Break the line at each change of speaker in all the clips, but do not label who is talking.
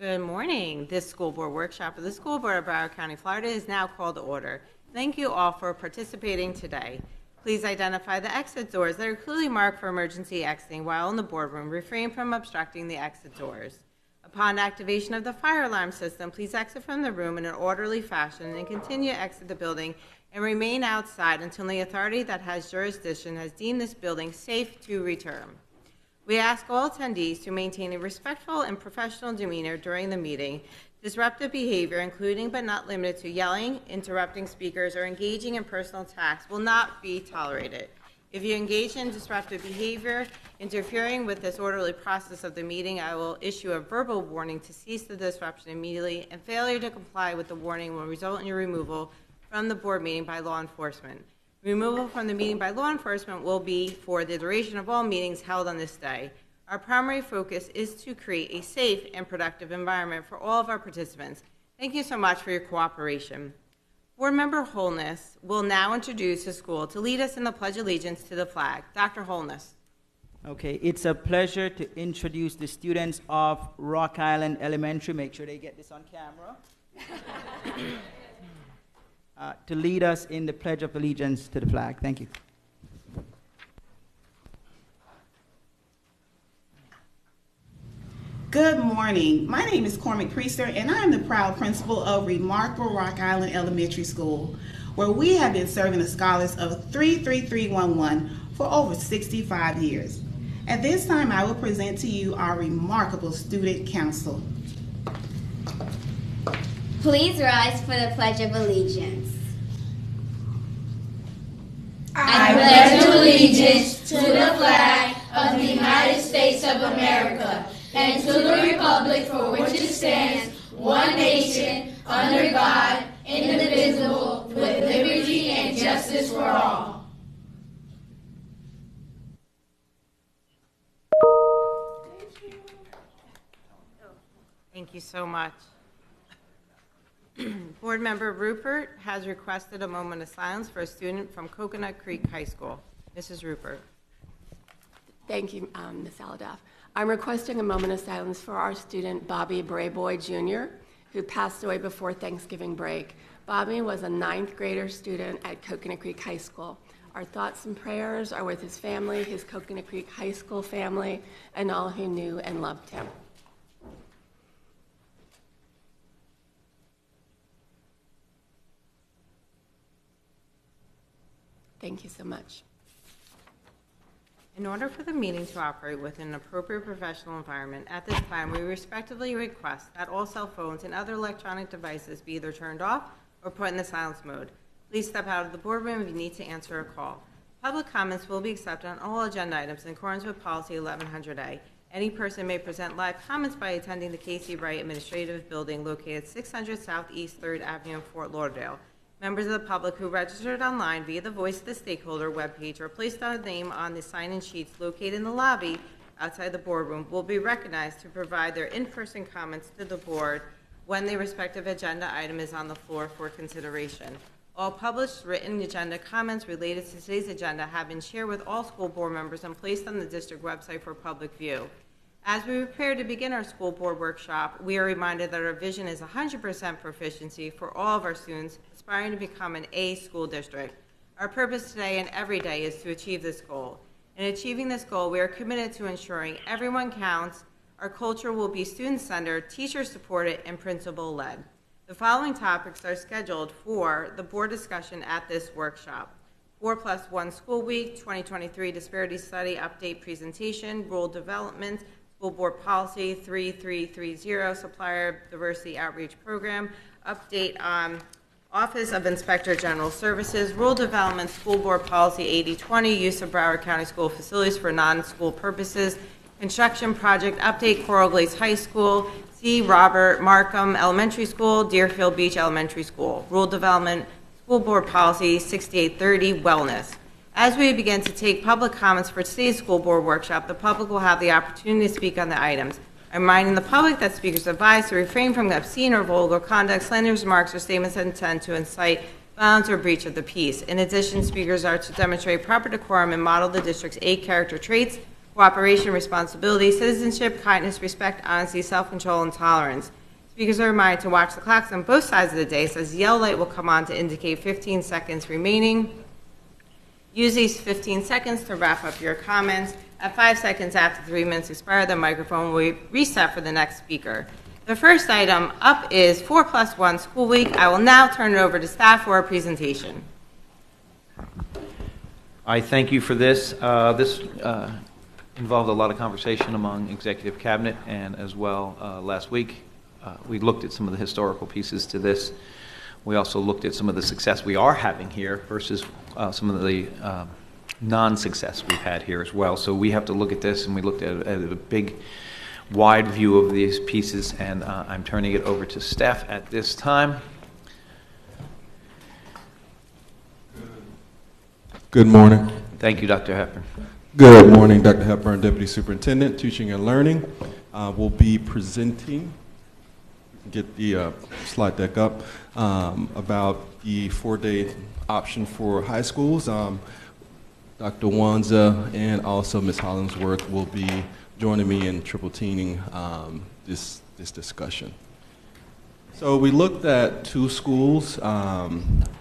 Good morning. This school board workshop of the School Board of Broward County, Florida is now called to order. Thank you all for participating today. Please identify the exit doors that are clearly marked for emergency exiting while in the boardroom. Refrain from obstructing the exit doors. Upon activation of the fire alarm system, please exit from the room in an orderly fashion and continue to exit the building and remain outside until the authority that has jurisdiction has deemed this building safe to return. We ask all attendees to maintain a respectful and professional demeanor during the meeting. Disruptive behavior, including but not limited to yelling, interrupting speakers, or engaging in personal attacks, will not be tolerated. If you engage in disruptive behavior, interfering with this orderly process of the meeting, I will issue a verbal warning to cease the disruption immediately, and failure to comply with the warning will result in your removal from the board meeting by law enforcement. Removal from the meeting by law enforcement will be for the duration of all meetings held on this day. Our primary focus is to create a safe and productive environment for all of our participants. Thank you so much for your cooperation. Board Member Holness will now introduce the school to lead us in the Pledge of Allegiance to the flag. Dr. Holness.
Okay, it's a pleasure to introduce the students of Rock Island Elementary. Make sure they get this on camera. To lead us in the Pledge of Allegiance to the flag. Thank you.
Good morning. My name is Cormac Priester, and I am the proud principal of remarkable Rock Island Elementary School, where we have been serving the scholars of 33311 for over 65 years. At this time, I will present to you our remarkable student council.
Please rise for the Pledge of Allegiance.
I pledge allegiance to the flag of the United States of America and to the republic for which it stands, one nation, under God, indivisible, with liberty and justice for all.
Thank you so much. Board Member Rupert has requested a moment of silence for a student from Coconut Creek High School. Mrs. Rupert.
Thank you, Ms. Aladoff. I'm requesting a moment of silence for our student, Bobby Brayboy Jr., who passed away before Thanksgiving break. Bobby was a 9th grader student at Coconut Creek High School. Our thoughts and prayers are with his family, his Coconut Creek High School family, and all who knew and loved him. Thank you so much.
In order for the meeting to operate within an appropriate professional environment, at this time, we respectively request that all cell phones and other electronic devices be either turned off or put in the silence mode. Please step out of the boardroom if you need to answer a call. Public comments will be accepted on all agenda items in accordance with Policy 1100A. Any person may present live comments by attending the Casey Wright Administrative Building located 600 Southeast 3rd Avenue in Fort Lauderdale. Members of the public who registered online via the Voice of the Stakeholder webpage or placed a name on the sign-in sheets located in the lobby outside the boardroom will be recognized to provide their in-person comments to the board when the respective agenda item is on the floor for consideration. All published written agenda comments related to today's agenda have been shared with all school board members and placed on the district website for public view. As we prepare to begin our school board workshop, we are reminded that our vision is 100% proficiency for all of our students aspiring to become an A school district. Our purpose today and every day is to achieve this goal. In achieving this goal, we are committed to ensuring everyone counts. Our culture will be student-centered, teacher-supported, and principal-led. The following topics are scheduled for the board discussion at this workshop. 4+1 School Week, 2023 Disparity Study Update Presentation, Rule Development, School Board Policy 3330, Supplier Diversity Outreach Program, Update on Office of Inspector General Services, Rule Development, School Board Policy 8020, Use of Broward County School Facilities for Non-School Purposes, Construction Project Update, Coral Glades High School, C. Robert Markham Elementary School, Deerfield Beach Elementary School, Rule Development, School Board Policy 6830, Wellness. As we begin to take public comments for today's school board workshop, the public will have the opportunity to speak on the items. I'm reminding the public that speakers are advised to refrain from obscene or vulgar conduct, slanderous remarks, or statements that intend to incite violence or breach of the peace. In addition, speakers are to demonstrate proper decorum and model the district's 8 character traits cooperation, responsibility, citizenship, kindness, respect, honesty, self-control, and tolerance. Speakers are reminded to watch the clocks on both sides of the dais as the yellow light will come on to indicate 15 seconds remaining. Use these 15 seconds to wrap up your comments. At 5 seconds after 3 minutes expire, the microphone will be reset for the next speaker. The first item up is 4+1 School Week. I will now turn it over to staff for a presentation.
I thank you for this. This involved a lot of conversation among executive cabinet, and as well last week we looked at some of the historical pieces to this. We also looked at some of the success we are having here versus some of the non-success we've had here as well. So we have to look at this, and we looked at a big, wide view of these pieces, and I'm turning it over to staff at this time.
Good morning.
Thank you, Dr. Hepburn.
Good morning, Dr. Hepburn, Deputy Superintendent, Teaching and Learning. We'll be presenting, get the slide deck up, about the 4-day option for high schools. Dr. Wanza and also Ms. Hollingsworth will be joining me in triple-teaming this discussion. So we looked at 2 schools,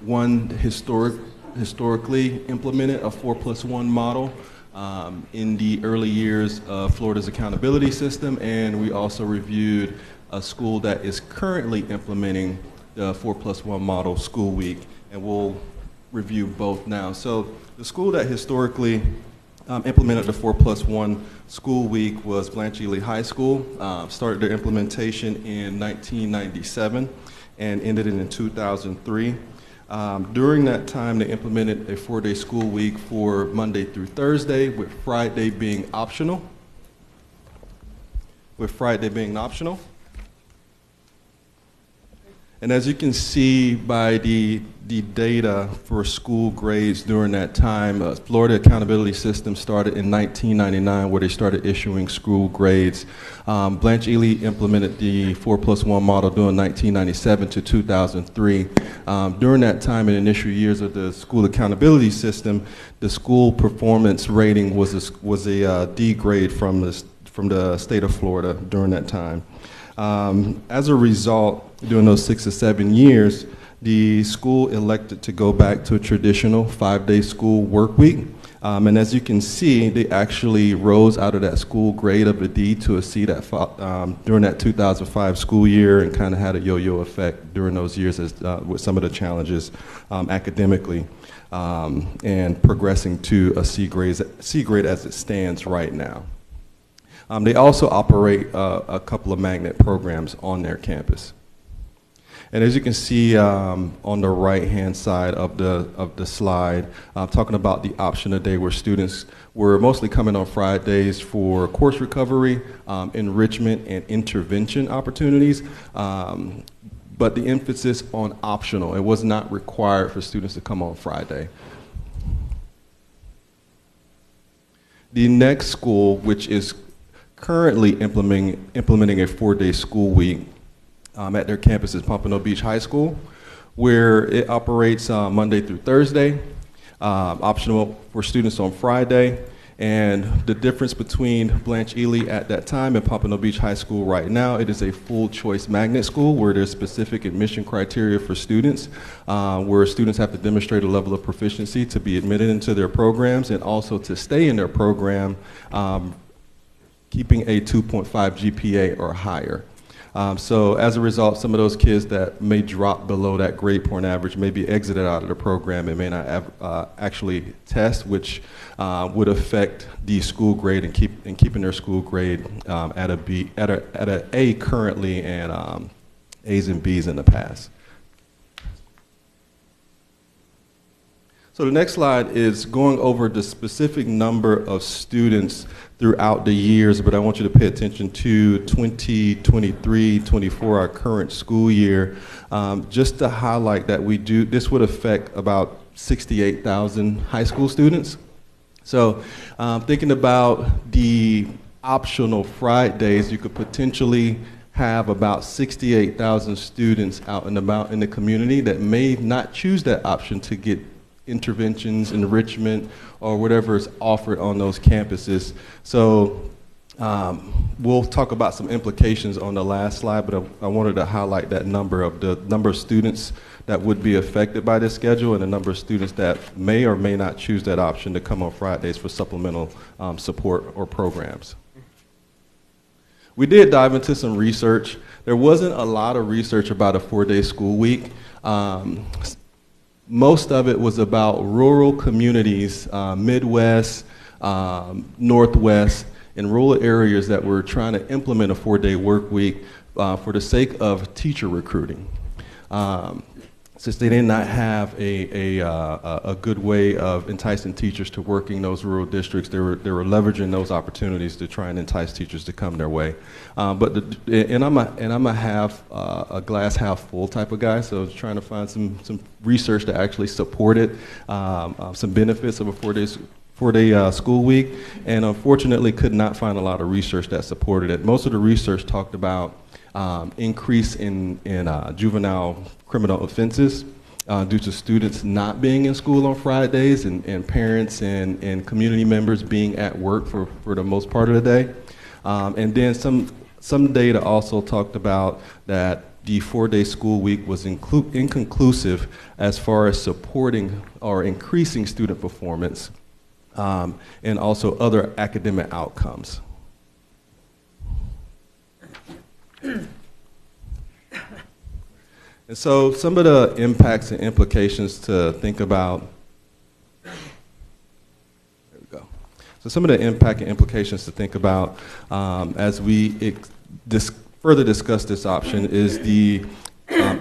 one historically implemented a 4+1 model in the early years of Florida's accountability system, and we also reviewed a school that is currently implementing the 4+1 model school week, and we'll review both now. So the school that historically implemented the 4+1 school week was Blanche Ely High School. Started their implementation in 1997 and ended it in 2003. During that time, they implemented a 4-day school week for Monday through Thursday, with Friday being optional. And as you can see by the data for school grades during that time, Florida Accountability System started in 1999, where they started issuing school grades. Blanche Ely implemented the 4+1 model during 1997 to 2003. During that time, in the initial years of the school accountability system, the school performance rating was a D grade from the state of Florida during that time. As a result, during those 6 or 7 years, the school elected to go back to a traditional 5-day school work week. And as you can see, they actually rose out of that school grade of a D to a C during that 2005 school year, and kind of had a yo-yo effect during those years with some of the challenges academically, and progressing to a C grade as it stands right now. They also operate a couple of magnet programs on their campus. And as you can see on the right-hand side of the slide, talking about the option a day, where students were mostly coming on Fridays for course recovery, enrichment, and intervention opportunities, but the emphasis on optional. It was not required for students to come on Friday. The next school, which is currently implementing a 4-day school week at their campus, is Pompano Beach High School, where it operates Monday through Thursday, optional for students on Friday. And the difference between Blanche Ely at that time and Pompano Beach High School right now, it is a full choice magnet school where there's specific admission criteria for students, where students have to demonstrate a level of proficiency to be admitted into their programs, and also to stay in their program, keeping a 2.5 GPA or higher. So as a result, some of those kids that may drop below that grade point average may be exited out of the program and may not actually test, which would affect the school grade and keeping their school grade at a A currently, and A's and B's in the past. So the next slide is going over the specific number of students throughout the years, but I want you to pay attention to 2023-24, our current school year, just to highlight that this would affect about 68,000 high school students. So thinking about the optional Fridays, you could potentially have about 68,000 students out and about in the community that may not choose that option to get interventions, enrichment, or whatever is offered on those campuses. So we'll talk about some implications on the last slide, but I wanted to highlight that number of students that would be affected by this schedule and the number of students that may or may not choose that option to come on Fridays for supplemental support or programs. We did dive into some research. There wasn't a lot of research about a 4-day school week. Most of it was about rural communities, Midwest, Northwest, in rural areas that were trying to implement a 4-day work week for the sake of teacher recruiting. Since they did not have a good way of enticing teachers to work in those rural districts, they were leveraging those opportunities to try and entice teachers to come their way. I'm a half a glass half full type of guy, so I was trying to find some research to actually support it, some benefits of a 4-day school week, and unfortunately could not find a lot of research that supported it. Most of the research talked about increase in juvenile criminal offenses due to students not being in school on Fridays and parents and community members being at work for the most part of the day. And then some data also talked about that the 4-day school week was inconclusive as far as supporting or increasing student performance and also other academic outcomes. And so some of the impacts and implications to think about, there we go. So some of the impact and implications to think about as we further discuss this option is the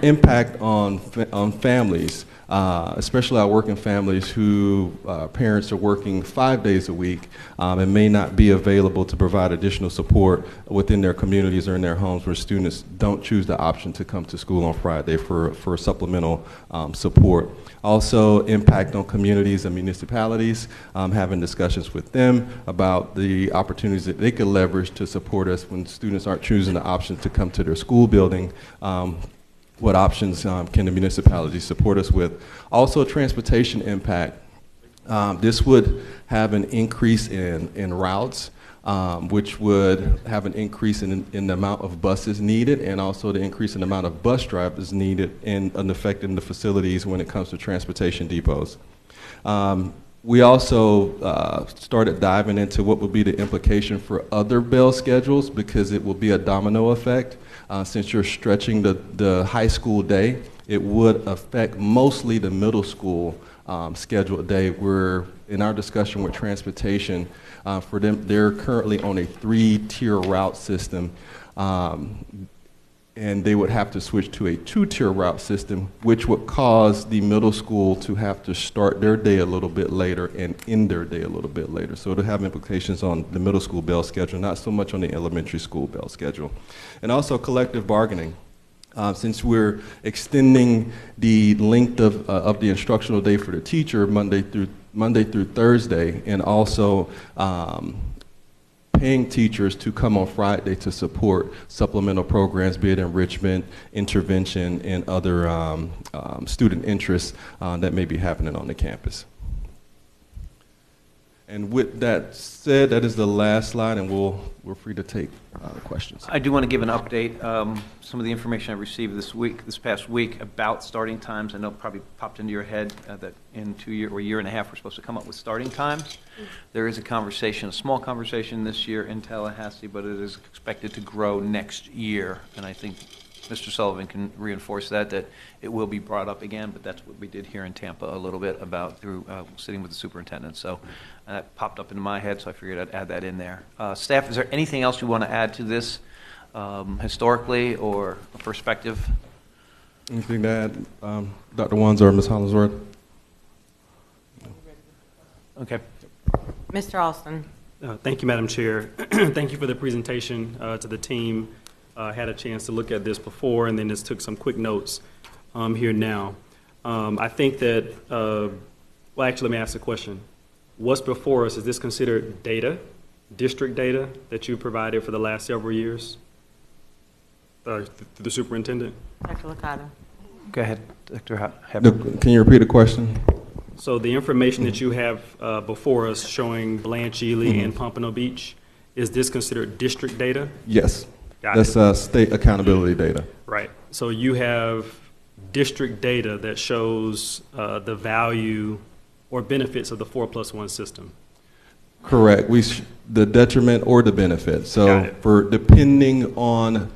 impact on families, especially our working families who parents are working 5 days a week and may not be available to provide additional support within their communities or in their homes where students don't choose the option to come to school on Friday for supplemental support. Also impact on communities and municipalities, having discussions with them about the opportunities that they could leverage to support us when students aren't choosing the option to come to their school building. What options can the municipality support us with? Also, transportation impact. This would have an increase in routes, which would have an increase in the amount of buses needed, and also the increase in the amount of bus drivers needed and affecting the facilities when it comes to transportation depots. We also started diving into what would be the implication for other bell schedules, because it will be a domino effect. Since you're stretching the high school day, it would affect mostly the middle school scheduled day. We're in our discussion with transportation, for them, they're currently on a 3-tier route system, and they would have to switch to a 2-tier route system, which would cause the middle school to have to start their day a little bit later and end their day a little bit later. So it'll have implications on the middle school bell schedule, not so much on the elementary school bell schedule. And also collective bargaining. Since we're extending the length of the instructional day for the teacher Monday through Thursday, and also paying teachers to come on Friday to support supplemental programs, be it enrichment, intervention, and other student interests that may be happening on the campus. And with that said, that is the last slide, and we're free to take questions.
I do want to give an update. Some of the information I received this past week about starting times. I know it probably popped into your head that in 2 years or a year and a half we're supposed to come up with starting times. There is a small conversation this year in Tallahassee, but it is expected to grow next year. And I think Mr. Sullivan can reinforce that it will be brought up again, but that's what we did here in Tampa a little bit about through sitting with the superintendent. So that popped up into my head, so I figured I'd add that in there. Staff, is there anything else you want to add to this historically or a perspective?
Anything to add, Dr. Wands or Ms. Hollingsworth?
Okay.
Mr. Alston.
Thank you, Madam Chair. Thank you for the presentation to the team. Had a chance to look at this before and then just took some quick notes here now. I think that, well, actually, let me ask a question. What's before us, is this considered data, district data that you provided for the last several years through the superintendent?
Dr. Licata.
Go ahead, Dr. Hebner.
Can you repeat the question?
So the information that you have before us showing Blanche, Ely, and Pompano Beach, is this considered district data?
Yes.
Got
That's
it.
state accountability data.
Right. So you have district data that shows the value or benefits of the 4+1 system.
Correct. The detriment or the benefit.
Got
So
it.
for depending on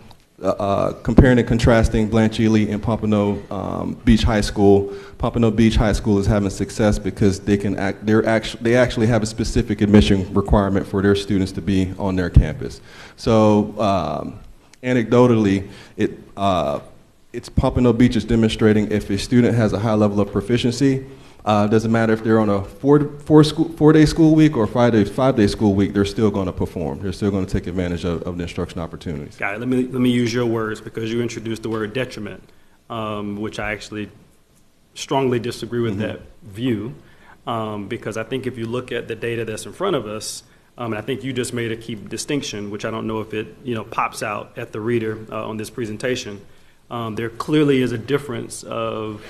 comparing and contrasting Blanche Ely and Pompano Beach High School, Pompano Beach High School is having success because they actually have a specific admission requirement for their students to be on their campus. So anecdotally, it's Pompano Beach is demonstrating if a student has a high level of proficiency. Doesn't matter if they're on a four-day school week or five-day school week, they're still going to perform. They're still going to take advantage of the instruction opportunities.
Got it. Let me use your words because you introduced the word detriment, which I actually strongly disagree with that view, because I think if you look at the data that's in front of us, and I think you just made a key distinction, which I don't know if it pops out at the reader on this presentation. There clearly is a difference of,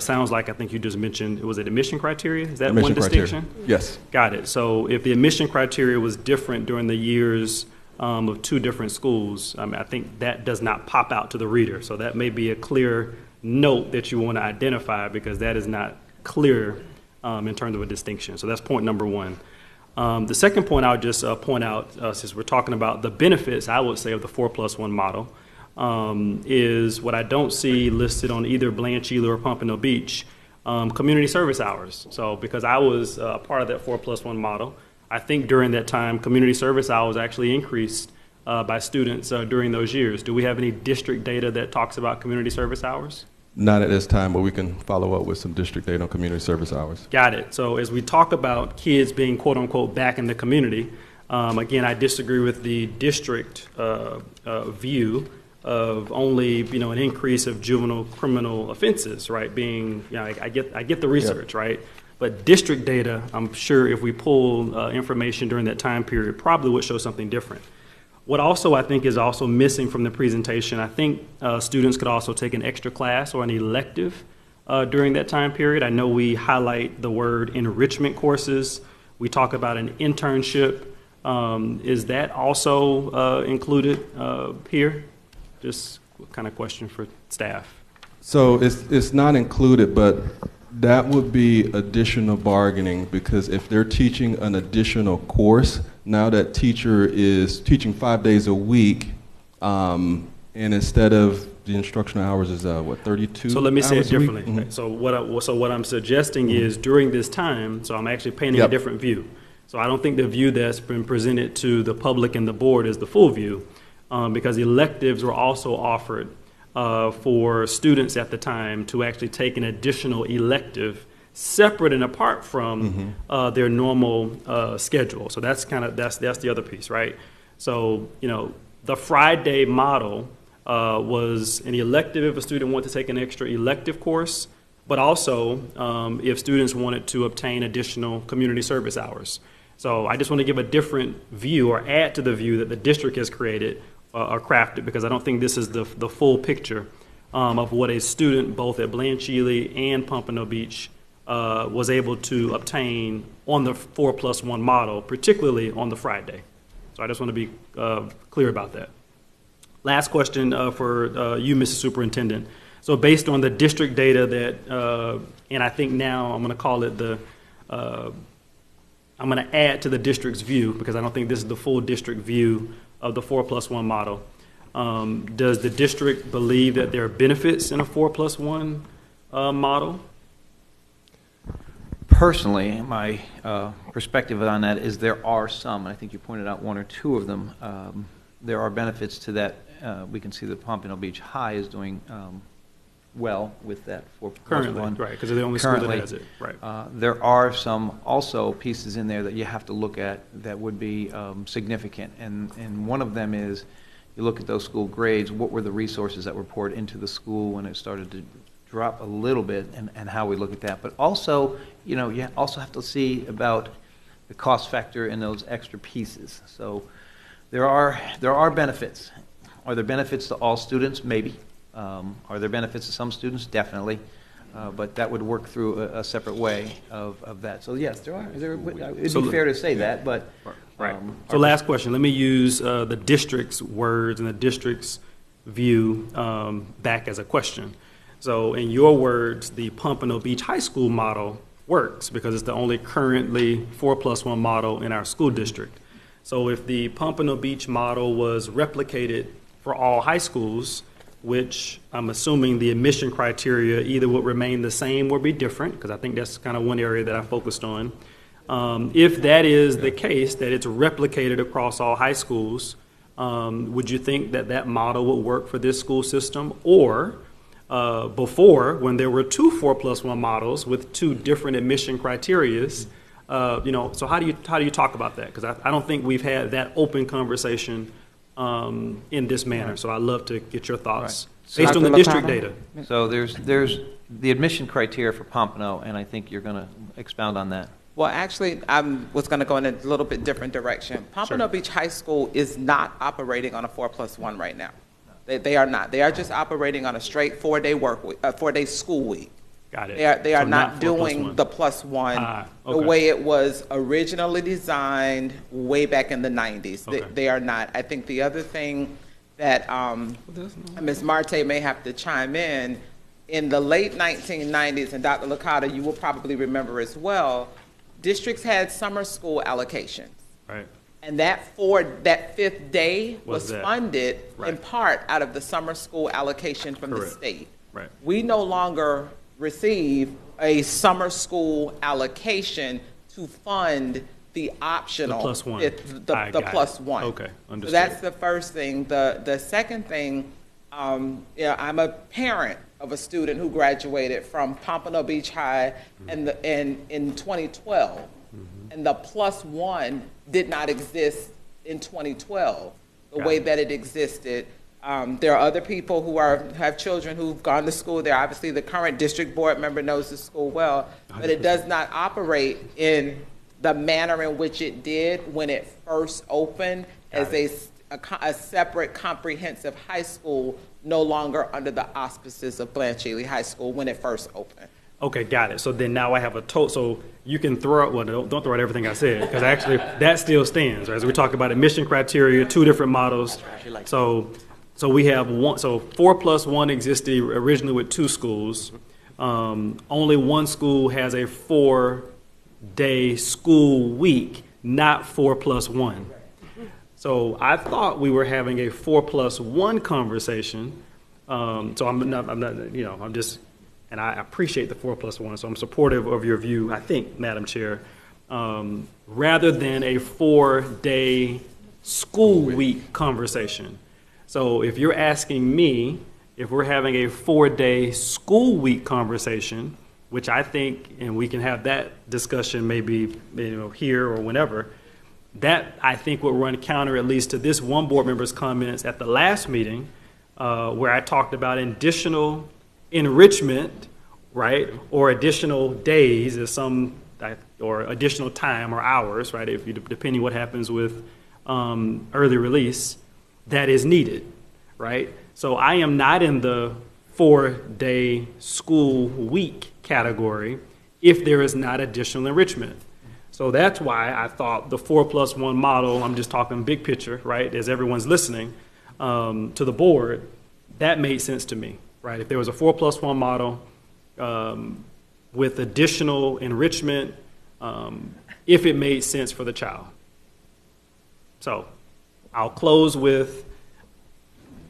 sounds like I think you just mentioned, was it admission criteria? Is that
Admission
one distinction?
criteria. Yes.
Got it. So if the admission criteria was different during the years of two different schools, I think that does not pop out to the reader. So that may be a clear note that you want to identify because that is not clear in terms of a distinction. So that's point number one. The second point I would just point out, since we're talking about the benefits, I would say, of the 4+1 model, is what I don't see listed on either Blanche, Ely, or Pompano Beach, community service hours. So because I was part of that 4+1 model, I think during that time, community service hours actually increased by students during those years. Do we have any district data that talks about community service hours?
Not at this time, but we can follow up with some district data on community service hours.
Got it. So as we talk about kids being quote unquote back in the community, again, I disagree with the district view of only an increase of juvenile criminal offenses, right? Being I get the research, right? But district data, I'm sure if we pull information during that time period, probably would show something different. What also I think is also missing from the presentation, I think students could also take an extra class or an elective during that time period. I know we highlight the word enrichment courses. We talk about an internship. Is that also included here? Just kind of question for staff.
So it's not included, but that would be additional bargaining because if they're teaching an additional course, now that teacher is teaching 5 days a week, and instead of the instructional hours is 32?
So let me say it
hours a week?
differently.
Mhm.
So what I'm suggesting is during this time, so I'm actually painting a different view. So I don't think the view that's been presented to the public and the board is the full view, because electives were also offered for students at the time to actually take an additional elective separate and apart from their normal schedule. So that's the other piece, right? So the Friday model was an elective if a student wanted to take an extra elective course, but also if students wanted to obtain additional community service hours. So I just want to give a different view or add to the view that the district has created or crafted, because I don't think this is the full picture of what a student both at Blanche Ely and Pompano Beach was able to obtain on the 4+1 model, particularly on the Friday. So I just want to be clear about that. Last question for you, Mrs. Superintendent. So based on the district data that, and I think now I'm going to call it I'm going to add to the district's view because I don't think this is the full district view of the 4+1 model. Does the district believe that there are benefits in a 4+1 model?
Personally, my perspective on that is there are some, and I think you pointed out one or two of them. There are benefits to that. We can see that Pompano Beach High is doing well with that 4+1.
Currently, right, because they're the only school that has it. Right.
There are some also pieces in there that you have to look at that would be significant, and one of them is you look at those school grades, what were the resources that were poured into the school when it started to drop a little bit, and how we look at that. But also, you also have to see about the cost factor in those extra pieces. So there are benefits. Are there benefits to all students? Maybe. Are there benefits to some students? Definitely. But that would work through a separate way of that. So yes, there are. It'd
So
be fair to say that, but.
Right. So last question, let me use the district's words and the district's view back as a question. So in your words, the Pompano Beach High School model works because it's the only currently 4+1 model in our school district. So if the Pompano Beach model was replicated for all high schools, which I'm assuming the admission criteria either would remain the same or be different, because I think that's kind of one area that I focused on. If that is the case, that it's replicated across all high schools, would you think that that model would work for this school system? Or before, when there were two 4+1 models with two different admission criterias, so how do you talk about that? Because I don't think we've had that open conversation in this manner. So I'd love to get your thoughts based on the district data.
So there's the admission criteria for Pompano, and I think you're going to expound on that.
Well, actually, I was going to go in a little bit different direction. Pompano Beach High School is not operating on a 4+1 right now. They are not. They are just operating on a straight 4-day work week, 4-day school week.
Got it.
They are
So
not doing
4+1.
the +1
Okay.
the way it was originally designed way back in the 90s.
Okay.
They are not. I think the other thing that Ms. Marte may have to chime in the late 1990s, and Dr. Licata, you will probably remember as well, districts had summer school allocations.
Right.
And that fifth day was funded in part out of the summer school allocation from the state.
Right.
We no longer receive a summer school allocation to fund the optional.
The +1.
The +1.
Okay, understood.
So that's the first thing. The second thing, I'm a parent of a student who graduated from Pompano Beach High in 2012. And the +1 did not exist in 2012 the way that it existed. There are other people who have children who've gone to school there. Obviously, the current district board member knows the school well, but it does not operate in the manner in which it did when it first opened as a separate comprehensive high school, no longer under the auspices of Blanche Ely High School when it first opened.
Okay, got it. So then now I have a total. So you can throw out, well, don't throw out everything I said, because actually that still stands. Right? As we talk about admission criteria, two different models. So we have one. So 4+1 existed originally with two schools. Only one school has a 4-day school week, not 4+1. So I thought we were having a 4+1 conversation. So I'm not, I'm just. And I appreciate the 4+1, so I'm supportive of your view, I think, Madam Chair, rather than a 4-day school week conversation. So if you're asking me if we're having a 4-day school week conversation, which I think, and we can have that discussion maybe here or whenever, that I think would run counter at least to this one board member's comments at the last meeting, where I talked about additional enrichment, right, or additional days or additional time or hours, right, depending what happens with early release, that is needed, right? So I am not in the 4-day school week category if there is not additional enrichment. So that's why I thought the 4+1 model, I'm just talking big picture, right, as everyone's listening to the board, that made sense to me. Right, if there was a 4+1 model with additional enrichment, if it made sense for the child. So I'll close with,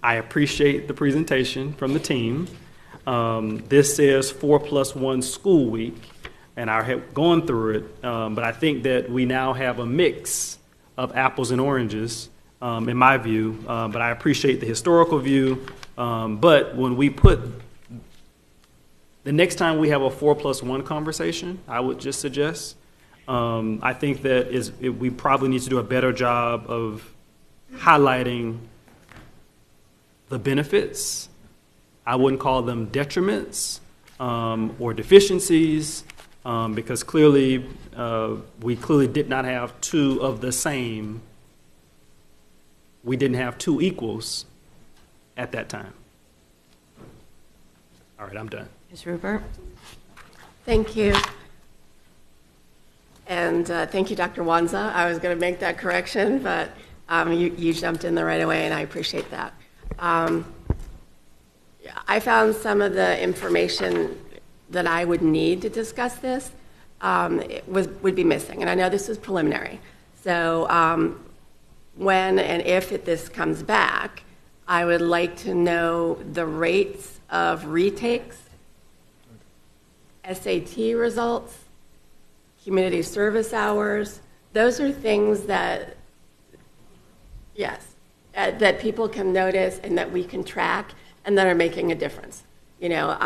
I appreciate the presentation from the team. This says 4+1 school week, and I have gone through it, but I think that we now have a mix of apples and oranges, in my view, but I appreciate the historical view. But when we put, the next time we have a 4+1 conversation, I would just suggest, I think that we probably need to do a better job of highlighting the benefits. I wouldn't call them detriments or deficiencies, because clearly, we clearly did not have two of the same. We didn't have two equals at that time. All right, I'm done.
Ms. Rupert?
Thank you. And thank you, Dr. Wanza. I was going to make that correction, but you jumped in there right away, and I appreciate that. I found some of the information that I would need to discuss this would be missing, and I know this is preliminary. So when and if this comes back, I would like to know the rates of retakes, SAT results, community service hours. Those are things that, yes, that people can notice and that we can track and that are making a difference. You know,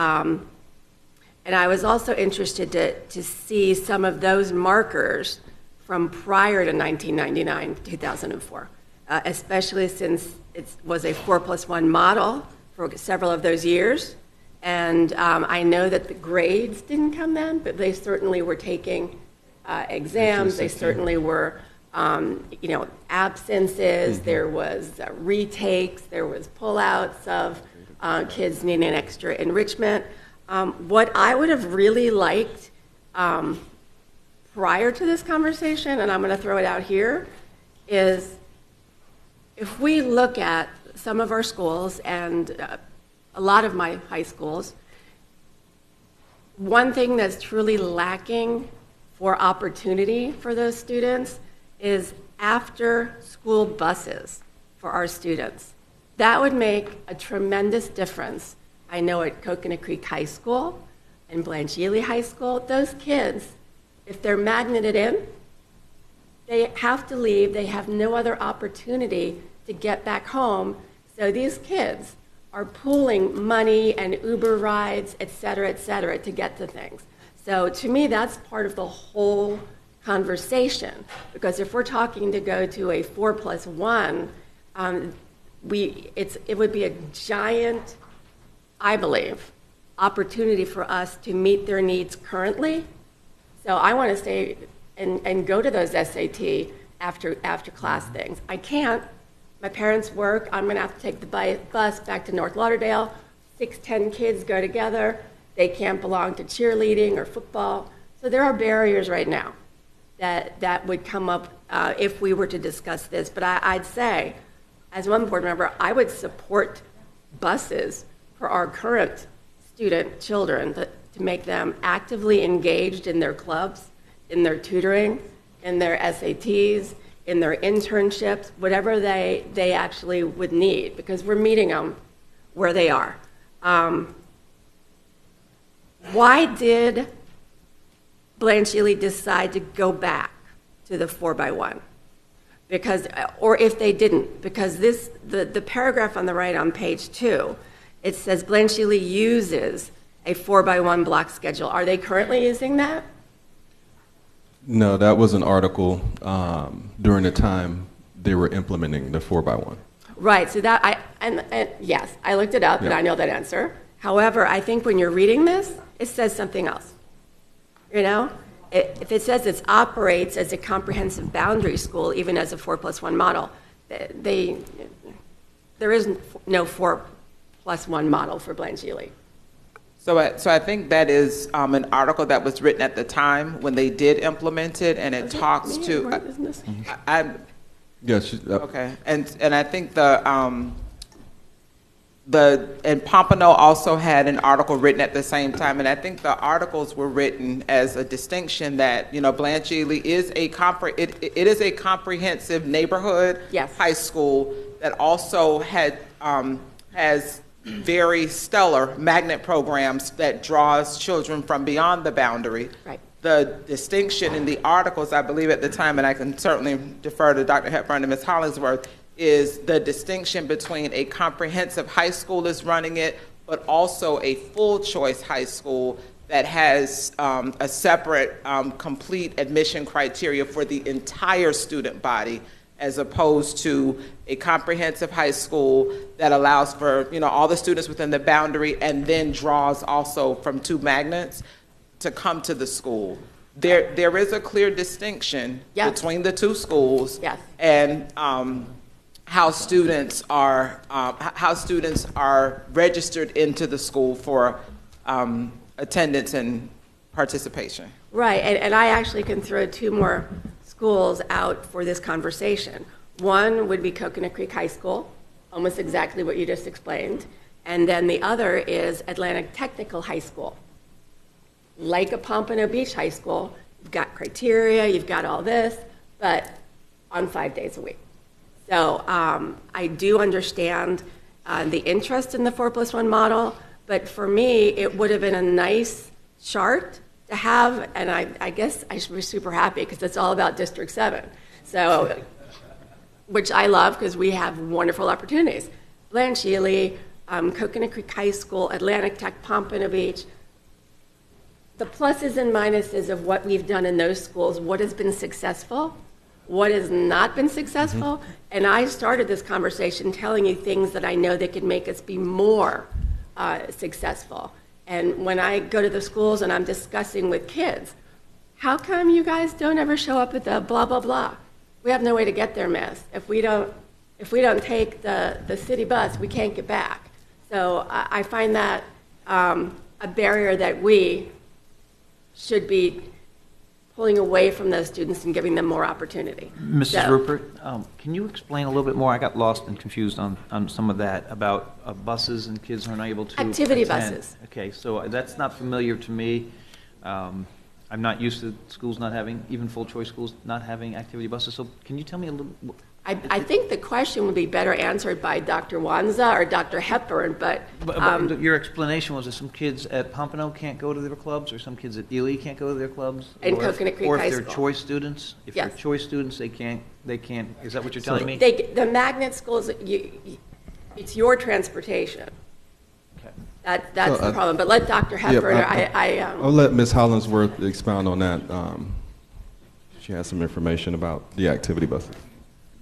and I was also interested to see some of those markers from prior to 1999, 2004, especially since it was a 4+1 model for several of those years. And I know that the grades didn't come then, but they certainly were taking exams. They certainly were, you know, absences. There was retakes. There was pullouts of kids needing extra enrichment. What I would have really liked prior to this conversation, and I'm going to throw it out here, is if we look at some of our schools and a lot of my high schools, one thing that's truly lacking for opportunity for those students is after-school buses for our students. That would make a tremendous difference. I know at Coconut Creek High School and Blanche Ely High School, those kids, if they're magneted in, they have to leave. They have no other opportunity to get back home. So these kids are pooling money and Uber rides, et cetera, to get to things. So to me, that's part of the whole conversation. Because if we're talking to go to a 4+1, it would be a giant, I believe, opportunity for us to meet their needs currently. So I want to stay and go to those SAT after class things. I can't. My parents work. I'm going to have to take the bus back to North Lauderdale. 6-10 kids go together. They can't belong to cheerleading or football. So there are barriers right now that would come up if we were to discuss this. But I'd say, as one board member, I would support buses for our current student children to make them actively engaged in their clubs, in their tutoring, in their SATs, in their internships, whatever they actually would need, because we're meeting them where they are. Why did Blanche Ely decide to go back to the 4x1? Because, or if they didn't, because the paragraph on the right on page 2, it says Blanche Ely uses a 4x1 block schedule. Are they currently using that?
No, that was an article during the time they were implementing the 4x1.
Right, so that, and yes, I looked it up and I know that answer. However, I think when you're reading this, it says something else. You know, if it says it operates as a comprehensive boundary school, even as a 4+1 model, there is no 4+1 model for Blanche Ely.
So I think that is an article that was written at the time when they did implement it, and it talks to.
Yes.
Okay, and I think and Pompano also had an article written at the same time, and I think the articles were written as a distinction that, you know, Blanche Ely is it is a comprehensive neighborhood high school that also has very stellar magnet programs that draws children from beyond the boundary.
Right.
The distinction in the articles, I believe at the time, and I can certainly defer to Dr. Hepburn and Ms. Hollingsworth, is the distinction between a comprehensive high school is running it, but also a full choice high school that has a separate complete admission criteria for the entire student body, as opposed to a comprehensive high school that allows for, you know, all the students within the boundary and then draws also from 2 magnets to come to the school. There is a clear distinction between the 2 schools and how students are registered into the school for attendance and participation.
Right, and I actually can throw 2 more schools out for this conversation. One would be Coconut Creek High School, almost exactly what you just explained, and then the other is Atlantic Technical High School. Like a Pompano Beach High School, you've got criteria, you've got all this, but on 5 days a week. So I do understand the interest in the 4+1 model, but for me, it would have been a nice chart to have, and I guess I should be super happy because it's all about District 7. So, which I love because we have wonderful opportunities. Blanche Ely, Coconut Creek High School, Atlantic Tech, Pompano Beach. The pluses and minuses of what we've done in those schools, what has been successful, what has not been successful, and I started this conversation telling you things that I know that could make us be more successful. And when I go to the schools and I'm discussing with kids, how come you guys don't ever show up at the blah, blah, blah? We have no way to get there, miss. If we don't take the city bus, we can't get back. So I find that a barrier that we should be pulling away from those students and giving them more opportunity.
Mrs. Rupert, can you explain a little bit more? I got lost and confused on some of that about buses and kids who are not able to
Activity
attend.
buses.
Okay, so that's not familiar to me. I'm not used to schools not having, even full choice schools not having activity buses. So can you tell me a little?
I think the question would be better answered by Dr. Wanza or Dr. Hepburn, but
your explanation was that some kids at Pompano can't go to their clubs, or some kids at Ely can't go to their clubs?
And Coconut Creek
Or
High
if they're
School.
choice students? If
Yes.
they're choice students, they can't, is that what you're telling me?
the magnet schools, it's your transportation.
Okay.
That's the problem. But let Dr. Hepburn,
I'll let Ms. Hollingsworth expound on that. She has some information about the activity buses.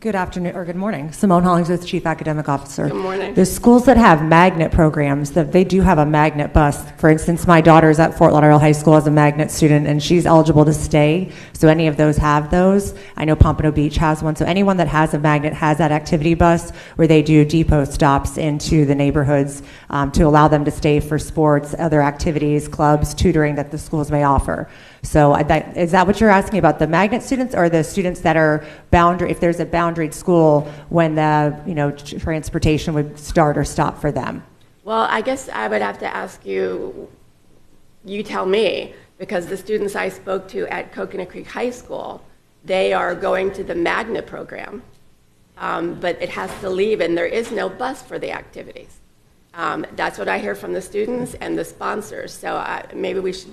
Good afternoon, or good morning. Simone Hollingsworth, Chief Academic Officer.
Good morning.
The schools that have magnet programs, they do have a magnet bus. For instance, my daughter's at Fort Lauderdale High School as a magnet student, and she's eligible to stay. So any of those have those. I know Pompano Beach has one. So anyone that has a magnet has that activity bus where they do depot stops into the neighborhoods to allow them to stay for sports, other activities, clubs, tutoring that the schools may offer. So is that what you're asking about, the magnet students or the students that are if there's a boundaried school, when the transportation would start or stop for them?
Well, I guess I would have to ask you tell me, because the students I spoke to at Coconut Creek High School, they are going to the magnet program, but it has to leave and there is no bus for the activities. That's what I hear from the students and the sponsors. So maybe we should,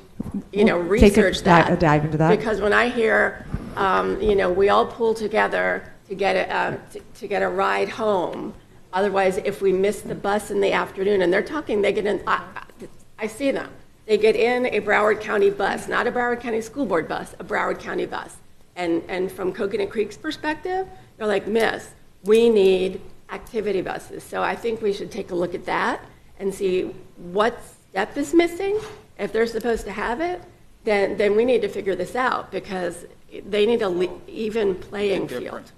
research that.
Dive into that.
Because when I hear, we all pull together to get a ride home. Otherwise, if we miss the bus in the afternoon, and they're talking, they get in. I see them. They get in a Broward County bus, not a Broward County School Board bus, a Broward County bus. And from Coconut Creek's perspective, they're like, Miss, we need activity buses. So I think we should take a look at that and see what step is missing. If they're supposed to have it, then we need to figure this out, because they need an even playing field,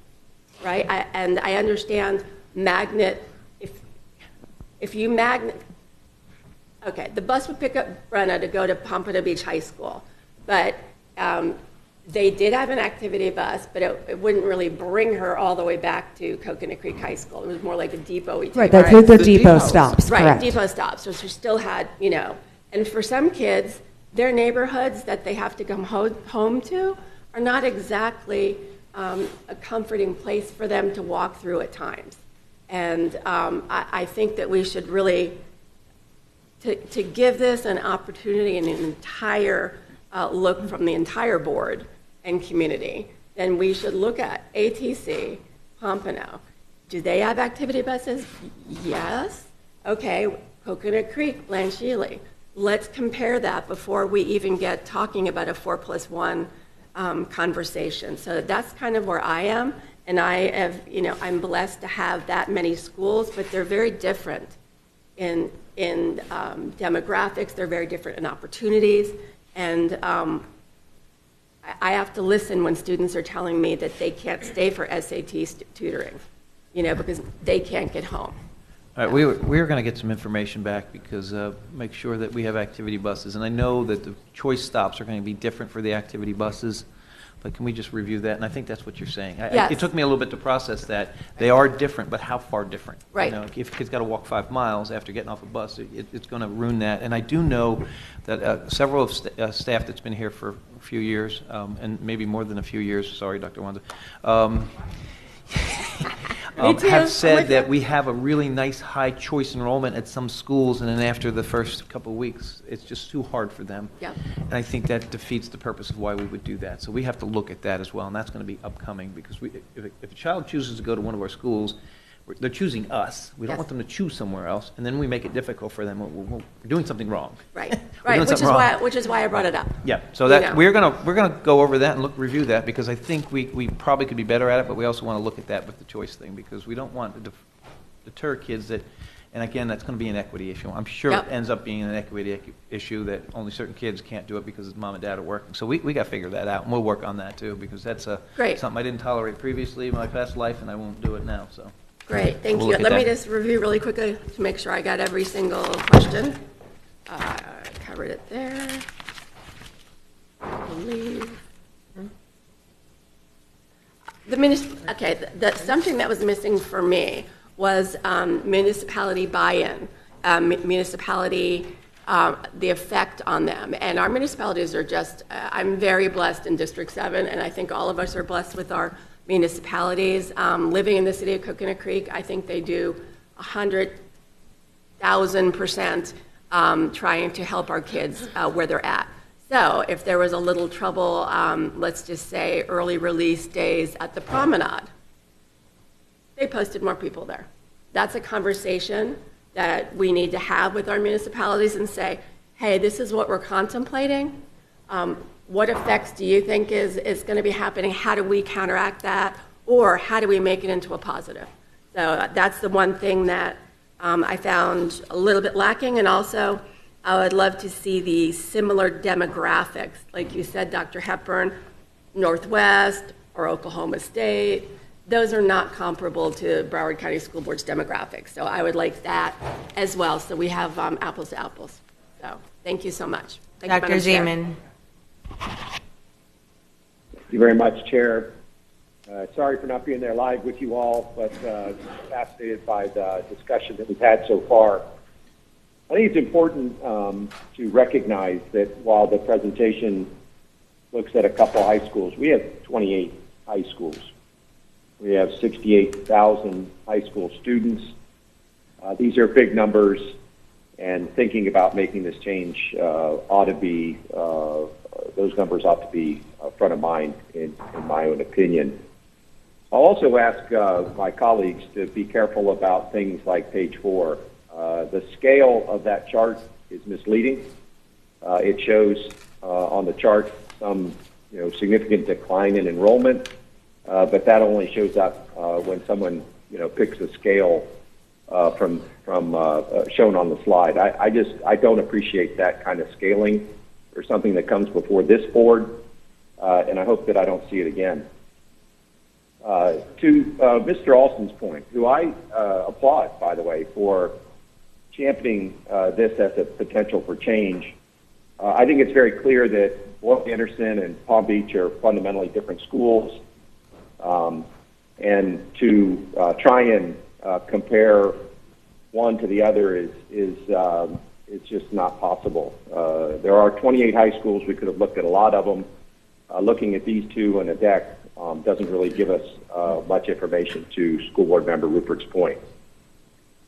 right? And I understand magnet, if you magnet, okay, the bus would pick up Brenna to go to Pompano Beach High School, but they did have an activity bus, but it wouldn't really bring her all the way back to Coconut Creek High School. It was more like a depot.
Right, that's the depot stops,
right,
correct.
depot stops. So she still had, and for some kids, their neighborhoods that they have to come home to are not exactly a comforting place for them to walk through at times. And I think that we should really, to give this an opportunity and an entire look from the entire board and community, then we should look at ATC, Pompano. Do they have activity buses? Yes. Okay, Coconut Creek, Blanche Ely. Let's compare that before we even get talking about a 4+1 conversation. So that's kind of where I am, and I'm blessed to have that many schools, but they're very different in demographics. They're very different in opportunities, and I have to listen when students are telling me that they can't stay for SAT tutoring, because they can't get home.
All right, we're going to get some information back because make sure that we have activity buses. And I know that the choice stops are going to be different for the activity buses, but can we just review that? And I think that's what you're saying.
Yes.
It took me a little bit to process that. They are different, but how far different?
Right.
You know, if a kid's got to walk 5 miles after getting off a bus, it's going to ruin that. And I do know that several of staff that's been here for a few years, and maybe more than a few years, sorry, Dr. Wanda, have said that we have a really nice high choice enrollment at some schools, and then after the first couple of weeks, it's just too hard for them.
Yep.
And I think that defeats the purpose of why we would do that. So we have to look at that as well, and that's going to be upcoming, because if a child chooses to go to one of our schools, they're choosing us. We don't
Yes.
want them to choose somewhere else, and then we make it difficult for them. We're doing something wrong.
Right,
We're
right,
doing
which is
something wrong.
why I brought it up.
Yeah, so
You
that
know.
we're gonna go over that and review that, because I think we probably could be better at it, but we also want to look at that with the choice thing, because we don't want to deter kids that, and again, that's going to be an equity issue. I'm sure
Yep.
it ends up being an equity issue that only certain kids can't do it because mom and dad are working. So we got to figure that out, and we'll work on that too, because that's
Great.
something I didn't tolerate previously in my past life, and I won't do it now. So.
Great, thank
We'll
you.
look at
Let me
that.
just review really quickly to make sure I got every single question. Covered it there. I believe. Something that was missing for me was municipality buy-in, municipality, the effect on them. And our municipalities are just, I'm very blessed in District 7, and I think all of us are blessed with our municipalities. Living in the city of Coconut Creek, I think they do 100,000% trying to help our kids where they're at. So if there was a little trouble, let's just say early release days at the promenade, they posted more people there. That's a conversation that we need to have with our municipalities and say, hey, this is what we're contemplating. What effects do you think is going to be happening? How do we counteract that? Or how do we make it into a positive? So that's the one thing that I found a little bit lacking. And also, I would love to see the similar demographics. Like you said, Dr. Hepburn, Northwest or Oklahoma State, those are not comparable to Broward County School Board's demographics. So I would like that as well. So we have apples to apples. So thank you so much. Thank you,
Dr.
Madam Chair.
Zeman.
Thank you very much, Chair. Sorry for not being there live with you all, but fascinated by the discussion that we've had so far. I think it's important to recognize that while the presentation looks at a couple high schools, we have 28 high schools. We have 68,000 high school students. These are big numbers, and thinking about making this change ought to be, those numbers ought to be front of mind in my own opinion. I'll also ask my colleagues to be careful about things like page 4. The scale of that chart is misleading. It shows on the chart some significant decline in enrollment, but that only shows up when someone picks a scale from shown on the slide. I don't appreciate that kind of scaling or something that comes before this board, and I hope that I don't see it again. To Mr. Alston's point, who I applaud, by the way, for championing this as a potential for change, I think it's very clear that Boyle Anderson and Palm Beach are fundamentally different schools, and to try and compare one to the other is just not possible. There are 28 high schools. We could have looked at a lot of them. Looking at these two in a deck doesn't really give us much information, to School Board Member Rupert's point.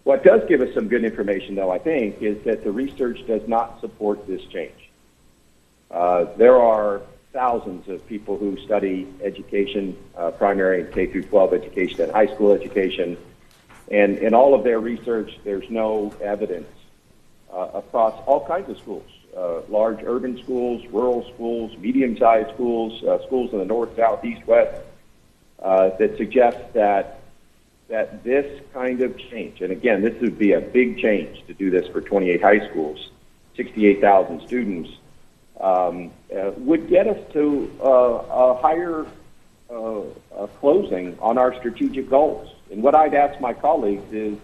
What does give us some good information, though, I think, is that the research does not support this change. There are thousands of people who study education, primary and K through 12 education and high school education, and in all of their research, there's no evidence across all kinds of schools, large urban schools, rural schools, medium-sized schools, schools in the north, south, east, west, that suggests that this kind of change, and again, this would be a big change to do this for 28 high schools, 68,000 students, would get us to a higher closing on our strategic goals. And what I'd ask my colleagues is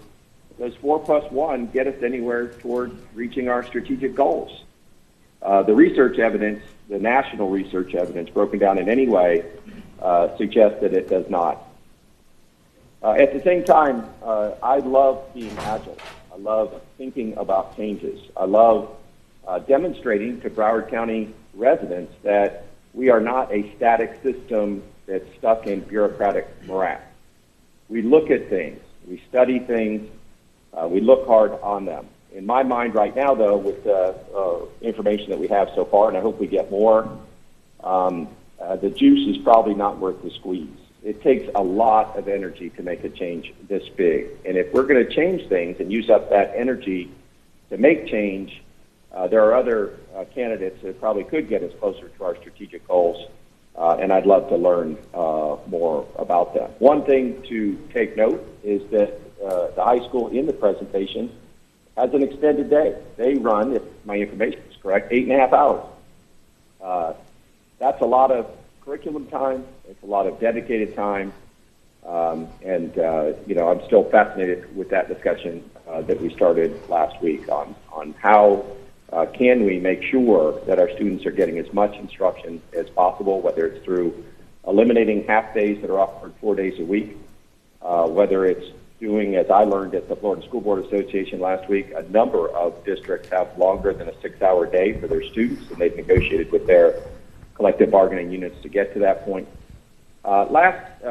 does 4+1 get us anywhere toward reaching our strategic goals? The research evidence, the national research evidence broken down in any way, suggests that it does not. At the same time, I love being agile. I love thinking about changes. I love demonstrating to Broward County residents that we are not a static system that's stuck in bureaucratic morass. We look at things, we study things, we look hard on them. In my mind right now, though, with the information that we have so far, and I hope we get more, the juice is probably not worth the squeeze. It takes a lot of energy to make a change this big. And if we're going to change things and use up that energy to make change, there are other candidates that probably could get us closer to our strategic goals, and I'd love to learn more about them. One thing to take note is that the high school in the presentation has an extended day. They run, if my information is correct, 8.5 hours. That's a lot of curriculum time. It's a lot of dedicated time. And I'm still fascinated with that discussion that we started last week on how can we make sure that our students are getting as much instruction as possible, whether it's through eliminating half days that are offered 4 days a week, whether it's doing, as I learned at the Florida School Board Association last week, a number of districts have longer than a 6-hour day for their students, and they've negotiated with their collective bargaining units to get to that point. Last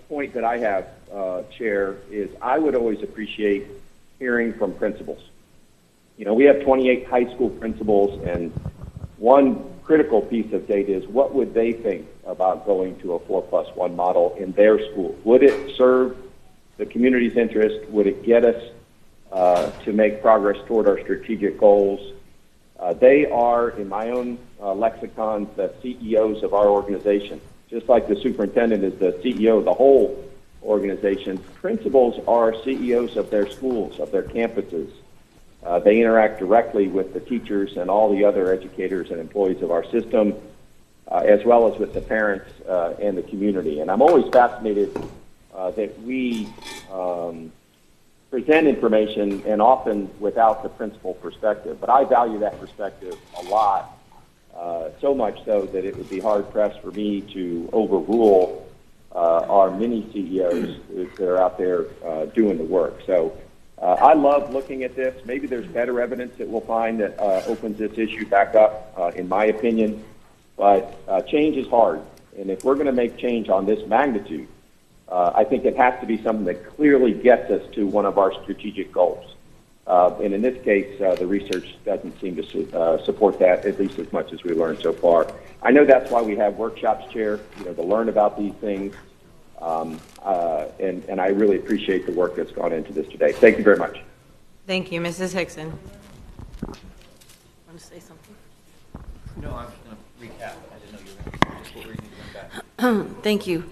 point that I have, Chair, is I would always appreciate hearing from principals. You know, we have 28 high school principals, and one critical piece of data is what would they think about going to a 4+1 model in their school? Would it serve the community's interest? Would it get us to make progress toward our strategic goals? They are, in my own lexicon, the CEOs of our organization. Just like the superintendent is the CEO of the whole organization, principals are CEOs of their schools, of their campuses. They interact directly with the teachers and all the other educators and employees of our system, as well as with the parents and the community. And I'm always fascinated that we present information, and often without the principal perspective. But I value that perspective a lot, so much so that it would be hard-pressed for me to overrule our many CEOs that are out there doing the work. So I love looking at this. Maybe there's better evidence that we'll find that opens this issue back up, in my opinion. But change is hard. And if we're going to make change on this magnitude, I think it has to be something that clearly gets us to one of our strategic goals. And in this case, the research doesn't seem to support that, at least as much as we learned so far. I know that's why we have workshops, Chair, to learn about these things. And I really appreciate the work that's gone into this today. Thank you very much.
Thank you. Mrs. Hickson. Want to say something?
No, I'm just going to recap. I didn't know you were going to just what we need to bring back.
Thank you.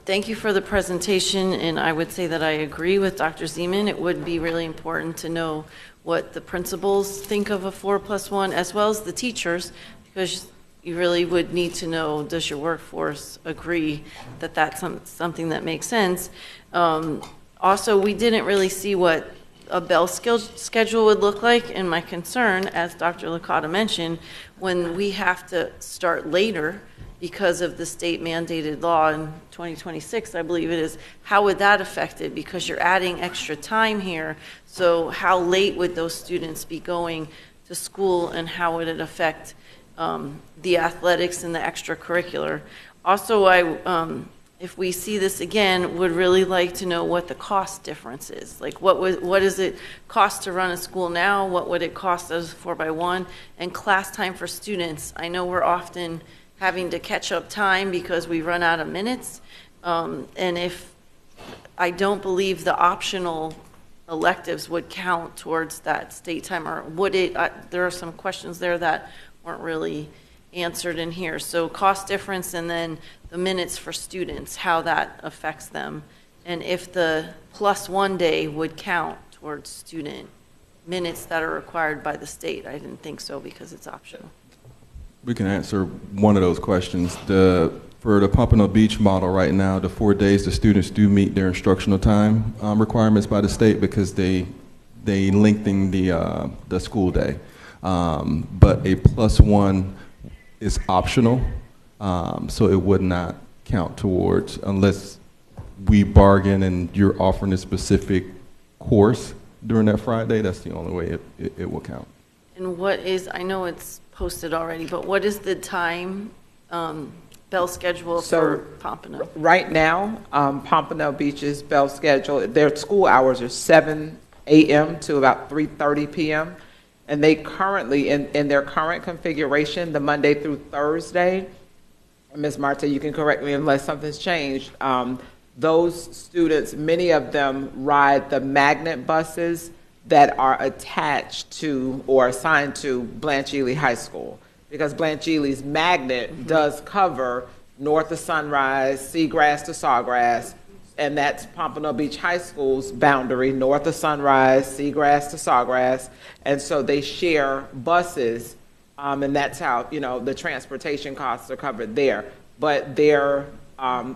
Thank you for the presentation, and I would say that I agree with Dr. Zeman. It would be really important to know what the principals think of a 4+1, as well as the teachers, because you really would need to know, does your workforce agree that that's something that makes sense? Also, we didn't really see what a bell schedule would look like, and my concern, as Dr. Licata mentioned, when we have to start later because of the state mandated law in 2026, I believe it is, how would that affect it? Because you're adding extra time here. So how late would those students be going to school, and how would it affect the athletics and the extracurricular? Also, if we see this again, would really like to know what the cost difference is. Like what does it cost to run a school now? What would it cost as 4x1? And class time for students. I know we're often having to catch up time because we run out of minutes. And if I don't believe the optional electives would count towards that state time, or would it? There are some questions there that weren't really answered in here. So cost difference, and then the minutes for students, how that affects them. And if the +1 day would count towards student minutes that are required by the state. I didn't think so because it's optional.
We can answer one of those questions. For the Pompano Beach model right now, the 4 days, the students do meet their instructional time requirements by the state because they they lengthen the school day. But a +1 is optional, so it would not count towards unless we bargain and you're offering a specific course during that Friday. That's the only way it will count.
And what is, I know it's posted already, but what is the time bell schedule for Pompano?
Right now, Pompano Beach's bell schedule, their school hours are 7 a.m. to about 3:30 p.m. And they currently, in their current configuration, the Monday through Thursday, Ms. Marte, you can correct me unless something's changed, those students, many of them ride the magnet buses that are attached to or assigned to Blanche Ely High School. Because Blanche Ely's magnet does cover north of Sunrise, Seagrass to Sawgrass, and that's Pompano Beach High School's boundary, north of Sunrise, Seagrass to Sawgrass. And so they share buses, and that's how, the transportation costs are covered there. But their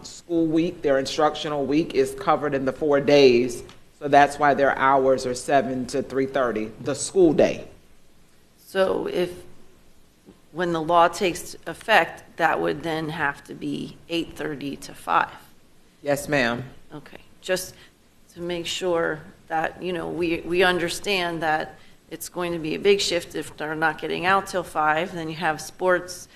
school week, their instructional week is covered in the 4 days. So that's why their hours are 7 to 3:30, the school day.
So when the law takes effect, that would then have to be 8:30 to 5.
Yes, ma'am.
Okay, just to make sure that, we understand that it's going to be a big shift if they're not getting out till 5, then you have sports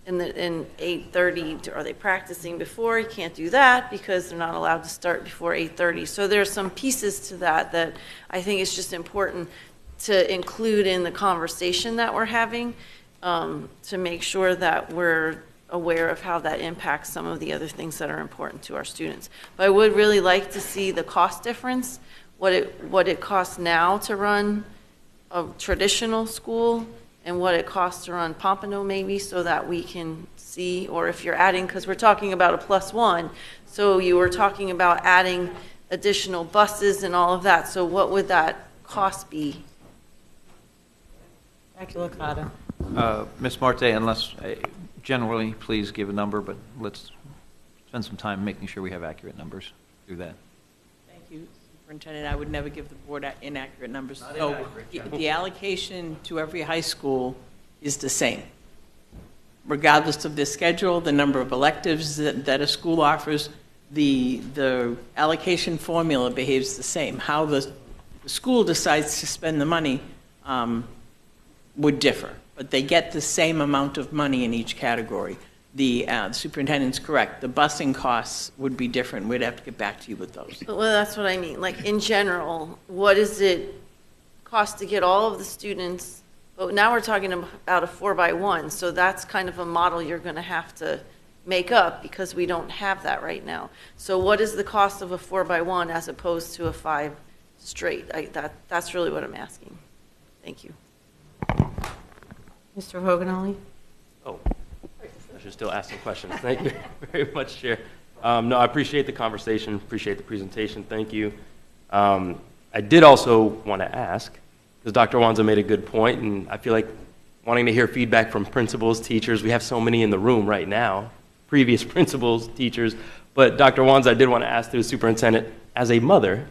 in 8:30. Are they practicing before? You can't do that because they're not allowed to start before 8:30. So there's some pieces to that I think it's just important to include in the conversation that we're having, to make sure that we're aware of how that impacts some of the other things that are important to our students. But I would really like to see the cost difference, what it costs now to run a traditional school and what it costs to run Pompano maybe, so that we can see, or if you're adding, because we're talking about a +1, so you were talking about adding additional buses and all of that, so what would that cost be?
Dr. Licata.
Ms. Marte, unless, generally, please give a number, but let's spend some time making sure we have accurate numbers. Do that.
Thank you, Superintendent. I would never give the board inaccurate numbers. So the allocation to every high school is the same, regardless of their schedule, the number of electives that a school offers. The allocation formula behaves the same. How the school decides to spend the money would differ, but they get the same amount of money in each category. The superintendent's correct. The busing costs would be different. We'd have to get back to you with those.
Well, that's what I mean. Like, in general, what does it cost to get all of the students? But now we're talking about a 4x1, so that's kind of a model you're going to have to make up because we don't have that right now. So what is the cost of a 4x1 as opposed to a 5 straight? That's really what I'm asking. Thank you.
Mr. Hoganolly?
Oh, I should still ask some questions. Thank you very much, Chair. No, I appreciate the conversation, appreciate the presentation. Thank you. I did also want to ask, because Dr. Wanza made a good point, and I feel like wanting to hear feedback from principals, teachers. We have so many in the room right now, previous principals, teachers. But Dr. Wanza, I did want to ask the superintendent, as a mother,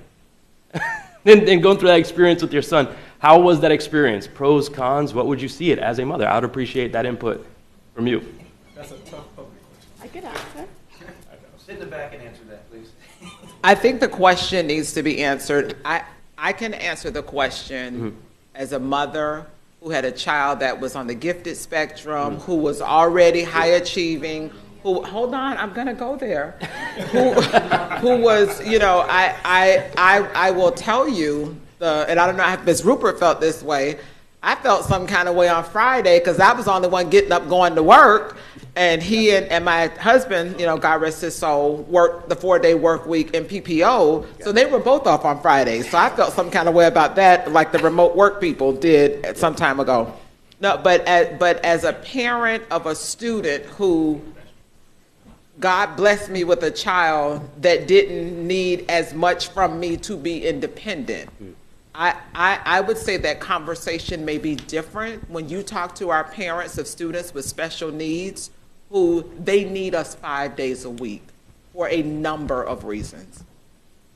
and going through that experience with your son, how was that experience? Pros, cons, what would you see it as a mother? I would appreciate that input from you.
That's a tough public question. I could answer.
Sit in the back and answer that, please.
I think the question needs to be answered. I can answer the question as a mother who had a child that was on the gifted spectrum, who was already high achieving, hold on, I'm gonna go there, who was, I will tell you, and I don't know if Ms. Rupert felt this way, I felt some kind of way on Friday because I was the only one getting up going to work, and he and my husband, God rest his soul, worked the 4-day work week in PPO, so they were both off on Fridays. So I felt some kind of way about that, like the remote work people did some time ago. No, but as a parent of a student who, God blessed me with a child that didn't need as much from me to be independent. I would say that conversation may be different when you talk to our parents of students with special needs who they need us 5 days a week for a number of reasons.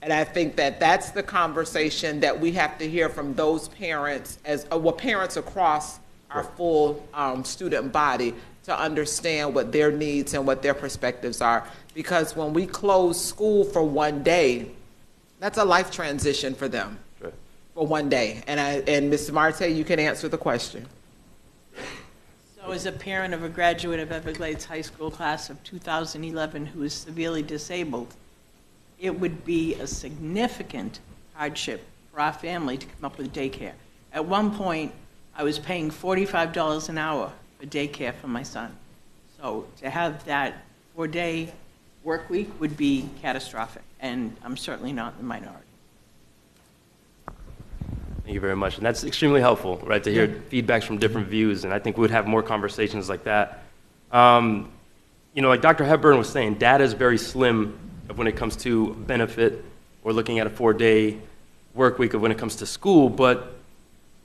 And I think that that's the conversation that we have to hear from those parents, parents across our full student body, to understand what their needs and what their perspectives are. Because when we close school for one day, that's a life transition for them.
Sure.
For one day. And Mr. Marte, you can answer the question.
So as a parent of a graduate of Everglades High School class of 2011 who is severely disabled, it would be a significant hardship for our family to come up with daycare. At one point, I was paying $45 an hour for daycare for my son. So to have that 4-day work week would be catastrophic, and I'm certainly not in the minority.
Thank you very much. And that's extremely helpful, right, to hear feedbacks from different views, and I think we would have more conversations like that. Like Dr. Hepburn was saying, data is very slim when it comes to benefit or looking at a 4-day work week when it comes to school, but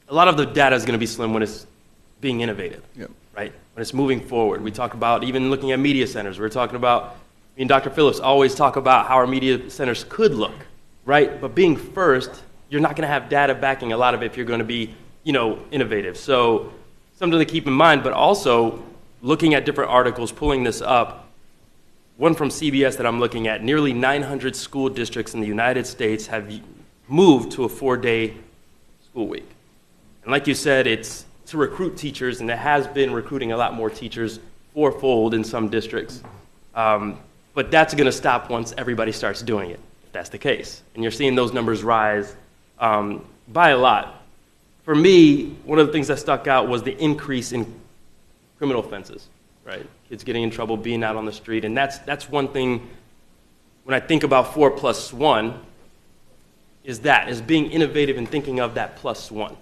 a lot of the data is going to be slim when it's being innovative, right? When it's moving forward. We talk about even looking at media centers. We're talking about, me and Dr. Phillips always talk about how our media centers could look, right? But being first, you're not going to have data backing a lot of it if you're going to be, innovative. So something to keep in mind, but also looking at different articles, pulling this up. One from CBS that I'm looking at, nearly 900 school districts in the United States have moved to a 4-day school week. And like you said, it's to recruit teachers, and it has been recruiting a lot more teachers, fourfold in some districts. But that's going to stop once everybody starts doing it, if that's the case. And you're seeing those numbers rise by a lot. For me, one of the things that stuck out was the increase in criminal offenses, right? Kids getting in trouble, being out on the street. And that's one thing, when I think about 4+1, is being innovative and thinking of that +1.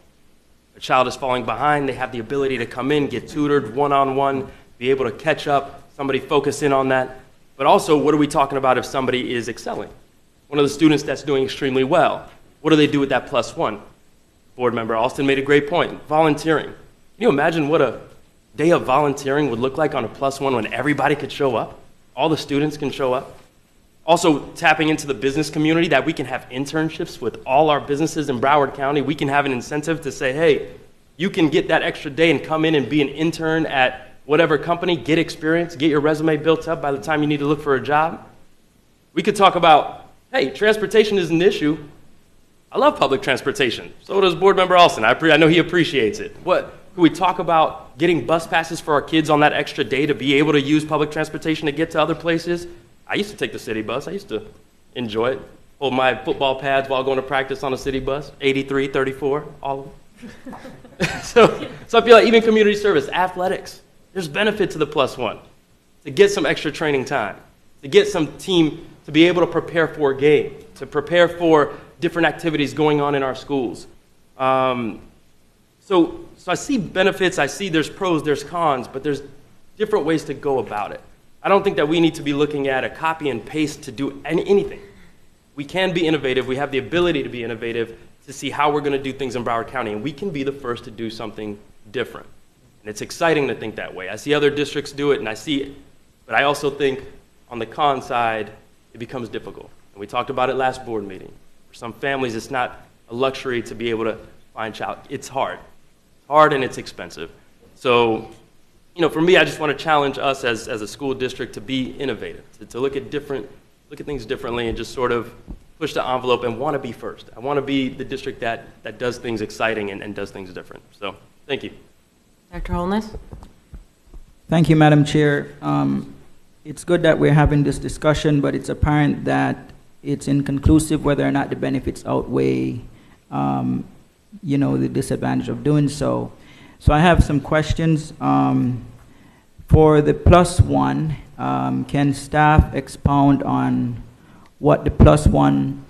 A child is falling behind, they have the ability to come in, get tutored one-on-one, be able to catch up, somebody focus in on that. But also, what are we talking about if somebody is excelling? One of the students that's doing extremely well, what do they do with that +1? Board member Alston made a great point, volunteering. Can you imagine what a day of volunteering would look like on a +1 when everybody could show up? All the students can show up. Also, tapping into the business community, that we can have internships with all our businesses in Broward County. We can have an incentive to say, hey, you can get that extra day and come in and be an intern at whatever company, get experience, get your resume built up by the time you need to look for a job. We could talk about, hey, transportation is an issue. I love public transportation. So does Board Member Alston. I know he appreciates it. Could we talk about getting bus passes for our kids on that extra day to be able to use public transportation to get to other places? I used to take the city bus. I used to enjoy it. Hold my football pads while going to practice on a city bus. 83, 34, all of them. So I feel like even community service, athletics, there's benefit to the +1. To get some extra training time, to get some team to be able to prepare for a game, to prepare for different activities going on in our schools. So I see benefits, I see there's pros, there's cons, but there's different ways to go about it. I don't think that we need to be looking at a copy and paste to do anything. We can be innovative. We have the ability to be innovative to see how we're going to do things in Broward County, and we can be the first to do something different. And it's exciting to think that way. I see other districts do it, and I see it. But I also think on the con side, it becomes difficult. And we talked about it last board meeting. For some families, it's not a luxury to be able to find child. It's hard. It's hard and it's expensive. So, for me, I just want to challenge us as a school district to be innovative, to look at things differently and just sort of push the envelope and want to be first. I want to be the district that does things exciting and does things different. So, thank you.
Dr. Holness?
Thank you, Madam Chair. It's good that we're having this discussion, but it's apparent that it's inconclusive whether or not the benefits outweigh, the disadvantage of doing so. So I have some questions. For the +1, can staff expound on what the +1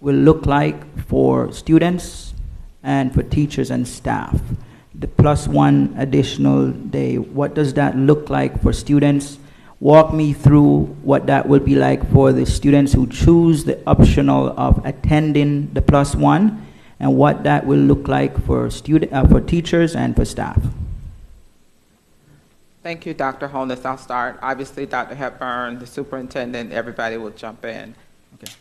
will look like for students and for teachers and staff? The +1 additional day, what does that look like for students? Walk me through what that will be like for the students who choose the optional of attending the +1, and what that will look like for for teachers and for staff.
Thank you, Dr. Holness. I'll start. Obviously, Dr. Hepburn, the superintendent, everybody will jump in.
Okay.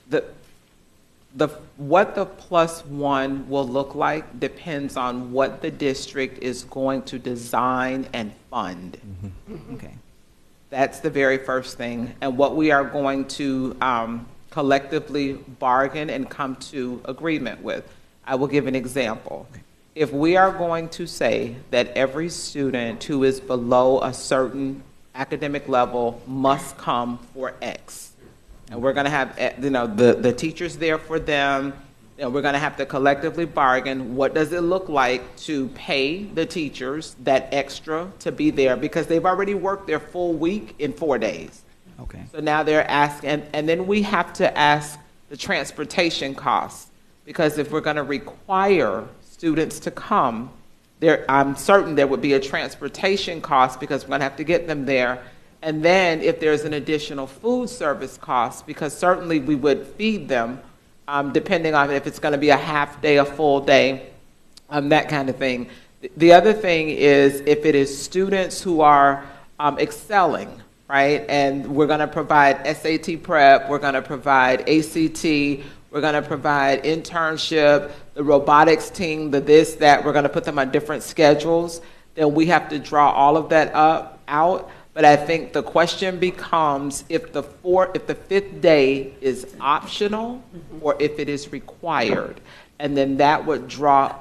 what the +1 will look like depends on what the district is going to design and fund.
Okay.
That's the very first thing, and what we are going to collectively bargain and come to agreement with. I will give an example. If we are going to say that every student who is below a certain academic level must come for X, and we're going to have the teachers there for them, and we're going to have to collectively bargain what does it look like to pay the teachers that extra to be there, because they've already worked their full week in 4 days.
Okay.
So now they're asking, and then we have to ask the transportation costs, because if we're going to require students to come, I'm certain there would be a transportation cost because we're going to have to get them there. And then if there's an additional food service cost, because certainly we would feed them, depending on if it's going to be a half day, a full day, that kind of thing. The other thing is if it is students who are excelling, right? And we're going to provide SAT prep, we're going to provide ACT, we're going to provide internship, the robotics team, the this, that, we're going to put them on different schedules. Then we have to draw all of that out. But I think the question becomes if the fifth day is optional or if it is required. And then that would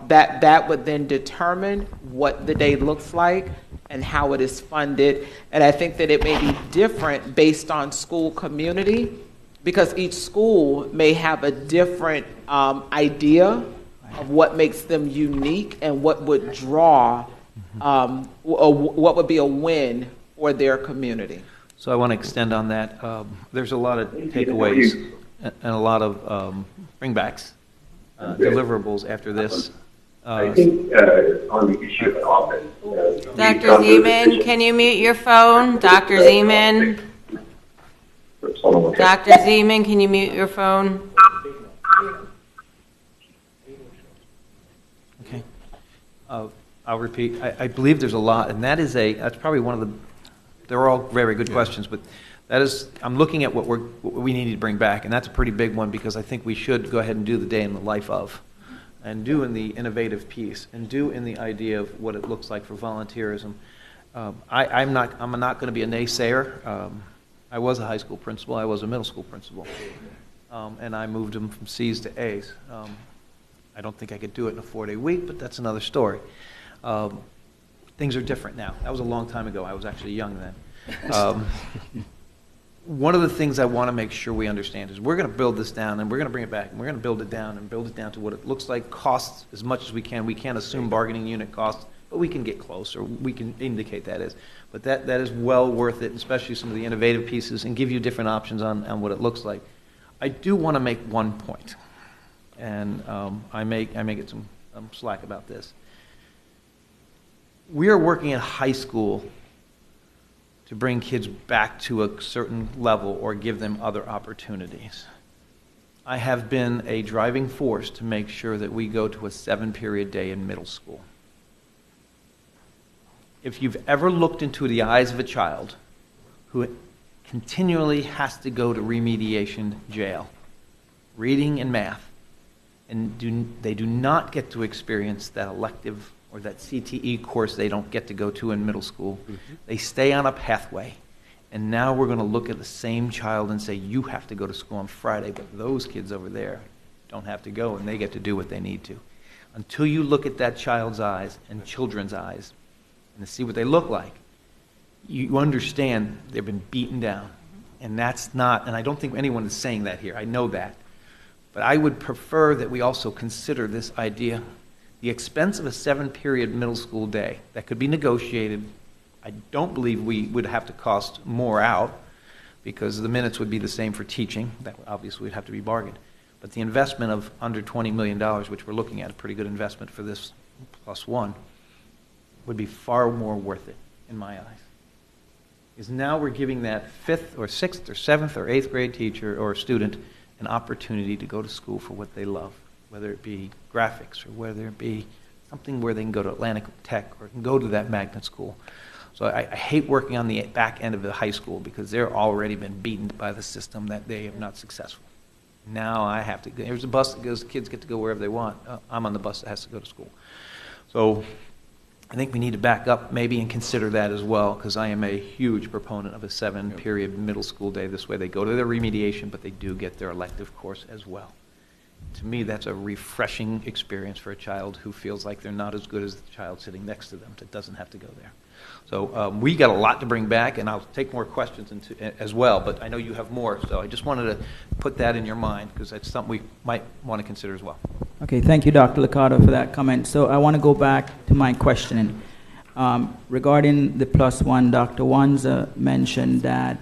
that would then determine what the day looks like and how it is funded. And I think that it may be different based on school community, because each school may have a different idea of what makes them unique and what would draw, or what would be a win for their community.
So I want to extend on that. There's a lot of takeaways and a lot of bringbacks, deliverables after this.
I think on the issue of office.
Dr. Zeman, can you mute your phone? Dr. Zeman? Dr. Zeman, can you mute your phone?
Okay. I'll repeat. I believe there's a lot, and that's probably one of the, they're all very good questions, but that is, I'm looking at what we need to bring back, and that's a pretty big one, because I think we should go ahead and do the day in the life of, and do in the innovative piece, and do in the idea of what it looks like for volunteerism. I'm not going to be a naysayer. I was a high school principal. I was a middle school principal, and I moved them from C's to A's. I don't think I could do it in a 4-day week, but that's another story. Things are different now. That was a long time ago. I was actually young then. One of the things I want to make sure we understand is we're going to build this down, and we're going to bring it back, and we're going to build it down to what it looks like, costs as much as we can. We can't assume bargaining unit costs, but we can get close, or we can indicate that is. But that is well worth it, especially some of the innovative pieces, and give you different options on what it looks like. I do want to make one point, and I may get some slack about this. We are working at high school to bring kids back to a certain level or give them other opportunities. I have been a driving force to make sure that we go to a 7-period day in middle school. If you've ever looked into the eyes of a child who continually has to go to remediation jail, reading and math, and they do not get to experience that elective or that CTE course they don't get to go to in middle school. They stay on a pathway. And now we're going to look at the same child and say, you have to go to school on Friday, but those kids over there don't have to go, and they get to do what they need to. Until you look at that child's eyes and children's eyes and see what they look like, you understand they've been beaten down. And that's not, and I don't think anyone is saying that here. I know that. But I would prefer that we also consider this idea. The expense of a 7-period middle school day that could be negotiated, I don't believe we would have to cost more out, because the minutes would be the same for teaching. That obviously would have to be bargained. But the investment of under $20 million, which we're looking at, a pretty good investment for this +1, would be far more worth it in my eyes. Because now we're giving that 5th or 6th or 7th or 8th grade teacher or student an opportunity to go to school for what they love, whether it be graphics or whether it be something where they can go to Atlantic Tech or can go to that magnet school. So I hate working on the back end of the high school, because they're already been beaten by the system that they are not successful. Now I have to, there's a bus that goes, kids get to go wherever they want. I'm on the bus that has to go to school. So I think we need to back up maybe and consider that as well, because I am a huge proponent of a 7-period middle school day. This way they go to their remediation, but they do get their elective course as well. To me, that's a refreshing experience for a child who feels like they're not as good as the child sitting next to them that doesn't have to go there. So we got a lot to bring back, and I'll take more questions as well, but I know you have more, so I just wanted to put that in your mind, because that's something we might want to consider as well.
Okay, thank you, Dr. Licata, for that comment. So I want to go back to my questioning. Regarding the +1, Dr. Wanza mentioned that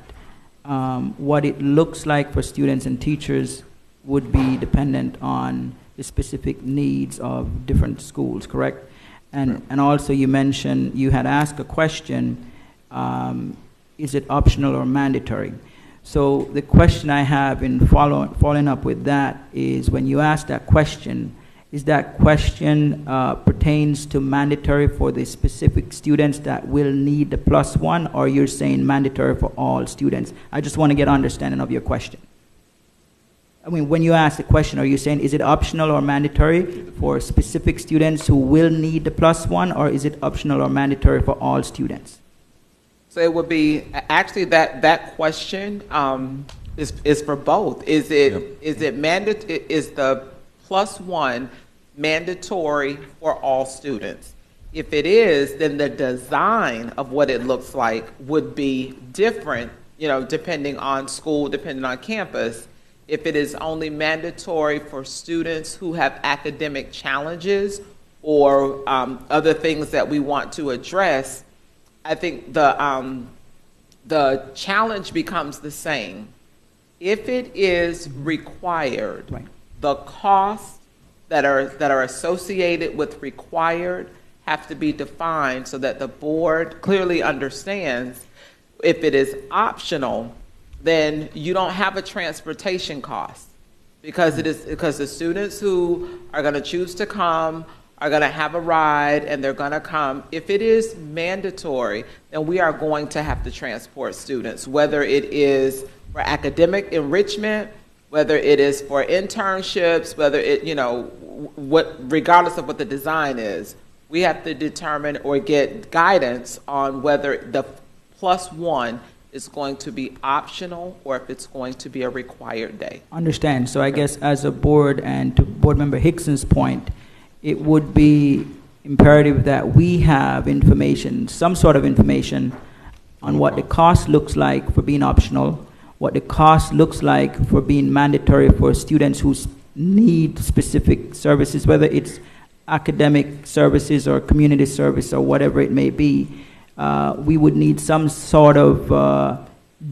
what it looks like for students and teachers would be dependent on the specific needs of different schools, correct? And also you mentioned, you had asked a question, is it optional or mandatory? So the question I have in following up with that is, when you ask that question, is that question pertains to mandatory for the specific students that will need the +1, or you're saying mandatory for all students? I just want to get an understanding of your question. I mean, when you ask the question, are you saying, is it optional or mandatory for specific students who will need the +1, or is it optional or mandatory for all students?
So it would be, actually, that question is for both. Is the +1 mandatory for all students? If it is, then the design of what it looks like would be different, depending on school, depending on campus. If it is only mandatory for students who have academic challenges or other things that we want to address, I think the challenge becomes the same. If it is required,
right,
the costs that are associated with required have to be defined so that the board clearly understands. If it is optional, then you don't have a transportation cost, because the students who are going to choose to come are going to have a ride and they're going to come. If it is mandatory, then we are going to have to transport students, whether it is for academic enrichment, whether it is for internships, whether it, regardless of what the design is, we have to determine or get guidance on whether the +1 is going to be optional or if it's going to be a required day.
Understand. So I guess as a board, and to Board Member Hickson's point, it would be imperative that we have information, some sort of information, on what the cost looks like for being optional, what the cost looks like for being mandatory for students who need specific services, whether it's academic services or community service or whatever it may be. We would need some sort of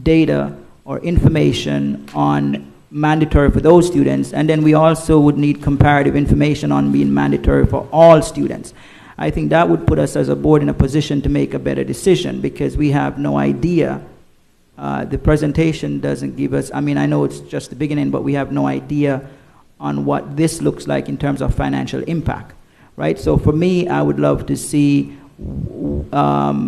data or information on mandatory for those students, and then we also would need comparative information on being mandatory for all students. I think that would put us as a board in a position to make a better decision, because we have no idea. The presentation doesn't give us, I mean, I know it's just the beginning, but we have no idea on what this looks like in terms of financial impact, right? So for me, I would love to see, not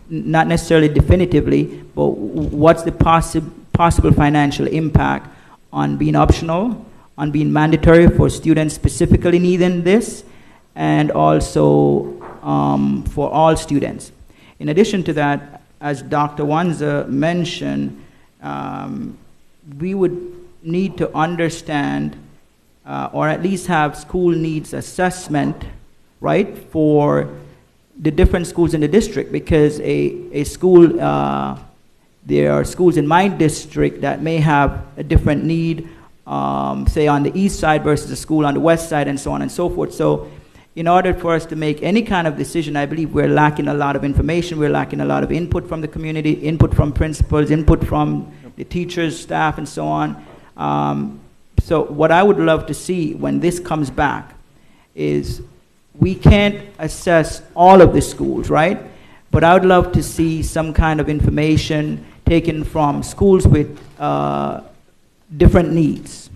necessarily definitively, but what's the possible financial impact on being optional, on being mandatory for students specifically needing this, and also for all students. In addition to that, as Dr. Wanza mentioned, we would need to understand or at least have school needs assessment, right, for the different schools in the district, because a school, there are schools in my district that may have a different need, say on the east side versus a school on the west side, and so on and so forth. So in order for us to make any kind of decision, I believe we're lacking a lot of information, we're lacking a lot of input from the community, input from principals, input from the teachers, staff, and so on. So what I would love to see when this comes back is, we can't assess all of the schools, right? But I would love to see some kind of information taken from schools with different needs.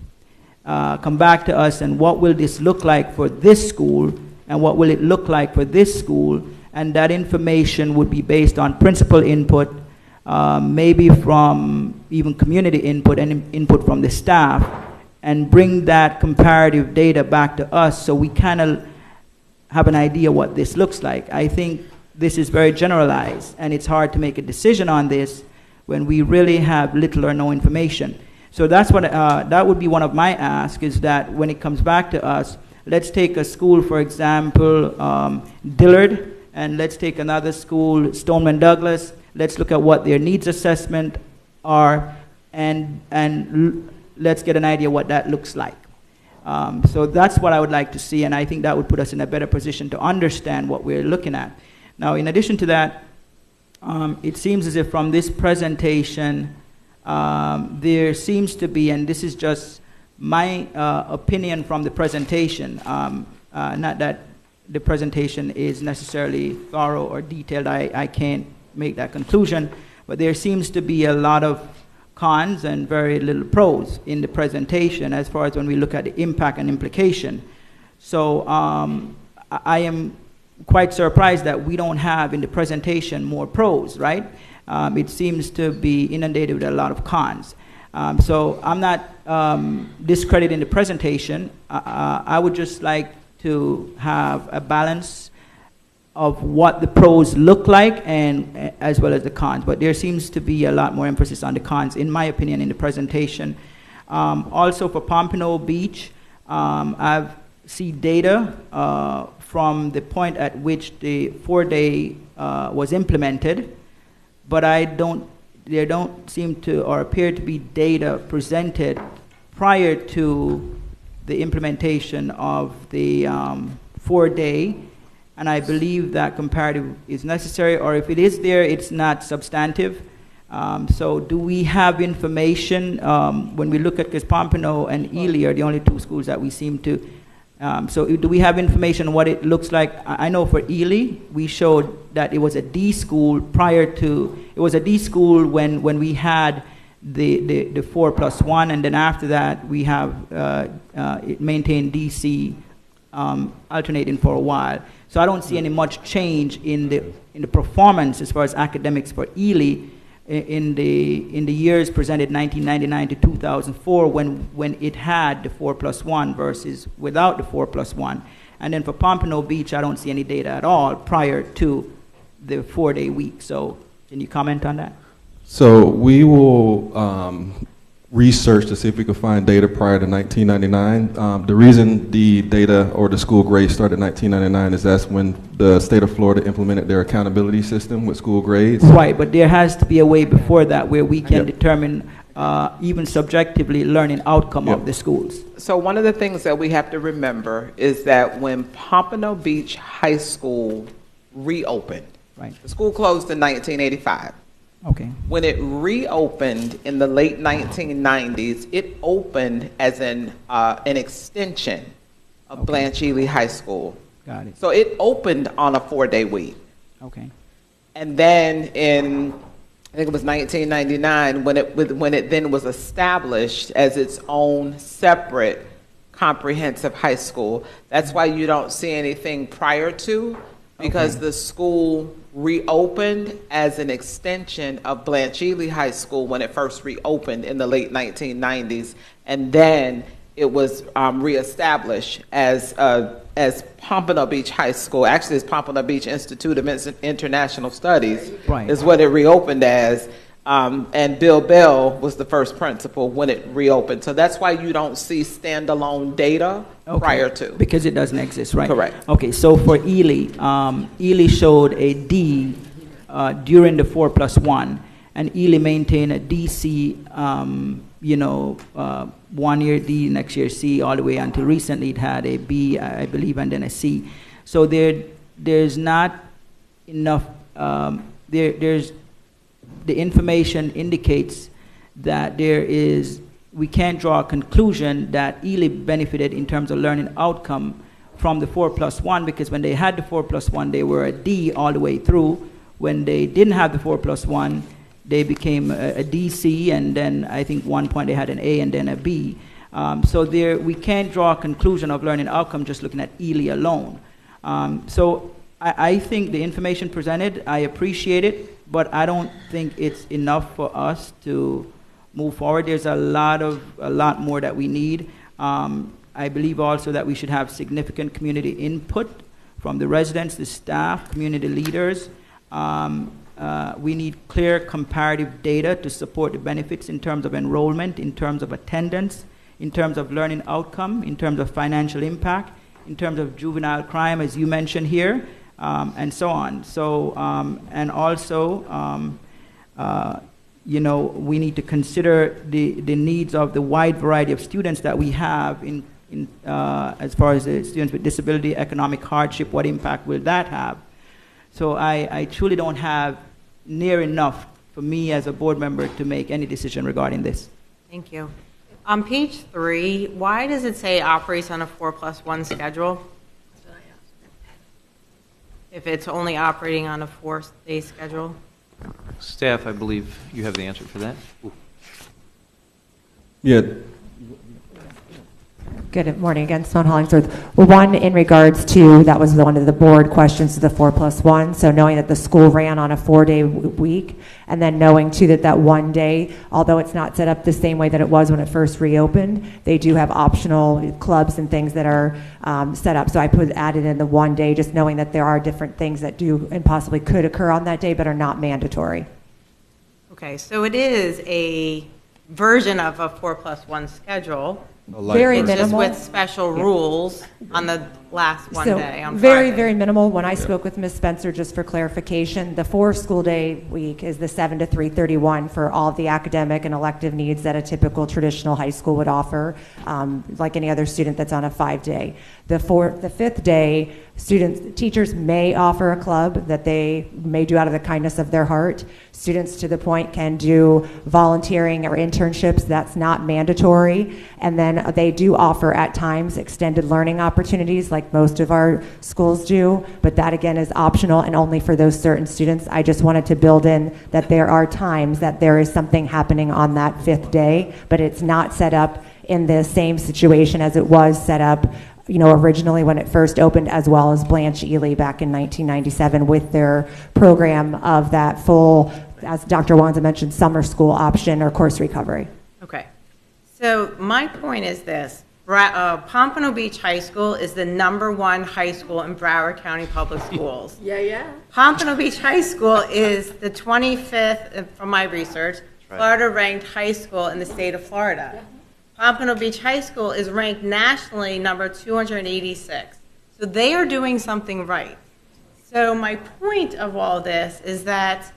Come back to us, and what will this look like for this school, and what will it look like for this school? And that information would be based on principal input, maybe from even community input and input from the staff, and bring that comparative data back to us so we kind of have an idea what this looks like. I think this is very generalized, and it's hard to make a decision on this when we really have little or no information. So that's what, that would be one of my asks, is that when it comes back to us, let's take a school, for example, Dillard, and let's take another school, Stoneman Douglas. Let's look at what their needs assessment are, and let's get an idea what that looks like. So that's what I would like to see, and I think that would put us in a better position to understand what we're looking at. Now, in addition to that, it seems as if from this presentation, there seems to be, and this is just my opinion from the presentation, not that the presentation is necessarily thorough or detailed, I can't make that conclusion, but there seems to be a lot of cons and very little pros in the presentation as far as when we look at the impact and implication. So I am quite surprised that we don't have in the presentation more pros, right? It seems to be inundated with a lot of cons. So I'm not discrediting the presentation. I would just like to have a balance of what the pros look like and as well as the cons. But there seems to be a lot more emphasis on the cons, in my opinion, in the presentation. Also for Pompano Beach, I've seen data from the point at which the 4-day was implemented, but there don't seem to or appear to be data presented prior to the implementation of the 4-day, and I believe that comparative is necessary, or if it is there, it's not substantive. So do we have information when we look at, because Pompano and Ely are the only two schools that we seem to, so do we have information on what it looks like? I know for Ely, we showed that it was a D school prior to, it was a D school when we had the 4+1, and then after that we have it maintained DC alternating for a while. So I don't see any much change in the performance as far as academics for Ely in the years presented 1999 to 2004 when it had the 4+1 versus without the 4+1. And then for Pompano Beach, I don't see any data at all prior to the 4-day week. So can you comment on that?
So we will research to see if we can find data prior to 1999. The reason the data or the school grades started in 1999 is that's when the state of Florida implemented their accountability system with school grades.
Right, but there has to be a way before that where we can determine even subjectively learning outcome of the schools.
So one of the things that we have to remember is that when Pompano Beach High School reopened,
right,
the school closed in 1985.
Okay.
When it reopened in the late 1990s, it opened as an extension of Blanche Ely High School.
Got it.
So it opened on a 4-day week.
Okay.
And then in, I think it was 1999, when it then was established as its own separate comprehensive high school. That's why you don't see anything prior to, because the school reopened as an extension of Blanche Ely High School when it first reopened in the late 1990s, and then it was reestablished as Pompano Beach High School. Actually, it's Pompano Beach Institute of International Studies,
right,
is what it reopened as. And Bill Bell was the first principal when it reopened. So that's why you don't see standalone data prior to.
Because it doesn't exist, right?
Correct.
Okay, so for Ely, Ely showed a D during the 4+1, and Ely maintained a DC, 1 year D, next year C, all the way until recently it had a B, I believe, and then a C. So there's not enough, there's the information indicates that we can't draw a conclusion that Ely benefited in terms of learning outcome from the 4+1, because when they had the 4+1, they were a D all the way through. When they didn't have the 4+1, they became a DC, and then I think 1 point they had an A and then a B. So we can't draw a conclusion of learning outcome just looking at Ely alone. So I think the information presented, I appreciate it, but I don't think it's enough for us to move forward. There's a lot more that we need. I believe also that we should have significant community input from the residents, the staff, community leaders. We need clear comparative data to support the benefits in terms of enrollment, in terms of attendance, in terms of learning outcome, in terms of financial impact, in terms of juvenile crime, as you mentioned here, and so on. So, and also, we need to consider the needs of the wide variety of students that we have as far as the students with disability, economic hardship, what impact will that have? So I truly don't have near enough for me as a board member to make any decision regarding this.
Thank you. On page 3, why does it say operates on a 4+1 schedule? If it's only operating on a 4-day schedule?
Staff, I believe you have the answer for that.
Yeah.
Good morning again, Simone Hollingsworth. Well, one, in regards to, that was one of the board questions to the 4+1, so knowing that the school ran on a 4-day week, and then knowing too that one day, although it's not set up the same way that it was when it first reopened, they do have optional clubs and things that are set up. So I added in the 1 day, just knowing that there are different things that do and possibly could occur on that day, but are not mandatory.
Okay, so it is a version of a 4+1 schedule.
Very
it's
minimal.
Just with special rules on the last one day on
very,
Friday.
very minimal. When I spoke with Ms. Spencer, just for clarification, the 4 school day week is the 7 to 3:31 for all of the academic and elective needs that a typical traditional high school would offer, like any other student that's on a 5-day. The 5th day, teachers may offer a club that they may do out of the kindness of their heart. Students, to the point, can do volunteering or internships. That's not mandatory. And then they do offer at times extended learning opportunities like most of our schools do, but that again is optional and only for those certain students. I just wanted to build in that there are times that there is something happening on that 5th day, but it's not set up in the same situation as it was set up originally when it first opened, as well as Blanche Ely back in 1997 with their program of that full, as Dr. Wanza mentioned, summer school option or course recovery.
Okay. So my point is this. Pompano Beach High School is the #1 high school in Broward County Public Schools.
Yeah.
Pompano Beach High School is the 25th, from my research, Florida-ranked high school in the state of Florida. Yeah. Pompano Beach High School is ranked nationally number 286. So they are doing something right. So my point of all this is that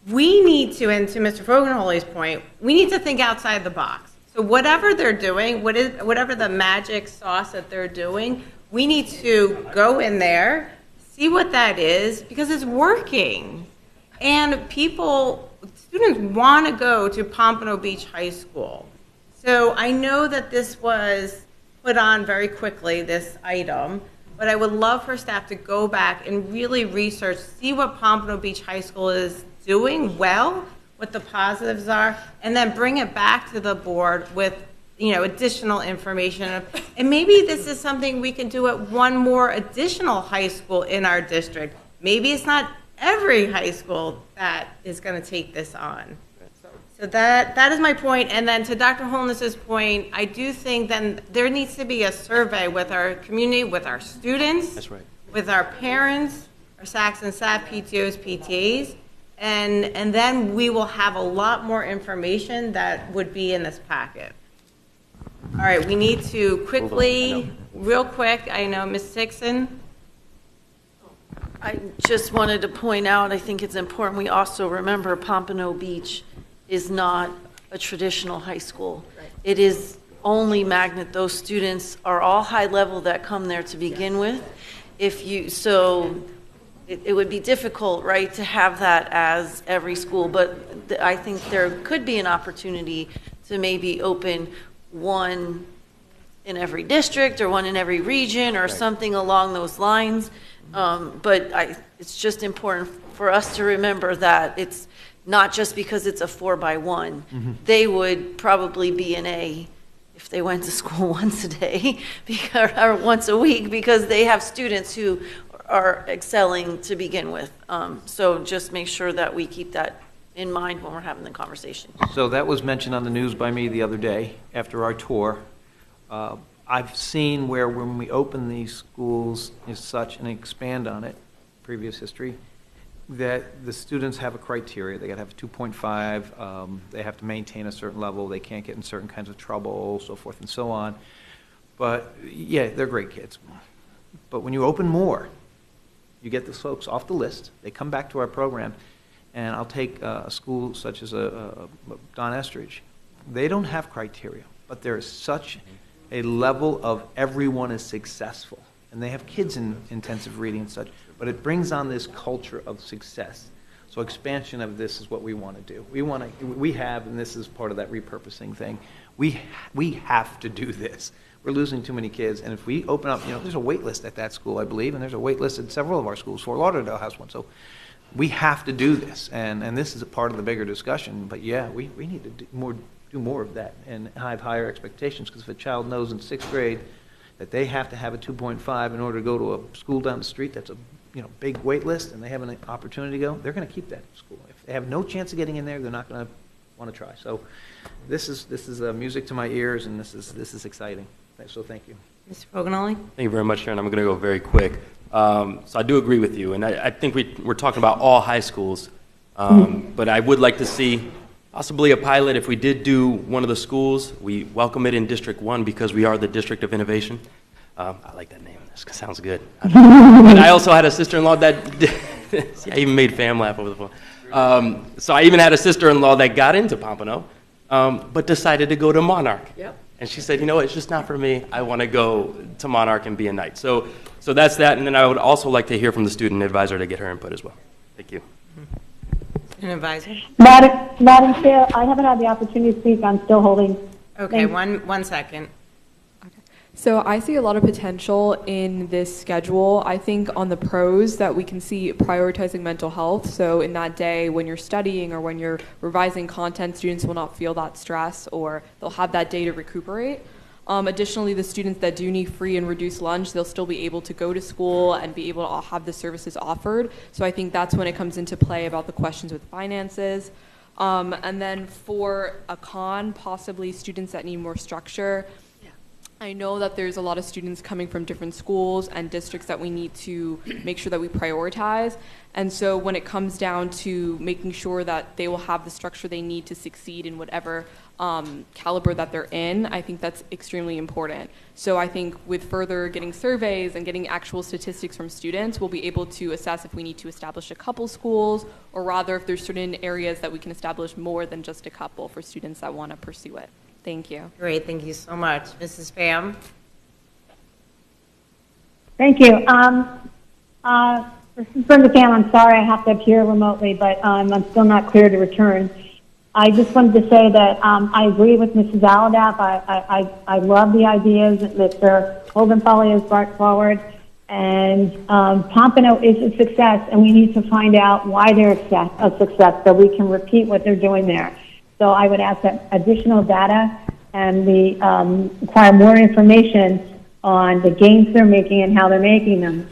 we need to, and to Mr. Fogenholey's point, we need to think outside the box. So whatever they're doing, whatever the magic sauce that they're doing, we need to go in there, see what that is, because it's working. And students want to go to Pompano Beach High School. So I know that this was put on very quickly, this item, but I would love for staff to go back and really research, see what Pompano Beach High School is doing well, what the positives are, and then bring it back to the board with additional information. And maybe this is something we can do at one more additional high school in our district. Maybe it's not every high school that is going to take this on. So that is my point. And then to Dr. Holness's point, I do think then there needs to be a survey with our community, with our students,
That's right.
with our parents, our SACs and SAP, PTOs, PTAs, and then we will have a lot more information that would be in this packet. All right, we need to quickly, real quick, I know Ms. Dixon.
I just wanted to point out, I think it's important we also remember Pompano Beach is not a traditional high school. Right. It is only magnet. Those students are all high level that come there to begin with. It would be difficult, right, to have that as every school, but I think there could be an opportunity to maybe open one in every district or one in every region or something along those lines. But it's just important for us to remember that it's not just because it's a 4x1. Mm-hmm. They would probably be an A if they went to school once a day or once a week, because they have students who are excelling to begin with. So just make sure that we keep that in mind when we're having the conversation.
So that was mentioned on the news by me the other day after our tour. I've seen where when we open these schools as such and expand on it, previous history, that the students have a criteria. They got to have a 2.5. They have to maintain a certain level. They can't get in certain kinds of trouble, so forth and so on. But yeah, they're great kids. But when you open more, you get those folks off the list. They come back to our program, and I'll take a school such as Don Estridge. They don't have criteria, but there is such a level of everyone is successful. And they have kids in intensive reading and such, but it brings on this culture of success. So expansion of this is what we want to do. We have, and this is part of that repurposing thing, we have to do this. We're losing too many kids, and if we open up, there's a wait list at that school, I believe, and there's a wait list at several of our schools. Fort Lauderdale has one, so we have to do this, and this is a part of the bigger discussion. But yeah, we need to do more of that and have higher expectations, because if a child knows in 6th grade that they have to have a 2.5 in order to go to a school down the street that's a big wait list, and they have an opportunity to go, they're going to keep that school. If they have no chance of getting in there, they're not going to want to try. So this is music to my ears, and this is exciting. So thank you.
Mr. Pogonoli?
Thank you very much, Sharon. I'm going to go very quick. So I do agree with you, and I think we're talking about all high schools, but I would like to see possibly a pilot. If we did do one of the schools, we welcome it in District 1 because we are the District of Innovation. I like that name. This sounds good. And I also had a sister-in-law that I even made Fam laugh over the phone. So I even had a sister-in-law that got into Pompano, but decided to go to Monarch.
Yep.
And she said, it's just not for me. I want to go to Monarch and be a Knight. So that's that. And then I would also like to hear from the student advisor to get her input as well. Thank you.
Student advisor?
Madam Chair, I haven't had the opportunity to speak. I'm still holding.
Okay, one second.
So I see a lot of potential in this schedule. I think on the pros that we can see prioritizing mental health. So in that day when you're studying or when you're revising content, students will not feel that stress, or they'll have that day to recuperate. Additionally, the students that do need free and reduced lunch, they'll still be able to go to school and be able to have the services offered. So I think that's when it comes into play about the questions with finances. And then for a con, possibly students that need more structure. I know that there's a lot of students coming from different schools and districts that we need to make sure that we prioritize. And so when it comes down to making sure that they will have the structure they need to succeed in whatever caliber that they're in, I think that's extremely important. So I think with further getting surveys and getting actual statistics from students, we'll be able to assess if we need to establish a couple schools, or rather if there's certain areas that we can establish more than just a couple for students that want to pursue it. Thank you.
Great, thank you so much. Mrs. Pham?
Thank you. This is Brenda Pham. I'm sorry I have to appear remotely, but I'm still not clear to return. I just wanted to say that I agree with Mrs. Aladaff. I love the ideas that Mr. Holdenfolly has brought forward. And Pompano is a success, and we need to find out why they're a success so we can repeat what they're doing there. So I would ask that additional data, and we require more information on the gains they're making and how they're making them.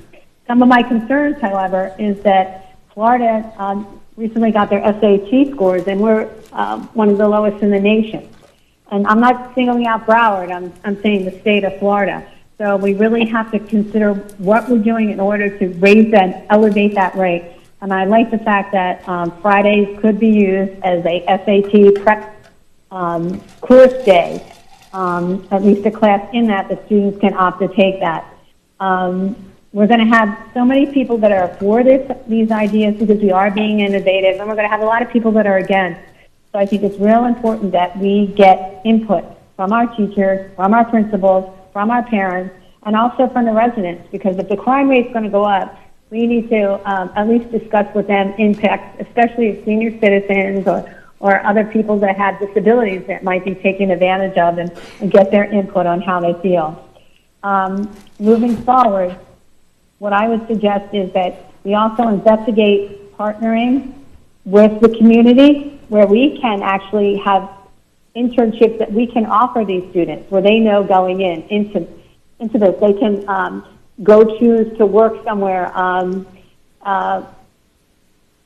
Some of my concerns, however, is that Florida recently got their SAT scores, and we're one of the lowest in the nation. And I'm not singling out Broward, I'm saying the state of Florida. So we really have to consider what we're doing in order to raise that, elevate that rate. And I like the fact that Fridays could be used as a SAT prep course day, at least a class in that the students can opt to take that. We're going to have so many people that are for these ideas because we are being innovative, and we're going to have a lot of people that are against. So I think it's real important that we get input from our teachers, from our principals, from our parents, and also from the residents, because if the crime rate's going to go up, we need to at least discuss with them impacts, especially of senior citizens or other people that have disabilities that might be taken advantage of, and get their input on how they feel. Moving forward, what I would suggest is that we also investigate partnering with the community where we can actually have internships that we can offer these students, where they know going into this, they can go choose to work somewhere.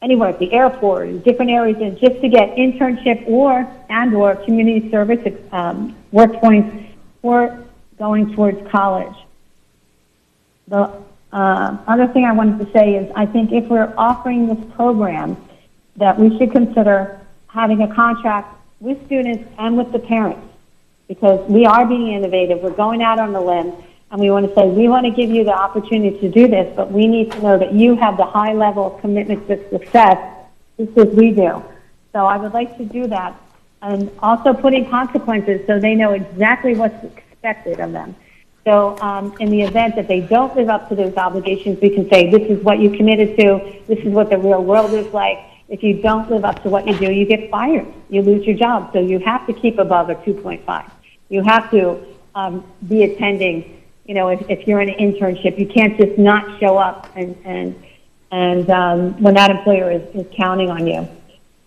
anywhere at the airport, in different areas, and just to get internship or community service work points for going towards college. The other thing I wanted to say is I think if we're offering this program, that we should consider having a contract with students and with the parents, because we are being innovative. We're going out on the limb, and we want to say, we want to give you the opportunity to do this, but we need to know that you have the high level of commitment to success, just as we do. So I would like to do that, and also putting consequences so they know exactly what's expected of them. So in the event that they don't live up to those obligations, we can say, this is what you committed to, this is what the real world is like. If you don't live up to what you do, you get fired. You lose your job. So you have to keep above a 2.5. You have to be attending. You know, if you're in an internship, you can't just not show up and when that employer is counting on you.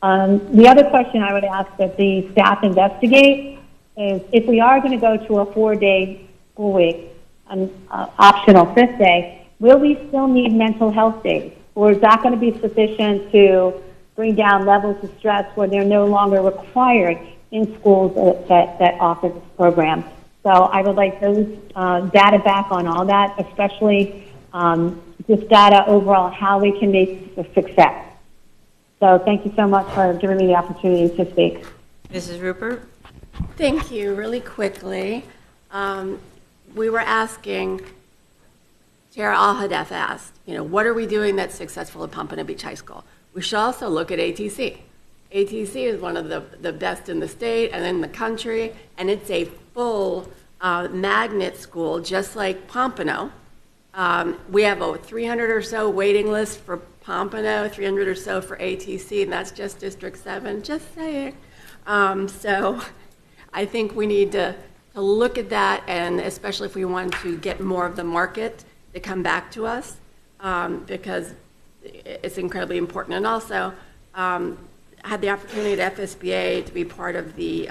The other question I would ask that the staff investigate is, if we are going to go to a 4-day school week, an optional 5th day, will we still need mental health days? Or is that going to be sufficient to bring down levels of stress where they're no longer required in schools that offer this program? So I would like those data back on all that, especially just data overall, how we can make a success. So thank you so much for giving me the opportunity to speak.
Mrs. Rupert?
Thank you. Really quickly, we were asking, Chair Al-Hadaf asked, what are we doing that's successful at Pompano Beach High School? We should also look at ATC. ATC is one of the best in the state and in the country, and it's a full magnet school, just like Pompano. We have a 300 or so waiting list for Pompano, 300 or so for ATC, and that's just District 7, just saying. So I think we need to look at that, and especially if we want to get more of the market to come back to us, because it's incredibly important. And also, I had the opportunity at FSBA to be part of the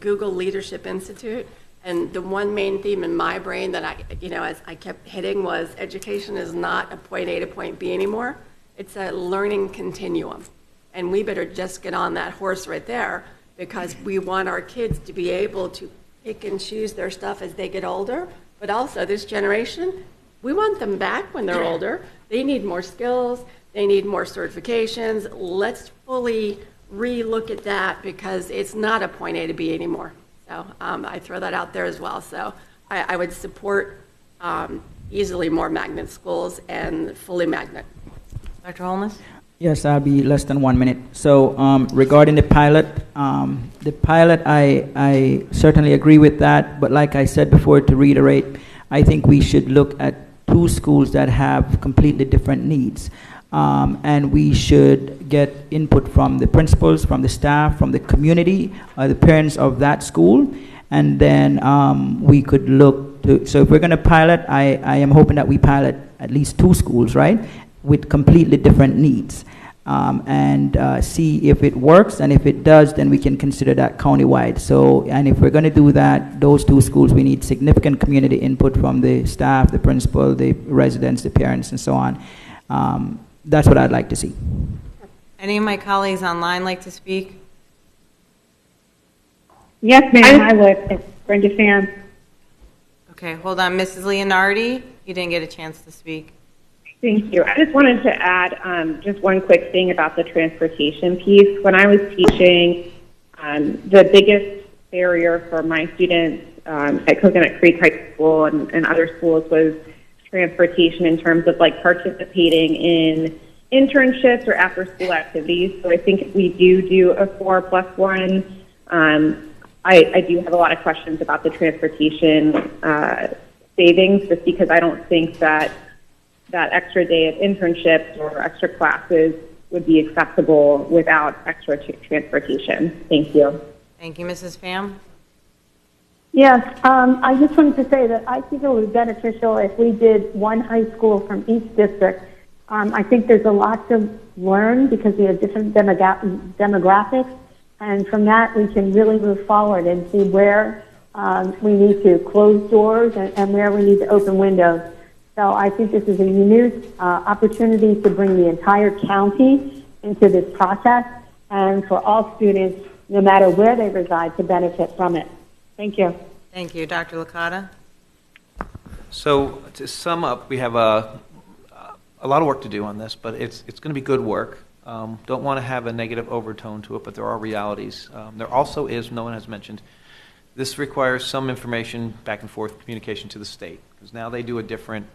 Google Leadership Institute, and the one main theme in my brain that as I kept hitting was, education is not a point A to point B anymore. It's a learning continuum, and we better just get on that horse right there, because we want our kids to be able to pick and choose their stuff as they get older. But also, this generation, we want them back when they're older. They need more skills. They need more certifications. Let's fully re-look at that, because it's not a point A to B anymore. So I throw that out there as well. So I would support easily more magnet schools and fully magnet.
Dr. Holness?
Yes, I'll be less than 1 minute. So regarding the pilot, I certainly agree with that. But like I said before, to reiterate, I think we should look at 2 schools that have completely different needs. And we should get input from the principals, from the staff, from the community, the parents of that school. And then we could look to, so if we're going to pilot, I am hoping that we pilot at least 2 schools, right, with completely different needs. And see if it works, and if it does, then we can consider that countywide. So, and if we're going to do that, those 2 schools, we need significant community input from the staff, the principal, the residents, the parents, and so on. That's what I'd like to see.
Any of my colleagues online like to speak?
Yes, ma'am, I would. It's Brenda Pham.
Okay, hold on. Mrs. Leonardi, you didn't get a chance to speak.
Thank you. I just wanted to add just one quick thing about the transportation piece. When I was teaching, the biggest barrier for my students at Coconut Creek High School and other schools was transportation, in terms of like participating in internships or after school activities. So I think if we do a 4+1, I do have a lot of questions about the transportation savings, just because I don't think that extra day of internships or extra classes would be acceptable without extra transportation. Thank you.
Thank you, Mrs. Pham.
Yes, I just wanted to say that I think it would be beneficial if we did one high school from each district. I think there's a lot to learn, because we have different demographics, and from that we can really move forward and see where we need to close doors and where we need to open windows. So I think this is a unique opportunity to bring the entire county into this process and for all students, no matter where they reside, to benefit from it. Thank you.
Thank you. Dr. Licata?
So to sum up, we have a lot of work to do on this, but it's going to be good work. Don't want to have a negative overtone to it, but there are realities. There also is, no one has mentioned, this requires some information back and forth communication to the state, because now they do a different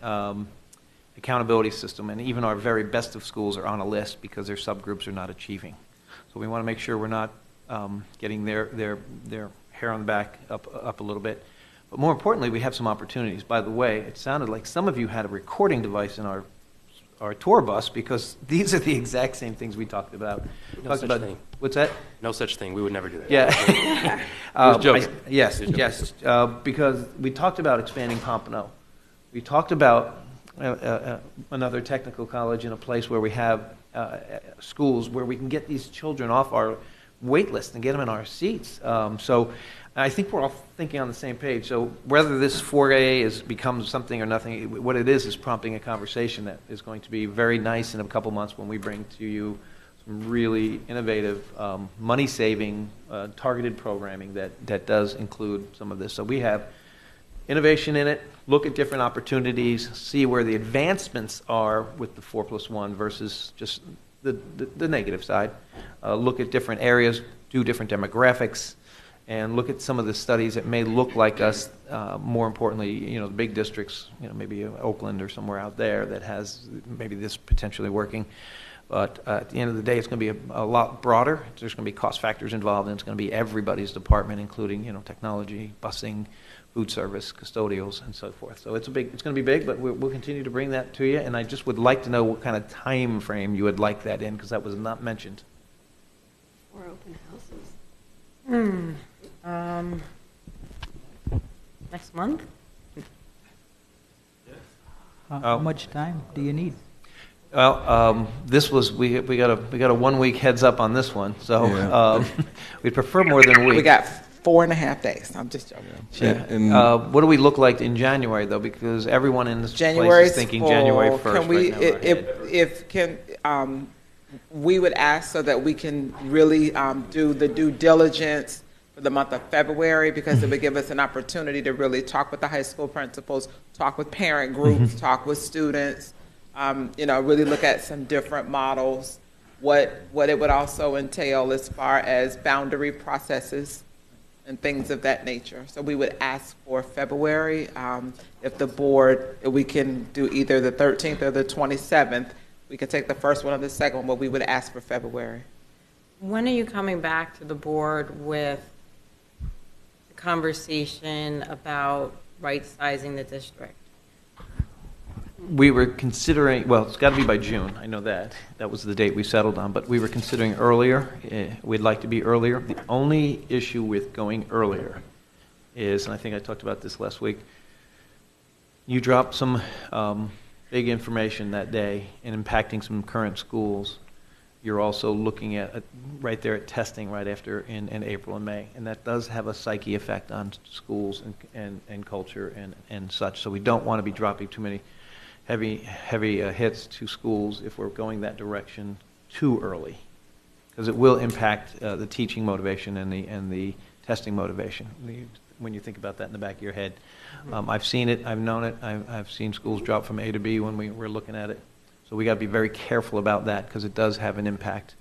accountability system, and even our very best of schools are on a list because their subgroups are not achieving. So we want to make sure we're not getting their hair on the back up a little bit. But more importantly, we have some opportunities. By the way, it sounded like some of you had a recording device in our tour bus, because these are the exact same things we talked about.
No such thing.
What's that?
No such thing. We would never do that.
Yeah. Yes, because we talked about expanding Pompano. We talked about another technical college in a place where we have schools where we can get these children off our wait list and get them in our seats. So I think we're all thinking on the same page. So whether this 4A becomes something or nothing, what it is prompting a conversation that is going to be very nice in a couple months when we bring to you some really innovative, money-saving, targeted programming that does include some of this. So we have innovation in it, look at different opportunities, see where the advancements are with the 4+1 versus just the negative side. Look at different areas, do different demographics, and look at some of the studies that may look like us. More importantly, the big districts, maybe Oakland or somewhere out there that has maybe this potentially working. But at the end of the day, it's going to be a lot broader. There's going to be cost factors involved, and it's going to be everybody's department, including technology, busing, food service, custodials, and so forth. So it's going to be big, but we'll continue to bring that to you. And I just would like to know what kind of time frame you would like that in, because that was not mentioned.
Or open houses.
Next month?
How much time do you need?
Well, this was we got a 1 week heads up on this one, so we'd prefer more than a week.
We got 4.5 days. I'm just joking.
Yeah. What do we look like in January though? Because everyone in this place is thinking January 1st.
Can we,
right now,
we would ask so that we can really do the due diligence for the month of February, because it would give us an opportunity to really talk with the high school principals, talk with parent groups, talk with students. Really look at some different models, what it would also entail as far as boundary processes and things of that nature. So we would ask for February. If the board, we can do either the 13th or the 27th. We could take the first one or the second one, but we would ask for February.
When are you coming back to the board with the conversation about right-sizing the district?
We were considering, well, it's got to be by June. I know that. That was the date we settled on, but we were considering earlier. We'd like to be earlier. The only issue with going earlier is, and I think I talked about this last week, you drop some big information that day and impacting some current schools. You're also looking at right there at testing right after in April and May, and that does have a psyche effect on schools and culture and such. So we don't want to be dropping too many heavy hits to schools if we're going that direction too early, because it will impact the teaching motivation and the testing motivation. When you think about that in the back of your head, I've seen it, I've known it, I've seen schools drop from A to B when we're looking at it. So we got to be very careful about that, because it does have an impact.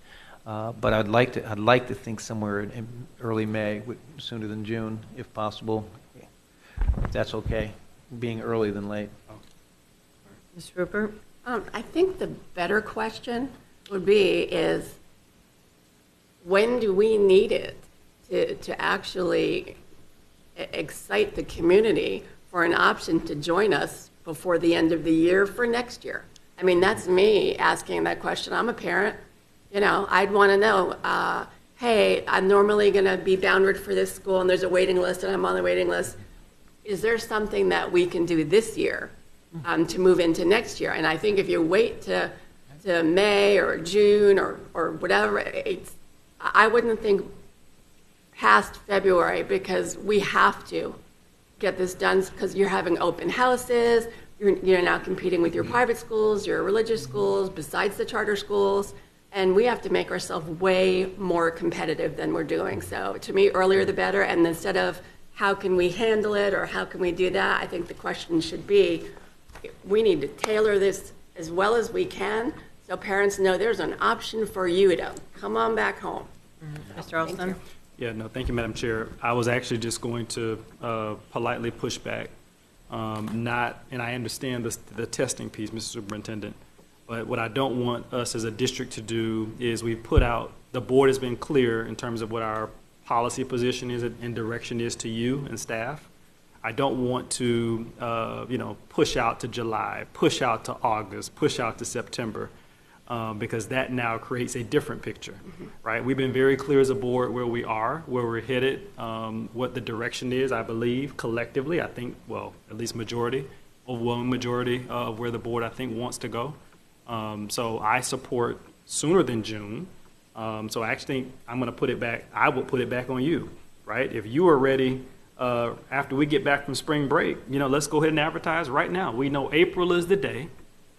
But I'd like to think somewhere in early May, sooner than June, if possible. If that's okay, being early than late.
Ms. Rupert?
I think the better question would be is, when do we need it to actually excite the community for an option to join us before the end of the year for next year? I mean, that's me asking that question. I'm a parent. I'd want to know, hey, I'm normally going to be Broward for this school, and there's a waiting list, and I'm on the waiting list. Is there something that we can do this year to move into next year? And I think if you wait to May or June or whatever, I wouldn't think past February, because we have to get this done, because you're having open houses, you're now competing with your private schools, your religious schools, besides the charter schools, and we have to make ourselves way more competitive than we're doing. So to me, earlier the better, and instead of how can we handle it or how can we do that, I think the question should be, we need to tailor this as well as we can so parents know there's an option for you to come on back home.
Mr. Olson?
Yeah, no, thank you, Madam Chair. I was actually just going to politely push back. And I understand the testing piece, Mr. Superintendent, but what I don't want us as a district to do is we've put out, the board has been clear in terms of what our policy position is and direction is to you and staff. I don't want to, push out to July, push out to August, push out to September, because that now creates a different picture, right? We've been very clear as a board where we are, where we're headed, what the direction is, I believe, collectively. I think, well, at least overwhelming majority of where the board, I think, wants to go. So I support sooner than June. So I actually think I'm going to put it back, I would put it back on you, right? If you are ready, after we get back from spring break, let's go ahead and advertise right now. We know April is the day.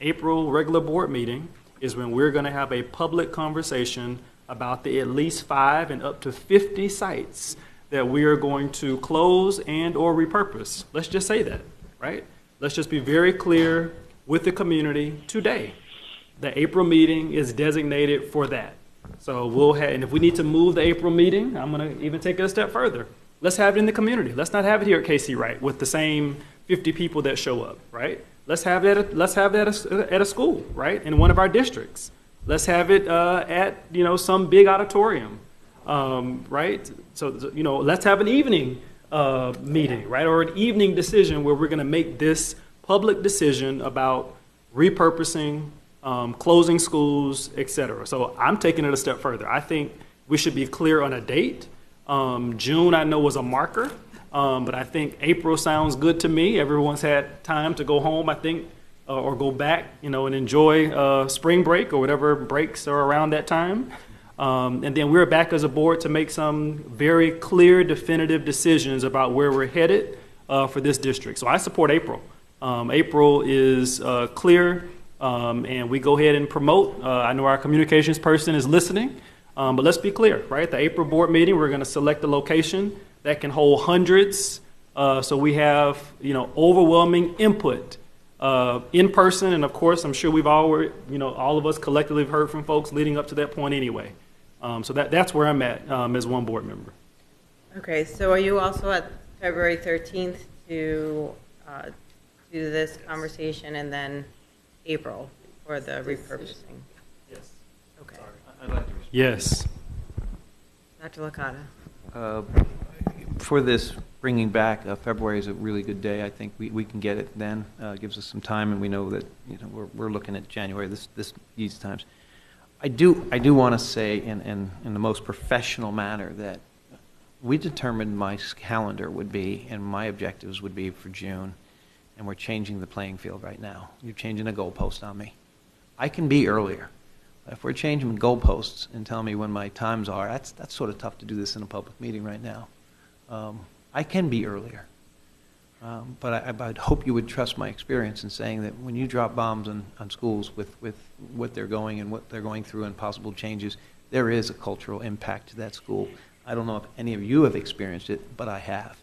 April regular board meeting is when we're going to have a public conversation about the at least 5 and up to 50 sites that we are going to close and or repurpose. Let's just say that, right? Let's just be very clear with the community today. The April meeting is designated for that. So we'll have, and if we need to move the April meeting, I'm going to even take it a step further. Let's have it in the community. Let's not have it here at KC Wright with the same 50 people that show up, right? Let's have that at a school, right? In one of our districts. Let's have it at some big auditorium, right? So let's have an evening meeting, right, or an evening decision where we're going to make this public decision about repurposing, closing schools, et cetera. So I'm taking it a step further. I think we should be clear on a date. June, I know, was a marker, but I think April sounds good to me. Everyone's had time to go home, I think, or go back, and enjoy spring break or whatever breaks are around that time. And then we're back as a board to make some very clear, definitive decisions about where we're headed for this district. So I support April. April is clear, and we go ahead and promote. I know our communications person is listening. But let's be clear, right? The April board meeting, we're going to select a location that can hold hundreds. So we have, overwhelming input in person. And of course, I'm sure we've all, all of us collectively have heard from folks leading up to that point anyway. So that's where I'm at as one board member.
Okay, so are you also at February 13th to do this conversation and then April for the repurposing?
Yes.
Okay.
I'd like to
Yes.
Dr. Licata.
For this, bringing back February is a really good day. I think we can get it then. Gives us some time, and we know that we're looking at January these times. I do want to say in the most professional manner that we determined my calendar would be and my objectives would be for June, and we're changing the playing field right now. You're changing the goalpost on me. I can be earlier. If we're changing goalposts and telling me when my times are, that's sort of tough to do this in a public meeting right now. I can be earlier, but I'd hope you would trust my experience in saying that when you drop bombs on schools with what they're going and what they're going through and possible changes, there is a cultural impact to that school. I don't know if any of you have experienced it, but I have.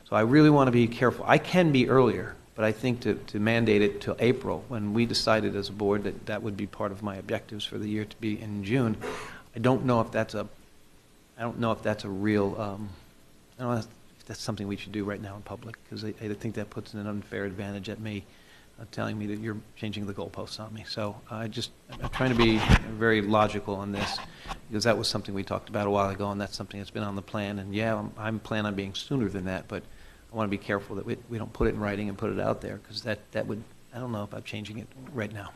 So I really want to be careful. I can be earlier. But I think to mandate it till April, when we decided as a board that would be part of my objectives for the year to be in June, I don't know if that's a real, I don't know if that's something we should do right now in public, because I think that puts an unfair advantage at me, telling me that you're changing the goalposts on me. So I'm trying to be very logical on this, because that was something we talked about a while ago, and that's something that's been on the plan. And yeah, I'm planning on being sooner than that, but I want to be careful that we don't put it in writing and put it out there, because that would, I don't know if I'm changing it right now.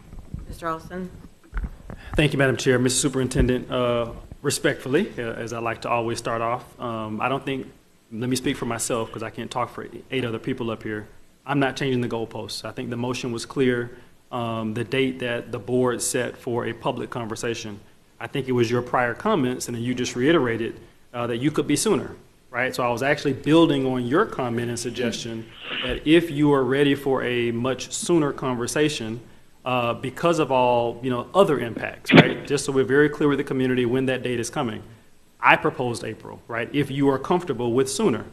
Mr. Olson?
Thank you, Madam Chair. Mr. Superintendent, respectfully, as I like to always start off, I don't think, let me speak for myself because I can't talk for 8 other people up here. I'm not changing the goalposts. I think the motion was clear. The date that the board set for a public conversation, I think it was your prior comments, and then you just reiterated that you could be sooner. right? So I was actually building on your comment and suggestion that if you are ready for a much sooner conversation, because of all, other impacts, right? Just so we're very clear with the community when that date is coming. I proposed April, right? If you are comfortable with sooner.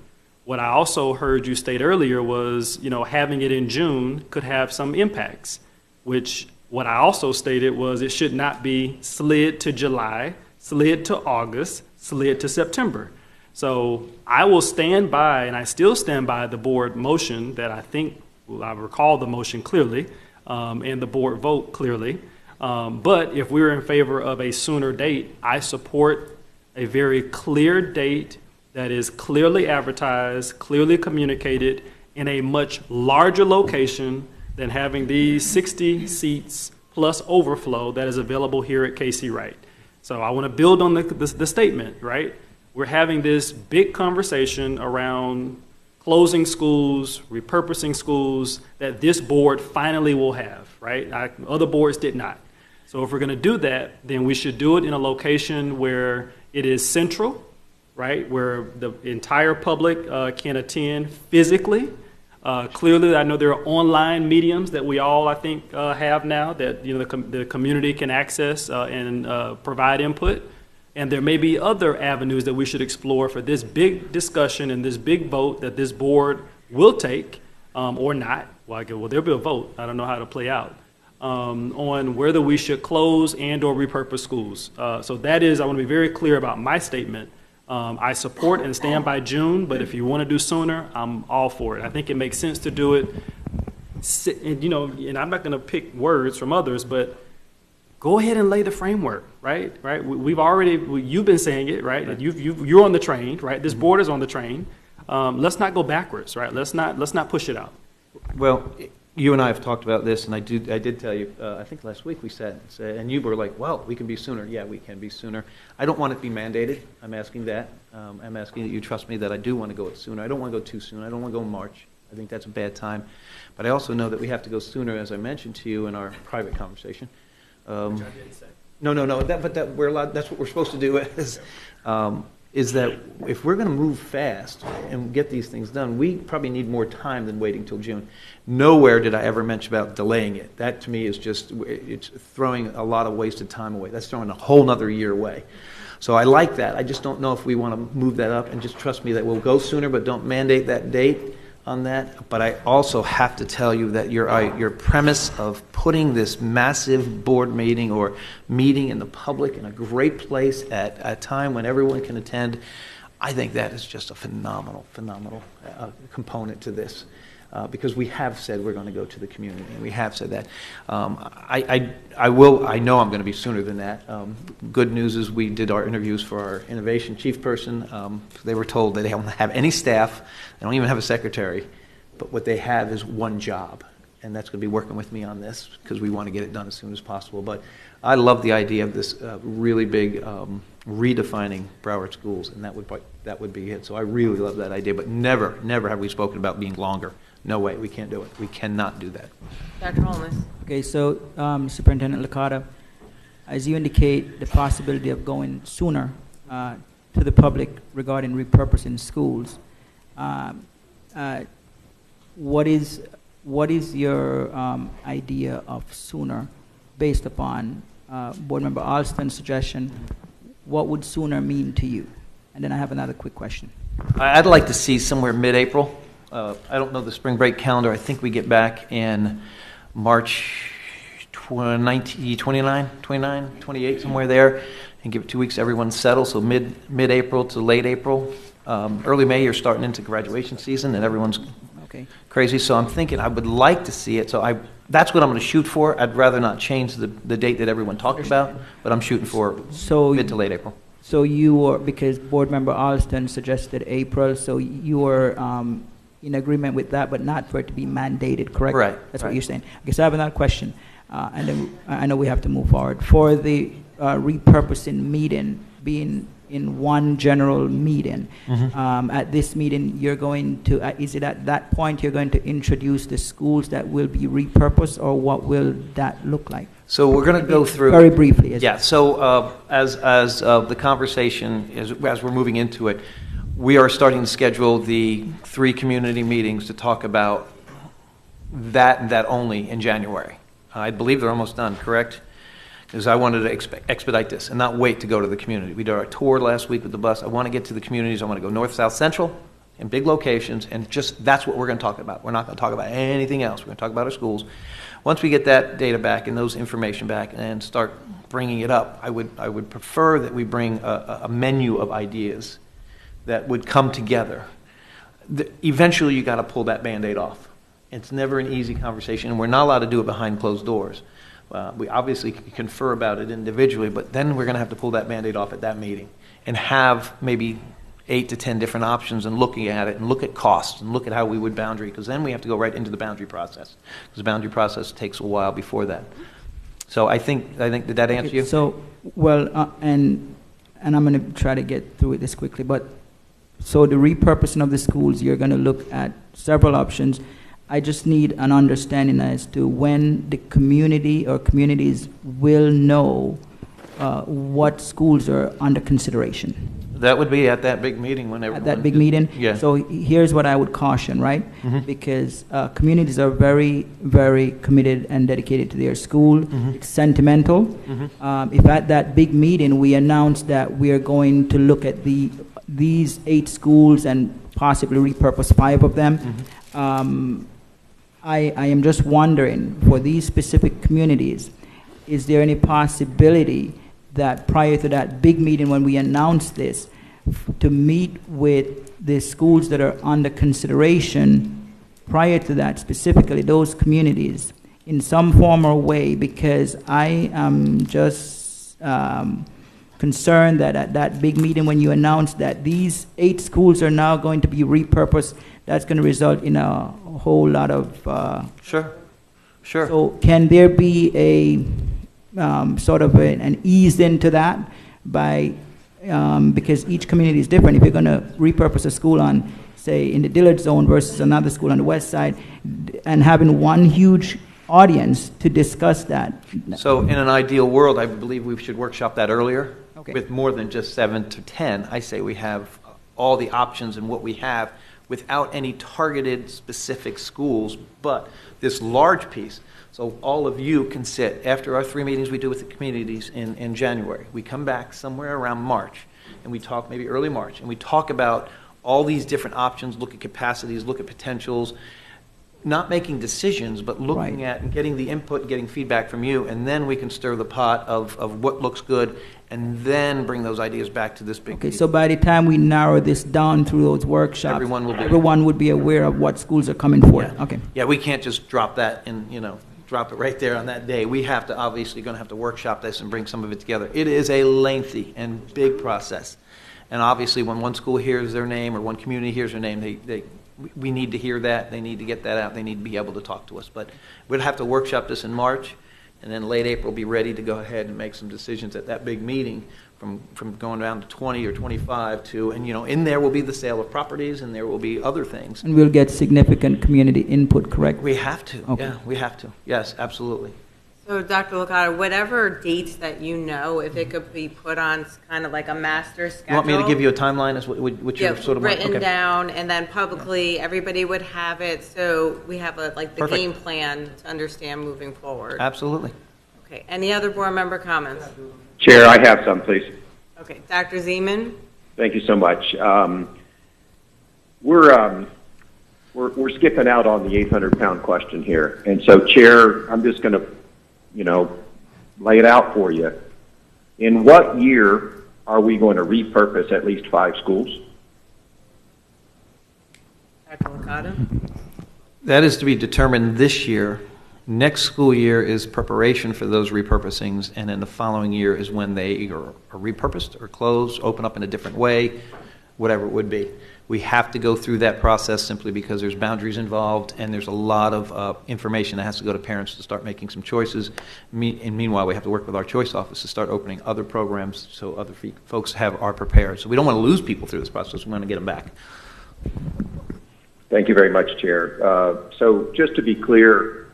What I also heard you state earlier was, having it in June could have some impacts, which what I also stated was it should not be slid to July, slid to August, slid to September. So I will stand by, and I still stand by the board motion that I think, I recall the motion clearly, and the board vote clearly. But if we're in favor of a sooner date, I support a very clear date that is clearly advertised, clearly communicated in a much larger location than having these 60 seats plus overflow that is available here at Casey Wright. So I want to build on the statement, right? We're having this big conversation around closing schools, repurposing schools that this board finally will have, right? Other boards did not. So if we're going to do that, then we should do it in a location where it is central, right? Where the entire public can attend physically. Clearly, I know there are online mediums that we all, I think, have now that the community can access and provide input. And there may be other avenues that we should explore for this big discussion and this big vote that this board will take or not. Well, there'll be a vote. I don't know how to play out on whether we should close and or repurpose schools. So that is, I want to be very clear about my statement. I support and stand by June, but if you want to do sooner, I'm all for it. I think it makes sense to do it. And I'm not going to pick words from others, but go ahead and lay the framework, right? You've been saying it, right? You're on the train, right? This board is on the train. Let's not go backwards, right? Let's not push it out.
Well, you and I have talked about this, and I did tell you, I think last week we said, and you were like, well, we can be sooner. Yeah, we can be sooner. I don't want it to be mandated. I'm asking that. I'm asking that you trust me that I do want to go sooner. I don't want to go too soon. I don't want to go in March. I think that's a bad time. But I also know that we have to go sooner, as I mentioned to you in our private conversation. No. That's what we're supposed to do. Is that if we're going to move fast and get these things done, we probably need more time than waiting till June. Nowhere did I ever mention about delaying it. That to me is it's throwing a lot of wasted time away. That's throwing a whole nother year away. So I like that. I just don't know if we want to move that up, and just trust me that we'll go sooner, but don't mandate that date on that. But I also have to tell you that your premise of putting this massive board meeting or meeting in the public in a great place at a time when everyone can attend, I think that is just a phenomenal component to this. Because we have said we're going to go to the community. We have said that. I know I'm going to be sooner than that. Good news is we did our interviews for our innovation chief person. They were told that they don't have any staff. They don't even have a secretary. But what they have is one job. And that's going to be working with me on this because we want to get it done as soon as possible. But I love the idea of this really big redefining Broward schools, and that would be it. So I really love that idea. But never have we spoken about being longer. No way, we can't do it. We cannot do that.
Dr. Holness.
Okay, so Superintendent Licata, as you indicate the possibility of going sooner to the public regarding repurposing schools, what is your idea of sooner based upon Board Member Alston's suggestion? What would sooner mean to you? And then I have another quick question.
I'd like to see somewhere mid-April. I don't know the spring break calendar. I think we get back in March 29, 28, somewhere there, and give it 2 weeks, everyone's settled. So mid-April to late April. Early May, you're starting into graduation season, and everyone's crazy. So I'm thinking I would like to see it. So that's what I'm going to shoot for. I'd rather not change the date that everyone talked about, but I'm shooting for mid to late April.
So you were, because Board Member Alston suggested April, so you were in agreement with that, but not for it to be mandated, correct?
Right.
That's what you're saying. Okay, so I have another question, and then I know we have to move forward. For the repurposing meeting being in one general meeting, at this meeting, you're going to, is it at that point you're going to introduce the schools that will be repurposed, or what will that look like?
So we're going to go through
very briefly.
Yeah. So as the conversation as we're moving into it, we are starting to schedule the 3 community meetings to talk about that and that only in January. I believe they're almost done, correct? Because I wanted to expedite this and not wait to go to the community. We did our tour last week with the bus. I want to get to the communities. I want to go north, south, central in big locations, and just that's what we're going to talk about. We're not going to talk about anything else. We're going to talk about our schools. Once we get that data back and those information back and start bringing it up, I would prefer that we bring a menu of ideas that would come together. Eventually, you got to pull that Band-Aid off. It's never an easy conversation, and we're not allowed to do it behind closed doors. We obviously can confer about it individually, but then we're going to have to pull that Band-Aid off at that meeting and have maybe 8 to 10 different options and looking at it and look at costs and look at how we would boundary, because then we have to go right into the boundary process, because the boundary process takes a while before that. So I think did that answer you?
So, well, and I'm going to try to get through it this quickly, but so the repurposing of the schools, you're going to look at several options. I just need an understanding as to when the community or communities will know what schools are under consideration.
That would be at that big meeting when everyone...
At that big meeting?
Yeah.
So here's what I would caution, right?
Mm-hmm.
Because communities are very, very committed and dedicated to their school.
Mm-hmm.
It's sentimental.
Mm-hmm.
If at that big meeting we announce that we are going to look at these 8 schools and possibly repurpose 5 of them,
Mm-hmm.
I am just wondering, for these specific communities, is there any possibility that prior to that big meeting when we announce this, to meet with the schools that are under consideration prior to that, specifically those communities, in some form or way, because I am just concerned that at that big meeting when you announce that these 8 schools are now going to be repurposed, that's going to result in a whole lot of...
Sure.
So can there be a sort of an ease into that by, because each community is different. If you're going to repurpose a school on, say, in the Dillard zone versus another school on the west side, and having one huge audience to discuss that.
So in an ideal world, I believe we should workshop that earlier.
Okay.
With more than just 7 to 10. I say we have all the options and what we have without any targeted specific schools, but this large piece. So all of you can sit after our 3 meetings we do with the communities in January. We come back somewhere around March, and we talk maybe early March, and we talk about all these different options, look at capacities, look at potentials, not making decisions, but looking at and getting the input and getting feedback from you, and then we can stir the pot of what looks good, and then bring those ideas back to this big
Okay,
meeting.
so by the time we narrow this down through those workshops, everyone would be aware of what schools are coming forth.
Yeah.
Okay.
Yeah, we can't just drop that and, drop it right there on that day. We have to, obviously, going to have to workshop this and bring some of it together. It is a lengthy and big process. And obviously, when one school hears their name or one community hears their name, we need to hear that. They need to get that out. They need to be able to talk to us. But we'll have to workshop this in March, and then late April be ready to go ahead and make some decisions at that big meeting from going down to 20 or 25 to, and in there will be the sale of properties, and there will be other things.
And we'll get significant community input, correct?
We have to.
Okay.
Yeah, we have to. Yes, absolutely.
So, Dr. Licata, whatever dates that if it could be put on kind of like a master schedule.
You want me to give you a timeline as what you're sort of
written
okay.
down, and then publicly everybody would have it, so we have the
Perfect.
game plan to understand moving forward.
Absolutely.
Okay. Any other board member comments?
Chair, I have some, please.
Okay. Dr. Zeman?
Thank you so much. We're skipping out on the 800-pound question here, and so, Chair, I'm just going to, lay it out for you. In what year are we going to repurpose at least 5 schools?
Dr. Licata?
That is to be determined this year. Next school year is preparation for those repurposings, and then the following year is when they are repurposed or closed, open up in a different way, whatever it would be. We have to go through that process simply because there's boundaries involved, and there's a lot of information that has to go to parents to start making some choices. And meanwhile, we have to work with our choice office to start opening other programs so other folks are prepared. So we don't want to lose people through this process. We want to get them back.
Thank you very much, Chair. So just to be clear,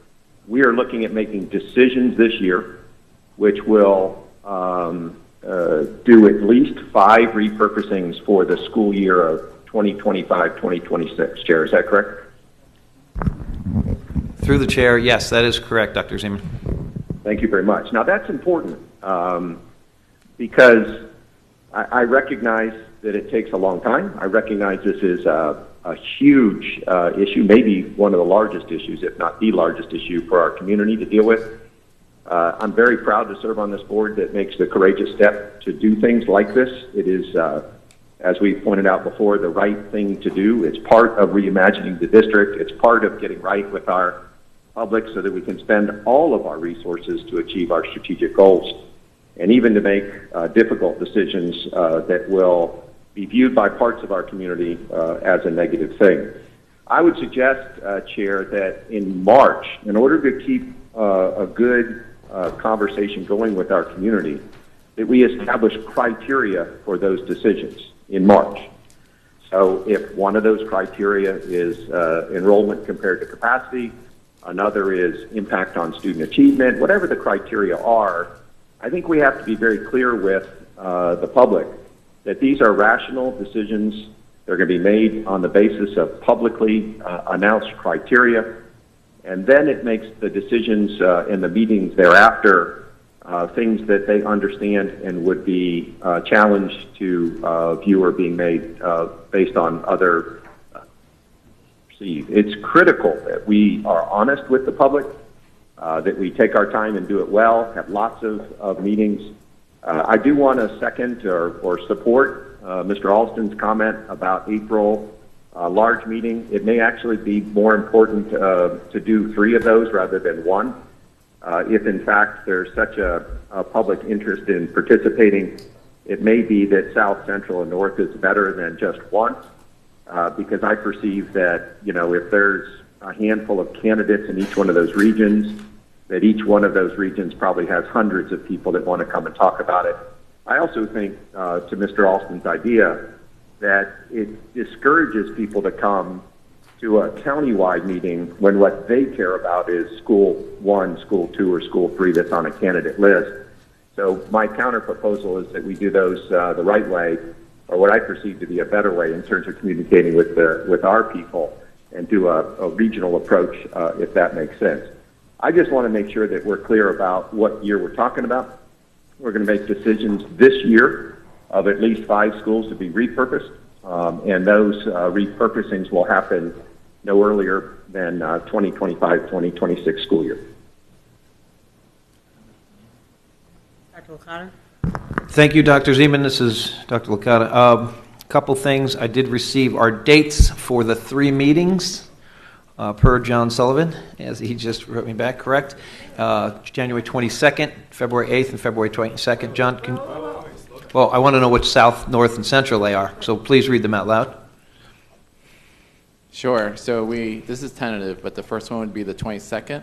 we are looking at making decisions this year, which will do at least 5 repurposings for the school year of 2025-2026. Chair, is that correct?
Through the chair, yes, that is correct, Dr. Zeman.
Thank you very much. Now that's important because I recognize that it takes a long time. I recognize this is a huge issue, maybe one of the largest issues, if not the largest issue for our community to deal with. I'm very proud to serve on this board that makes the courageous step to do things like this. It is, as we pointed out before, the right thing to do. It's part of reimagining the district. It's part of getting right with our public so that we can spend all of our resources to achieve our strategic goals and even to make difficult decisions that will be viewed by parts of our community as a negative thing. I would suggest, Chair, that in March, in order to keep a good conversation going with our community, that we establish criteria for those decisions in March. So if one of those criteria is enrollment compared to capacity, another is impact on student achievement, whatever the criteria are, I think we have to be very clear with the public that these are rational decisions. They're going to be made on the basis of publicly announced criteria, and then it makes the decisions in the meetings thereafter things that they understand and would be challenged to view or being made based on other perceived. It's critical that we are honest with the public, that we take our time and do it well, have lots of meetings. I do want to second or support Mr. Alston's comment about April large meeting. It may actually be more important to do 3 of those rather than 1. If in fact there's such a public interest in participating, it may be that South, Central, and North is better than just 1, because I perceive that, you know, if there's a handful of candidates in each one of those regions, that each one of those regions probably has hundreds of people that want to come and talk about it. I also think, to Mr. Alston's idea, that it discourages people to come to a countywide meeting when what they care about is school 1, school 2, or school 3 that's on a candidate list. So my counter proposal is that we do those the right way, or what I perceive to be a better way in terms of communicating with our people, and do a regional approach, if that makes sense. I just want to make sure that we're clear about what year we're talking about. We're going to make decisions this year of at least 5 schools to be repurposed, and those repurposings will happen no earlier than 2025-2026 school year.
Dr. Licata?
Thank you, Dr. Zeman. This is Dr. Licata. A couple things. I did receive our dates for the 3 meetings per John Sullivan, as he just wrote me back, correct? January 22nd, February 8th, and February 22nd. John, well, I want to know which South, North, and Central they are, so please read them out loud.
Sure. So this is tentative, but the first one would be the 22nd.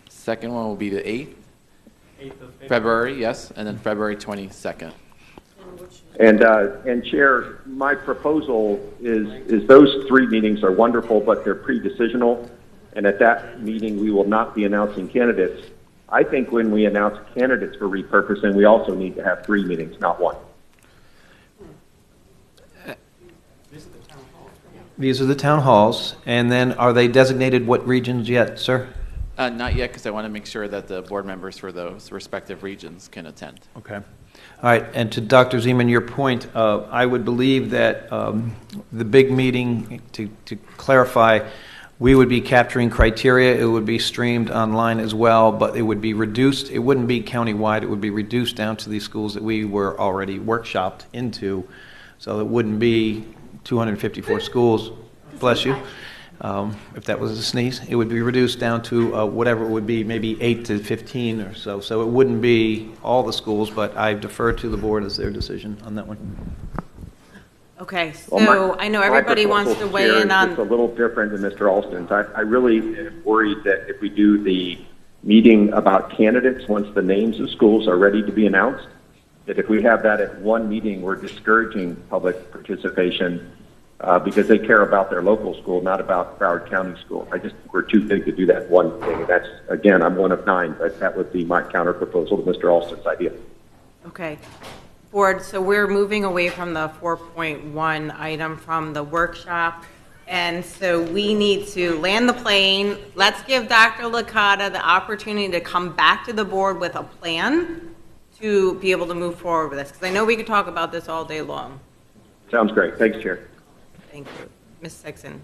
Second one will be the 8th. 8th of February, yes, and then February 22nd.
And Chair, my proposal is those 3 meetings are wonderful, but they're pre-decisional, and at that meeting we will not be announcing candidates. I think when we announce candidates for repurposing, we also need to have 3 meetings, not 1.
These are the town halls, and then are they designated what regions yet, sir?
Not yet, because I want to make sure that the board members for those respective regions can attend.
Okay. All right, and to Dr. Zeman, your point, I would believe that the big meeting, to clarify, we would be capturing criteria. It would be streamed online as well, but it would be reduced. It wouldn't be countywide. It would be reduced down to these schools that we were already workshopped into. So it wouldn't be 254 schools, bless you. If that was a sneeze, it would be reduced down to whatever it would be, maybe 8 to 15 or so. So it wouldn't be all the schools, but I defer to the board as their decision on that one.
Okay, so I know everybody wants to weigh in on...
It's a little different than Mr. Alston's. I really am worried that if we do the meeting about candidates once the names of schools are ready to be announced, that if we have that at one meeting, we're discouraging public participation because they care about their local school, not about Broward County School. I just think we're too big to do that one thing. And that's, again, I'm one of 9, but that would be my counter proposal to Mr. Alston's idea.
Okay. Board, so we're moving away from the 4.1 item from the workshop. And so we need to land the plane. Let's give Dr. Licata the opportunity to come back to the board with a plan to be able to move forward with this. Because I know we could talk about this all day long.
Sounds great. Thanks, Chair.
Thank you. Ms. Sexton.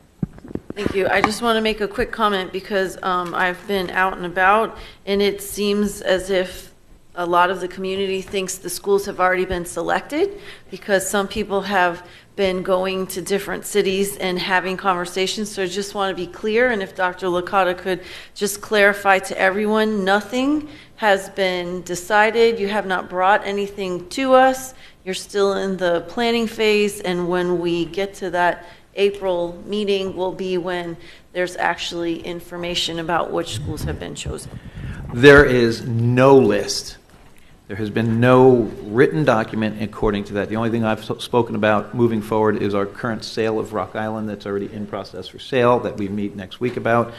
Thank you. I just want to make a quick comment because I've been out and about, and it seems as if a lot of the community thinks the schools have already been selected because some people have been going to different cities and having conversations. So I just want to be clear, and if Dr. Licata could just clarify to everyone, nothing has been decided. You have not brought anything to us. You're still in the planning phase, and when we get to that April meeting will be when there's actually information about which schools have been chosen.
There is no list. There has been no written document according to that. The only thing I've spoken about moving forward is our current sale of Rock Island that's already in process for sale that we meet next week about.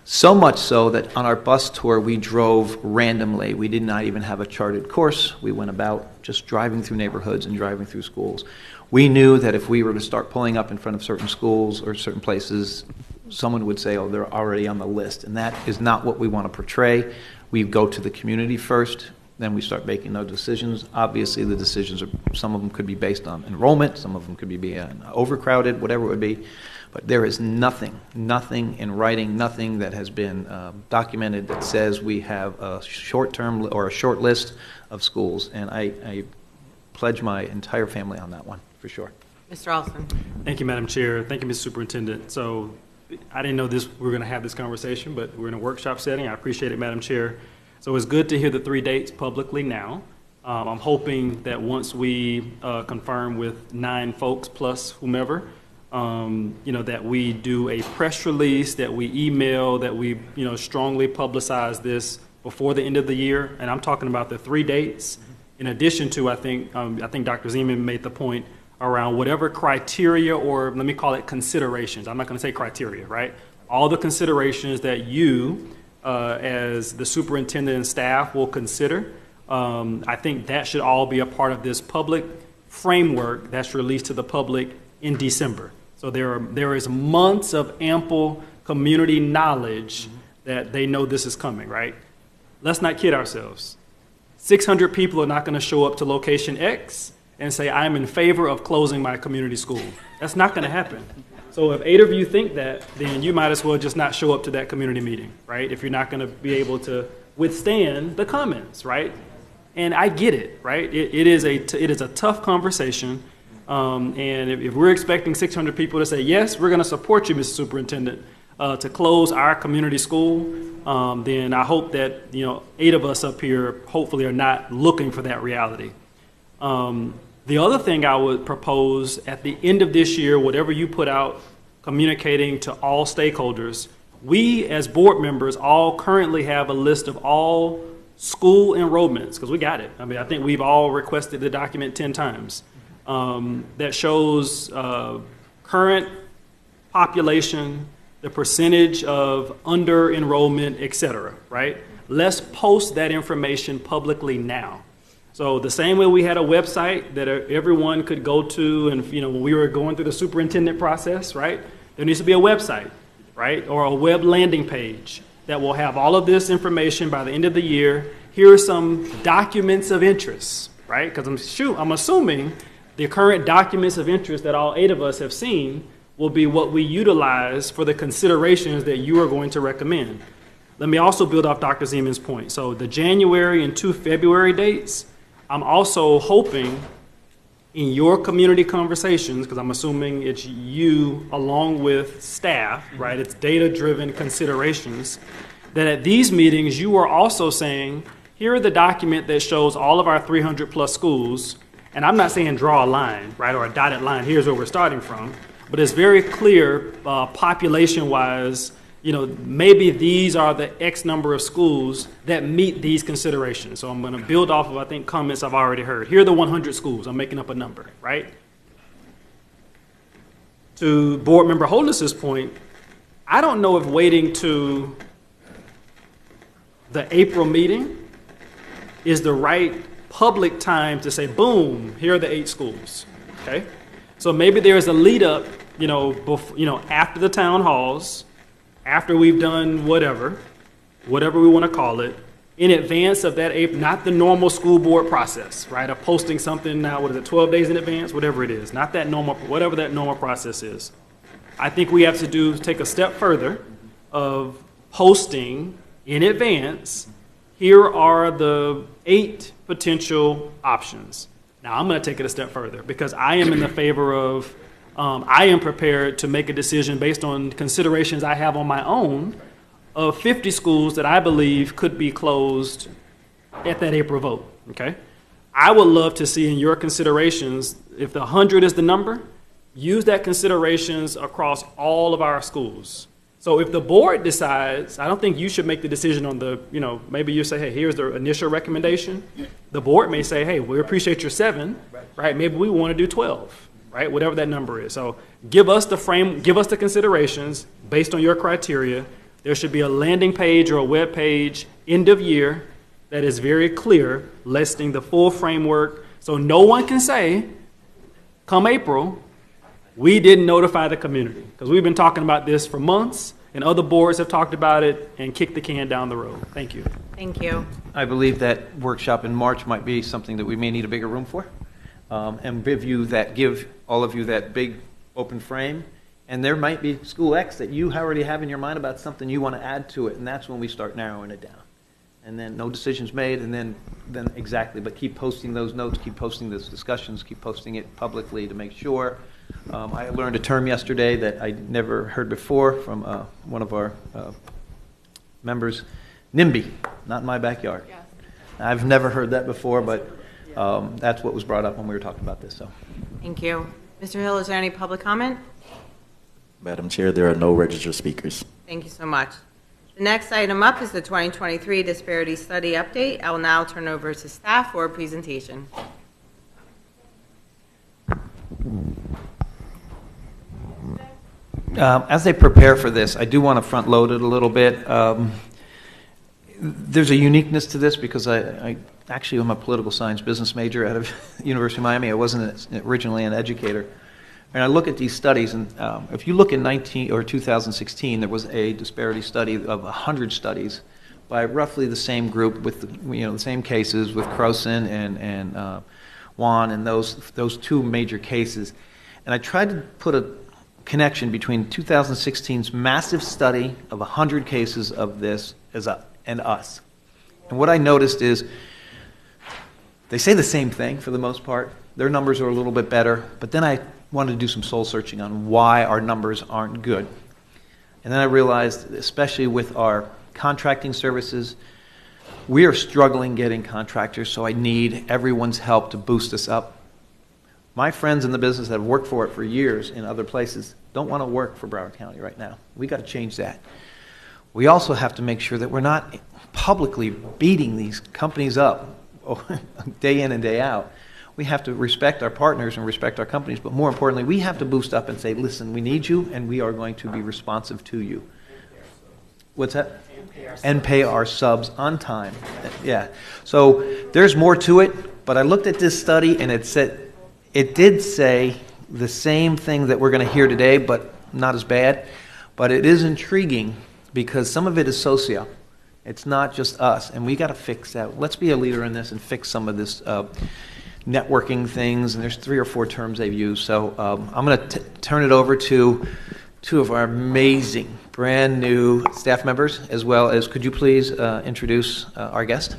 So much so that on our bus tour we drove randomly. We did not even have a charted course. We went about just driving through neighborhoods and driving through schools. We knew that if we were to start pulling up in front of certain schools or certain places, someone would say, oh, they're already on the list. And that is not what we want to portray. We go to the community first, then we start making those decisions. Obviously, the decisions are, some of them could be based on enrollment, some of them could be overcrowded, whatever it would be. But there is nothing in writing, nothing that has been documented that says we have a short-term or a short list of schools. And I pledge my entire family on that one, for sure.
Mr. Alston.
Thank you, Madam Chair. Thank you, Mr. Superintendent. So I didn't know we were going to have this conversation, but we're in a workshop setting. I appreciate it, Madam Chair. So it's good to hear the 3 dates publicly now. I'm hoping that once we confirm with 9 folks plus whomever, that we do a press release, that we email, that we strongly publicize this before the end of the year. And I'm talking about the 3 dates. In addition to, I think Dr. Zeman made the point around whatever criteria, or let me call it considerations. I'm not going to say criteria, right? All the considerations that you, as the superintendent and staff, will consider. I think that should all be a part of this public framework that's released to the public in December. So there is months of ample community knowledge that they know this is coming, right? Let's not kid ourselves. 600 people are not going to show up to location X and say, I'm in favor of closing my community school. That's not going to happen. So if 8 of you think that, then you might as well just not show up to that community meeting, right? If you're not going to be able to withstand the comments, right? And I get it, right? It is a tough conversation. And if we're expecting 600 people to say, yes, we're going to support you, Mr. Superintendent, to close our community school, then I hope that 8 of us up here hopefully are not looking for that reality. The other thing I would propose at the end of this year, whatever you put out communicating to all stakeholders, we as board members all currently have a list of all school enrollments, because we got it. I mean, I think we've all requested the document 10 times. That shows current population, the percentage of under enrollment, et cetera, right? Let's post that information publicly now. So the same way we had a website that everyone could go to, and when we were going through the superintendent process, right? There needs to be a website, right? Or a web landing page that will have all of this information by the end of the year. Here are some documents of interest, right? Because I'm assuming the current documents of interest that all 8 of us have seen will be what we utilize for the considerations that you are going to recommend. Let me also build off Dr. Zeman's point. So the January and 2 February dates, I'm also hoping in your community conversations, because I'm assuming it's you along with staff, right? It's data-driven considerations, that at these meetings you are also saying, here are the document that shows all of our 300 plus schools, and I'm not saying draw a line, right, or a dotted line, here's where we're starting from, but it's very clear population-wise, maybe these are the X number of schools that meet these considerations. So I'm going to build off of, I think, comments I've already heard. Here are the 100 schools. I'm making up a number, right? To Board Member Holness's point, I don't know if waiting to the April meeting is the right public time to say, boom, here are the 8 schools, okay? So maybe there's a lead up, after the town halls, after we've done whatever we want to call it, in advance of that April, not the normal school board process, right? Of posting something now, 12 days in advance, whatever it is, not that normal, whatever that normal process is. I think we have to take a step further of posting in advance, here are the 8 potential options. Now, I'm going to take it a step further because I am in the favor of, I am prepared to make a decision based on considerations I have on my own of 50 schools that I believe could be closed at that April vote, okay? I would love to see in your considerations, if the 100 is the number, use that considerations across all of our schools. So if the board decides, I don't think you should make the decision on the, maybe you say, hey, here's the initial recommendation. The board may say, hey, we appreciate your 7, right? Maybe we want to do 12, right? Whatever that number is. So give us the considerations based on your criteria. There should be a landing page or a web page end of year that is very clear, listing the full framework. So no one can say, come April, we didn't notify the community, because we've been talking about this for months, and other boards have talked about it and kicked the can down the road. Thank you.
Thank you.
I believe that workshop in March might be something that we may need a bigger room for, and give all of you that big open frame. And there might be school X that you already have in your mind about something you want to add to it, and that's when we start narrowing it down. And then no decisions made, and then exactly, but keep posting those notes, keep posting those discussions, keep posting it publicly to make sure. I learned a term yesterday that I never heard before from one of our members, NIMBY, not in my backyard. Yes. I've never heard that before, but that's what was brought up when we were talking about this. So,
thank you. Mr. Hill, is there any public comment?
Madam Chair, there are no registered speakers.
Thank you so much. The next item up is the 2023 Disparity Study Update. I will now turn over to staff for a presentation.
As they prepare for this, I do want to front load it a little bit. There's a uniqueness to this because I actually am a political science business major out of University of Miami. I wasn't originally an educator. And I look at these studies, and if you look in 2016, there was a disparity study of 100 studies by roughly the same group with the same cases with Croson and Juan and those 2 major cases. And I tried to put a connection between 2016's massive study of 100 cases of this and us. And what I noticed is they say the same thing for the most part. Their numbers are a little bit better, but then I wanted to do some soul searching on why our numbers aren't good. And then I realized, especially with our contracting services, we are struggling getting contractors, so I need everyone's help to boost us up. My friends in the business that have worked for it for years in other places don't want to work for Broward County right now. We got to change that. We also have to make sure that we're not publicly beating these companies up day in and day out. We have to respect our partners and respect our companies, but more importantly, we have to boost up and say, listen, we need you, and we are going to be responsive to you. What's that? And pay our subs on time. Yeah. So there's more to it, but I looked at this study, and it did say the same thing that we're going to hear today, but not as bad. But it is intriguing because some of it is socio. It's not just us, and we got to fix that. Let's be a leader in this and fix some of this networking things, and there's 3 or 4 terms they've used. So I'm going to turn it over to 2 of our amazing, brand new staff members, as well as, could you please introduce our guest?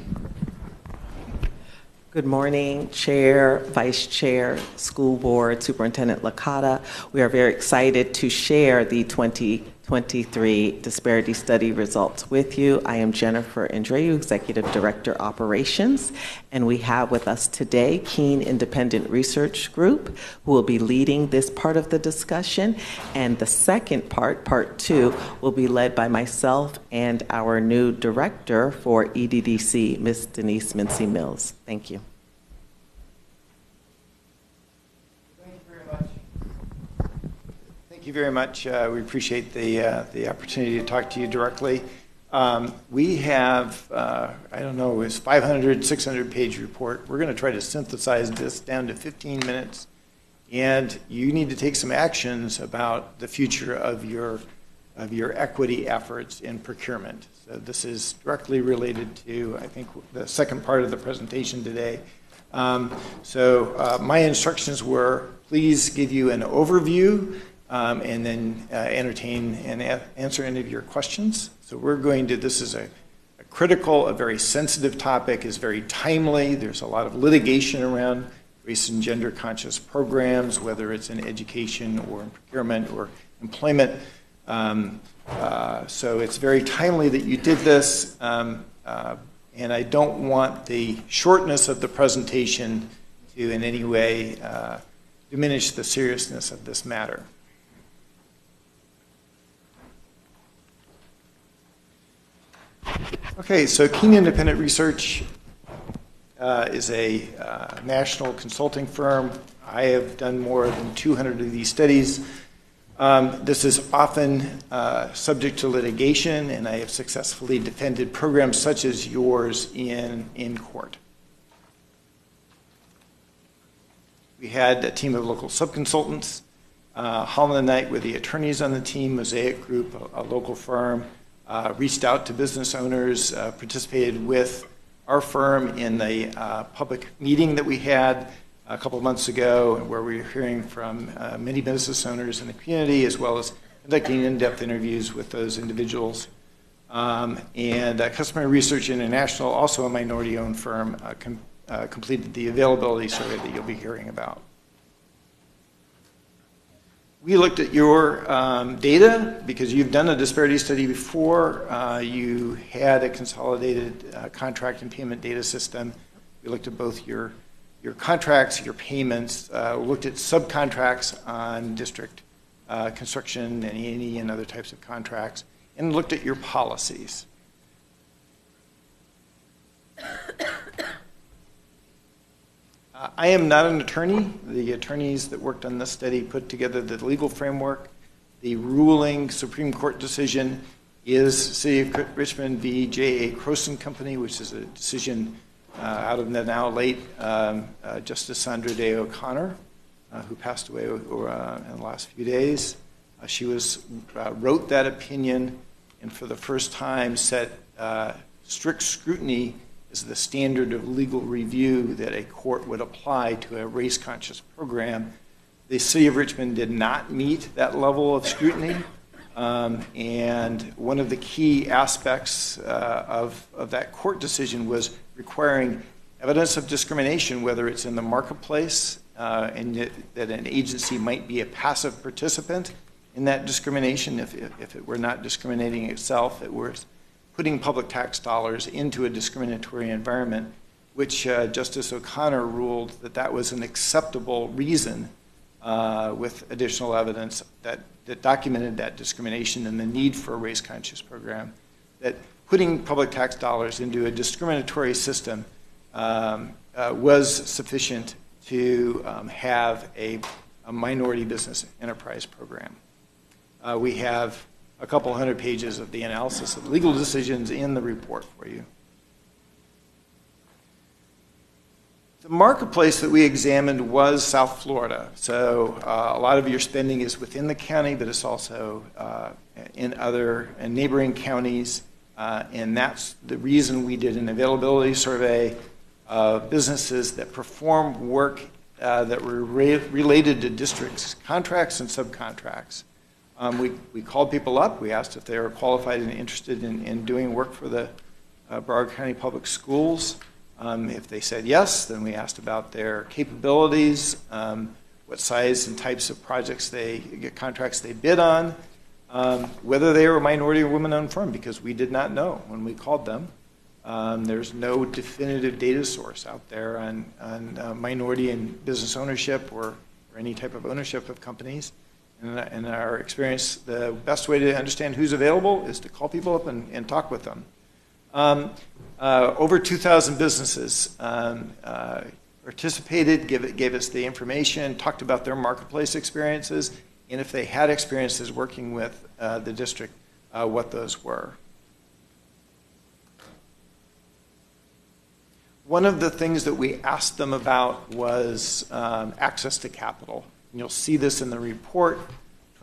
Good morning, Chair, Vice Chair, School Board, Superintendent Licata. We are very excited to share the 2023 Disparity Study results with you. I am Jennifer Andreu, Executive Director, Operations, and we have with us today Keene Independent Research Group, who will be leading this part of the discussion, and the second part, Part 2, will be led by myself and our new Director for EDDC, Ms. Denise Mincy-Mills. Thank you.
Thank you very much. We appreciate the opportunity to talk to you directly.
We have, I don't know, it's 500, 600-page report. We're going to try to synthesize this down to 15 minutes. And you need to take some actions about the future of your equity efforts in procurement. So this is directly related to, I think, the second part of the presentation today. My instructions were, please give you an overview and then entertain and answer any of your questions. So we're going to, this is a critical, a very sensitive topic, is very timely. There's a lot of litigation around race and gender conscious programs, whether it's in education or in procurement or employment. So it's very timely that you did this, and I don't want the shortness of the presentation to in any way diminish the seriousness of this matter. Okay, so Keen Independent Research is a national consulting firm. I have done more than 200 of these studies. This is often subject to litigation, and I have successfully defended programs such as yours in court. We had a team of local subconsultants. Holland and Knight were the attorneys on the team. Mosaic Group, a local firm, reached out to business owners, participated with our firm in the public meeting that we had a couple of months ago, where we were hearing from many business owners in the community, as well as conducting in-depth interviews with those individuals. And Customer Research International, also a minority-owned firm, completed the availability survey that you'll be hearing about. We looked at your data because you've done a disparity study before. You had a consolidated contract and payment data system. We looked at both your contracts, your payments, looked at subcontracts on district construction and E&E and other types of contracts, and looked at your policies. I am not an attorney. The attorneys that worked on this study put together the legal framework. The ruling Supreme Court decision is City of Richmond v. J.A. Croson Company, which is a decision out of the now late Justice Sandra Day O'Connor, who passed away in the last few days. She wrote that opinion, and for the first time set strict scrutiny is the standard of legal review that a court would apply to a race-conscious program. The City of Richmond did not meet that level of scrutiny, and one of the key aspects of that court decision was requiring evidence of discrimination, whether it's in the marketplace and that an agency might be a passive participant in that discrimination if it were not discriminating itself, it was putting public tax dollars into a discriminatory environment, which Justice O'Connor ruled that was an acceptable reason with additional evidence that documented that discrimination and the need for a race-conscious program, that putting public tax dollars into a discriminatory system was sufficient to have a minority business enterprise program. We have a couple hundred pages of the analysis of legal decisions in the report for you. The marketplace that we examined was South Florida. So a lot of your spending is within the county, but it's also in other neighboring counties. And that's the reason we did an availability survey of businesses that performed work that were related to districts' contracts and subcontracts. We called people up. We asked if they were qualified and interested in doing work for the Broward County Public Schools. If they said yes, then we asked about their capabilities, what size and types of projects contracts they bid on, whether they were a minority or women-owned firm, because we did not know when we called them. There's no definitive data source out there on minority and business ownership or any type of ownership of companies. In our experience, the best way to understand who's available is to call people up and talk with them. Over 2,000 businesses participated, gave us the information, talked about their marketplace experiences, and if they had experiences working with the district, what those were. One of the things that we asked them about was access to capital. And you'll see this in the report.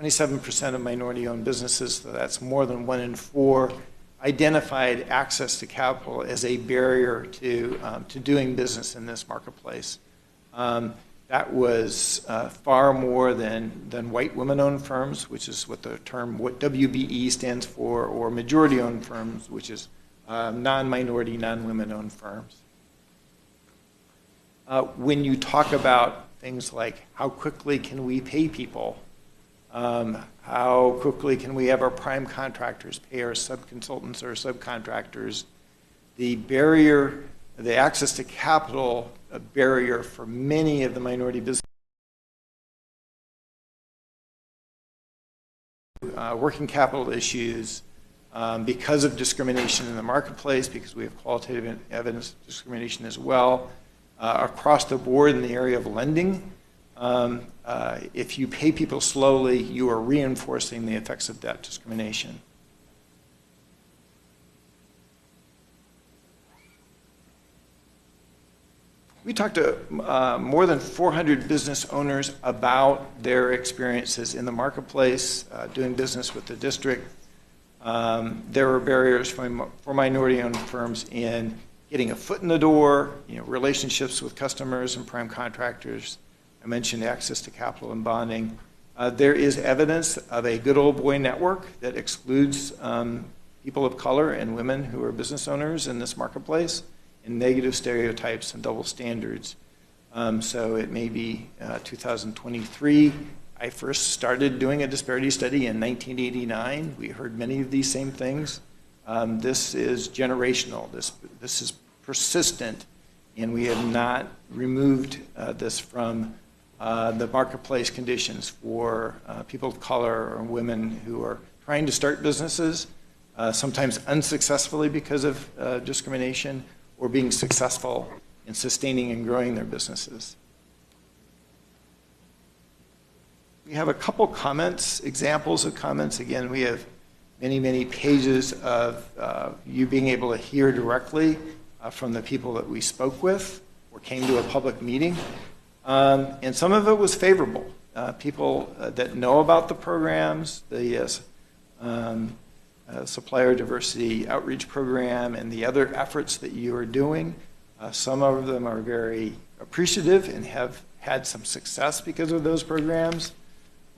27% of minority-owned businesses, so that's more than 1 in 4, identified access to capital as a barrier to doing business in this marketplace. That was far more than white women-owned firms, which is what the term what WBE stands for, or majority-owned firms, which is non-minority, non-women-owned firms. When you talk about things like how quickly can we pay people, how quickly can we have our prime contractors pay our subconsultants or subcontractors, the barrier, the access to capital, a barrier for many of the minority businesses. Working capital issues because of discrimination in the marketplace, because we have qualitative evidence of discrimination as well. Across the board in the area of lending, if you pay people slowly, you are reinforcing the effects of debt discrimination. We talked to more than 400 business owners about their experiences in the marketplace, doing business with the district. There were barriers for minority-owned firms in getting a foot in the door, relationships with customers and prime contractors. I mentioned access to capital and bonding. There is evidence of a good old boy network that excludes people of color and women who are business owners in this marketplace, and negative stereotypes and double standards. So it may be 2023. I first started doing a disparity study in 1989. We heard many of these same things. This is generational. This is persistent, and we have not removed this from the marketplace conditions for people of color or women who are trying to start businesses, sometimes unsuccessfully because of discrimination, or being successful in sustaining and growing their businesses. We have a couple comments, examples of comments. Again, we have many, many pages of you being able to hear directly from the people that we spoke with or came to a public meeting. And some of it was favorable. People that know about the programs, the supplier diversity outreach program and the other efforts that you are doing. Some of them are very appreciative and have had some success because of those programs.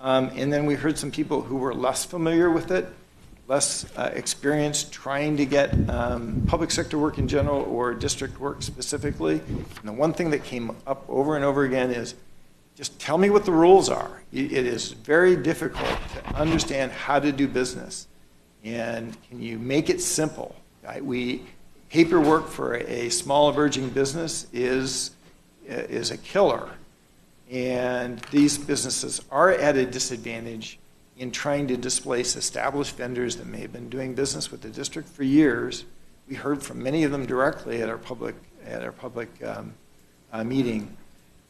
And then we heard some people who were less familiar with it, less experienced trying to get public sector work in general or district work specifically. And the one thing that came up over and over again is, just tell me what the rules are. It is very difficult to understand how to do business. And can you make it simple? Paperwork for a small emerging business is a killer. And these businesses are at a disadvantage in trying to displace established vendors that may have been doing business with the district for years. We heard from many of them directly at our public meeting.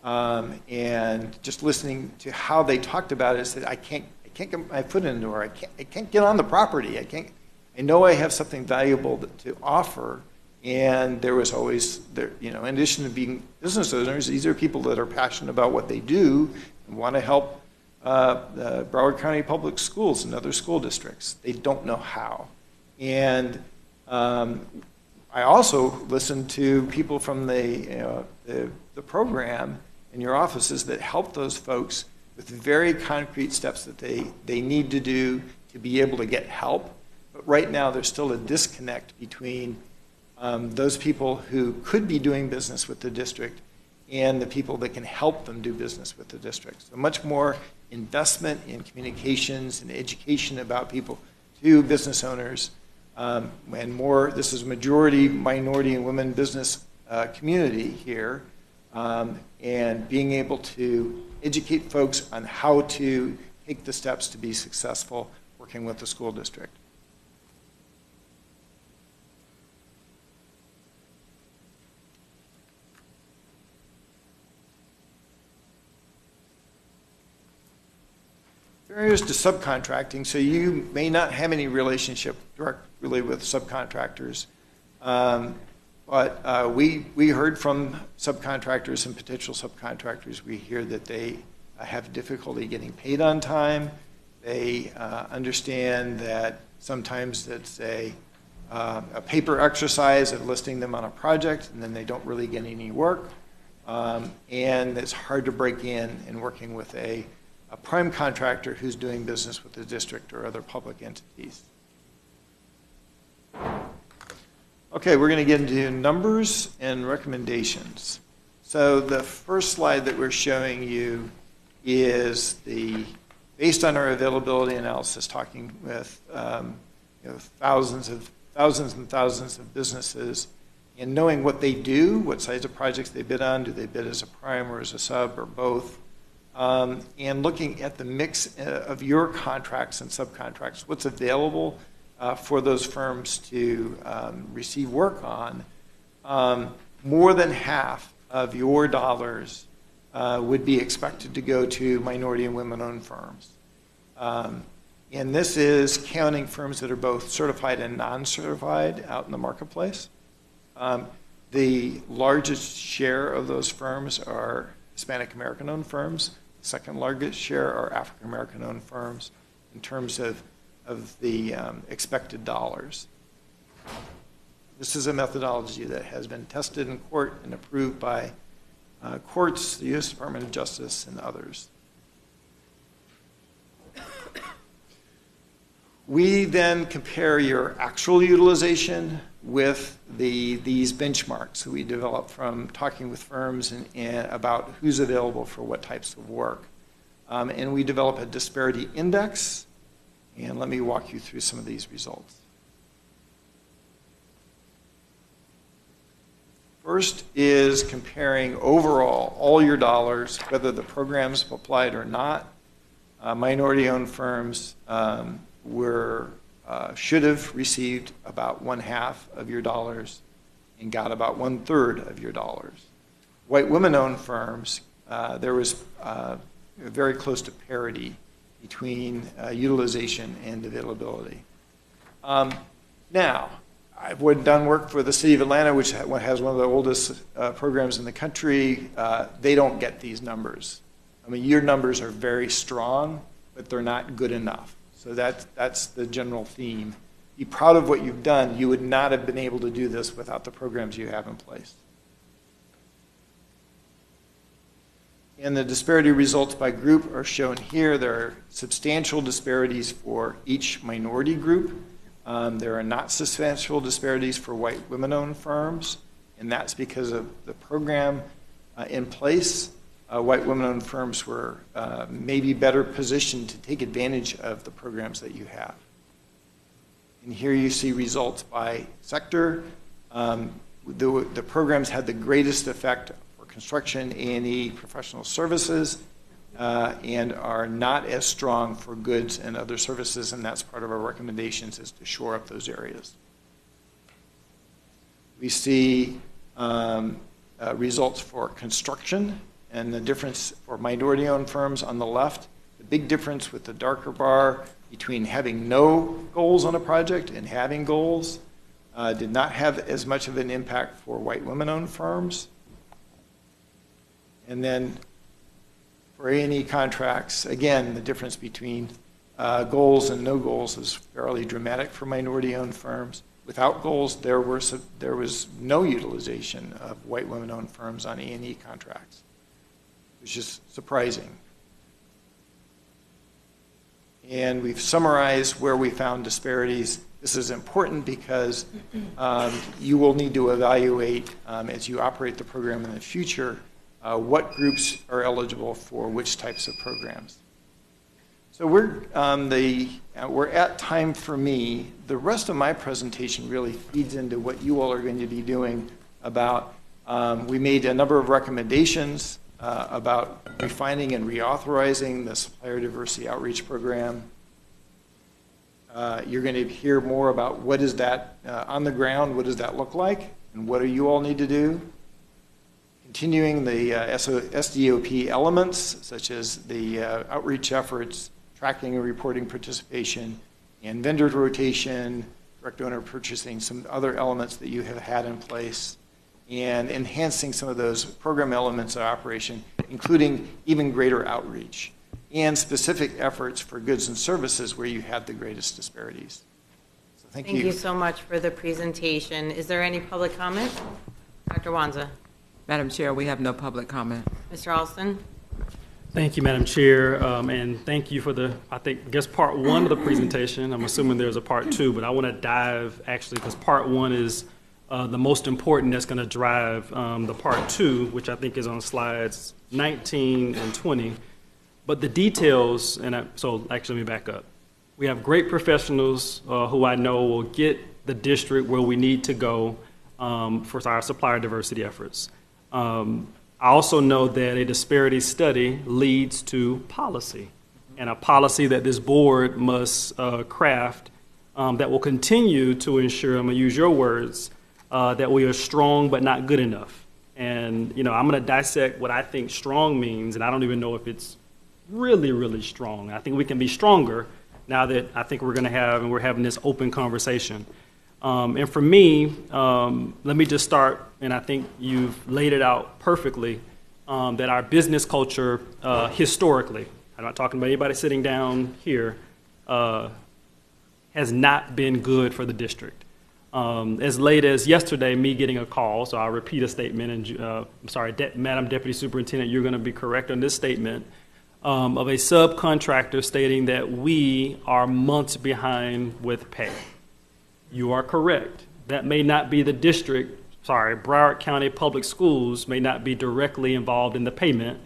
And just listening to how they talked about it, said, I can't get my foot in the door. I can't get on the property. I know I have something valuable to offer. And there was always, in addition to being business owners, these are people that are passionate about what they do and want to help the Broward County Public Schools and other school districts. They don't know how. And I also listened to people from the program in your offices that help those folks with very concrete steps that they need to do to be able to get help. But right now, there's still a disconnect between those people who could be doing business with the district and the people that can help them do business with the district. So much more investment in communications and education about people to business owners, and more, this is majority minority and women business community here, and being able to educate folks on how to take the steps to be successful working with the school district. Barriers to subcontracting. So you may not have any relationship directly with subcontractors. But we heard from subcontractors and potential subcontractors. We hear that they have difficulty getting paid on time. They understand that sometimes it's a paper exercise of listing them on a project, and then they don't really get any work. And it's hard to break in working with a prime contractor who's doing business with the district or other public entities. Okay, we're going to get into numbers and recommendations. So the first slide that we're showing you is based on our availability analysis, talking with thousands and thousands of businesses, and knowing what they do, what size of projects they bid on, do they bid as a prime or as a sub or both, and looking at the mix of your contracts and subcontracts, what's available for those firms to receive work on. More than half of your dollars would be expected to go to minority and women-owned firms. And this is counting firms that are both certified and non-certified out in the marketplace. The largest share of those firms are Hispanic American-owned firms. The second largest share are African American-owned firms in terms of the expected dollars. This is a methodology that has been tested in court and approved by courts, the U.S. Department of Justice, and others. We then compare your actual utilization with these benchmarks that we developed from talking with firms and about who's available for what types of work. And we develop a disparity index, and let me walk you through some of these results. First is comparing overall all your dollars, whether the programs applied or not. Minority-owned firms should have received about 1/2 of your dollars and got about 1/3 of your dollars. White women-owned firms, there was very close to parity between utilization and availability. Now, I've done work for the city of Atlanta, which has one of the oldest programs in the country. They don't get these numbers. I mean, your numbers are very strong, but they're not good enough. So that's the general theme. Be proud of what you've done. You would not have been able to do this without the programs you have in place. And the disparity results by group are shown here. There are substantial disparities for each minority group. There are not substantial disparities for white women-owned firms, and that's because of the program in place. White women-owned firms were maybe better positioned to take advantage of the programs that you have. And here you see results by sector. The programs had the greatest effect for construction, A&E, professional services, and are not as strong for goods and other services, and that's part of our recommendations, is to shore up those areas. We see results for construction, and the difference for minority-owned firms on the left. The big difference with the darker bar between having no goals on a project and having goals did not have as much of an impact for white women-owned firms. And then for A&E contracts, again, the difference between goals and no goals is fairly dramatic for minority-owned firms. Without goals, there was no utilization of white women-owned firms on A&E contracts, which is surprising. And we've summarized where we found disparities. This is important because you will need to evaluate as you operate the program in the future what groups are eligible for which types of programs. So we're at time for me. The rest of my presentation really feeds into what you all are going to be doing about, we made a number of recommendations about refining and reauthorizing the supplier diversity outreach program. You're going to hear more about what is that on the ground, what does that look like, and what do you all need to do. Continuing the SDOP elements, such as the outreach efforts, tracking and reporting participation, and vendor rotation, direct donor purchasing, some other elements that you have had in place, and enhancing some of those program elements of operation, including even greater outreach and specific efforts for goods and services where you had the greatest disparities. So thank you.
Thank you so much for the presentation. Is there any public comment? Dr. Wanza.
Madam Chair, we have no public comment.
Mr. Alston.
Thank you, Madam Chair, and thank you for I guess part one of the presentation. I'm assuming there's a part two, but I want to dive, actually, because part one is the most important that's going to drive the part two, which I think is on slides 19 and 20. But the details, so actually let me back up. We have great professionals who I know will get the district where we need to go for our supplier diversity efforts. I also know that a disparity study leads to policy, and a policy that this board must craft that will continue to ensure, I'm going to use your words, that we are strong but not good enough. And, I'm going to dissect what I think strong means, and I don't even know if it's really, really strong. I think we can be stronger now that I think we're having this open conversation. And for me, let me just start, and I think you've laid it out perfectly, that our business culture historically, I'm not talking about anybody sitting down here, has not been good for the district. As late as yesterday, me getting a call, so I'll repeat a statement, and I'm sorry, Madam Deputy Superintendent, you're going to be correct on this statement, of a subcontractor stating that we are months behind with pay. You are correct. That may not be the district, Broward County Public Schools may not be directly involved in the payment.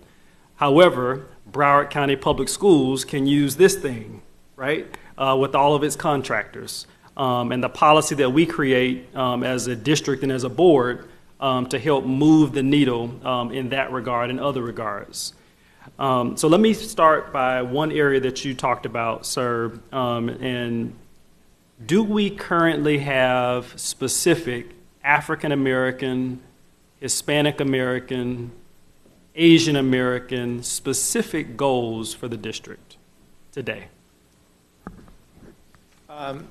However, Broward County Public Schools can use this thing, right, with all of its contractors. And the policy that we create as a district and as a board to help move the needle in that regard and other regards. So let me start by one area that you talked about, sir, and do we currently have specific African American, Hispanic American, Asian American specific goals for the district today?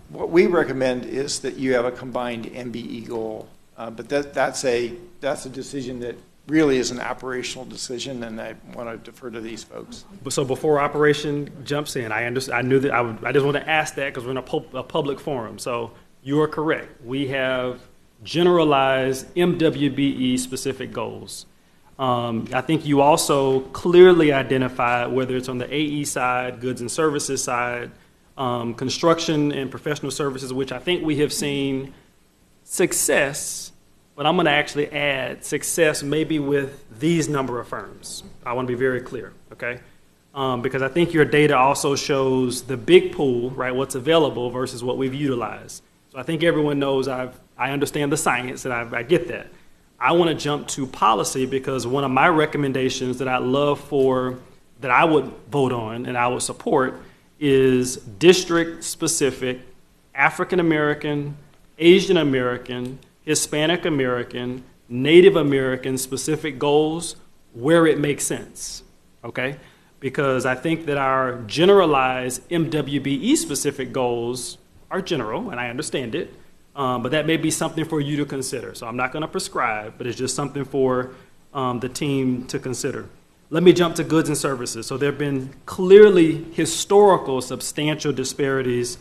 What we recommend is that you have a combined MBE goal, but that's a decision that really is an operational decision, and I want to defer to these folks.
So before operation jumps in, I knew that I just want to ask that because we're in a public forum. So you are correct. We have generalized MWBE specific goals. I think you also clearly identified whether it's on the AE side, goods and services side, construction and professional services, which I think we have seen success, but I'm going to actually add success maybe with these number of firms. I want to be very clear, okay? Because I think your data also shows the big pool, right, what's available versus what we've utilized. So I think everyone knows I understand the science, and I get that. I want to jump to policy because one of my recommendations that I would vote on and I would support is district-specific African American, Asian American, Hispanic American, Native American specific goals where it makes sense, okay? Because I think that our generalized MWBE specific goals are general, and I understand it, but that may be something for you to consider. So I'm not going to prescribe, but it's just something for the team to consider. Let me jump to goods and services. So there have been clearly historical substantial disparities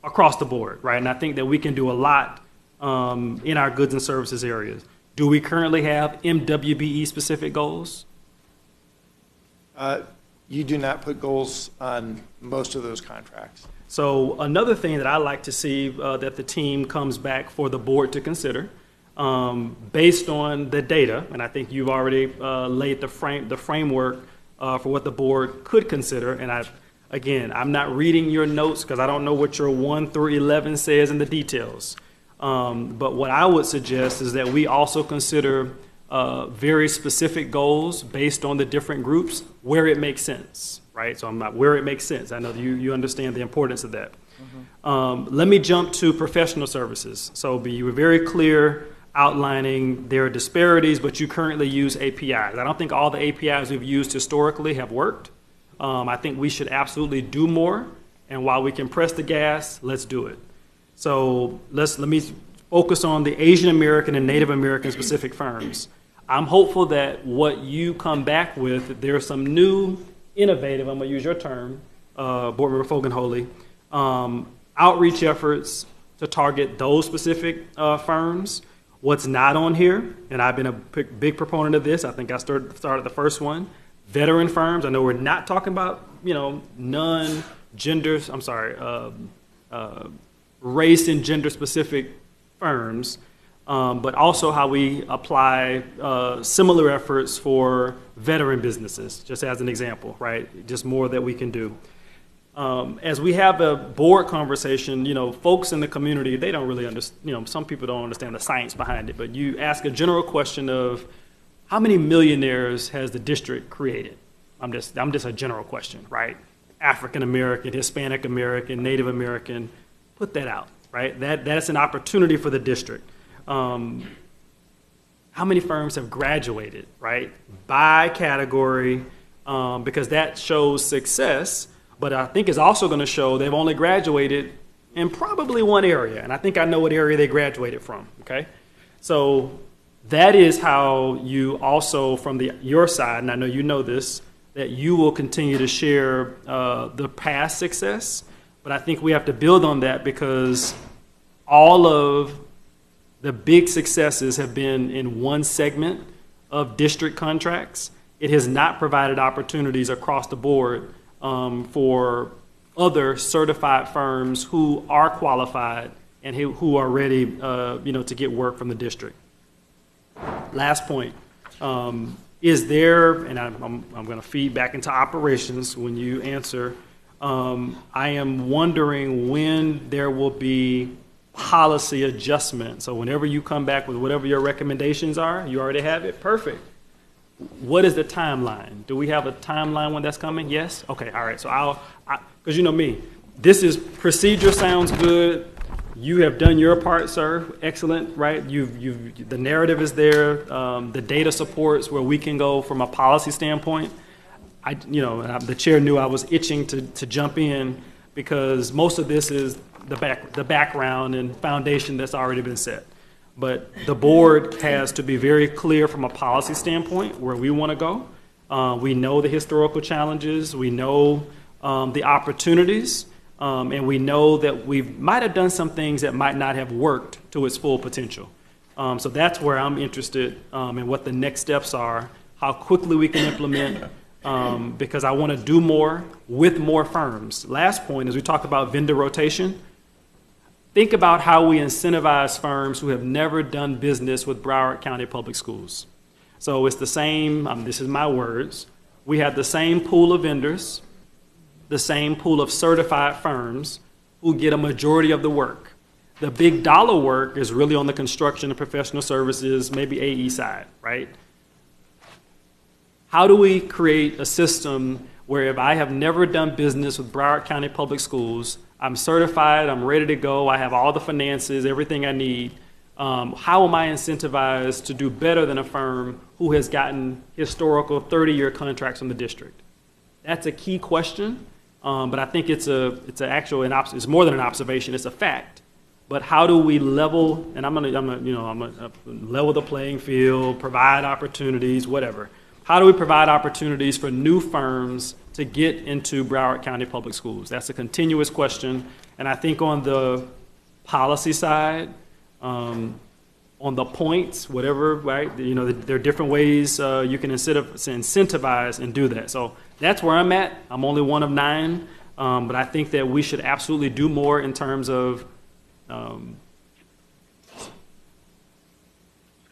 across the board, right? And I think that we can do a lot in our goods and services areas. Do we currently have MWBE specific goals?
You do not put goals on most of those contracts.
So another thing that I like to see that the team comes back for the board to consider, based on the data, and I think you've already laid the framework for what the board could consider. And I'm not reading your notes because I don't know what your 1 through 11 says in the details. But what I would suggest is that we also consider very specific goals based on the different groups where it makes sense, right? So where it makes sense. I know you understand the importance of that. Let me jump to professional services. So you were very clear outlining there are disparities, but you currently use APIs. I don't think all the APIs we've used historically have worked. I think we should absolutely do more, and while we can press the gas, let's do it. So let me focus on the Asian American and Native American specific firms. I'm hopeful that what you come back with, there's some new, innovative, I'm going to use your term, Board Member Fogan-Holy, outreach efforts to target those specific firms. What's not on here, and I've been a big proponent of this, I think I started the first one, veteran firms. I know we're not talking about, non-genders, race and gender specific firms, but also how we apply similar efforts for veteran businesses, just as an example, right? Just more that we can do. As we have a board conversation, folks in the community, they don't really understand, some people don't understand the science behind it, but you ask a general question of how many millionaires has the district created? I'm just a general question, right? African American, Hispanic American, Native American, put that out, right? That's an opportunity for the district. How many firms have graduated, right? By category, because that shows success, but I think it's also going to show they've only graduated in probably one area, and I think I know what area they graduated from, okay? So that is how you also, from your side, and I know you know this, that you will continue to share the past success, but I think we have to build on that because all of the big successes have been in one segment of district contracts. It has not provided opportunities across the board for other certified firms who are qualified and who are ready to get work from the district. Last point. Is there, and I'm going to feed back into operations when you answer, I am wondering when there will be policy adjustment. So whenever you come back with whatever your recommendations are, you already have it, perfect. What is the timeline? Do we have a timeline when that's coming? Yes? Okay, all right. So because you know me, this is procedure sounds good. You have done your part, sir. Excellent, right? The narrative is there. The data supports where we can go from a policy standpoint. The chair knew I was itching to jump in because most of this is the background and foundation that's already been set. But the board has to be very clear from a policy standpoint where we want to go. We know the historical challenges. We know the opportunities. And we know that we might have done some things that might not have worked to its full potential. So that's where I'm interested in what the next steps are, how quickly we can implement, because I want to do more with more firms. Last point is we talked about vendor rotation. Think about how we incentivize firms who have never done business with Broward County Public Schools. So it's the same, this is my words, we have the same pool of vendors, the same pool of certified firms who get a majority of the work. The big dollar work is really on the construction and professional services, maybe AE side, right? How do we create a system where if I have never done business with Broward County Public Schools, I'm certified, I'm ready to go, I have all the finances, everything I need, how am I incentivized to do better than a firm who has gotten historical 30-year contracts from the district? That's a key question. But I think it's it's more than an observation, it's a fact. But how do we level, and I'm gonna level the playing field, provide opportunities, whatever. How do we provide opportunities for new firms to get into Broward County Public Schools? That's a continuous question. And I think on the policy side, on the points, whatever, right? There are different ways you can incentivize and do that. So that's where I'm at. I'm only one of 9, but I think that we should absolutely do more in terms of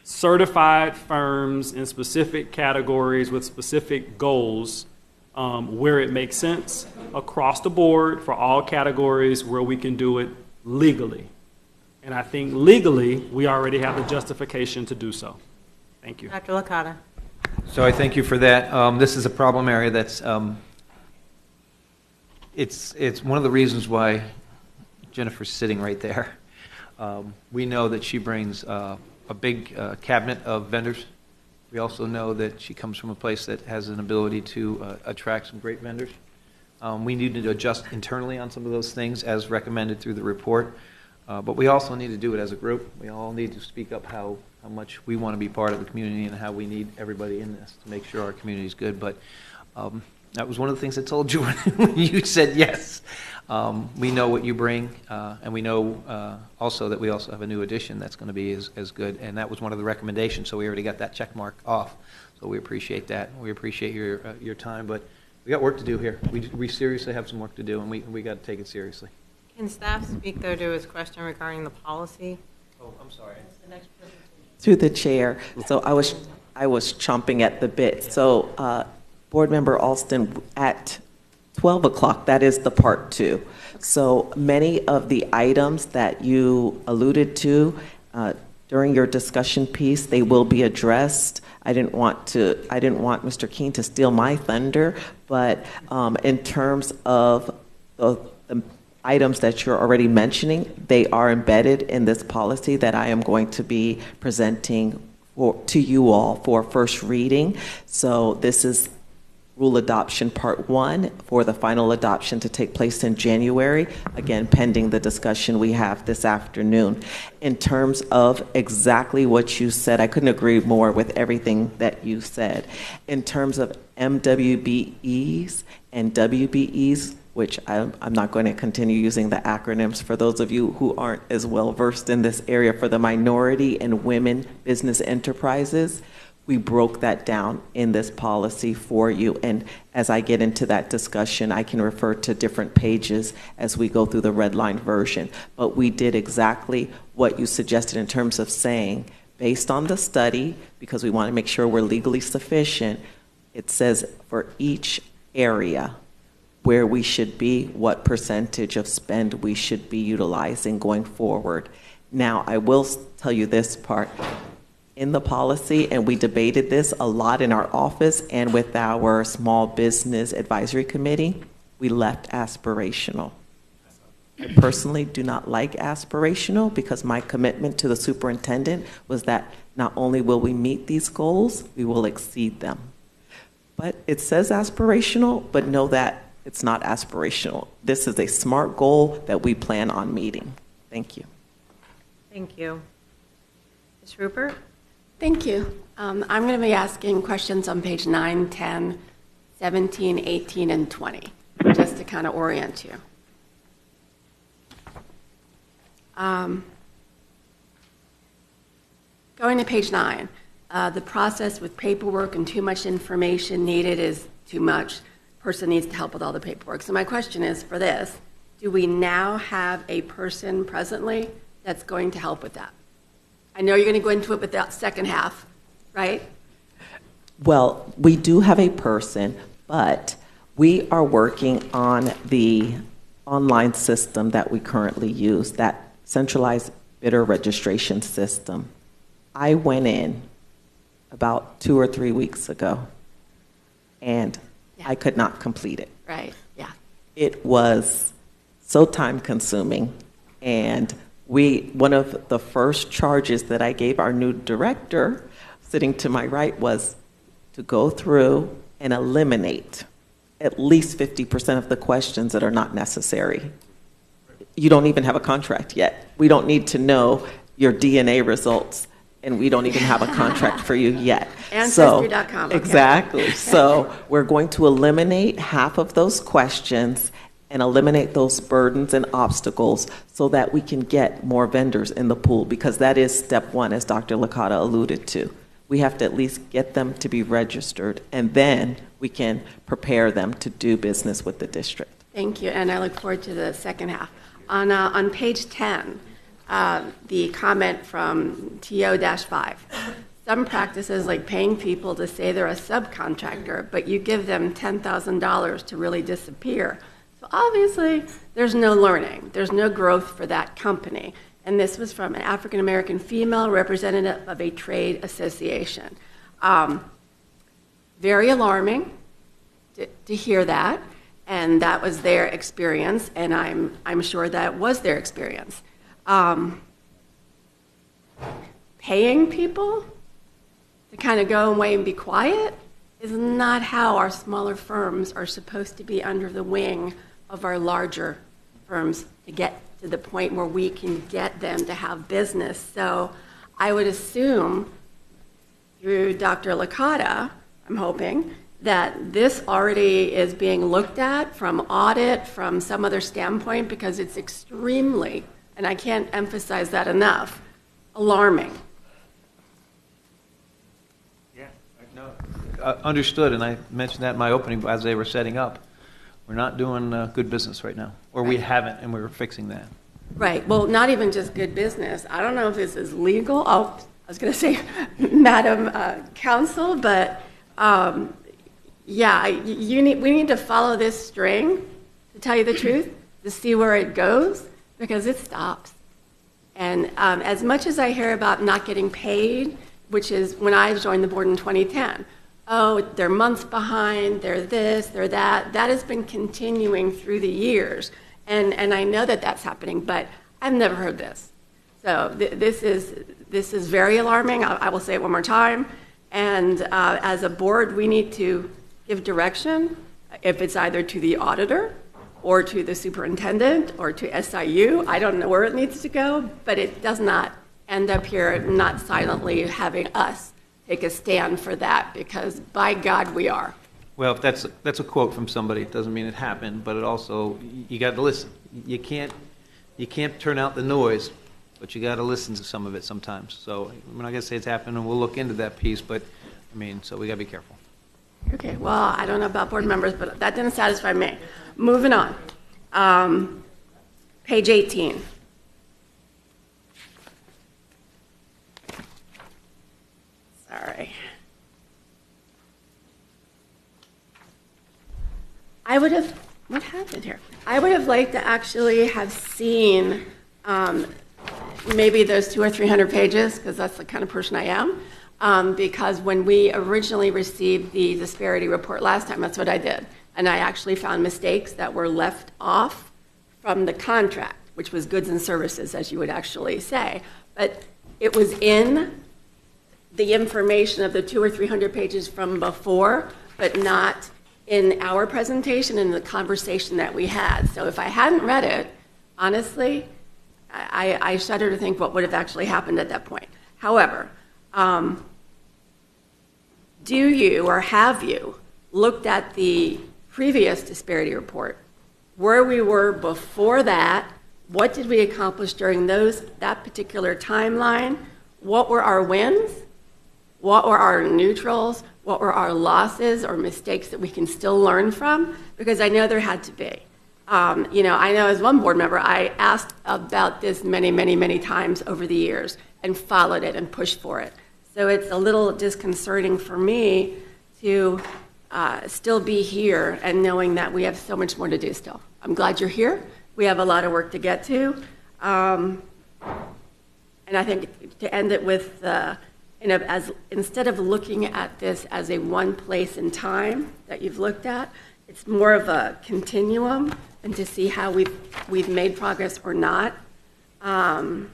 certified firms in specific categories with specific goals where it makes sense across the board for all categories where we can do it legally. And I think legally, we already have the justification to do so. Thank you.
Dr. Licata.
So I thank you for that. This is a problem area that's, it's one of the reasons why Jennifer's sitting right there. We know that she brings a big cabinet of vendors. We also know that she comes from a place that has an ability to attract some great vendors. We need to adjust internally on some of those things as recommended through the report. But we also need to do it as a group. We all need to speak up how much we want to be part of the community and how we need everybody in this to make sure our community is good. But that was one of the things I told you when you said yes. We know what you bring, and we know also that we also have a new addition that's going to be as good. And that was one of the recommendations, so we already got that check mark off. So we appreciate that. We appreciate your time, but we got work to do here. We seriously have some work to do, and we got to take it seriously.
Can staff speak, though, to his question regarding the policy?
Oh, I'm sorry.
Through the chair. So I was chomping at the bit. So Board Member Alston, at 12 o'clock, that is the part 2. So many of the items that you alluded to during your discussion piece, they will be addressed. I didn't want Mr. Keene to steal my thunder, but in terms of the items that you're already mentioning, they are embedded in this policy that I am going to be presenting to you all for first reading. So this is Rule Adoption Part 1 for the final adoption to take place in January, again, pending the discussion we have this afternoon. In terms of exactly what you said, I couldn't agree more with everything that you said. In terms of MWBEs and WBEs, which I'm not going to continue using the acronyms for those of you who aren't as well versed in this area, for the minority and women business enterprises, we broke that down in this policy for you. And as I get into that discussion, I can refer to different pages as we go through the red line version. But we did exactly what you suggested in terms of saying, based on the study, because we want to make sure we're legally sufficient, it says for each area where we should be, what percentage of spend we should be utilizing going forward. Now, I will tell you this part. In the policy, and we debated this a lot in our office and with our Small Business Advisory Committee, we left aspirational. I personally do not like aspirational because my commitment to the superintendent was that not only will we meet these goals, we will exceed them. But it says aspirational, but know that it's not aspirational. This is a SMART goal that we plan on meeting. Thank you.
Thank you. Ms. Rupert?
Thank you. I'm going to be asking questions on page 9, 10, 17, 18, and 20, just to kind of orient you. Going to page 9, the process with paperwork and too much information needed is too much. Person needs to help with all the paperwork. So my question is, for this, do we now have a person presently that's going to help with that? I know you're going to go into it with that second half, right?
Well, we do have a person, but we are working on the online system that we currently use, that centralized bidder registration system. I went in about 2 or 3 weeks ago, and I could not complete it.
Right, yeah.
It was so time-consuming, and one of the first charges that I gave our new director, sitting to my right, was to go through and eliminate at least 50% of the questions that are not necessary. You don't even have a contract yet. We don't need to know your DNA results, and we don't even have a contract for you yet.
Ancestry.com. Okay.
Exactly. So we're going to eliminate half of those questions and eliminate those burdens and obstacles so that we can get more vendors in the pool, because that is step 1, as Dr. Licata alluded to. We have to at least get them to be registered, and then we can prepare them to do business with the district.
Thank you, and I look forward to the second half. On page 10, the comment from TO-5, some practices like paying people to say they're a subcontractor, but you give them $10,000 to really disappear. So obviously, there's no learning. There's no growth for that company. And this was from an African-American female representative of a trade association. Very alarming to hear that, and that was their experience, and I'm sure that was their experience. Paying people to kind of go away and be quiet is not how our smaller firms are supposed to be under the wing of our larger firms to get to the point where we can get them to have business. So I would assume through Dr. Licata, I'm hoping, that this already is being looked at from audit, from some other standpoint, because it's extremely, and I can't emphasize that enough, alarming.
Understood, and I mentioned that in my opening as they were setting up. We're not doing good business right now, or we haven't, and we're fixing that.
Right. Well, not even just good business. I don't know if this is legal. Oh, I was going to say, Madam Counsel, but yeah, we need to follow this string, to tell you the truth, to see where it goes, because it stops. And as much as I hear about not getting paid, which is when I joined the board in 2010, oh, they're months behind, they're this, they're that. That has been continuing through the years. And I know that that's happening, but I've never heard this. So this is very alarming. I will say it one more time. And as a board, we need to give direction, if it's either to the auditor or to the superintendent or to SIU. I don't know where it needs to go, but it does not end up here not silently having us take a stand for that, because by God, we are.
Well, if that's a quote from somebody, it doesn't mean it happened, but it also, you got to listen. You can't turn out the noise, but you got to listen to some of it sometimes. So I'm not going to say it's happened, and we'll look into that piece, but I mean, so we got to be careful.
Okay, well, I don't know about board members, but that didn't satisfy me. Moving on. Page 18. Sorry. What happened here? I would have liked to actually have seen maybe those 200 or 300 pages, because that's the kind of person I am. Because when we originally received the disparity report last time, that's what I did. And I actually found mistakes that were left off from the contract, which was goods and services, as you would actually say. But it was in the information of the 200 or 300 pages from before, but not in our presentation and the conversation that we had. So if I hadn't read it, honestly, I shudder to think what would have actually happened at that point. However, do you or have you looked at the previous disparity report, where we were before that? What did we accomplish during that particular timeline? What were our wins? What were our neutrals? What were our losses or mistakes that we can still learn from? Because I know there had to be. I know as one board member, I asked about this many, many, many times over the years and followed it and pushed for it. So it's a little disconcerting for me to still be here and knowing that we have so much more to do still. I'm glad you're here. We have a lot of work to get to. And I think to end it with, instead of looking at this as a one place in time that you've looked at, it's more of a continuum, and to see how we've made progress or not. I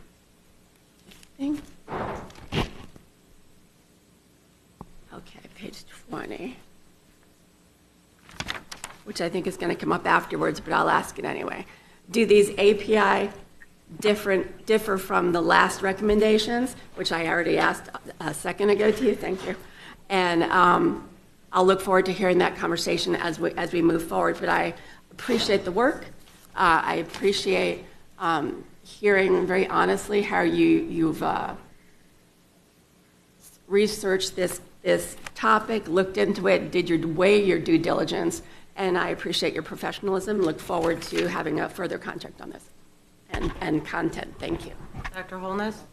think. Okay, page 20, which I think is going to come up afterwards, but I'll ask it anyway. Do these API differ from the last recommendations, which I already asked a second ago to you? Thank you. And I'll look forward to hearing that conversation as we move forward. But I appreciate the work. I appreciate hearing very honestly how you've researched this topic, looked into it, did your due diligence, and I appreciate your professionalism. Look forward to having a further contact on this and content. Thank you.
Dr. Holness?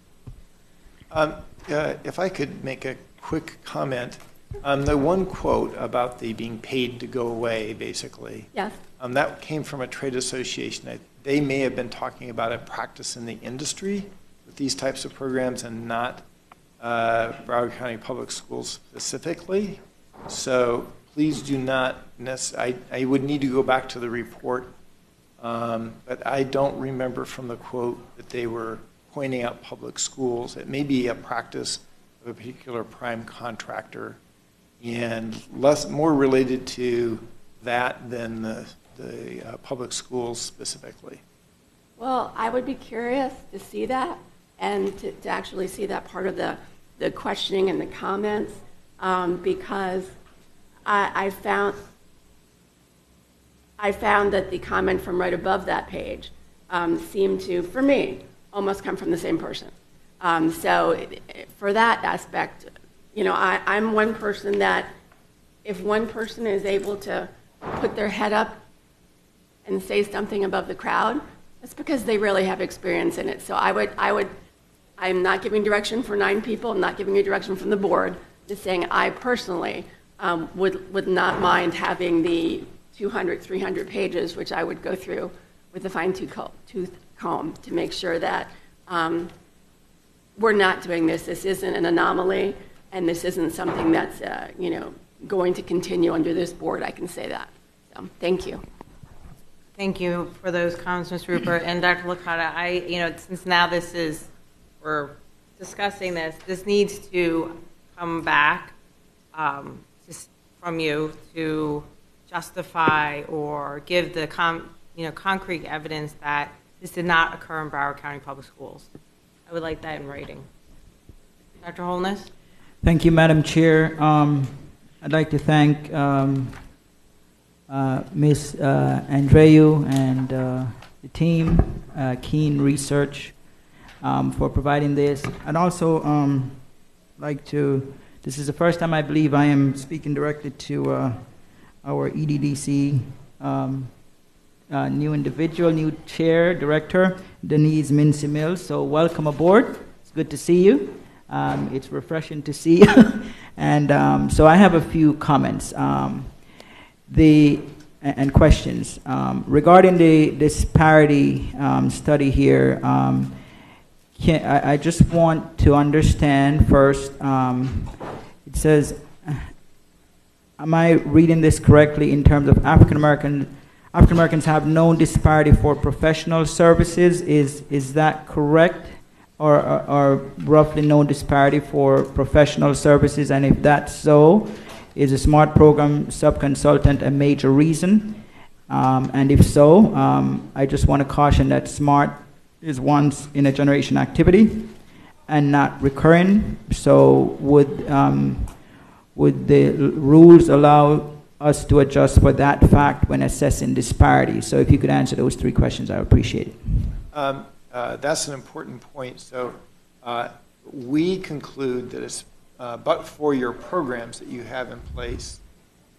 If I could make a quick comment. The one quote about the being paid to go away, basically.
Yes.
That came from a trade association. They may have been talking about a practice in the industry with these types of programs and not Broward County Public Schools specifically. So please do not I would need to go back to the report, but I don't remember from the quote that they were pointing out public schools. It may be a practice of a particular prime contractor and more related to that than the public schools specifically.
Well, I would be curious to see that and to actually see that part of the questioning and the comments because I found that the comment from right above that page seemed to, for me, almost come from the same person. So for that aspect, you know, I'm one person that if one person is able to put their head up and say something above the crowd, that's because they really have experience in it. So I'm not giving direction for 9 people. I'm not giving you direction from the board. Just saying I personally would not mind having the 200, 300 pages, which I would go through with a fine-tooth comb to make sure that we're not doing this. This isn't an anomaly, and this isn't something that's, you know, going to continue under this board. I can say that. So, thank you.
Thank you for those comments, Ms. Rupert. And Dr. Licata, you know, since now we're discussing this needs to come back just from you to justify or give the concrete evidence that this did not occur in Broward County Public Schools. I would like that in writing. Dr. Holness?
Thank you, Madam Chair. I'd like to thank Ms. Andreu and the team, Keen Research, for providing this. I'd also like to, this is the first time I believe I am speaking directly to our EDDC new individual, new chair, director, Denise Mincy Mills. So welcome aboard. It's good to see you. It's refreshing to see you. And so I have a few comments and questions. Regarding the disparity study here, I just want to understand first, it says, am I reading this correctly in terms of African Americans have known disparity for professional services? Is that correct? Or roughly known disparity for professional services? And if that's so, is a SMART program subconsultant a major reason? And if so, I just want to caution that SMART is once in a generation activity and not recurring. So would the rules allow us to adjust for that fact when assessing disparity? So if you could answer those 3 questions, I would appreciate it.
That's an important point. So we conclude that it's but for your programs that you have in place,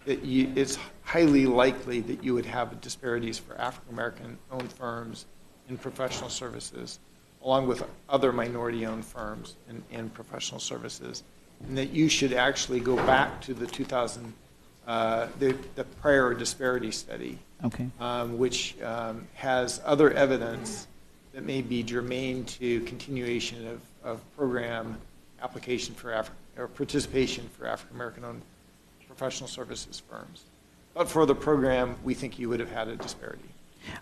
that it's highly likely that you would have disparities for African American owned firms in professional services, along with other minority owned firms in professional services, and that you should actually go back to the the prior disparity study,
okay.
Which has other evidence that may be germane to continuation of program application for or participation for African American owned professional services firms. But for the program, we think you would have had a disparity.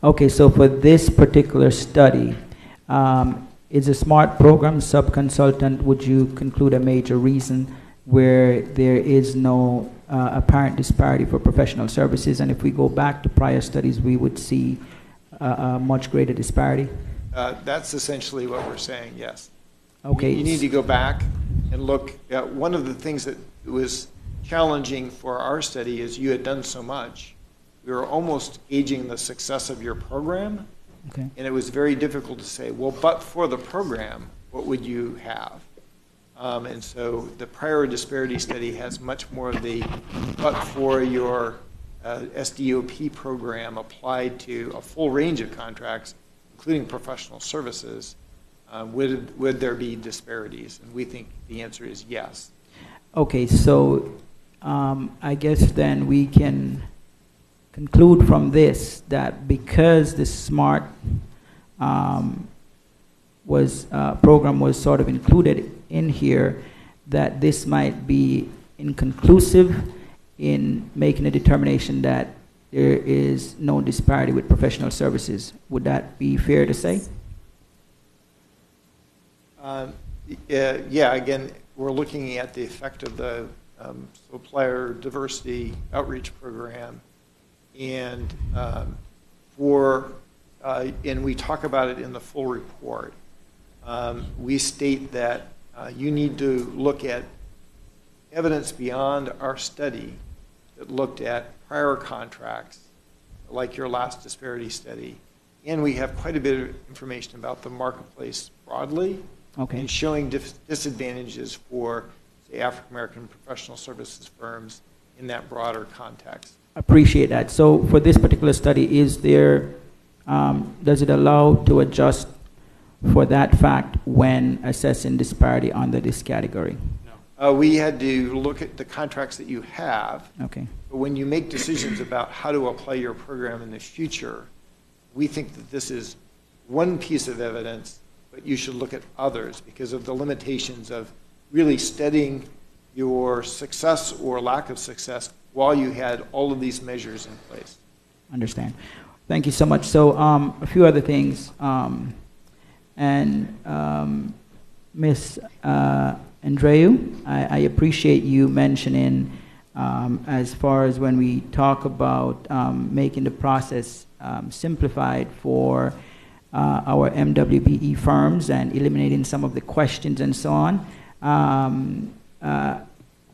Okay, so for this particular study, is a SMART program subconsultant, would you conclude a major reason where there is no apparent disparity for professional services? And if we go back to prior studies, we would see a much greater disparity?
That's essentially what we're saying, yes.
Okay.
You need to go back and look at one of the things that was challenging for our study is you had done so much. We were almost gauging the success of your program,
okay.
And it was very difficult to say, well, but for the program, what would you have? And so the prior disparity study has much more of the, but for your SDOP program applied to a full range of contracts, including professional services, would there be disparities? And we think the answer is yes.
Okay, so I guess then we can conclude from this that because the SMART program was sort of included in here, that this might be inconclusive in making a determination that there is no disparity with professional services. Would that be fair to say?
Yeah, again, we're looking at the effect of the supplier diversity outreach program. And for and we talk about it in the full report, we state that you need to look at evidence beyond our study that looked at prior contracts, like your last disparity study. And we have quite a bit of information about the marketplace broadly, and showing disadvantages for, say, African American professional services firms in that broader context.
Appreciate that. So for this particular study, is there, does it allow to adjust for that fact when assessing disparity under this category?
We had to look at the contracts that you have.
Okay.
But when you make decisions about how to apply your program in the future, we think that this is one piece of evidence, but you should look at others because of the limitations of really studying your success or lack of success while you had all of these measures in place.
Understand. Thank you so much. So a few other things. Ms. Andreu, I appreciate you mentioning as far as when we talk about making the process simplified for our MWBE firms and eliminating some of the questions and so on.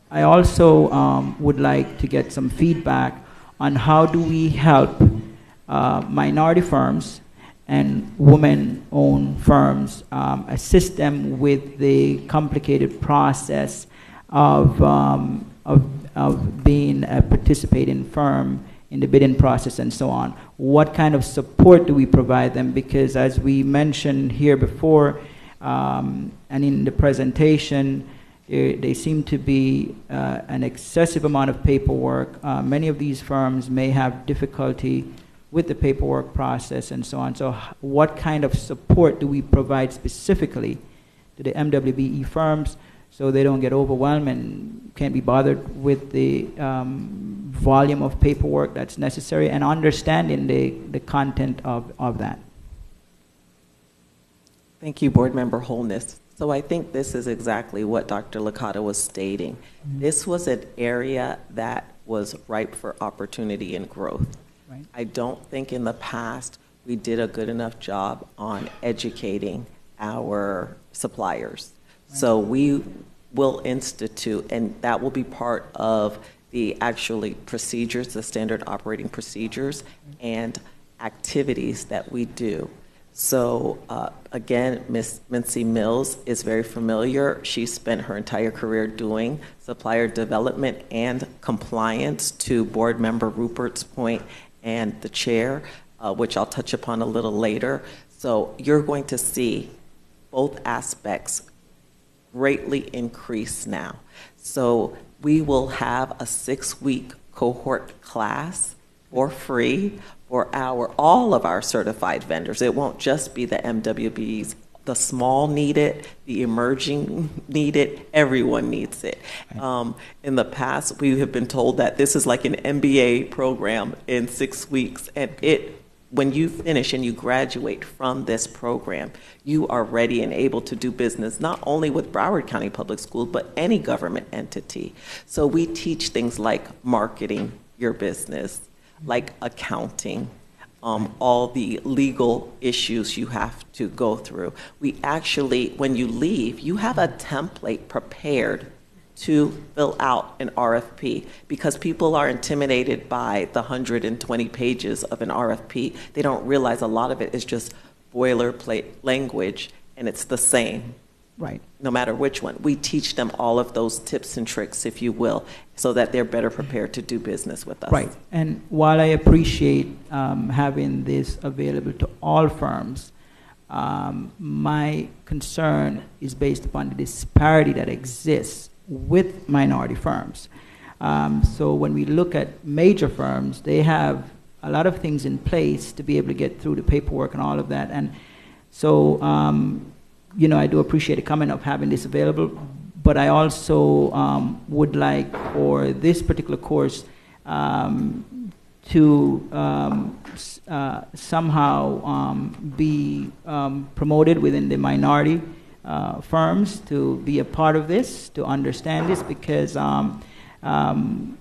I also would like to get some feedback on how do we help minority firms and women-owned firms, assist them with the complicated process of being a participating firm in the bidding process and so on. What kind of support do we provide them? Because as we mentioned here before, and in the presentation, they seem to be an excessive amount of paperwork. Many of these firms may have difficulty with the paperwork process and so on. So what kind of support do we provide specifically to the MWBE firms so they don't get overwhelmed and can't be bothered with the volume of paperwork that's necessary and understanding the content of that?
Thank you, Board Member Holness. So I think this is exactly what Dr. Licata was stating. Mm-hmm. This was an area that was ripe for opportunity and growth. Right. I don't think in the past we did a good enough job on educating our suppliers. Right. So we will institute, and that will be part of the actually procedures, the standard operating procedures and activities that we do. So again, Ms. Mincy Mills is very familiar. She spent her entire career doing supplier development and compliance, to Board Member Rupert's point and the chair, which I'll touch upon a little later. So you're going to see both aspects greatly increase now. So we will have a 6-week cohort class for free for all of our certified vendors. It won't just be the MWBs. The small need it, the emerging need it, everyone needs it. In the past, we have been told that this is like an MBA program in 6 weeks, and when you finish and you graduate from this program, you are ready and able to do business not only with Broward County Public Schools, but any government entity. So we teach things like marketing your business, like accounting, all the legal issues you have to go through. We actually, when you leave, you have a template prepared to fill out an RFP, because people are intimidated by the 120 pages of an RFP. They don't realize a lot of it is just boilerplate language, and it's the same.
Right.
No matter which one. We teach them all of those tips and tricks, if you will, so that they're better prepared to do business with us.
Right. And while I appreciate having this available to all firms, my concern is based upon the disparity that exists with minority firms. So when we look at major firms, they have a lot of things in place to be able to get through the paperwork and all of that. And so, I do appreciate the comment of having this available, but I also would like for this particular course to somehow be promoted within the minority firms to be a part of this, to understand this, because While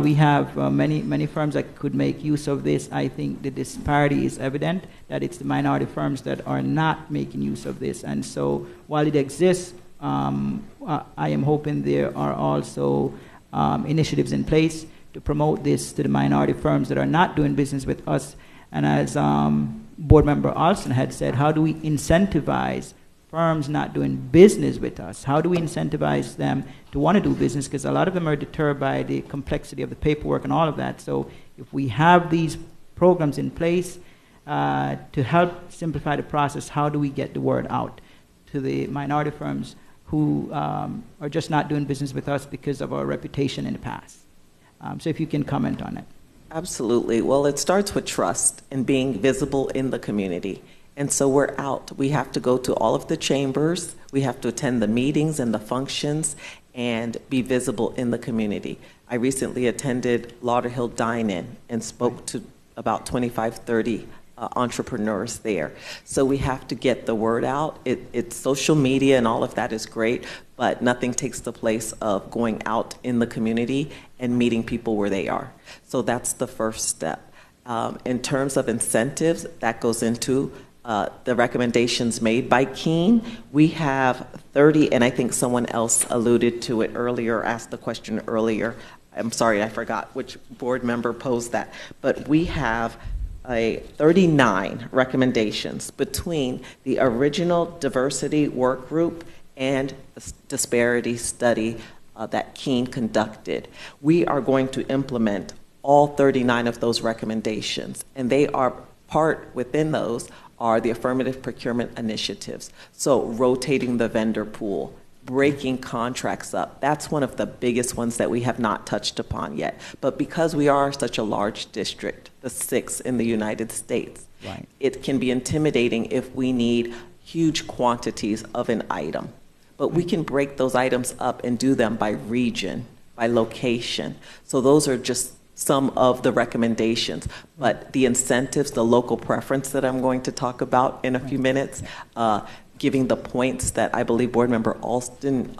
we have many firms that could make use of this, I think the disparity is evident, that it's the minority firms that are not making use of this. And so while it exists, I am hoping there are also initiatives in place to promote this to the minority firms that are not doing business with us. And as Board Member Alston had said, how do we incentivize firms not doing business with us? How do we incentivize them to want to do business? Because a lot of them are deterred by the complexity of the paperwork and all of that. So if we have these programs in place to help simplify the process, how do we get the word out to the minority firms who are just not doing business with us because of our reputation in the past? So if you can comment on it.
Absolutely. Well, it starts with trust and being visible in the community. And so we're out. We have to go to all of the chambers. We have to attend the meetings and the functions and be visible in the community. I recently attended Lauderhill Dine-In and spoke to about 25, 30 entrepreneurs there. So we have to get the word out. It's social media and all of that is great, but nothing takes the place of going out in the community and meeting people where they are. So that's the first step. In terms of incentives, that goes into the recommendations made by Keene. We have 30, and I think someone else alluded to it earlier, asked the question earlier. I'm sorry, I forgot which board member posed that, but we have 39 recommendations between the original diversity work group and the disparity study that Keene conducted. We are going to implement all 39 of those recommendations, and they are part within those are the affirmative procurement initiatives. So rotating the vendor pool, breaking contracts up. That's one of the biggest ones that we have not touched upon yet. But because we are such a large district, the 6th in the United States,
right,
it can be intimidating if we need huge quantities of an item. But we can break those items up and do them by region, by location. So those are just some of the recommendations. But the incentives, the local preference that I'm going to talk about in a few minutes, giving the points that I believe Board Member Alston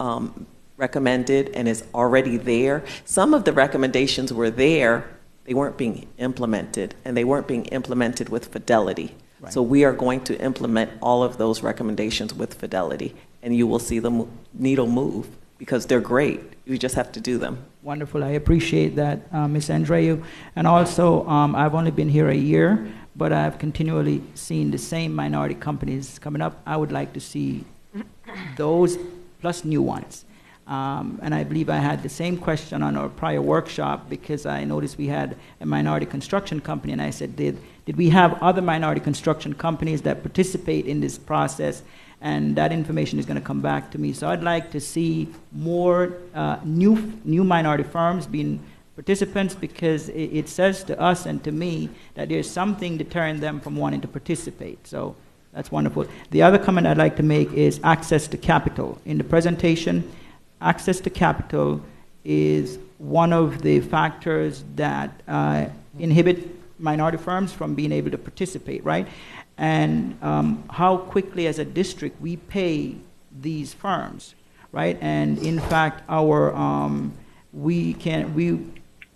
recommended and is already there. Some of the recommendations were there, they weren't being implemented, and they weren't being implemented with fidelity. Right. So we are going to implement all of those recommendations with fidelity, and you will see the needle move because they're great. You just have to do them.
Wonderful. I appreciate that, Ms. Andreu. And also, I've only been here a year, but I've continually seen the same minority companies coming up. I would like to see those plus new ones. And I believe I had the same question on our prior workshop because I noticed we had a minority construction company, and I said, did we have other minority construction companies that participate in this process? And that information is going to come back to me. So I'd like to see more new minority firms being participants because it says to us and to me that there's something deterring them from wanting to participate. So that's wonderful. The other comment I'd like to make is access to capital. In the presentation, access to capital is one of the factors that inhibit minority firms from being able to participate, right? And how quickly as a district we pay these firms, right? And in fact, we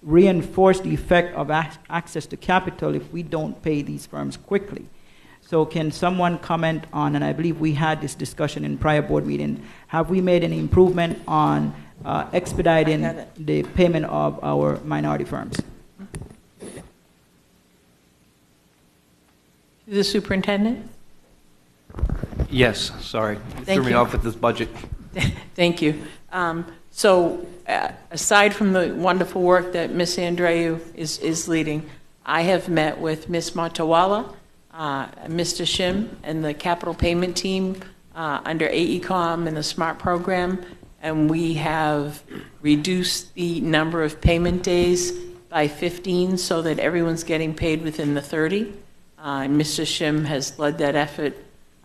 reinforce the effect of access to capital if we don't pay these firms quickly. So can someone comment on, and I believe we had this discussion in prior board meeting, have we made any improvement on expediting the payment of our minority firms?
The superintendent?
Yes, sorry. You
Thank
threw me
you.
off with this budget.
Thank you. Aside from the wonderful work that Ms. Andreu is leading, I have met with Ms. Matawala, Mr. Shim, and the capital payment team under AECOM and the SMART program, and we have reduced the number of payment days by 15 so that everyone's getting paid within the 30. And Mr. Shim has led that effort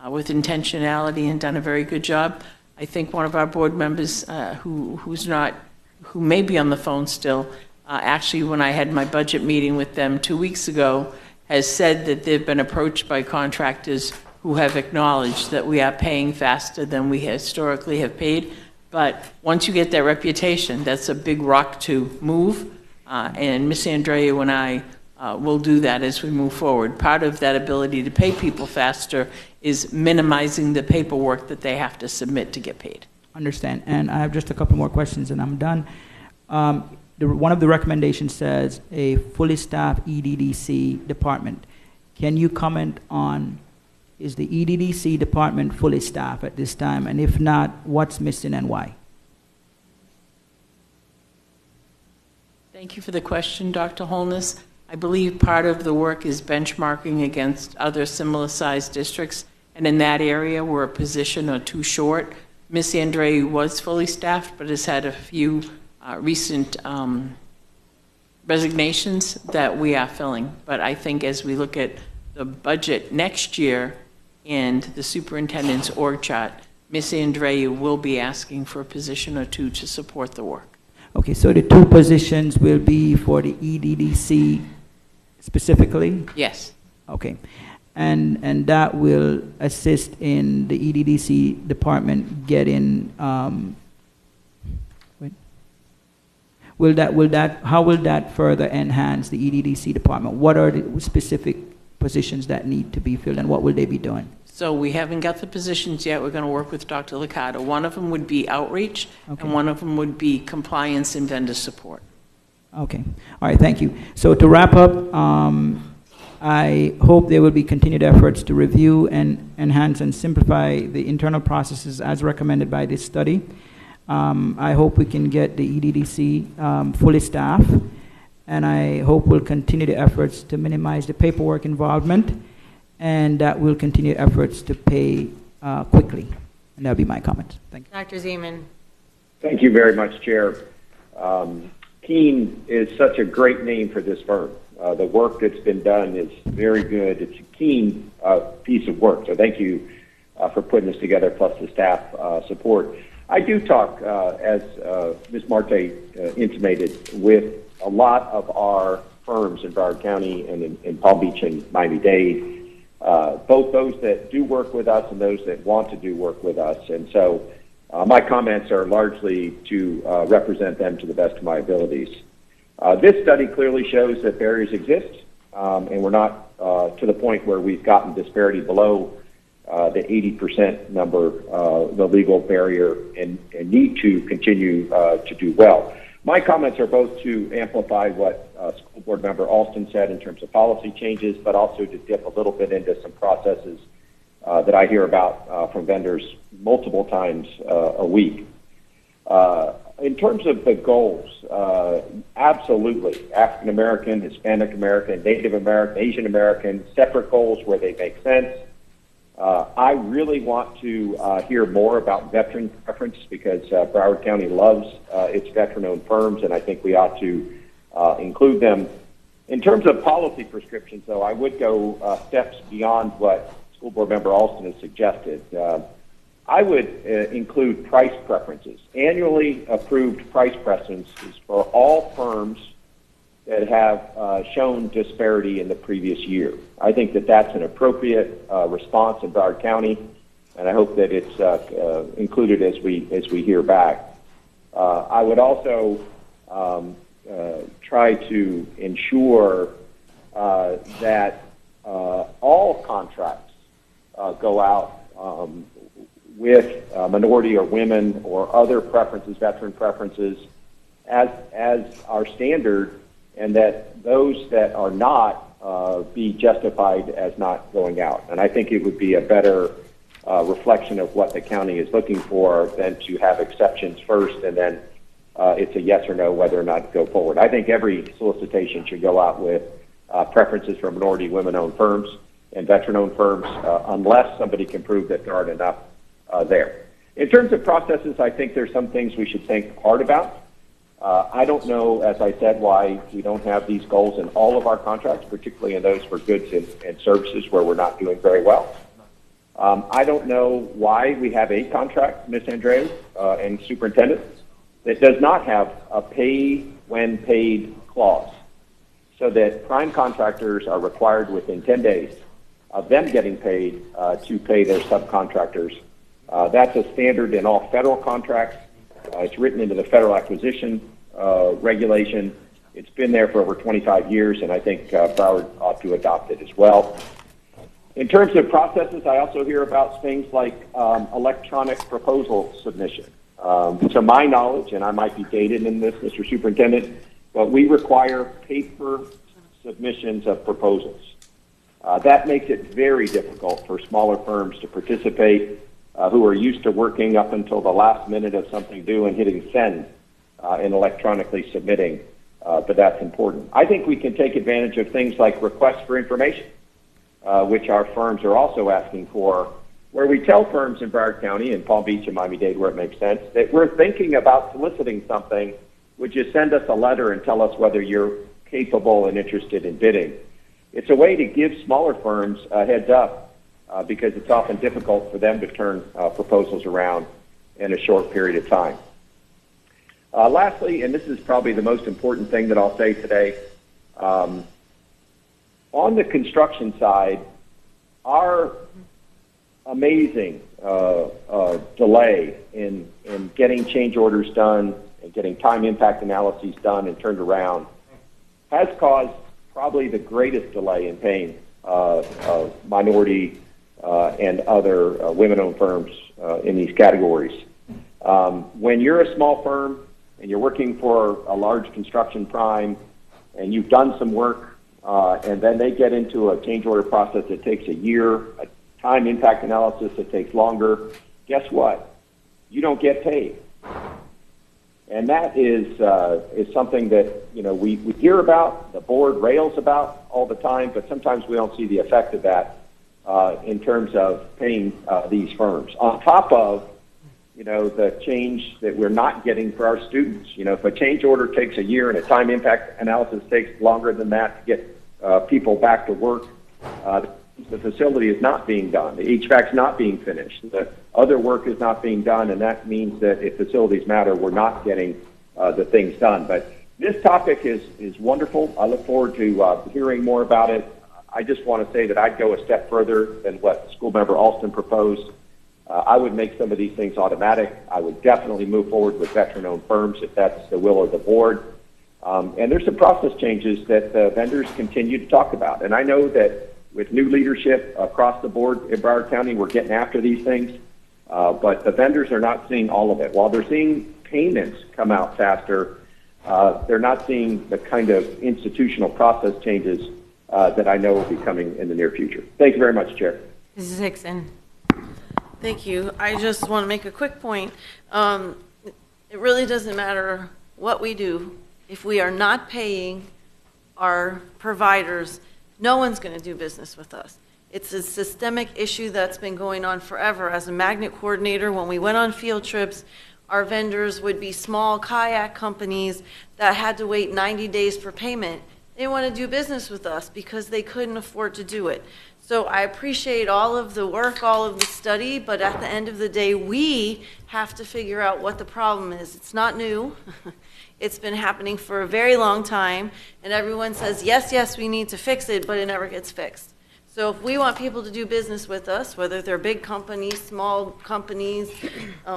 with intentionality and done a very good job. I think one of our board members who may be on the phone still, actually when I had my budget meeting with them 2 weeks ago, has said that they've been approached by contractors who have acknowledged that we are paying faster than we historically have paid. But once you get that reputation, that's a big rock to move. And Ms. Andreu and I will do that as we move forward. Part of that ability to pay people faster is minimizing the paperwork that they have to submit to get paid.
Understand. And I have just a couple more questions and I'm done. One of the recommendations says a fully staffed EDDC department. Can you comment on, is the EDDC department fully staffed at this time? And if not, what's missing and why?
Thank you for the question, Dr. Holness. I believe part of the work is benchmarking against other similar-sized districts, and in that area, we're a position or two short. Ms. Andreu was fully staffed, but has had a few recent resignations that we are filling. But I think as we look at the budget next year and the superintendent's org chart, Ms. Andreu will be asking for a position or two to support the work.
Okay, so the two positions will be for the EDDC specifically?
Yes.
Okay. And that will assist in the EDDC department getting, how will that further enhance the EDDC department? What are the specific positions that need to be filled and what will they be doing?
So we haven't got the positions yet. We're going to work with Dr. Licata. One of them would be outreach, and one of them would be compliance and vendor support.
Okay. All right, thank you. So to wrap up, I hope there will be continued efforts to review and enhance and simplify the internal processes as recommended by this study. I hope we can get the EDDC fully staffed, and I hope we'll continue the efforts to minimize the paperwork involvement, and that we'll continue efforts to pay quickly. And that'll be my comments. Thank you.
Dr. Zeman.
Thank you very much, Chair. Keene is such a great name for this firm. The work that's been done is very good. It's a keen piece of work, so thank you for putting this together, plus the staff support. I do talk, as Ms. Marte intimated, with a lot of our firms in Broward County and in Palm Beach and Miami-Dade, both those that do work with us and those that want to do work with us. And so my comments are largely to represent them to the best of my abilities. This study clearly shows that barriers exist, and we're not to the point where we've gotten disparity below the 80% number, the legal barrier, and need to continue to do well. My comments are both to amplify what School Board Member Alston said in terms of policy changes, but also to dip a little bit into some processes that I hear about from vendors multiple times a week. In terms of the goals, absolutely, African American, Hispanic American, Native American, Asian American, separate goals where they make sense. I really want to hear more about veteran preference because Broward County loves its veteran-owned firms, and I think we ought to include them. In terms of policy prescriptions, though, I would go steps beyond what School Board Member Alston has suggested. I would include price preferences, annually approved price preferences for all firms that have shown disparity in the previous year. I think that that's an appropriate response in Broward County, and I hope that it's included as we hear back. I would also try to ensure that all contracts go out with minority or women or other preferences, veteran preferences, as our standard, and that those that are not be justified as not going out. And I think it would be a better reflection of what the county is looking for than to have exceptions first and then it's a yes or no whether or not to go forward. I think every solicitation should go out with preferences for minority women-owned firms and veteran-owned firms unless somebody can prove that there aren't enough there. In terms of processes, I think there's some things we should think hard about. I don't know, as I said, why we don't have these goals in all of our contracts, particularly in those for goods and services where we're not doing very well. I don't know why we have a contract, Ms. Andreu and Superintendent, that does not have a pay when paid clause, so that prime contractors are required within 10 days of them getting paid to pay their subcontractors. That's a standard in all federal contracts. It's written into the federal acquisition regulation. It's been there for over 25 years, and I think Broward ought to adopt it as well. In terms of processes, I also hear about things like electronic proposal submission. To my knowledge, and I might be dated in this, Mr. Superintendent, but we require paper submissions of proposals. That makes it very difficult for smaller firms to participate who are used to working up until the last minute of something due and hitting send and electronically submitting, but that's important. I think we can take advantage of things like requests for information, which our firms are also asking for, where we tell firms in Broward County and Palm Beach and Miami-Dade, where it makes sense, that we're thinking about soliciting something. Would you send us a letter and tell us whether you're capable and interested in bidding? It's a way to give smaller firms a heads up because it's often difficult for them to turn proposals around in a short period of time. Lastly, and this is probably the most important thing that I'll say today, on the construction side, our amazing delay in getting change orders done and getting time impact analyses done and turned around has caused probably the greatest delay in paying minority and other women-owned firms in these categories. When you're a small firm and you're working for a large construction prime and you've done some work and then they get into a change order process that takes a year, a time impact analysis that takes longer, guess what? You don't get paid. And that is something that, you know, we hear about, the board rails about all the time, but sometimes we don't see the effect of that in terms of paying these firms. On top of, you know, the change that we're not getting for our students. You know, if a change order takes a year and a time impact analysis takes longer than that to get people back to work, the facility is not being done. The HVAC's not being finished. The other work is not being done, and that means that if facilities matter, we're not getting the things done. But this topic is wonderful. I look forward to hearing more about it. I just want to say that I'd go a step further than what School Member Alston proposed. I would make some of these things automatic. I would definitely move forward with veteran-owned firms if that's the will of the board. And there's some process changes that the vendors continue to talk about. And I know that with new leadership across the board in Broward County, we're getting after these things. But the vendors are not seeing all of it. While they're seeing payments come out faster, they're not seeing the kind of institutional process changes that I know will be coming in the near future. Thank you very much, Chair.
Mrs. Hickson.
Thank you. I just want to make a quick point. It really doesn't matter what we do. If we are not paying our providers, no one's going to do business with us. It's a systemic issue that's been going on forever. As a magnet coordinator, when we went on field trips, our vendors would be small kayak companies that had to wait 90 days for payment. They didn't want to do business with us because they couldn't afford to do it. So I appreciate all of the work, all of the study, but at the end of the day, we have to figure out what the problem is. It's not new. It's been happening for a very long time, and everyone says, yes, yes, we need to fix it, but it never gets fixed. So if we want people to do business with us, whether they're big companies, small companies,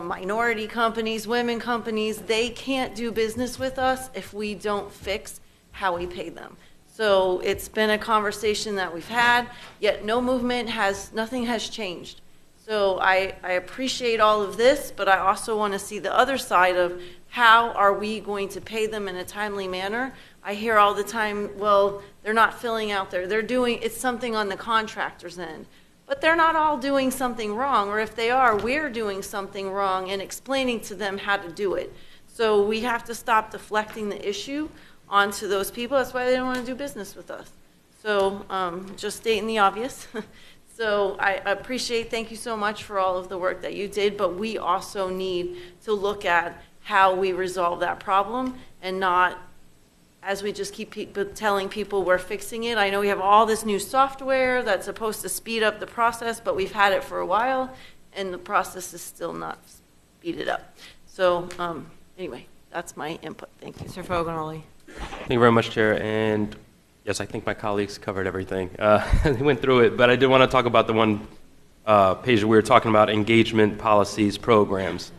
minority companies, women companies, they can't do business with us if we don't fix how we pay them. So it's been a conversation that we've had, yet no movement nothing has changed. So I appreciate all of this, but I also want to see the other side of how are we going to pay them in a timely manner. I hear all the time, well, they're not filling out it's something on the contractor's end. But they're not all doing something wrong, or if they are, we're doing something wrong and explaining to them how to do it. So we have to stop deflecting the issue onto those people. That's why they don't want to do business with us. So just stating the obvious. So I appreciate, thank you so much for all of the work that you did, but we also need to look at how we resolve that problem and not, as we just keep telling people we're fixing it. I know we have all this new software that's supposed to speed up the process, but we've had it for a while, and the process is still not speeded up. So anyway, that's my input. Thank you.
Mr. Fogarty.
Thank you very much, Chair. And yes, I think my colleagues covered everything. They went through it, but I did want to talk about the one page that we were talking about, engagement policies, programs.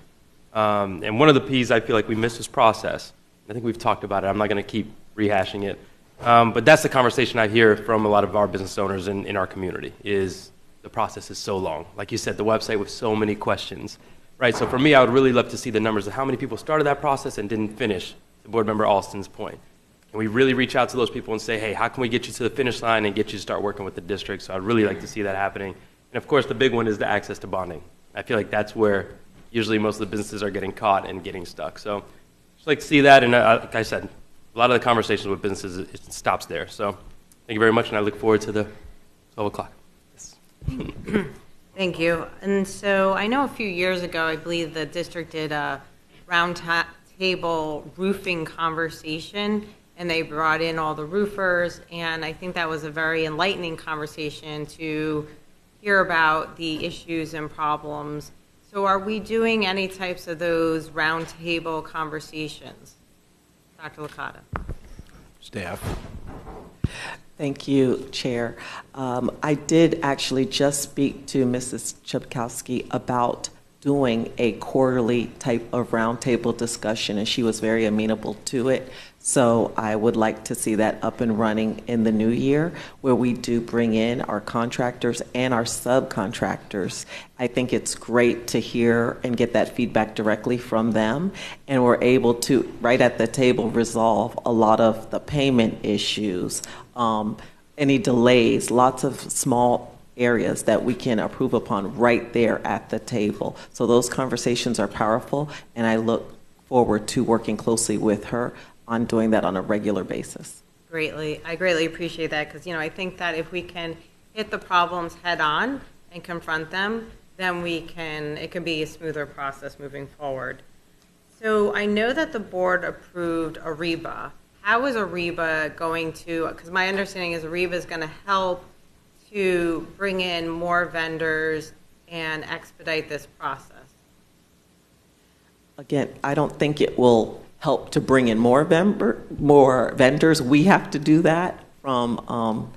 And one of the P's I feel like we missed is process. I think we've talked about it. I'm not going to keep rehashing it. But that's the conversation I hear from a lot of our business owners in our community is the process is so long. Like you said, the website with so many questions, right? So for me, I would really love to see the numbers of how many people started that process and didn't finish, to Board Member Alston's point. And we really reach out to those people and say, hey, how can we get you to the finish line and get you to start working with the district? So I'd really like to see that happening. And of course, the big one is the access to bonding. I feel like that's where usually most of the businesses are getting caught and getting stuck. So just like to see that. And like I said, a lot of the conversations with businesses, it stops there. So thank you very much. And I look forward to the 12 o'clock. Yes.
Thank you. And so I know a few years ago, I believe the district did a round table roofing conversation, and they brought in all the roofers, and I think that was a very enlightening conversation to hear about the issues and problems. So are we doing any types of those roundtable conversations? Dr. Licata.
Staff. Thank you, Chair. I did actually just speak to Mrs. Chubkowski about doing a quarterly type of roundtable discussion, and she was very amenable to it. So I would like to see that up and running in the new year, where we do bring in our contractors and our subcontractors. I think it's great to hear and get that feedback directly from them, and we're able to, right at the table, resolve a lot of the payment issues, any delays, lots of small areas that we can approve upon right there at the table. So those conversations are powerful, and I look forward to working closely with her on doing that on a regular basis.
I greatly appreciate that, because I think that if we can hit the problems head on and confront them, then it can be a smoother process moving forward. So I know that the board approved AREBA. How is AREBA going to, because my understanding is AREBA is going to help to bring in more vendors and expedite this process? Again,
I don't think it will help to bring in more vendors. We have to do that from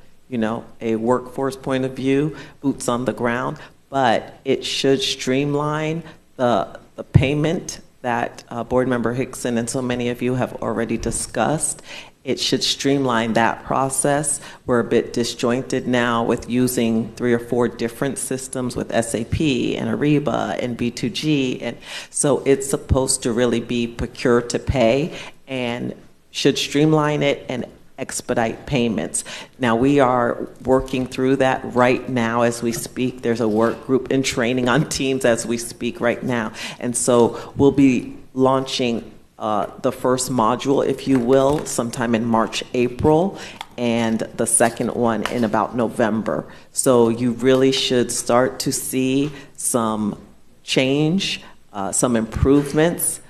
a workforce point of view, boots on the ground, but it should streamline the payment that Board Member Hickson and so many of you have already discussed. It should streamline that process. We're a bit disjointed now with using 3 or 4 different systems with SAP and AREBA and B2G. And so it's supposed to really be procure to pay and should streamline it and expedite payments. Now, we are working through that right now as we speak. There's a work group in training on Teams as we speak right now. And so we'll be launching the first module, if you will, sometime in March, April, and the second one in about November. So you really should start to see some change, some improvements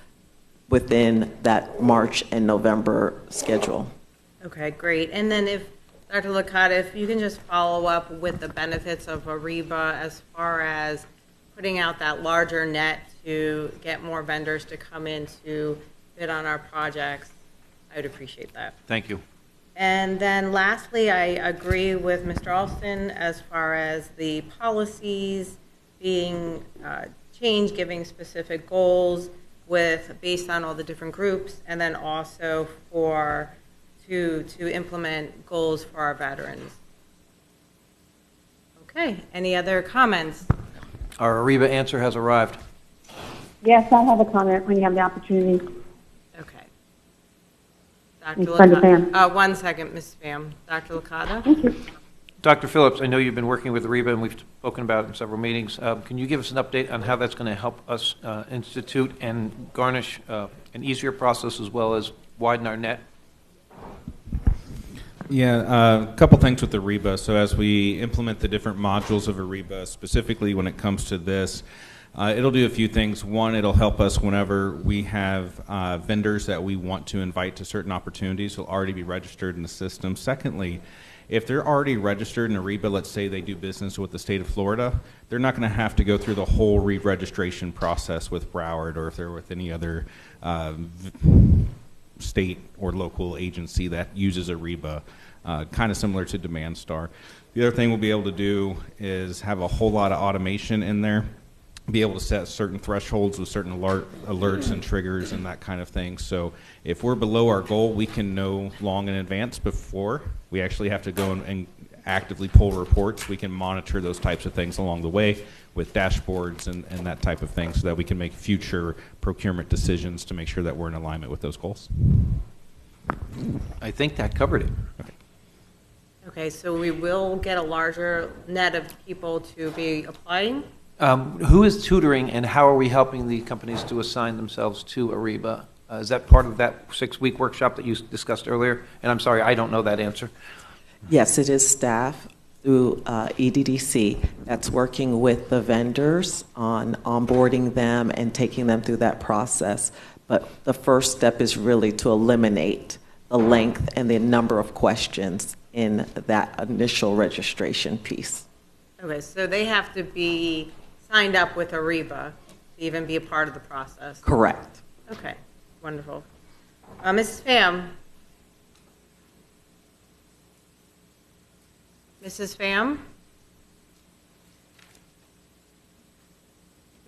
within that March and November schedule.
Okay, great. And then if, Dr. Licata, if you can just follow up with the benefits of AREBA as far as putting out that larger net to get more vendors to come in to bid on our projects, I would appreciate that.
Thank you.
And then lastly, I agree with Mr. Alston as far as the policies being changed, giving specific goals based on all the different groups, and then also to implement goals for our veterans. Okay, any other comments?
Our AREBA answer has arrived.
Yes, I have a comment when you have the opportunity.
Okay.
Dr. Licata.
One second, Ms. Pham. Dr. Licata?
Thank you.
Dr. Phillips, I know you've been working with AREBA, and we've spoken about it in several meetings. Can you give us an update on how that's going to help us institute and garnish an easier process as well as widen our net?
Yeah, a couple things with AREBA. So as we implement the different modules of AREBA, specifically when it comes to this, it'll do a few things. One, it'll help us whenever we have vendors that we want to invite to certain opportunities who'll already be registered in the system. Secondly, if they're already registered in AREBA, let's say they do business with the state of Florida, they're not going to have to go through the whole re-registration process with Broward, or if they're with any other state or local agency that uses AREBA, kind of similar to Demand Star. The other thing we'll be able to do is have a whole lot of automation in there. be able to set certain thresholds with certain alerts and triggers and that kind of thing. So if we're below our goal, we can know long in advance before we actually have to go and actively pull reports. We can monitor those types of things along the way with dashboards and that type of thing so that we can make future procurement decisions to make sure that we're in alignment with those goals.
I think that covered it.
Okay, so we will get a larger net of people to be applying?
Who is tutoring, and how are we helping the companies to assign themselves to Ariba? Is that part of that 6-week workshop that you discussed earlier? And I'm sorry, I don't know that answer.
Yes, it is staff through EDDC that's working with the vendors on onboarding them and taking them through that process. But the first step is really to eliminate the length and the number of questions in that initial registration piece.
Okay, so they have to be signed up with Ariba to even be a part of the process?
Correct.
Okay, wonderful. Mrs. Pham? Mrs. Pham?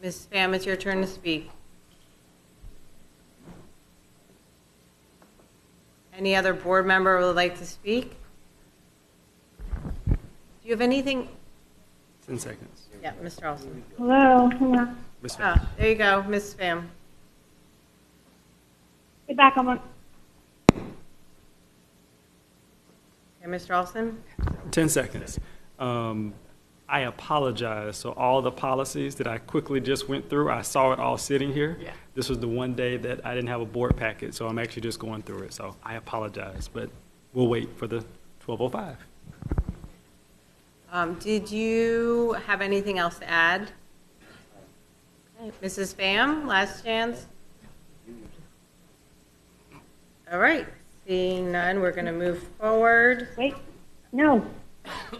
Ms. Pham, it's your turn to speak. Any other board member who would like to speak? Do you have anything?
10 seconds.
Yeah, Mr. Olson.
Hello. Hello.
Oh, there you go, Ms. Pham.
Get back on.
Okay, Mr. Olson?
10 seconds. I apologize. So all the policies that I quickly just went through, I saw it all sitting here. Yeah. This was the one day that I didn't have a board packet, so I'm actually just going through it. So I apologize, but we'll wait for the 12:05.
Did you have anything else to add? Okay, Mrs. Pham, last chance. All right, seeing none, we're going to move forward.
Wait, no,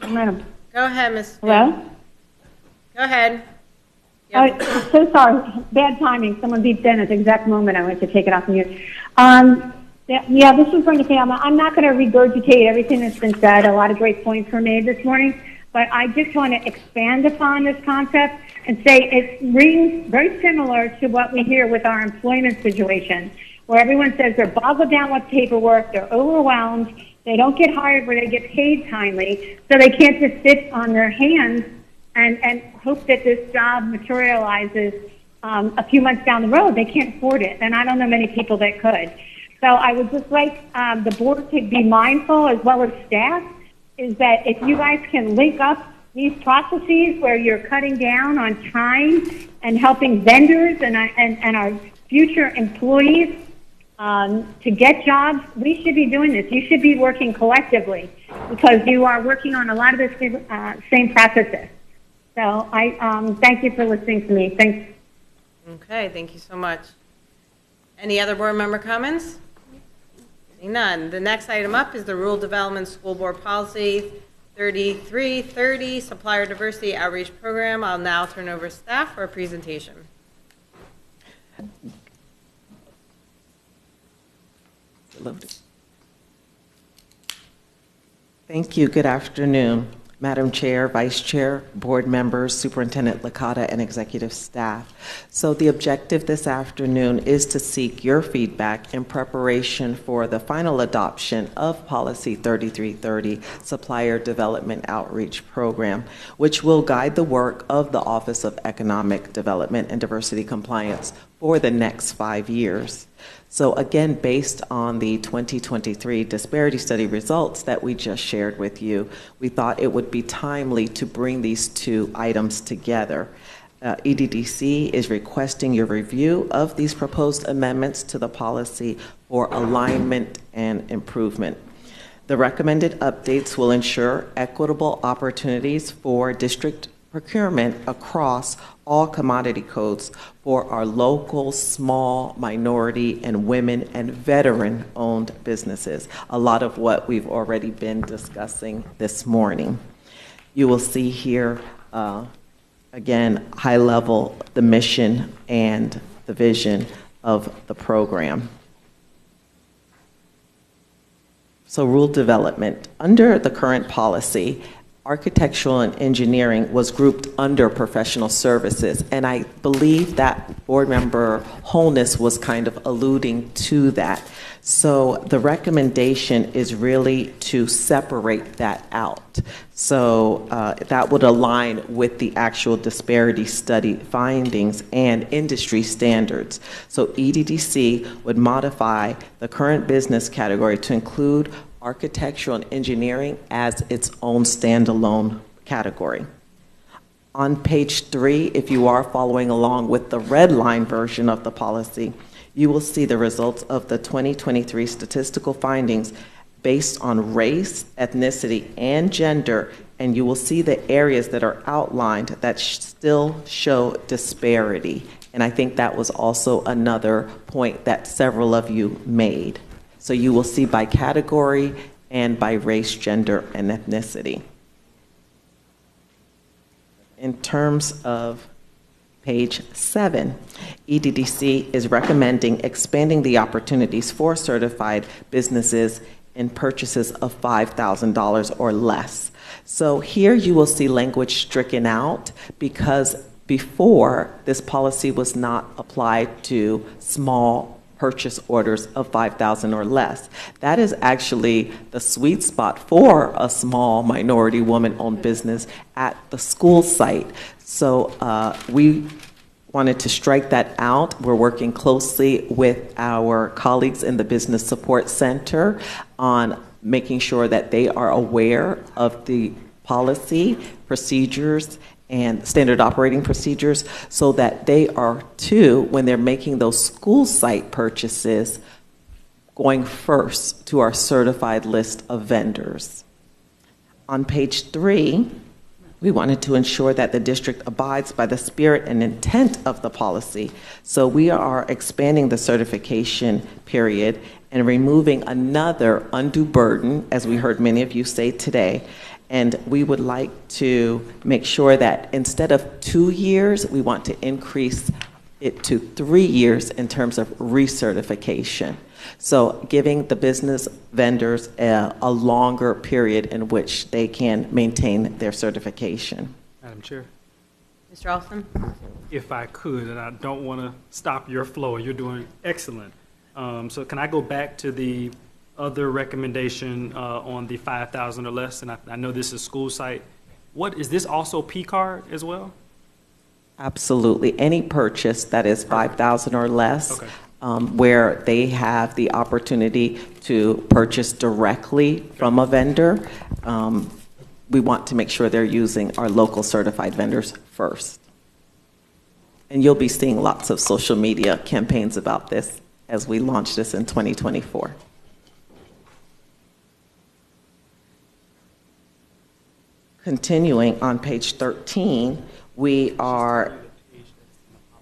madam.
Go ahead, Ms.
Hello?
Go ahead.
I'm so sorry. Bad timing. Someone beeped in at the exact moment I went to take it off mute. Yeah, this is Brenda Pham. I'm not going to regurgitate everything that's been said. A lot of great points were made this morning. But I just want to expand upon this concept and say it rings very similar to what we hear with our employment situation, where everyone says they're boggled down with paperwork, they're overwhelmed, they don't get hired where they get paid timely, so they can't just sit on their hands and hope that this job materializes a few months down the road. They can't afford it, and I don't know many people that could. So I would just like the board to be mindful, as well as staff, is that if you guys can link up these processes where you're cutting down on time and helping vendors and our future employees to get jobs, we should be doing this. You should be working collectively because you are working on a lot of the same processes. So I thank you for listening to me. Thanks.
Okay, thank you so much. Any other board member comments? None. The next item up is the Rural Development School Board Policy 3330, Supplier Diversity Outreach Program. I'll now turn over to staff for a presentation.
Thank you. Good afternoon, Madam Chair, Vice Chair, board members, Superintendent Licata, and executive staff. So the objective this afternoon is to seek your feedback in preparation for the final adoption of Policy 3330, Supplier Development Outreach Program, which will guide the work of the Office of Economic Development and Diversity Compliance for the next 5 years. So again, based on the 2023 disparity study results that we just shared with you, we thought it would be timely to bring these two items together. EDDC is requesting your review of these proposed amendments to the policy for alignment and improvement. The recommended updates will ensure equitable opportunities for district procurement across all commodity codes for our local, small, minority, and women and veteran-owned businesses, a lot of what we've already been discussing this morning. You will see here, again, high level, the mission and the vision of the program. So rural development. Under the current policy, architectural and engineering was grouped under professional services. And I believe that Board Member Holness was kind of alluding to that. So the recommendation is really to separate that out. So that would align with the actual disparity study findings and industry standards. So EDDC would modify the current business category to include architectural and engineering as its own standalone category. On page 3, if you are following along with the red line version of the policy, you will see the results of the 2023 statistical findings based on race, ethnicity, and gender, and you will see the areas that are outlined that still show disparity. And I think that was also another point that several of you made. So you will see by category and by race, gender, and ethnicity. In terms of page 7, EDDC is recommending expanding the opportunities for certified businesses in purchases of $5,000 or less. So here you will see language stricken out because before this policy was not applied to small purchase orders of $5,000 or less. That is actually the sweet spot for a small minority woman-owned business at the school site. So we wanted to strike that out. We're working closely with our colleagues in the Business Support Center on making sure that they are aware of the policy, procedures, and standard operating procedures so that they are too, when they're making those school site purchases, going first to our certified list of vendors. On page 3, we wanted to ensure that the district abides by the spirit and intent of the policy. So we are expanding the certification period and removing another undue burden, as we heard many of you say today. And we would like to make sure that instead of 2 years, we want to increase it to 3 years in terms of recertification. So giving the business vendors a longer period in which they can maintain their certification.
Madam Chair,
Mr. Austin?
if I could, and I don't want to stop your flow, you're doing excellent. So can I go back to the other recommendation on the 5,000 or less? And I know this is school site. What, is this also P-card as well?
Absolutely. Any purchase that is 5,000 or less,
Okay.
Where they have the opportunity to purchase directly from a vendor, we want to make sure they're using our local certified vendors first. And you'll be seeing lots of social media campaigns about this as we launch this in 2024. Continuing on page 13, we are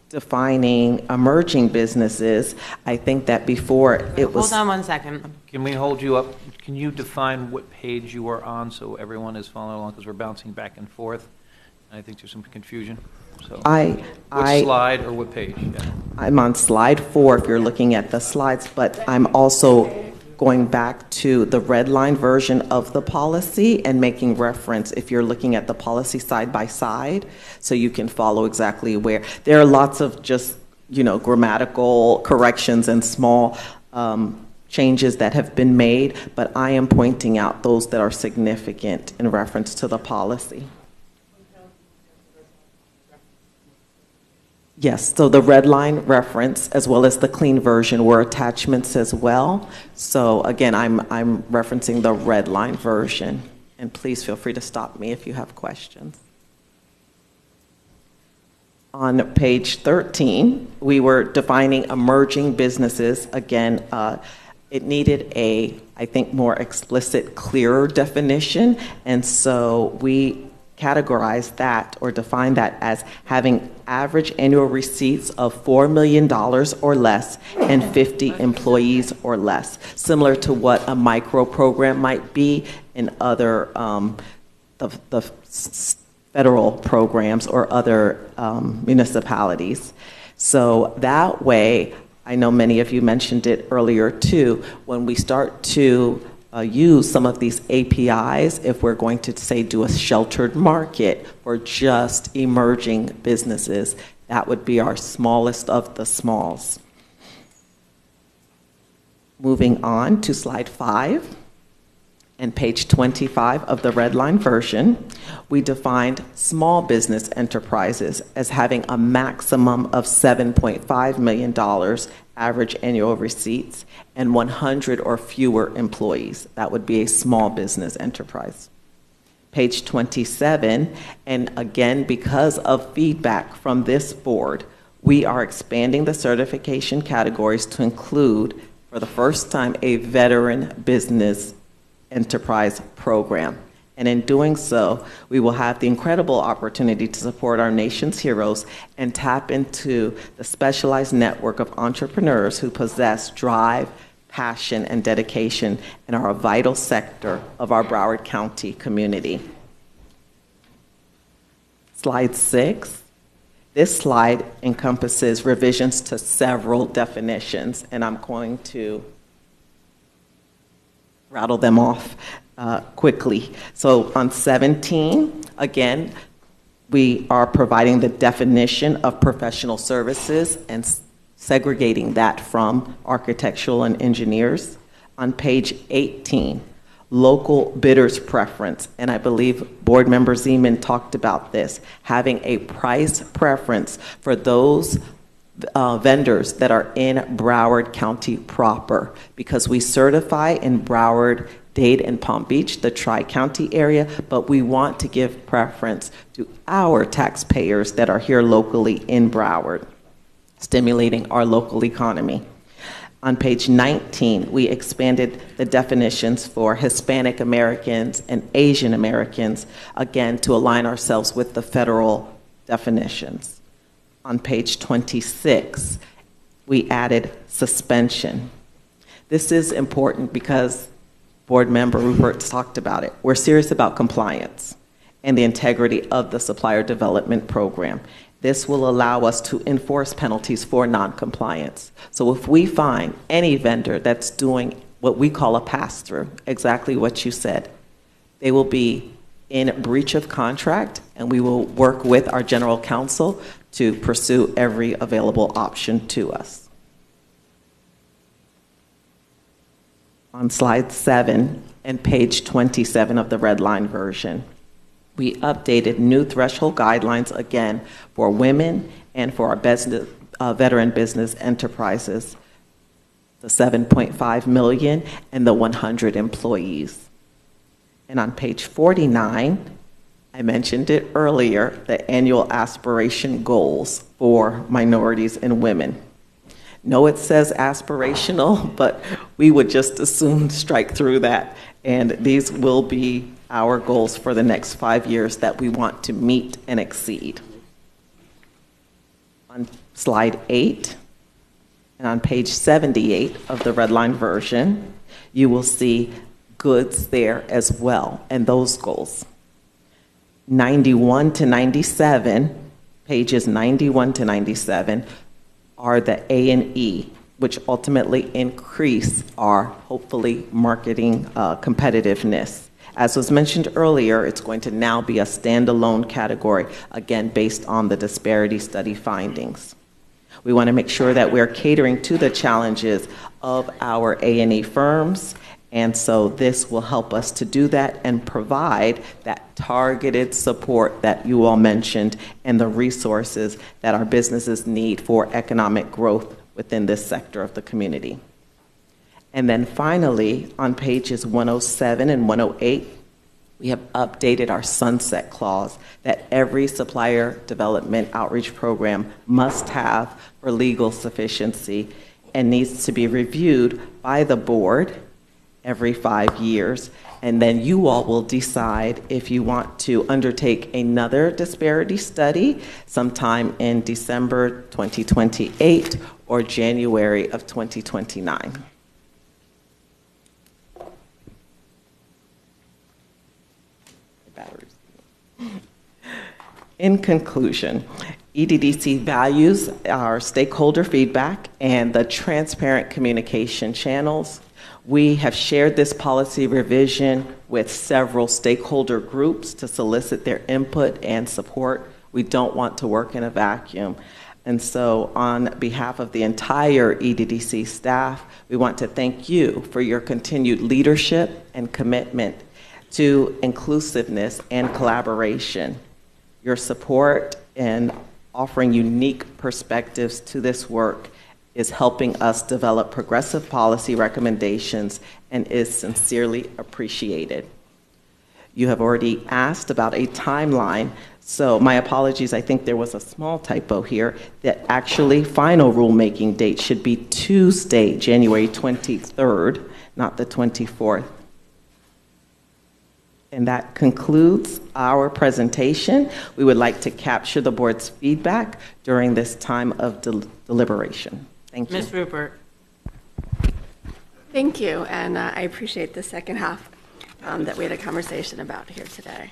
defining emerging businesses. I think that before it was...
Hold on one second.
Can we hold you up? Can you define what page you are on so everyone is following along, because we're bouncing back and forth? I think there's some confusion. So, which slide or what page? Yeah.
I'm on slide 4 if you're looking at the slides, but I'm also going back to the red line version of the policy and making reference if you're looking at the policy side by side, so you can follow exactly where. There are lots of just, grammatical corrections and small changes that have been made, but I am pointing out those that are significant in reference to the policy. Yes, so the red line reference as well as the clean version were attachments as well. So again, I'm referencing the red line version, and please feel free to stop me if you have questions. On page 13, we were defining emerging businesses. Again, it needed a, I think, more explicit, clearer definition, and so we categorize that or define that as having average annual receipts of $4 million or less and 50 employees or less, similar to what a micro program might be in other the federal programs or other municipalities. So that way, I know many of you mentioned it earlier too, when we start to use some of these APIs if we're going to, say, do a sheltered market for just emerging businesses. That would be our smallest of the smalls. Moving on to slide 5 and page 25 of the red line version, we defined small business enterprises as having a maximum of $7.5 million average annual receipts and 100 or fewer employees. That would be a small business enterprise. Page 27, and again, because of feedback from this board, we are expanding the certification categories to include, for the first time, a veteran business enterprise program. And in doing so, we will have the incredible opportunity to support our nation's heroes and tap into the specialized network of entrepreneurs who possess drive, passion, and dedication and are a vital sector of our Broward County community. Slide 6. This slide encompasses revisions to several definitions, and I'm going to rattle them off quickly. So on 17, again, we are providing the definition of professional services and segregating that from architectural and engineers. On page 18, local bidders preference, and I believe Board Member Zeman talked about this, having a price preference for those vendors that are in Broward County proper, because we certify in Broward, Dade, and Palm Beach, the Tri-County area, but we want to give preference to our taxpayers that are here locally in Broward, stimulating our local economy. On page 19, we expanded the definitions for Hispanic Americans and Asian Americans, again, to align ourselves with the federal definitions. On page 26, we added suspension. This is important because Board Member Rupert's talked about it. We're serious about compliance and the integrity of the supplier development program. This will allow us to enforce penalties for noncompliance. So if we find any vendor that's doing what we call a pass-through, exactly what you said, they will be in breach of contract, and we will work with our general counsel to pursue every available option to us. On slide 7 and page 27 of the red line version, we updated new threshold guidelines again for women and for our business, veteran business enterprises, the 7.5 million and the 100 employees. And on page 49, I mentioned it earlier, the annual aspiration goals for minorities and women. No, it says aspirational, but we would just as soon strike through that. And these will be our goals for the next 5 years that we want to meet and exceed. On slide 8 and on page 78 of the red line version, you will see goods there as well and those goals. 91 to 97, pages 91 to 97, are the A&E, which ultimately increase our, hopefully, marketing competitiveness. As was mentioned earlier, it's going to now be a standalone category, again, based on the disparity study findings. We want to make sure that we're catering to the challenges of our A&E firms, and so this will help us to do that and provide that targeted support that you all mentioned and the resources that our businesses need for economic growth within this sector of the community. And then finally, on pages 107 and 108, we have updated our sunset clause that every supplier development outreach program must have for legal sufficiency and needs to be reviewed by the board every 5 years. And then you all will decide if you want to undertake another disparity study sometime in December 2028 or January of 2029. In conclusion, EDDC values our stakeholder feedback and the transparent communication channels. We have shared this policy revision with several stakeholder groups to solicit their input and support. We don't want to work in a vacuum. And so on behalf of the entire EDDC staff, we want to thank you for your continued leadership and commitment to inclusiveness and collaboration. Your support in offering unique perspectives to this work is helping us develop progressive policy recommendations and is sincerely appreciated. You have already asked about a timeline, so my apologies, I think there was a small typo here, that actually final rulemaking date should be Tuesday, January 23rd, not the 24th. And that concludes our presentation. We would like to capture the board's feedback during this time of deliberation. Thank you.
Ms. Rupert.
Thank you, and I appreciate the second half that we had a conversation about here today.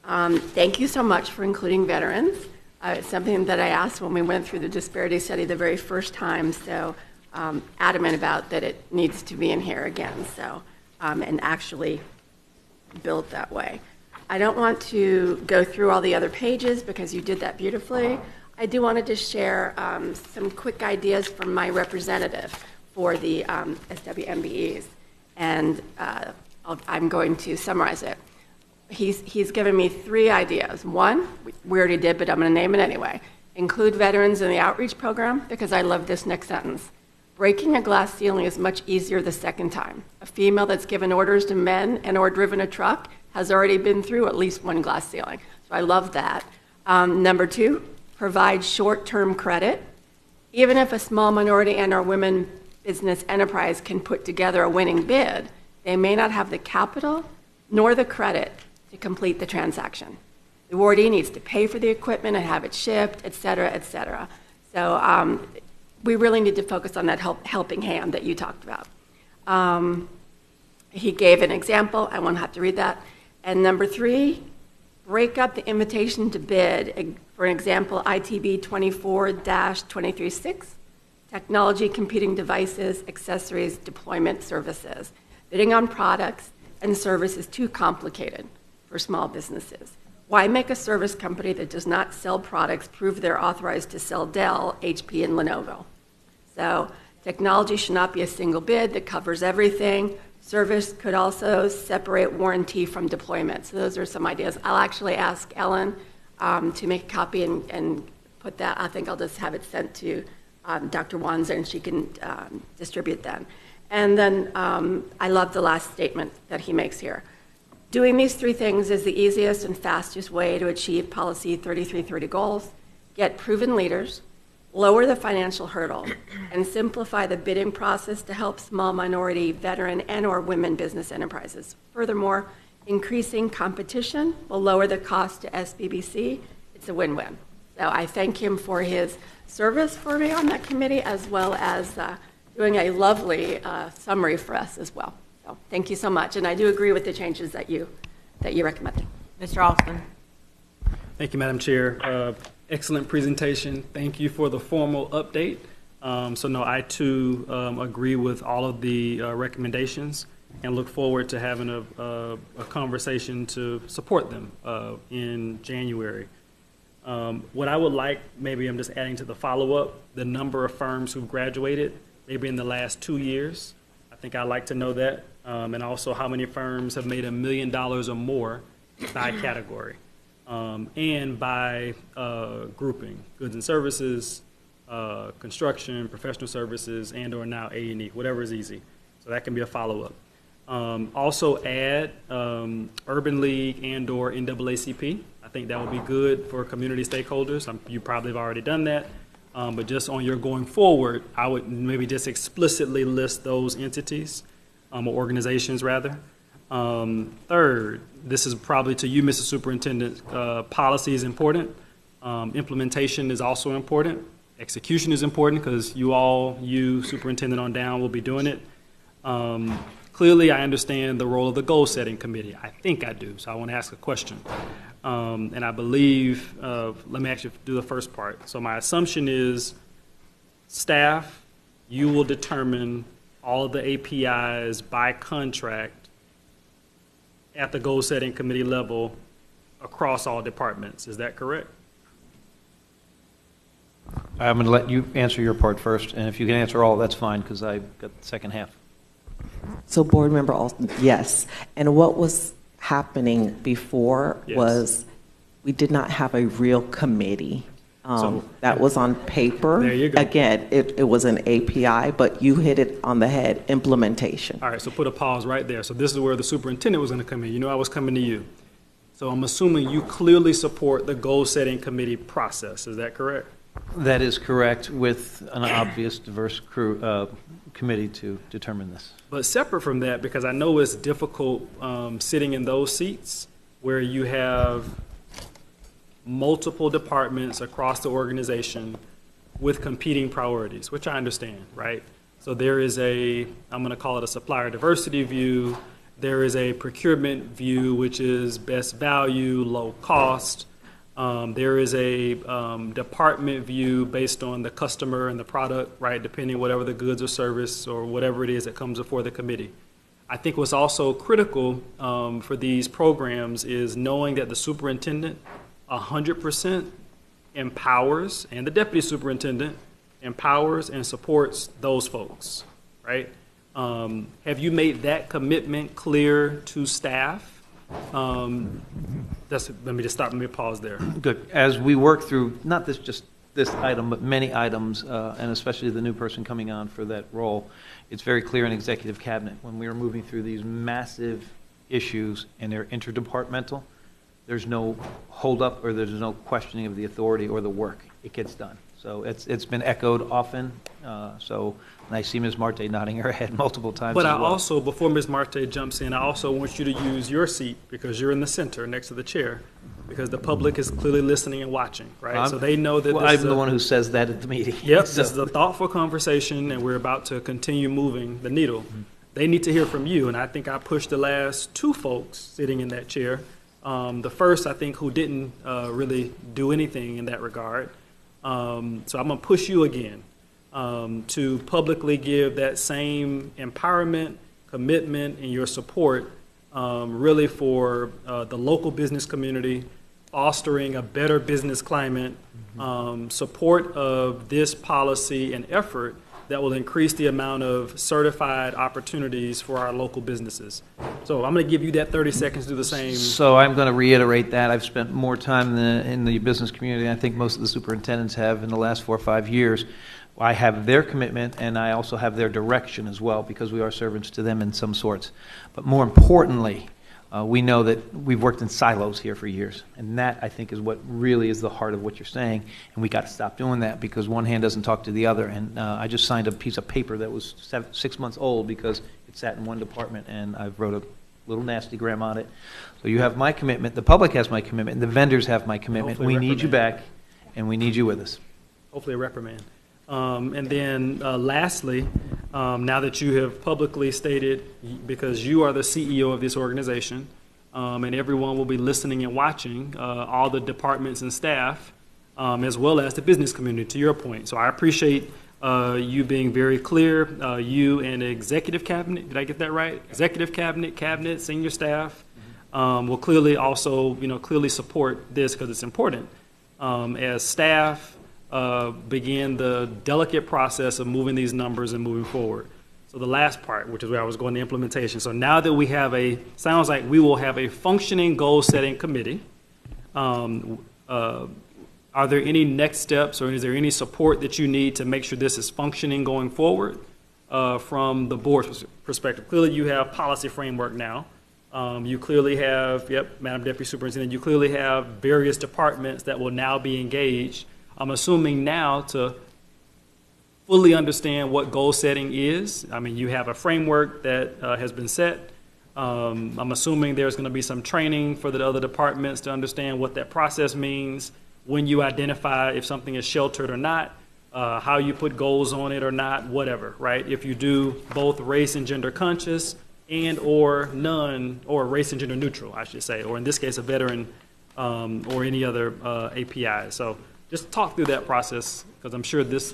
Thank you so much for including veterans. It's something that I asked when we went through the disparity study the very first time, so adamant about that it needs to be in here again, so, and actually built that way. I don't want to go through all the other pages because you did that beautifully. I do want to just share some quick ideas from my representative for the SWMBEs, and I'm going to summarize it. He's given me 3 ideas. One, we already did, but I'm going to name it anyway. Include veterans in the outreach program, because I love this next sentence. Breaking a glass ceiling is much easier the second time. A female that's given orders to men and or driven a truck has already been through at least one glass ceiling. So I love that. Number 2, provide short-term credit. Even if a small minority and or women business enterprise can put together a winning bid, they may not have the capital nor the credit to complete the transaction. The awardee needs to pay for the equipment and have it shipped, et cetera, et cetera. So we really need to focus on that helping hand that you talked about. He gave an example. I won't have to read that. And number 3, break up the invitation to bid. For an example, ITB 24-236, technology, computing devices, accessories, deployment services. Bidding on products and service is too complicated for small businesses. Why make a service company that does not sell products prove they're authorized to sell Dell, HP, and Lenovo? So technology should not be a single bid that covers everything. Service could also separate warranty from deployment. So those are some ideas. I'll actually ask Ellen to make a copy and put that. I think I'll just have it sent to Dr. Wanzer and she can distribute that. And then I love the last statement that he makes here. Doing these 3 things is the easiest and fastest way to achieve Policy 3330 goals, get proven leaders, lower the financial hurdle, and simplify the bidding process to help small minority, veteran, and or women business enterprises. Furthermore, increasing competition will lower the cost to SBBC. It's a win-win. So I thank him for his service for me on that committee, as well as doing a lovely summary for us as well. So thank you so much, and I do agree with the changes that you recommended.
Mr. Alston.
Thank you, Madam Chair. Excellent presentation. Thank you for the formal update. So no, I too agree with all of the recommendations and look forward to having a conversation to support them in January. What I would like, maybe I'm just adding to the follow-up, the number of firms who've graduated, maybe in the last 2 years. I think I'd like to know that. And also how many firms have made $1 million or more by category. And by grouping, goods and services, construction, professional services, and or now A&E, whatever is easy. So that can be a follow-up. Also add Urban League and or NAACP. I think that would be good for community stakeholders. You probably have already done that. But just on your going forward, I would maybe just explicitly list those entities, or organizations rather. Third, this is probably to you, Mr. Superintendent, policy is important. Implementation is also important. Execution is important because you, superintendent on down, will be doing it. Clearly, I understand the role of the goal-setting committee. I think I do, so I want to ask a question. And I believe, let me actually do the first part. So my assumption is staff, you will determine all the APIs by contract at the goal-setting committee level across all departments. Is that correct?
I'm going to let you answer your part first, and if you can answer all, that's fine, because I got the second half.
So board member Alston, yes. And what was happening before was we did not have a real committee. That was on paper.
There you go.
Again, it was an API, but you hit it on the head, implementation.
All right, so put a pause right there. So this is where the superintendent was going to come in. You know I was coming to you. So I'm assuming you clearly support the goal-setting committee process. Is that correct?
That is correct, with an obvious diverse committee to determine this.
But separate from that, because I know it's difficult sitting in those seats where you have multiple departments across the organization with competing priorities, which I understand, right? So there is I'm going to call it a supplier diversity view. There is a procurement view, which is best value, low cost. There is a department view based on the customer and the product, right, depending whatever the goods or service or whatever it is that comes before the committee. I think what's also critical for these programs is knowing that the superintendent 100% empowers, and the deputy superintendent empowers and supports those folks, right? Have you made that commitment clear to staff? Let me pause there.
Good. As we work through, not just this item, but many items, and especially the new person coming on for that role, it's very clear in executive cabinet when we are moving through these massive issues and they're interdepartmental, there's no holdup or there's no questioning of the authority or the work. It gets done. So it's been echoed often. And I see Ms. Marte nodding her head multiple times.
But
as
I
well.
also, before Ms. Marte jumps in, I also want you to use your seat because you're in the center next to the chair, because the public is clearly listening and watching, right? So they know that
I'm the one who says that at the meeting.
Yep, this is a thoughtful conversation, and we're about to continue moving the needle. Mm-hmm. They need to hear from you, and I think I pushed the last two folks sitting in that chair. The first, I think, who didn't really do anything in that regard. So I'm going to push you again to publicly give that same empowerment, commitment, and your support really for the local business community, fostering a better business climate, support of this policy and effort that will increase the amount of certified opportunities for our local businesses. So I'm going to give you that 30 seconds to do the same.
So I'm going to reiterate that. I've spent more time in the business community than I think most of the superintendents have in the last 4 or 5 years. I have their commitment, and I also have their direction as well, because we are servants to them in some sorts. But more importantly, we know that we've worked in silos here for years, and that, I think, is what really is the heart of what you're saying, and we got to stop doing that because one hand doesn't talk to the other. And I just signed a piece of paper that was 6 months old because it sat in one department, and I wrote a little nastygram on it. So you have my commitment, the public has my commitment, and the vendors have my commitment.
Hopefully
we need you back, and we need you with us.
Hopefully a reprimand. And then lastly, now that you have publicly stated, because you are the CEO of this organization, and everyone will be listening and watching, all the departments and staff, as well as the business community, to your point. So I appreciate you being very clear, you and the executive cabinet, did I get that right? Executive cabinet, senior staff, will clearly also, clearly support this because it's important. As staff, begin the delicate process of moving these numbers and moving forward. So the last part, which is where I was going to implementation. So now that we have sounds like we will have a functioning goal-setting committee. Are there any next steps, or is there any support that you need to make sure this is functioning going forward from the board's perspective? Clearly, you have policy framework now. You clearly have, Madam Deputy Superintendent, you clearly have various departments that will now be engaged. I'm assuming now to fully understand what goal setting is. I mean, you have a framework that has been set. I'm assuming there's going to be some training for the other departments to understand what that process means, when you identify if something is sheltered or not, how you put goals on it or not, whatever, right? If you do both race and gender conscious and or none, or race and gender neutral, I should say, or in this case, a veteran or any other API. So just talk through that process, because I'm sure this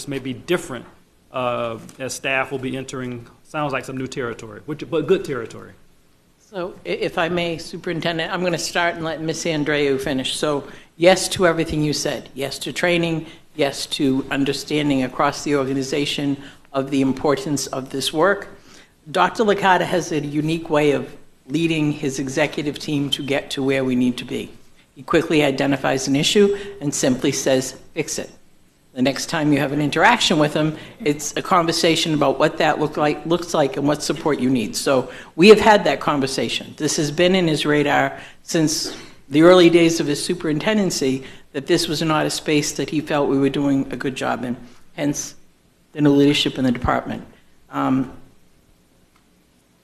may be different as staff will be entering, sounds like some new territory, but good territory.
So if I may, Superintendent, I'm going to start and let Ms. Andreu finish. So yes to everything you said. Yes to training. Yes to understanding across the organization of the importance of this work. Dr. Licata has a unique way of leading his executive team to get to where we need to be. He quickly identifies an issue and simply says, fix it. The next time you have an interaction with him, it's a conversation about what that looks like and what support you need. So we have had that conversation. This has been in his radar since the early days of his superintendency, that this was not a space that he felt we were doing a good job in, hence the new leadership in the department.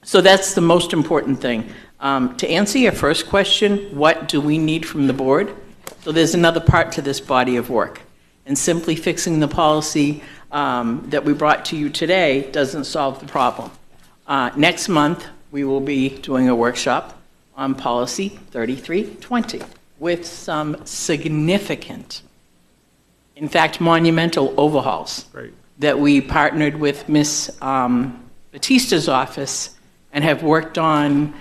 So that's the most important thing. To answer your first question, what do we need from the board? So there's another part to this body of work. And simply fixing the policy that we brought to you today doesn't solve the problem. Next month, we will be doing a workshop on policy 3320 with some significant, in fact, monumental overhauls.
Great.
That we partnered with Ms. Batista's office and have worked on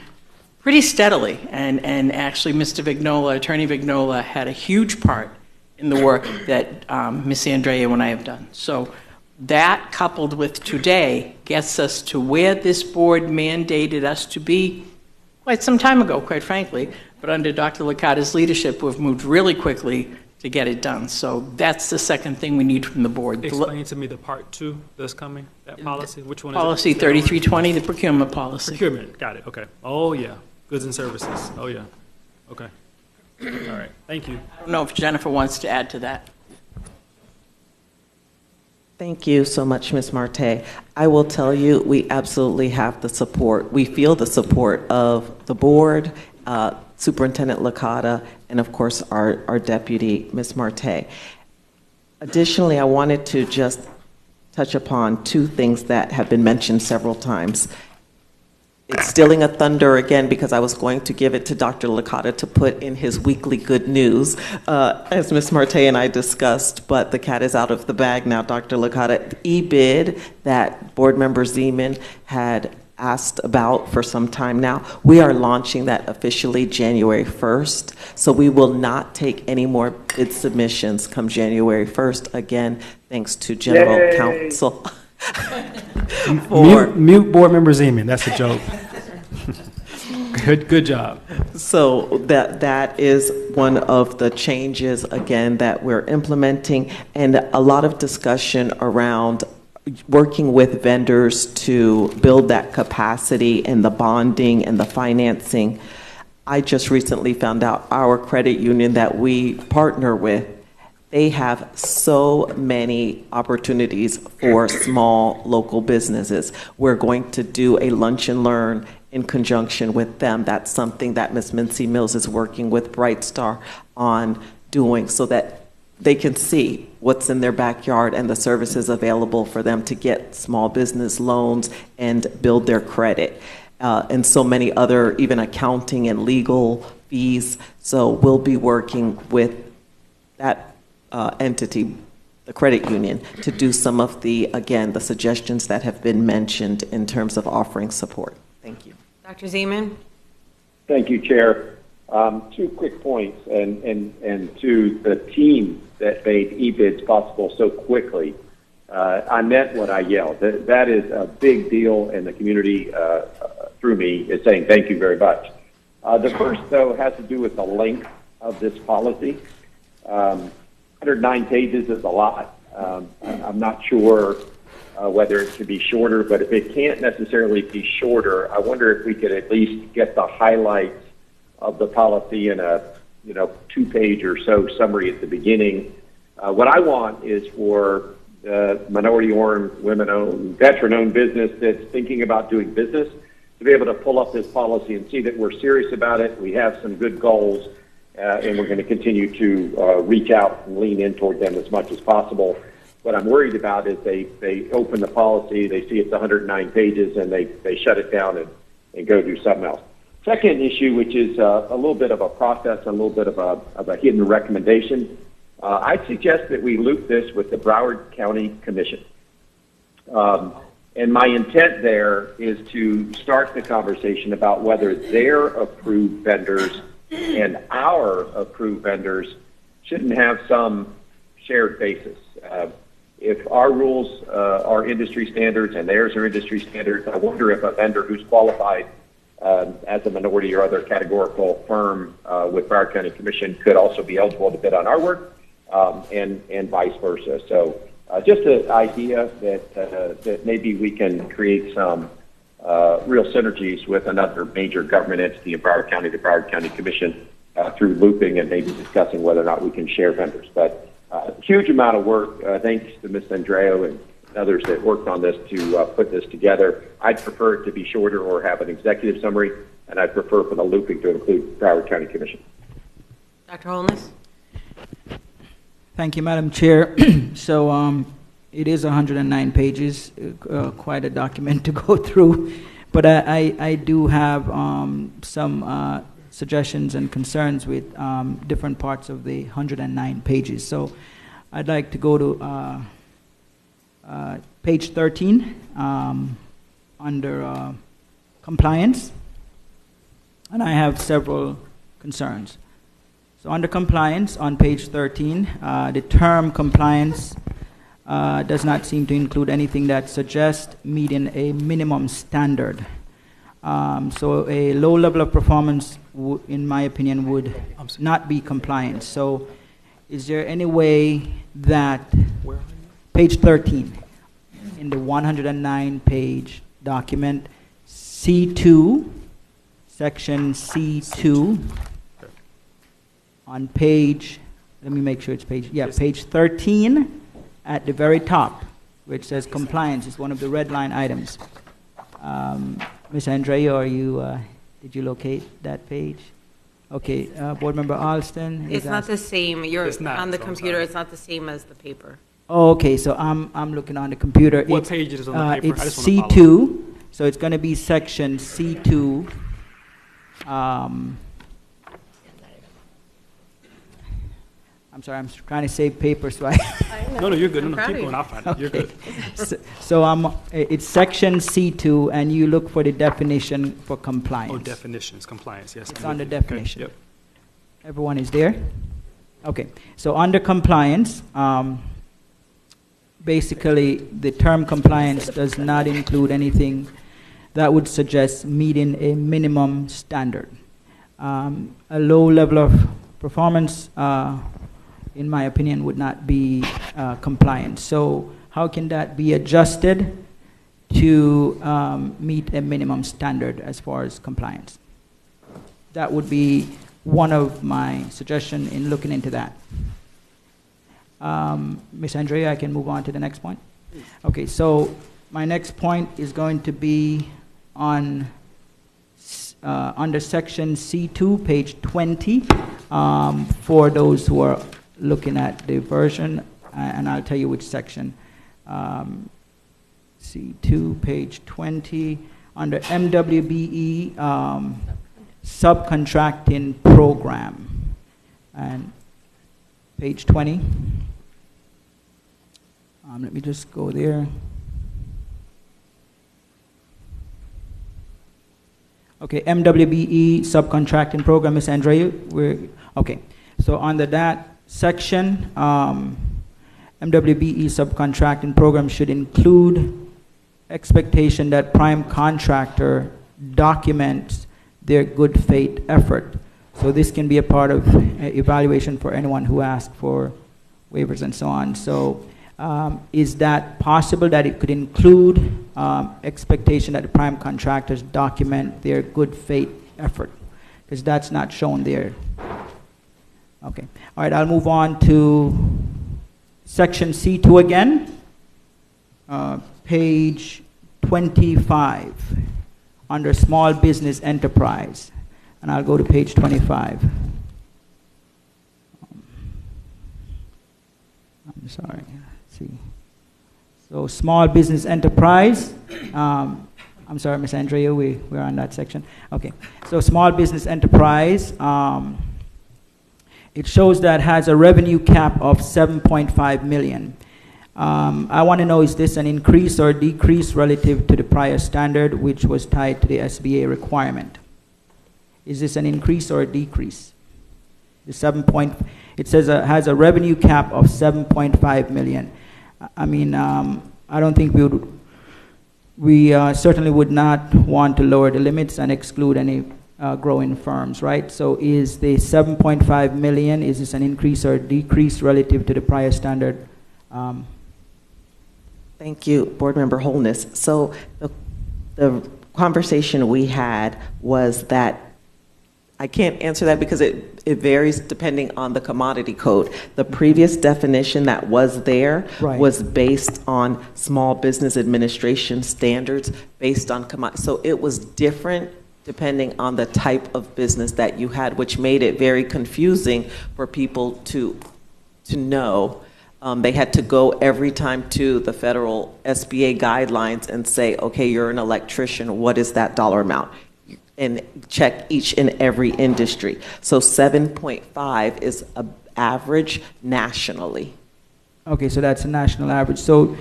pretty steadily. And actually, Mr. Vignola, Attorney Vignola, had a huge part in the work that Ms. Andrea and I have done. So that, coupled with today, gets us to where this board mandated us to be quite some time ago, quite frankly. But under Dr. Licata's leadership, we've moved really quickly to get it done. So that's the second thing we need from the board.
Explain to me the part 2 that's coming, that policy. Which one
policy
is it?
Policy 3320, the procurement policy.
Procurement, got it, okay. Oh, yeah, goods and services, oh, yeah, okay. All right, thank you.
I don't know if Jennifer wants to add to that.
Thank you so much, Ms. Marte. I will tell you, we absolutely have the support. We feel the support of the board, Superintendent Licata, and of course, our deputy, Ms. Marte. Additionally, I wanted to just touch upon 2 things that have been mentioned several times. It's stealing a thunder again because I was going to give it to Dr. Licata to put in his weekly good news, as Ms. Marte and I discussed, but the cat is out of the bag now, Dr. Licata. E-bid that Board Member Zeman had asked about for some time now, we are launching that officially January 1st, so we will not take any more bid submissions come January 1st, again, thanks to General Counsel.
Mute Board Member Zeman, that's a joke. Good job.
So that is one of the changes, again, that we're implementing, and a lot of discussion around working with vendors to build that capacity and the bonding and the financing. I just recently found out our credit union that we partner with, they have so many opportunities for small local businesses. We're going to do a lunch and learn in conjunction with them. That's something that Ms. Mincy Mills is working with Bright Star on doing so that they can see what's in their backyard and the services available for them to get small business loans and build their credit. And so many other, even accounting and legal fees. So we'll be working with that entity, the credit union, to do some of the, again, the suggestions that have been mentioned in terms of offering support. Thank you.
Dr. Zeman?
Thank you, Chair. 2 quick points, and to the team that made e-bids possible so quickly. I meant what I yelled. That is a big deal, and the community, through me, is saying thank you very much. The first, though, has to do with the length of this policy. 109 pages is a lot. I'm not sure whether it should be shorter, but if it can't necessarily be shorter, I wonder if we could at least get the highlights of the policy in a 2-page or so summary at the beginning. What I want is for the minority-owned, women-owned, veteran-owned business that's thinking about doing business to be able to pull up this policy and see that we're serious about it. We have some good goals, and we're going to continue to reach out and lean in toward them as much as possible. What I'm worried about is they open the policy, they see it's 109 pages, and they shut it down and go do something else. Second issue, which is a little bit of a process, a little bit of a hidden recommendation, I suggest that we loop this with the Broward County Commission. And my intent there is to start the conversation about whether their approved vendors and our approved vendors shouldn't have some shared basis. If our rules are industry standards and theirs are industry standards, I wonder if a vendor who's qualified as a minority or other categorical firm with Broward County Commission could also be eligible to bid on our work, and vice versa. So just an idea that maybe we can create some real synergies with another major government entity in Broward County, the Broward County Commission, through looping and maybe discussing whether or not we can share vendors. But huge amount of work. Thanks to Ms. Andreo and others that worked on this to put this together. I'd prefer it to be shorter or have an executive summary, and I'd prefer for the looping to include Broward County Commission.
Dr. Holness?
Thank you, Madam Chair. So it is 109 pages, quite a document to go through. But I do have some suggestions and concerns with different parts of the 109 pages. So I'd like to go to page 13 under compliance. And I have several concerns. So under compliance, on page 13, the term compliance does not seem to include anything that suggests meeting a minimum standard. So a low level of performance, in my opinion, would not be compliance. So is there any way that, page 13, in the 109-page document, C2, section C2, on page, let me make sure it's page, page 13 at the very top, which says compliance is one of the red line items. Ms. Andrea, are you, did you locate that page? Okay, Board Member Alston?
It's not the same.
It's not,
on the
so I'm
computer.
sorry.
It's not the same as the paper.
Oh, okay, so I'm looking on the computer.
What page is it on the paper? I
It's
just wanna follow.
C2, so it's going to be section C2. I'm sorry, I'm trying to save paper, so I.
No, you're good.
I'm
No,
proud
keep
of
going.
you.
I'll find it. You're
Okay.
good.
So it's section C2, and you look for the definition for compliance.
Oh, definitions, compliance, yes.
It's
I'm
on the
with you. Okay,
definition.
Yep.
Everyone is there? Okay. So under compliance, basically the term compliance does not include anything that would suggest meeting a minimum standard. A low level of performance, in my opinion, would not be compliant. So how can that be adjusted to meet a minimum standard as far as compliance? That would be one of my suggestions in looking into that. Ms. Andrea, I can move on to the next point. Okay, so my next point is going to be on under section C2, page 20, for those who are looking at the version, and I'll tell you which section. C2, page 20, under MWBE, subcontracting program, and page 20. Let me just go there. Okay, MWBE subcontracting program, Ms. Andrea. Okay, so under that section, MWBE subcontracting program should include expectation that prime contractor documents their good faith effort. So this can be a part of evaluation for anyone who asks for waivers and so on. So is that possible that it could include expectation that the prime contractors document their good faith effort? Because that's not shown there. Okay. All right, I'll move on to section C2 again, page 25, under small business enterprise. And I'll go to page 25. I'm sorry. Let's see. So small business enterprise. I'm sorry, Ms. Andrea, we're on that section. Okay. So small business enterprise. It shows that has a revenue cap of 7.5 million. I want to know, is this an increase or decrease relative to the prior standard, which was tied to the SBA requirement? Is this an increase or a decrease? The it says has a revenue cap of 7.5 million. I mean, I don't think we certainly would not want to lower the limits and exclude any growing firms, right? So is the 7.5 million, is this an increase or a decrease relative to the prior standard?
Thank you, Board Member Holness. So the conversation we had was that I can't answer that because it varies depending on the commodity code. The previous definition that was there was based on Small Business Administration standards based on commodity. So it was different depending on the type of business that you had, which made it very confusing for people to know. They had to go every time to the federal SBA guidelines and say, okay, you're an electrician, what is that dollar amount? And check each and every industry. So 7.5 is an average nationally.
Okay, so that's a national average. So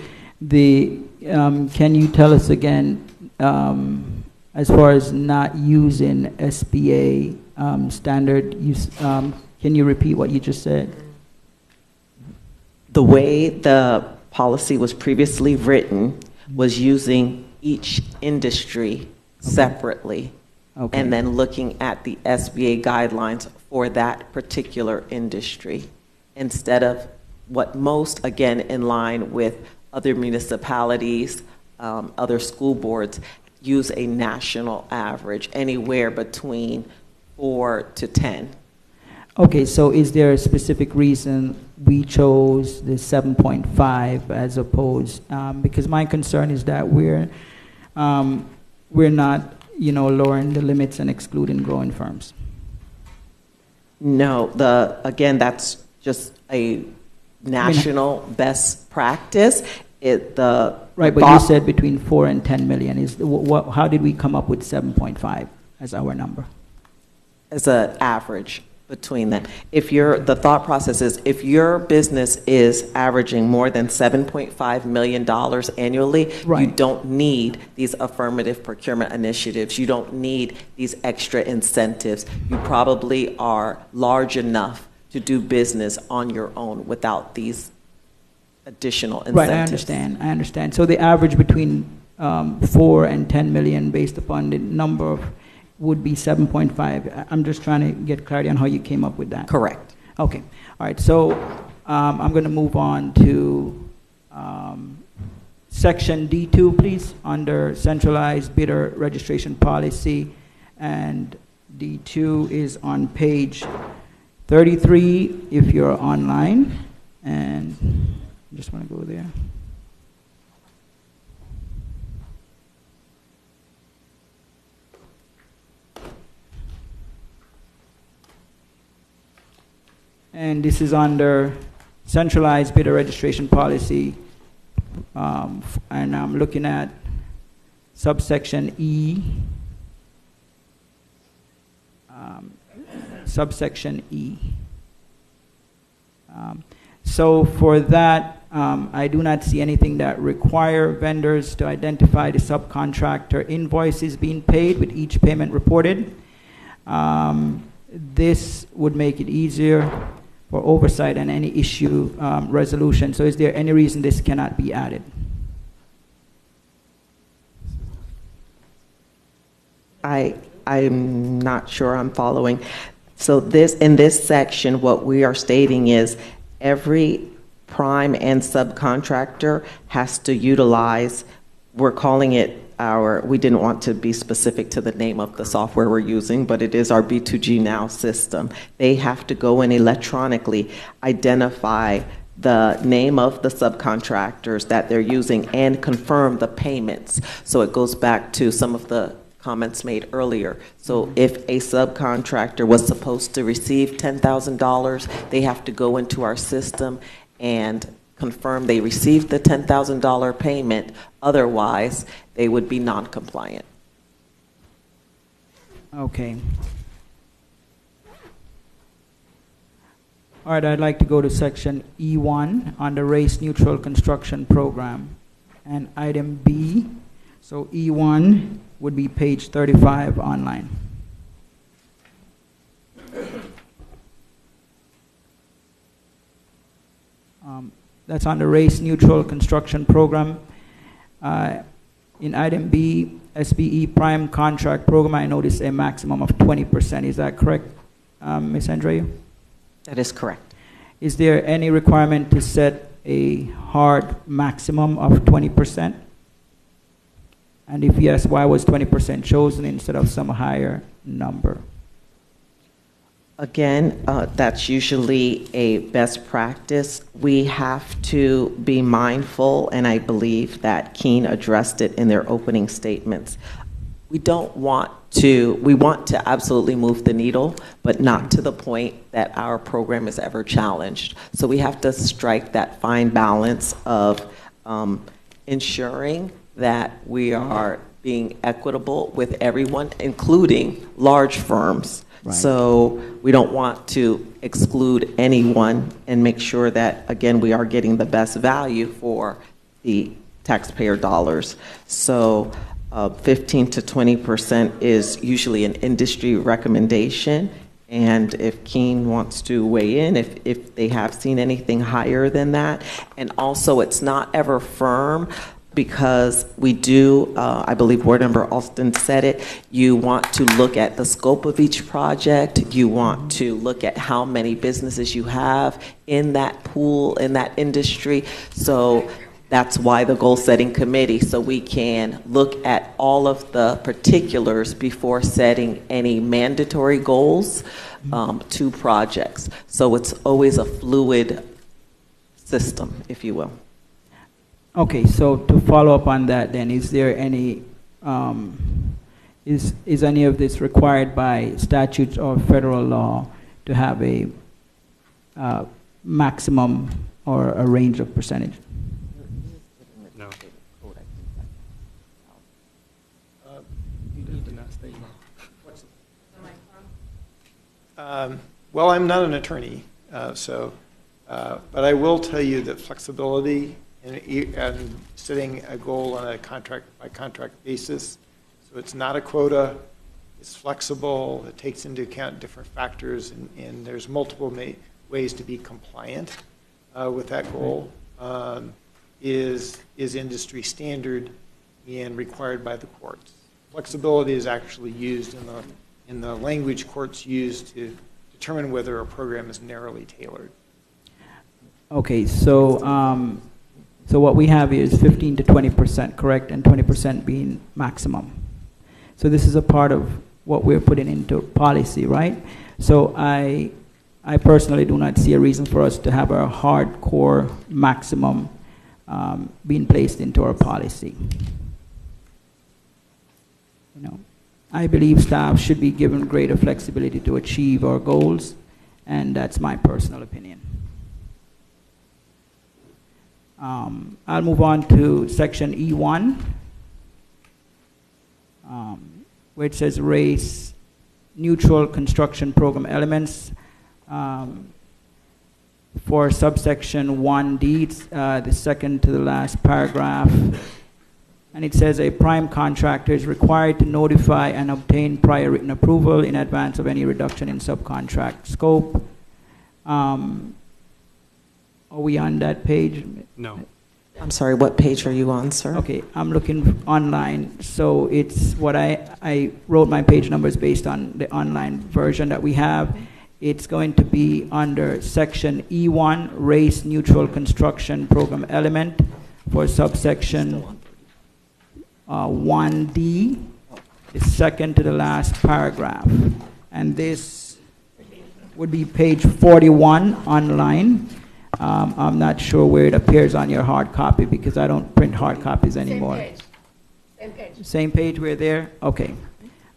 can you tell us again, as far as not using SBA standard, can you repeat what you just said?
The way the policy was previously written was using each industry separately.
Okay.
And then looking at the SBA guidelines for that particular industry instead of what most, again, in line with other municipalities, other school boards, use a national average anywhere between 4 to 10.
Okay, so is there a specific reason we chose the 7.5 as opposed, because my concern is that we're not, lowering the limits and excluding growing firms.
No, again, that's just a national best practice.
Right, but you said between 4 and 10 million. How did we come up with 7.5 as our number?
As an average between them. The thought process is if your business is averaging more than $7.5 million annually, you don't need these affirmative procurement initiatives. You don't need these extra incentives. You probably are large enough to do business on your own without these additional incentives.
Right, I understand. So the average between 4 and 10 million based upon the number of would be 7.5. I'm just trying to get clarity on how you came up with that.
Correct.
Okay. All right. So I'm going to move on to section D2, please, under centralized bidder registration policy. And D2 is on page 33 if you're online. And I just want to go there. And this is under centralized bidder registration policy. And I'm looking at subsection E. Subsection E. So for that, I do not see anything that require vendors to identify the subcontractor invoices being paid with each payment reported. This would make it easier for oversight and any issue resolution. So is there any reason this cannot be added?
I'm not sure I'm following. So in this section, what we are stating is every prime and subcontractor has to utilize, we're calling it we didn't want to be specific to the name of the software we're using, but it is our B2G Now system. They have to go and electronically identify the name of the subcontractors that they're using and confirm the payments. So it goes back to some of the comments made earlier. So if a subcontractor was supposed to receive $10,000, they have to go into our system and confirm they received the $10,000 payment. Otherwise, they would be non-compliant.
Okay. All right, I'd like to go to section E1 on the race neutral construction program and item B. So E1 would be page 35 online. That's on the race neutral construction program. In item B, SBE prime contract program, I noticed a maximum of 20%. Is that correct, Ms. Andreu?
That is correct.
Is there any requirement to set a hard maximum of 20%? And if yes, why was 20% chosen instead of some higher number?
Again, that's usually a best practice. We have to be mindful, and I believe that Keene addressed it in their opening statements. We want to absolutely move the needle, but not to the point that our program is ever challenged. So we have to strike that fine balance of ensuring that we are being equitable with everyone, including large firms. Right. So we don't want to exclude anyone and make sure that, again, we are getting the best value for the taxpayer dollars. So 15 to 20% is usually an industry recommendation. And if Keene wants to weigh in, if they have seen anything higher than that. And also, it's not ever firm, because we do, I believe Board Member Alston said it, you want to look at the scope of each project, you want to look at how many businesses you have in that pool, in that industry. So that's why the goal setting committee, so we can look at all of the particulars before setting any mandatory goals to projects. So it's always a fluid system, if you will.
Okay, so to follow up on that then, is there any, is any of this required by statute or federal law to have a maximum or a range of percentage?
No.
Well, I'm not an attorney, but I will tell you that flexibility and setting a goal on a contract-by-contract basis, so it's not a quota, it's flexible, it takes into account different factors, and there's multiple ways to be compliant with that goal, is industry standard and required by the courts. Flexibility is actually used in the language courts use to determine whether a program is narrowly tailored.
Okay, so so what we have is 15 to 20%, correct, and 20% being maximum. So this is a part of what we're putting into policy, right? So I personally do not see a reason for us to have a hardcore maximum being placed into our policy. You know, I believe staff should be given greater flexibility to achieve our goals, and that's my personal opinion. I'll move on to section E1, where it says race neutral construction program elements. For subsection 1D, it's, the second to the last paragraph, and it says a prime contractor is required to notify and obtain prior written approval in advance of any reduction in subcontract scope. Are we on that page?
No.
I'm sorry, what page are you on, sir?
Okay, I'm looking online. So it's what I wrote my page numbers based on the online version that we have. It's going to be under section E1, race neutral construction program element, for subsection 1D, the second to the last paragraph. And this would be page 41 online. I'm not sure where it appears on your hard copy because I don't print hard copies anymore.
Same page. Same page.
Same page, we're there? Okay.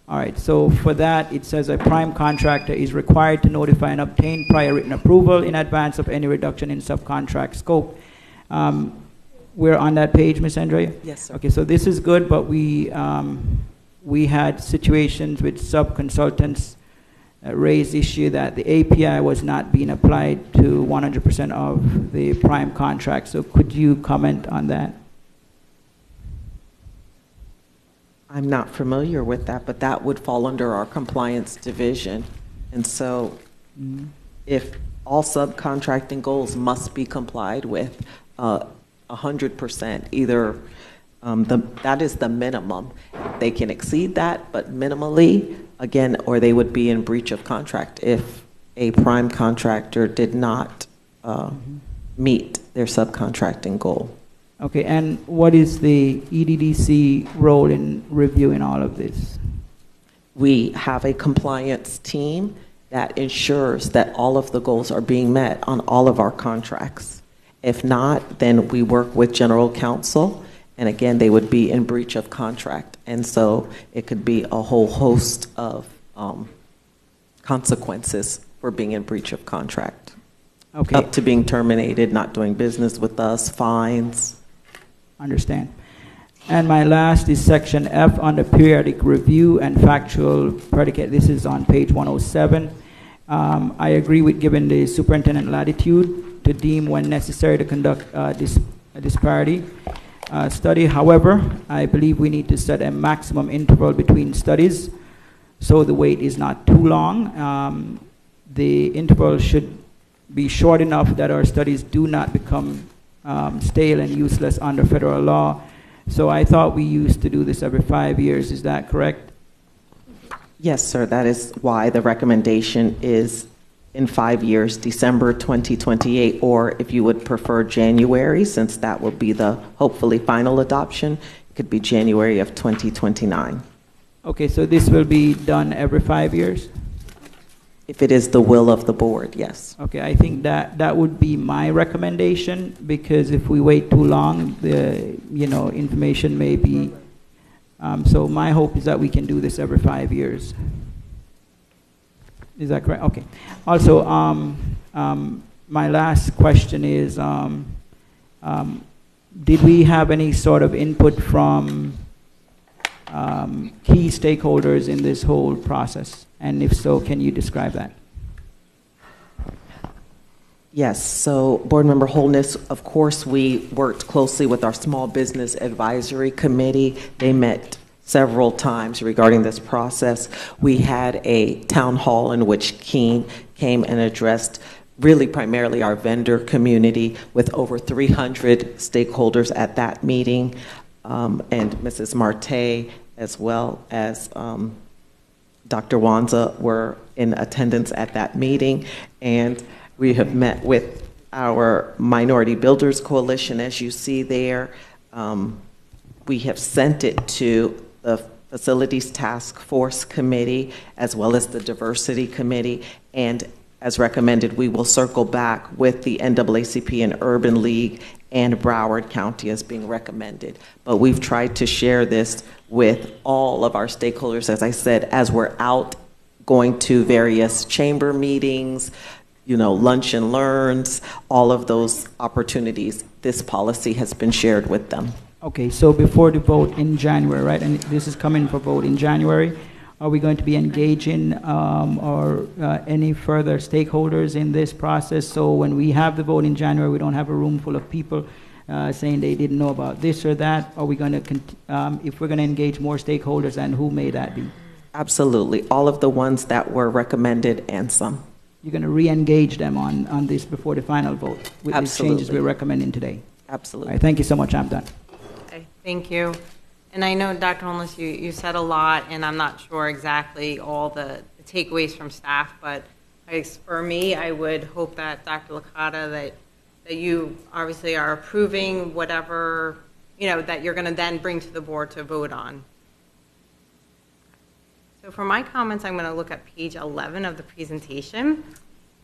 All right, so for that, it says a prime contractor is required to notify and obtain prior written approval in advance of any reduction in subcontract scope. We're on that page, Ms. Andrea?
Yes, sir.
Okay, so this is good, but we had situations with sub-consultants raised the issue that the API was not being applied to 100% of the prime contract. So could you comment on that?
I'm not familiar with that, but that would fall under our compliance division. And so if all subcontracting goals must be complied with, 100%, either that is the minimum. They can exceed that, but minimally, again, or they would be in breach of contract if a prime contractor did not meet their subcontracting goal.
Okay, and what is the EDDC role in reviewing all of this?
We have a compliance team that ensures that all of the goals are being met on all of our contracts. If not, then we work with general counsel, and again, they would be in breach of contract. And so it could be a whole host of consequences for being in breach of contract.
Okay.
Up to being terminated, not doing business with us, fines.
Understand. And my last is section F under periodic review and factual predicate. This is on page 107. I agree with giving the superintendent latitude to deem when necessary to conduct a disparity study. However, I believe we need to set a maximum interval between studies so the wait is not too long. The interval should be short enough that our studies do not become stale and useless under federal law. So I thought we used to do this every 5 years. Is that correct?
Yes, sir. That is why the recommendation is in 5 years, December 2028, or if you would prefer January, since that will be the hopefully final adoption, it could be January of 2029.
Okay, so this will be done every 5 years?
If it is the will of the board, yes.
Okay, I think that would be my recommendation, because if we wait too long, the information may be. So my hope is that we can do this every 5 years. Is that correct? Okay. Also, my last question is, did we have any sort of input from key stakeholders in this whole process? And if so, can you describe that?
Yes, so Board Member Holness, of course, we worked closely with our Small Business Advisory Committee. They met several times regarding this process. We had a town hall in which Keene came and addressed really primarily our vendor community with over 300 stakeholders at that meeting, and Mrs. Marte as well as Dr. Wanza were in attendance at that meeting, and we have met with our Minority Builders Coalition, as you see there. We have sent it to the Facilities Task Force Committee as well as the Diversity Committee, and as recommended, we will circle back with the NAACP and Urban League and Broward County as being recommended. But we've tried to share this with all of our stakeholders, as I said, as we're out going to various chamber meetings, lunch and learns, all of those opportunities, this policy has been shared with them.
Okay, so before the vote in January, right, and this is coming for vote in January, are we going to be engaging any further stakeholders in this process? So when we have the vote in January, we don't have a room full of people saying they didn't know about this or that. Are we going to, if we're going to engage more stakeholders, and who may that be?
Absolutely, all of the ones that were recommended and some.
You're going to re-engage them on this before the final vote with these changes we're recommending today?
Absolutely.
All right, thank you so much. I'm done.
Okay, thank you. And I know, Dr. Holness, you said a lot, and I'm not sure exactly all the takeaways from staff, but for me, I would hope that, Dr. Licata, that you obviously are approving whatever, that you're going to then bring to the board to vote on. So for my comments, I'm going to look at page 11 of the presentation.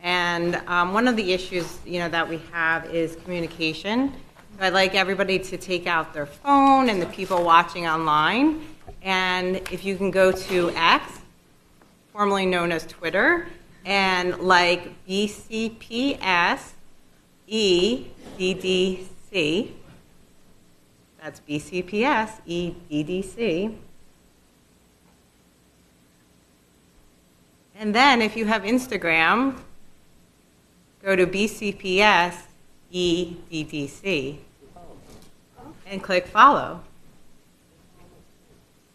And one of the issues, that we have is communication. So I'd like everybody to take out their phone and the people watching online. And if you can go to X, formerly known as Twitter, and like BCPS EDDC, that's BCPS EDDC, And then if you have Instagram, go to BCPS EDDC and click follow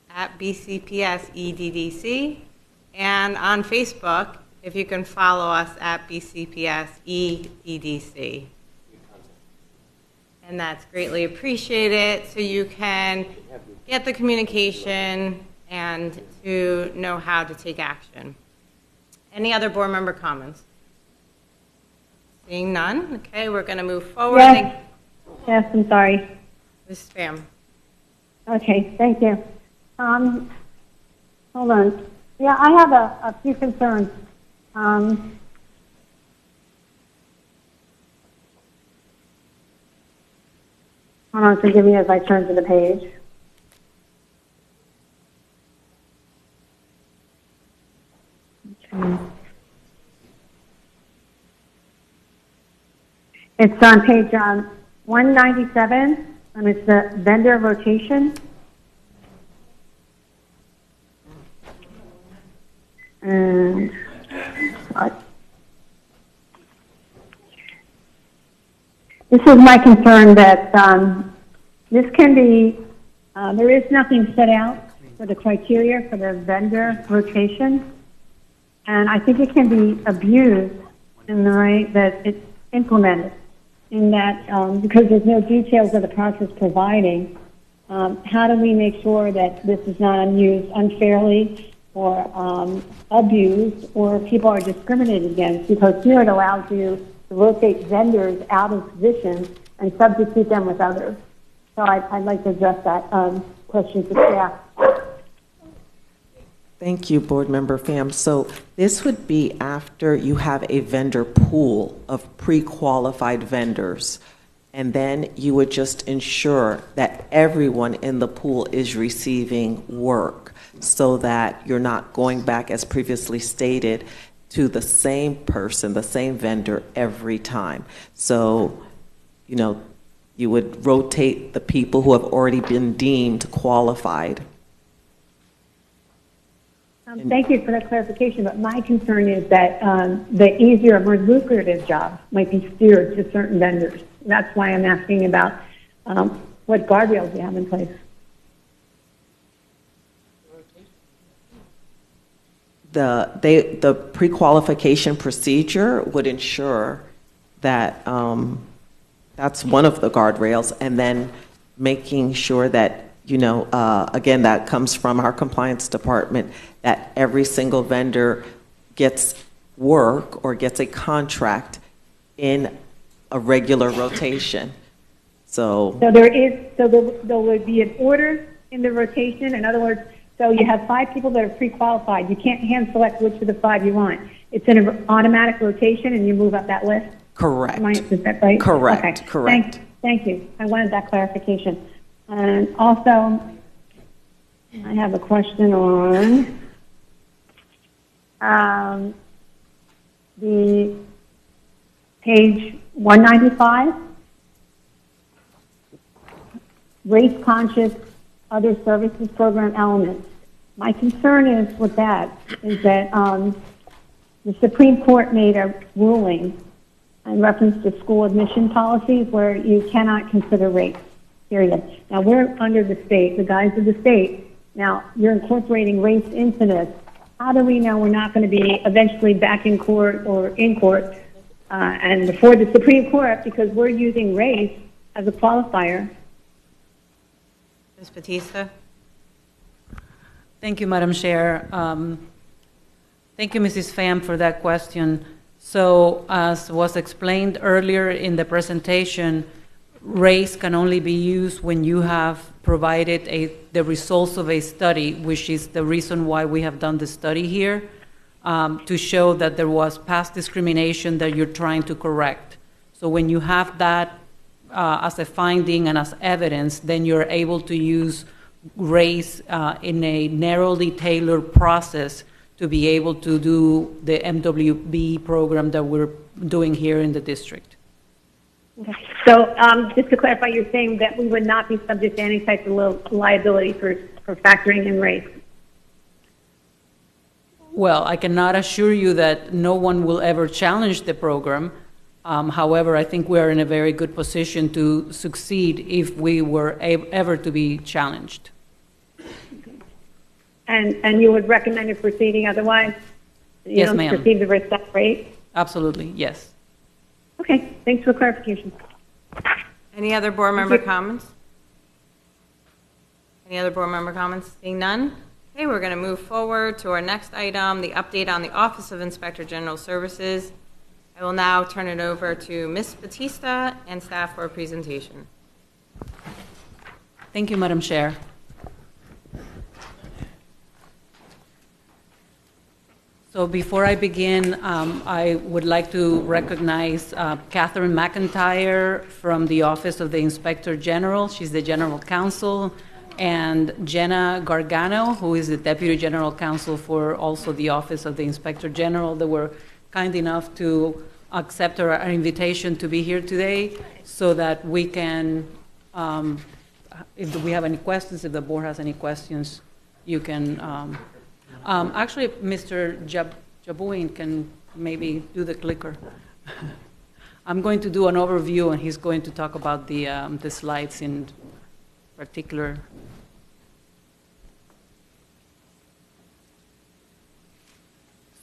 at BCPS EDDC. And on Facebook, if you can follow us at BCPS EDDC. And that's greatly appreciated, so you can get the communication and to know how to take action. Any other board member comments? Seeing none, okay, we're going to move forward.
Yes, yes, I'm sorry.
Ms. Pham.
Okay, thank you. Hold on. Yeah, I have a few concerns. Hold on, forgive me as I turn to the page. Okay. It's on page 197, and it's the vendor rotation. And this is my concern that this can be, there is nothing set out for the criteria for the vendor rotation, and I think it can be abused in the way that it's implemented, in that because there's no details of the process providing, how do we make sure that this is not used unfairly or abused, or people are discriminated against, because here it allows you to rotate vendors out of positions and substitute them with others. So I'd like to address that question to staff.
Thank you, Board Member Pham. So this would be after you have a vendor pool of pre-qualified vendors, and then you would just ensure that everyone in the pool is receiving work, so that you're not going back, as previously stated, to the same person, the same vendor every time. So, you know, you would rotate the people who have already been deemed qualified.
Thank you for that clarification, but my concern is that the easier, more lucrative jobs might be steered to certain vendors. That's why I'm asking about what guardrails you have in place.
The pre-qualification procedure would ensure that that's one of the guardrails, and then making sure that, you know, again, that comes from our compliance department, that every single vendor gets work or gets a contract in a regular rotation. So
there would be an order in the rotation. In other words, so you have 5 people that are pre-qualified. You can't hand select which of the 5 you want. It's an automatic rotation, and you move up that list.
Correct.
Is that right?
Correct.
Okay.
Correct.
Thank you. I wanted that clarification. And also, I have a question on the page 195, race-conscious other services program elements. My concern is with that is that the Supreme Court made a ruling in reference to school admission policies where you cannot consider race, period. Now, we're under the state, the guise of the state. Now, you're incorporating race into this. How do we know we're not going to be eventually back in court or in court and before the Supreme Court because we're using race as a qualifier?
Ms. Batista?
Thank you, Madam Chair. Thank you, Mrs. Pham, for that question. So, as was explained earlier in the presentation, race can only be used when you have provided the results of a study, which is the reason why we have done the study here, to show that there was past discrimination that you're trying to correct. So when you have that as a finding and as evidence, then you're able to use race in a narrowly tailored process to be able to do the MWB program that we're doing here in the district.
Okay. So just to clarify, you're saying that we would not be subject to any type of liability for factoring in race?
Well, I cannot assure you that no one will ever challenge the program. However, I think we are in a very good position to succeed if we were ever to be challenged.
And you would recommend it proceeding otherwise? You
Yes,
don't
ma'am.
perceive the risk that great?
Absolutely, yes.
Okay, thanks for clarification.
Any other board member comments? Any other board member comments? Seeing none? Okay, we're going to move forward to our next item, the update on the Office of Inspector General Services. I will now turn it over to Ms. Batista and staff for a presentation.
Thank you, Madam Chair. So before I begin, I would like to recognize Catherine McIntyre from the Office of the Inspector General. She's the General Counsel, and Jenna Gargano, who is the Deputy General Counsel for also the Office of the Inspector General. They were kind enough to accept our invitation to be here today so that we can, if we have any questions, if the board has any questions, you can actually, Mr. Jabouin can maybe do the clicker. I'm going to do an overview, and he's going to talk about the slides in particular.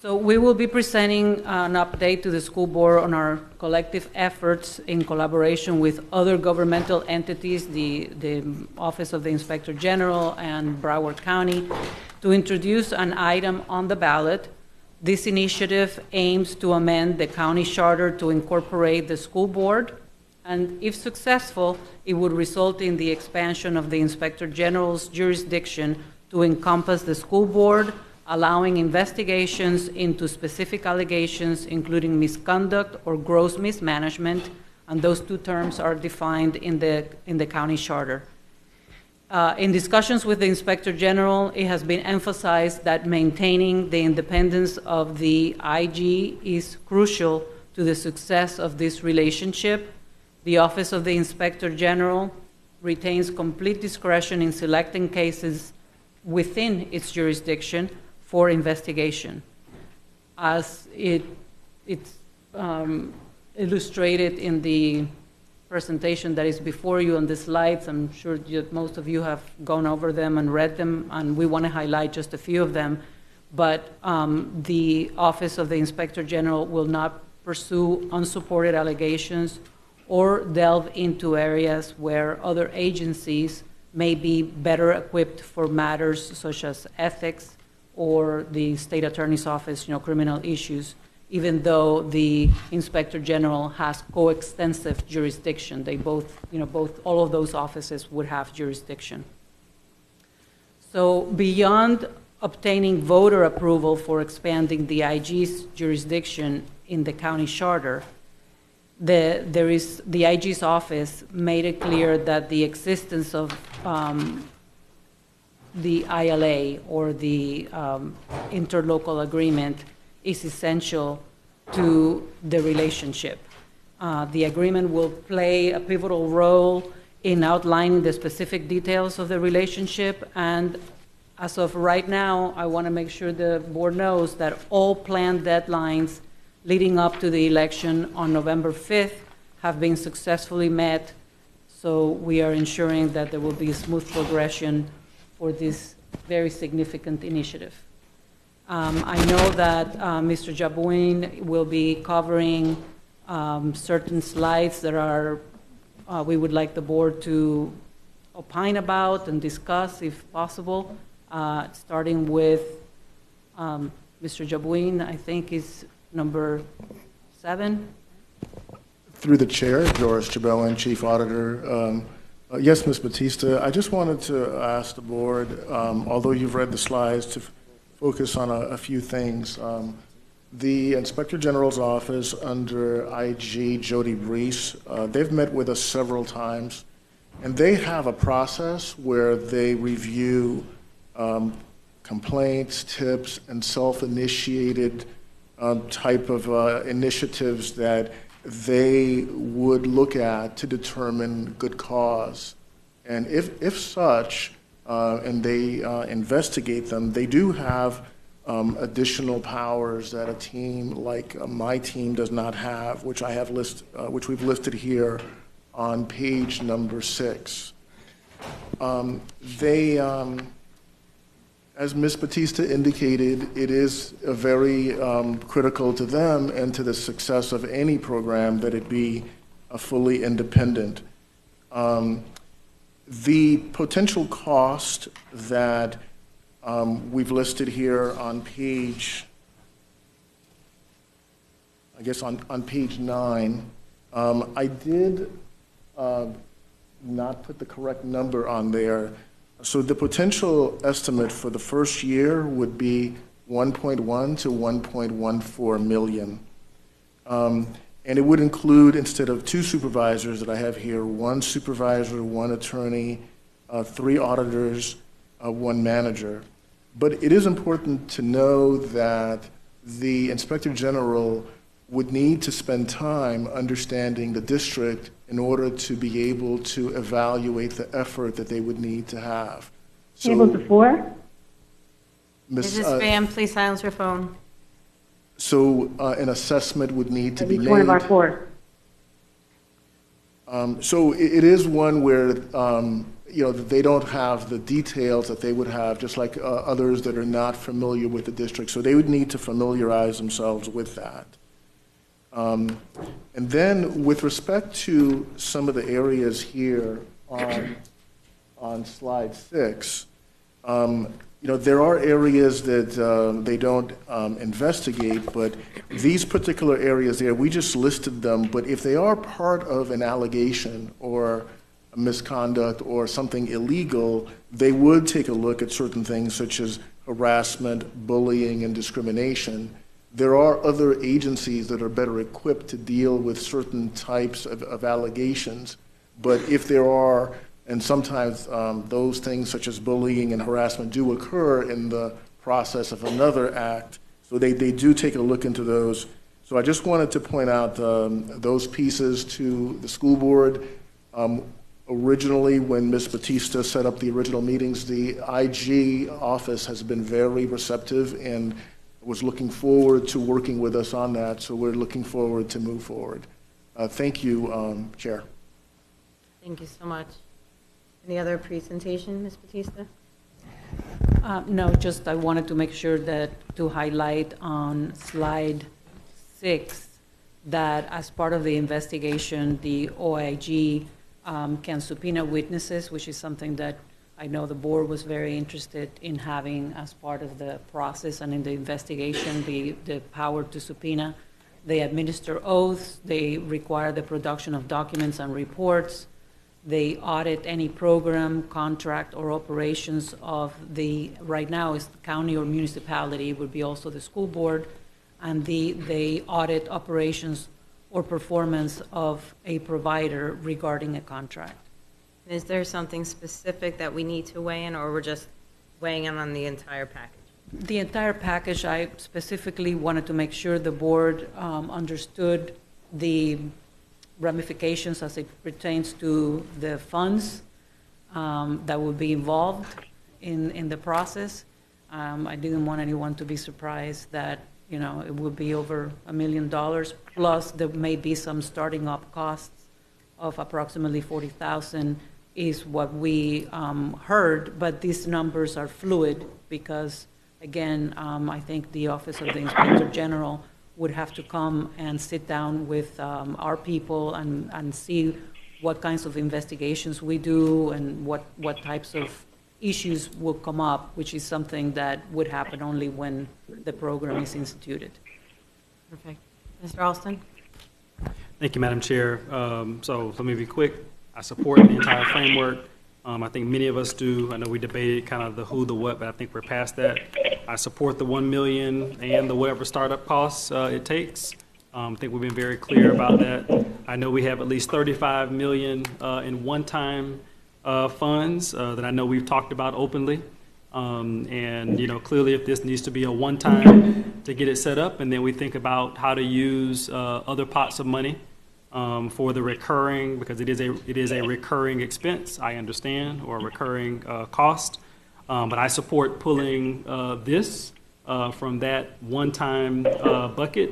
So we will be presenting an update to the school board on our collective efforts in collaboration with other governmental entities, the Office of the Inspector General and Broward County, to introduce an item on the ballot. This initiative aims to amend the county charter to incorporate the school board, and if successful, it would result in the expansion of the Inspector General's jurisdiction to encompass the school board, allowing investigations into specific allegations, including misconduct or gross mismanagement, and those two terms are defined in the county charter. In discussions with the Inspector General, it has been emphasized that maintaining the independence of the IG is crucial to the success of this relationship. The Office of the Inspector General retains complete discretion in selecting cases within its jurisdiction for investigation. As it's illustrated in the presentation that is before you on the slides, I'm sure most of you have gone over them and read them, and we want to highlight just a few of them. But the Office of the Inspector General will not pursue unsupported allegations or delve into areas where other agencies may be better equipped for matters such as ethics or the state attorney's office, criminal issues, even though the Inspector General has coextensive jurisdiction. They both, all of those offices would have jurisdiction. So beyond obtaining voter approval for expanding the IG's jurisdiction in the county charter, the IG's office made it clear that the existence of the ILA or the interlocal agreement is essential to the relationship. The agreement will play a pivotal role in outlining the specific details of the relationship, and as of right now, I want to make sure the board knows that all planned deadlines leading up to the election on November 5th have been successfully met, so we are ensuring that there will be a smooth progression for this very significant initiative. I know that Mr. Jabouin will be covering certain slides that are we would like the board to opine about and discuss if possible, starting with Mr. Jabouin, I think is number 7.
Through the chair, Doris Jabelin, Chief Auditor. Yes, Ms. Batista, I just wanted to ask the board, although you've read the slides, to focus on a few things. The Inspector General's office under IG Jody Brees, they've met with us several times, and they have a process where they review complaints, tips, and self-initiated type of initiatives that they would look at to determine good cause. And if such, and they investigate them, they do have additional powers that a team like my team does not have, which which we've listed here on page number 6. As Ms. Batista indicated, it is very critical to them and to the success of any program that it be fully independent. The potential cost that we've listed here on page, I guess on page 9, I did not put the correct number on there. So the potential estimate for the first year would be 1.1 to 1.14 million. And it would include, instead of 2 supervisors that I have here, 1 supervisor, 1 attorney, 3 auditors, 1 manager. But it is important to know that the Inspector General would need to spend time understanding the district in order to be able to evaluate the effort that they would need to have. So,
Able to 4?
Mrs. Pham, please silence your phone.
So an assessment would need to be made.
Each one of our 4.
So it is one where they don't have the details that they would have, just like others that are not familiar with the district. So they would need to familiarize themselves with that. And then with respect to some of the areas here on slide 6, there are areas that they don't investigate, but these particular areas there, we just listed them. But if they are part of an allegation or a misconduct or something illegal, they would take a look at certain things such as harassment, bullying, and discrimination. There are other agencies that are better equipped to deal with certain types of allegations, but if there are, and sometimes those things such as bullying and harassment do occur in the process of another act, so they do take a look into those. So I just wanted to point out those pieces to the school board. Originally, when Ms. Batista set up the original meetings, the IG office has been very receptive and was looking forward to working with us on that, so we're looking forward to move forward. Thank you, Chair.
Thank you so much. Any other presentation, Ms. Batista?
No, just I wanted to make sure that to highlight on slide 6 that as part of the investigation, the OIG can subpoena witnesses, which is something that I know the board was very interested in having as part of the process and in the investigation, the power to subpoena. They administer oaths, they require the production of documents and reports, they audit any program, contract, or operations of right now is the county or municipality, it would be also the school board, and they audit operations or performance of a provider regarding a contract.
Is there something specific that we need to weigh in, or we're just weighing in on the entire package?
The entire package, I specifically wanted to make sure the board understood the ramifications as it pertains to the funds that will be involved in the process. I didn't want anyone to be surprised that it would be over $1 million, plus there may be some starting up costs of approximately $40,000 is what we heard, but these numbers are fluid because, again, I think the Office of the Inspector General would have to come and sit down with our people and see what kinds of investigations we do and what types of issues will come up, which is something that would happen only when the program is instituted.
Perfect. Mr. Alston?
Thank you, Madam Chair. So let me be quick. I support the entire framework. I think many of us do. I know we debated kind of the who, the what, but I think we're past that. I support the $1 million and the whatever startup costs it takes. I think we've been very clear about that. I know we have at least $35 million in one-time funds that I know we've talked about openly. And clearly if this needs to be a one-time to get it set up, and then we think about how to use other pots of money for the recurring, because it is a recurring expense, I understand, or a recurring cost. But I support pulling this from that one-time bucket,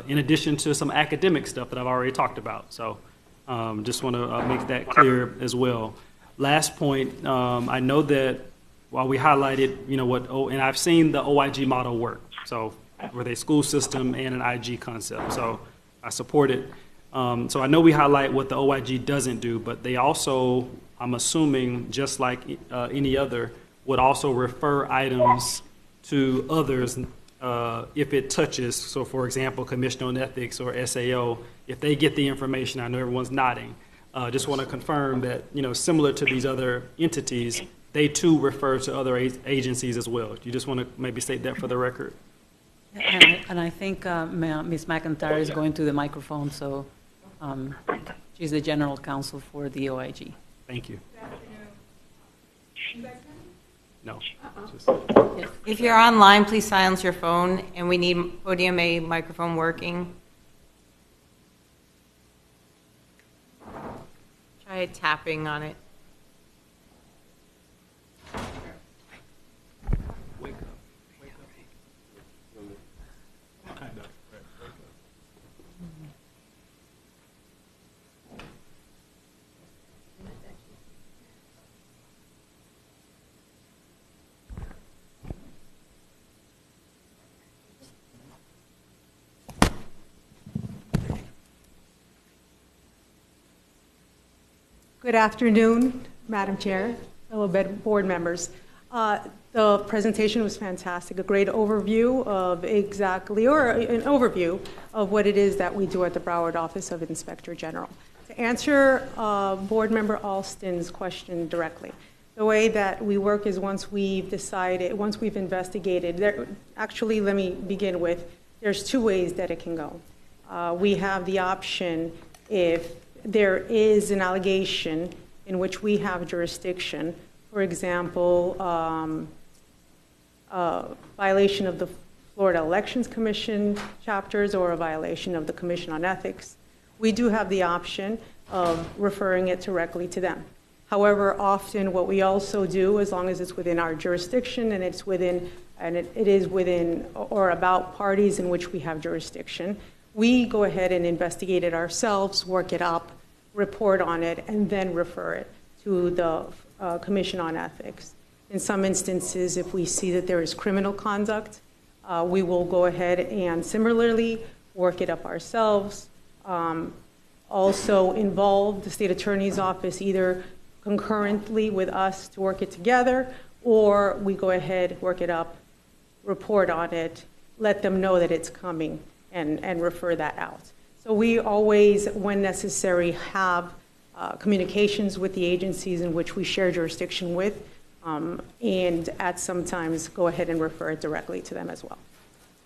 in addition to some academic stuff that I've already talked about. So just want to make that clear as well. Last point, I know that while we highlighted, and I've seen the OIG model work, so with a school system and an IG concept, so I support it. So I know we highlight what the OIG doesn't do, but they also, I'm assuming, just like any other, would also refer items to others if it touches. So for example, Commission on Ethics or SAO, if they get the information, I know everyone's nodding. Just want to confirm that, similar to these other entities, they too refer to other agencies as well. You just want to maybe state that for the record?
And I think Ms. McIntyre is going to the microphone, so she's the general counsel for the OIG.
Thank you. No.
If you're online, please silence your phone, and we need podium A microphone working. Try tapping on it.
Good afternoon, Madam Chair, fellow board members. The presentation was fantastic, a great overview of an overview of what it is that we do at the Broward Office of Inspector General. To answer Board Member Alston's question directly, the way that we work is once we've investigated, actually let me begin with, there's two ways that it can go. We have the option if there is an allegation in which we have jurisdiction, for example, violation of the Florida Elections Commission chapters or a violation of the Commission on Ethics, we do have the option of referring it directly to them. However, often what we also do, as long as it's within our jurisdiction and it is within or about parties in which we have jurisdiction, we go ahead and investigate it ourselves, work it up, report on it, and then refer it to the Commission on Ethics. In some instances, if we see that there is criminal conduct, we will go ahead and similarly work it up ourselves. Also involve the state attorney's office either concurrently with us to work it together, or we go ahead, work it up, report on it, let them know that it's coming, and refer that out. So we always, when necessary, have communications with the agencies in which we share jurisdiction with, and at some times go ahead and refer it directly to them as well.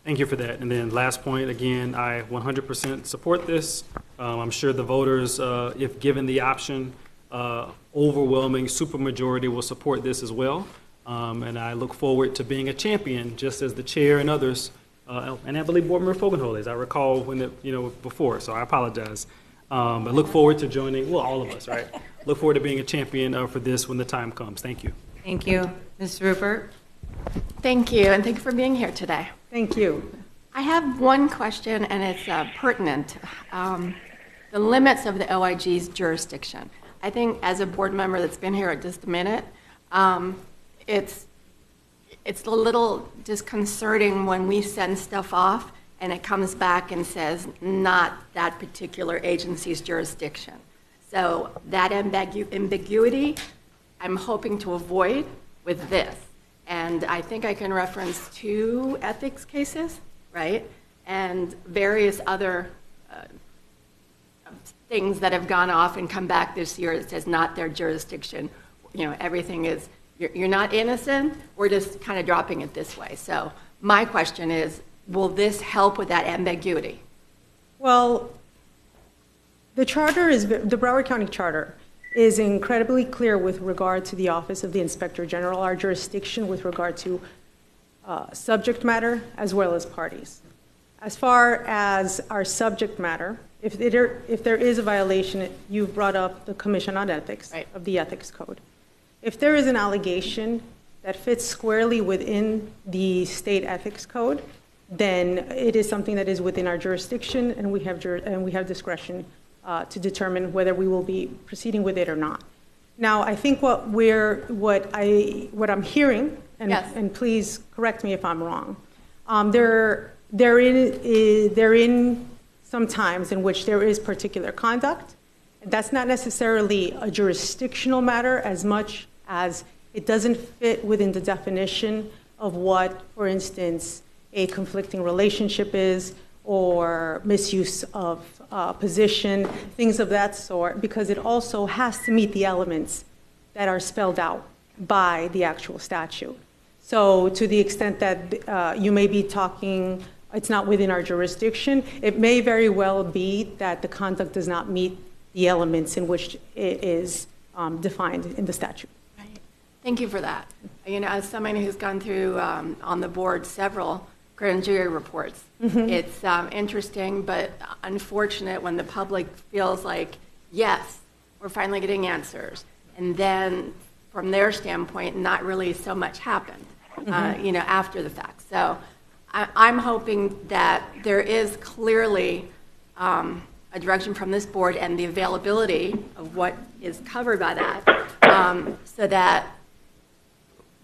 Thank you for that. And then last point, again, I 100% support this. I'm sure the voters, if given the option, overwhelming supermajority will support this as well. And I look forward to being a champion, just as the chair and others, and I believe Board Member Fogelnhold, as I recall when before, so I apologize. But look forward to joining, well, all of us, right? Look forward to being a champion for this when the time comes. Thank you.
Thank you. Ms. Rupert?
Thank you, and thank you for being here today.
Thank you.
I have one question, and it's pertinent. The limits of the OIG's jurisdiction. I think as a board member that's been here just a minute, it's a little disconcerting when we send stuff off and it comes back and says not that particular agency's jurisdiction. So that ambiguity I'm hoping to avoid with this. And I think I can reference 2 ethics cases, right? And various other things that have gone off and come back this year that says not their jurisdiction. Everything is, you're not innocent, we're just kind of dropping it this way. So my question is, will this help with that ambiguity?
Well, the Broward County Charter is incredibly clear with regard to the Office of the Inspector General, our jurisdiction with regard to subject matter as well as parties. As far as our subject matter, if there is a violation, you've brought up the Commission on Ethics of the Ethics Code. If there is an allegation that fits squarely within the state ethics code, then it is something that is within our jurisdiction, and we have discretion to determine whether we will be proceeding with it or not. Now, I think what I'm hearing, and,
Yes.
and please correct me if I'm wrong, there in some times in which there is particular conduct. That's not necessarily a jurisdictional matter as much as it doesn't fit within the definition of what, for instance, a conflicting relationship is, or misuse of position, things of that sort, because it also has to meet the elements that are spelled out by the actual statute. So to the extent that you may be talking, it's not within our jurisdiction, it may very well be that the conduct does not meet the elements in which it is defined in the statute.
Right. Thank you for that. You know, as someone who's gone through on the board several grand jury reports, it's interesting but unfortunate when the public feels like, yes, we're finally getting answers, and then from their standpoint, not really so much happened, you know, after the fact. So I'm hoping that there is clearly a direction from this board and the availability of what is covered by that, so that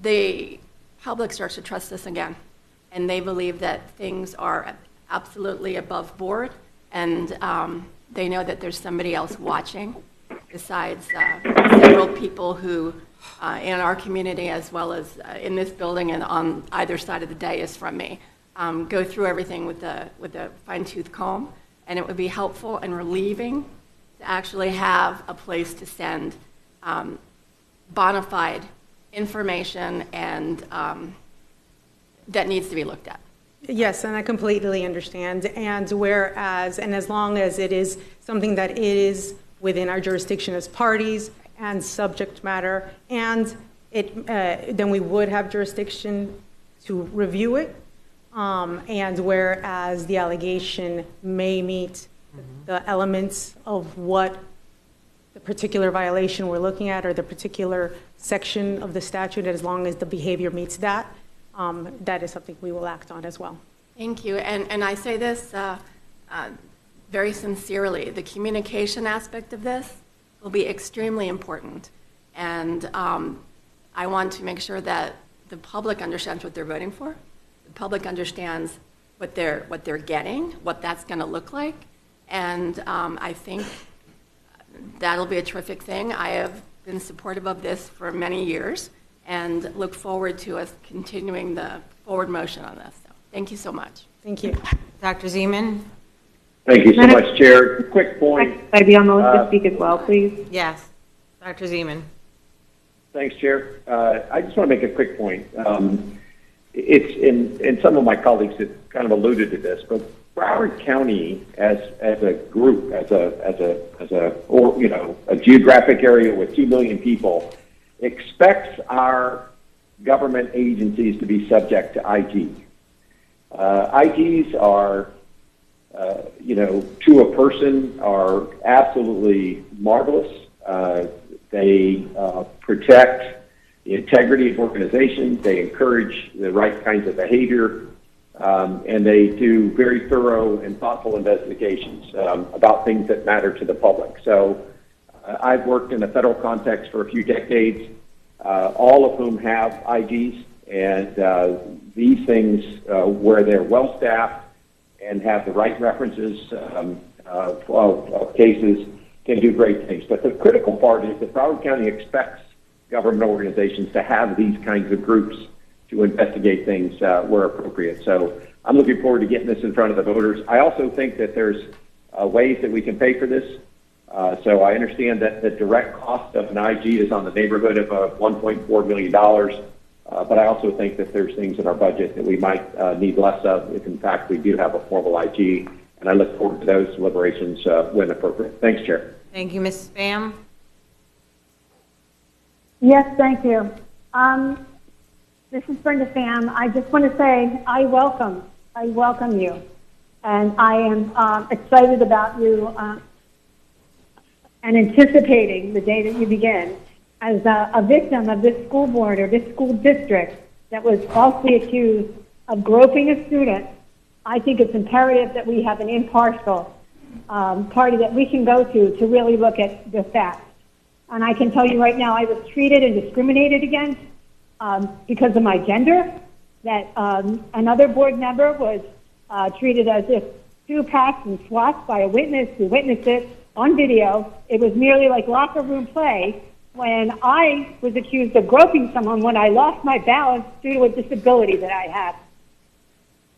the public starts to trust us again, and they believe that things are absolutely above board, and they know that there's somebody else watching besides several people who in our community, as well as in this building and on either side of the dais from me, go through everything with a fine-tooth comb. And it would be helpful and relieving to actually have a place to send bona fide information and that needs to be looked at.
Yes, and I completely understand. And whereas, and as long as it is something that is within our jurisdiction as parties and subject matter, and then we would have jurisdiction to review it. And whereas the allegation may meet the elements of what the particular violation we're looking at or the particular section of the statute, as long as the behavior meets that, that is something we will act on as well.
Thank you. And I say this very sincerely. The communication aspect of this will be extremely important. And I want to make sure that the public understands what they're voting for. The public understands what they're getting, what that's going to look like, and I think that'll be a terrific thing. I have been supportive of this for many years and look forward to us continuing the forward motion on this. So, thank you so much.
Thank you.
Dr. Zeman?
Thank you so much, Chair. Quick point.
Can I be on the list to speak as well, please?
Yes. Dr. Zeman?
Thanks, Chair. I just want to make a quick point. It's and some of my colleagues have kind of alluded to this, but Broward County, as a group, as a geographic area with 2 million people, expects our government agencies to be subject to IG. IGs are, to a person, are absolutely marvelous. They protect the integrity of organizations, they encourage the right kinds of behavior, and they do very thorough and thoughtful investigations about things that matter to the public. So I've worked in a federal context for a few decades, all of whom have IGs, and these things, where they're well-staffed and have the right references of cases, can do great things. But the critical part is that Broward County expects government organizations to have these kinds of groups to investigate things where appropriate. So I'm looking forward to getting this in front of the voters. I also think that there's ways that we can pay for this. So I understand that the direct cost of an IG is on the neighborhood of $1.4 million. But I also think that there's things in our budget that we might need less of if, in fact, we do have a formal IG. And I look forward to those deliberations when appropriate. Thanks, Chair.
Thank you. Ms. Pham?
Yes, thank you. This is Brenda Pham. I just want to say I welcome you. And I am excited about you and anticipating the day that you begin. as a victim of this school board or this school district that was falsely accused of groping a student, I think it's imperative that we have an impartial party that we can go to really look at the facts. And I can tell you right now, I was treated and discriminated against because of my gender, that another board member was treated as if two-packs and swats by a witness who witnessed it on video. It was merely like locker room play when I was accused of groping someone when I lost my balance due to a disability that I have.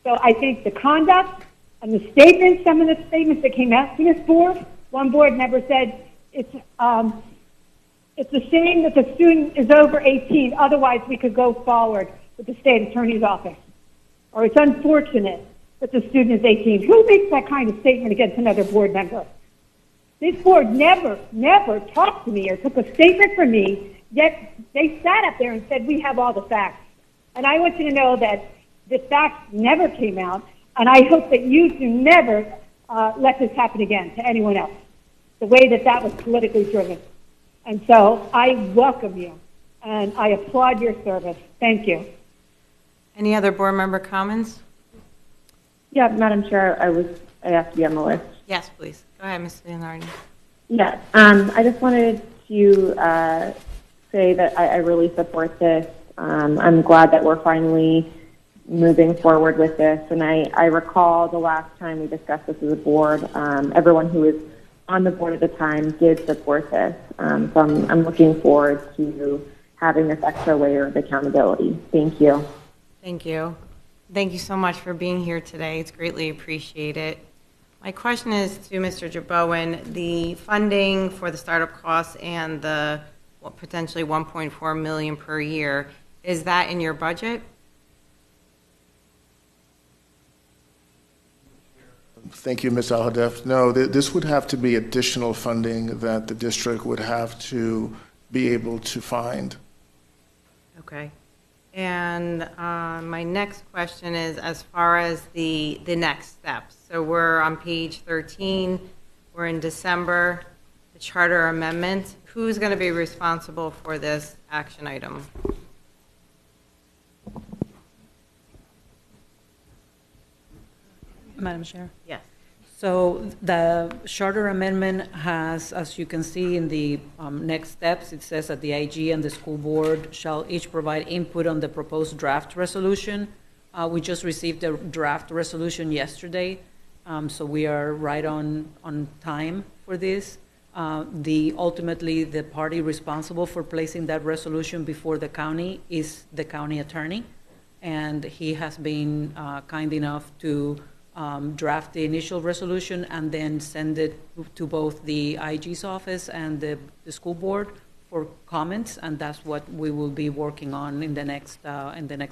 So I think the conduct and the statements, some of the statements that came out to this board, one board member said, it's a shame that the student is over 18, otherwise we could go forward with the state attorney's office. Or it's unfortunate that the student is 18. Who makes that kind of statement against another board member? This board never talked to me or took a statement from me, yet they sat up there and said, we have all the facts. And I want you to know that the facts never came out, and I hope that you do never let this happen again to anyone else, the way that that was politically driven. And so I welcome you, and I applaud your service. Thank you.
Any other board member comments?
Yeah, Madam Chair, I asked to be on the list.
Yes, please. Go ahead, Ms. Leonardi.
Yes, I just wanted to say that I really support this. I'm glad that we're finally moving forward with this. And I recall the last time we discussed this as a board, everyone who was on the board at the time did support this. So I'm looking forward to having this extra layer of accountability. Thank you.
Thank you. Thank you so much for being here today. It's greatly appreciated. My question is to Mr. Jabowen. The funding for the startup costs and the potentially $1.4 million per year, is that in your budget?
Thank you, Ms. Alhadeff. No, this would have to be additional funding that the district would have to be able to find.
Okay. And my next question is as far as the next steps. So we're on page 13. We're in December, the charter amendment. Who's going to be responsible for this action item?
Madam Chair?
Yes.
So the charter amendment has, as you can see in the next steps, it says that the IG and the school board shall each provide input on the proposed draft resolution. We just received a draft resolution yesterday, so we are right on time for this. Ultimately, the party responsible for placing that resolution before the county is the county attorney, and he has been kind enough to draft the initial resolution and then send it to both the IG's office and the school board for comments, and that's what we will be working on in the next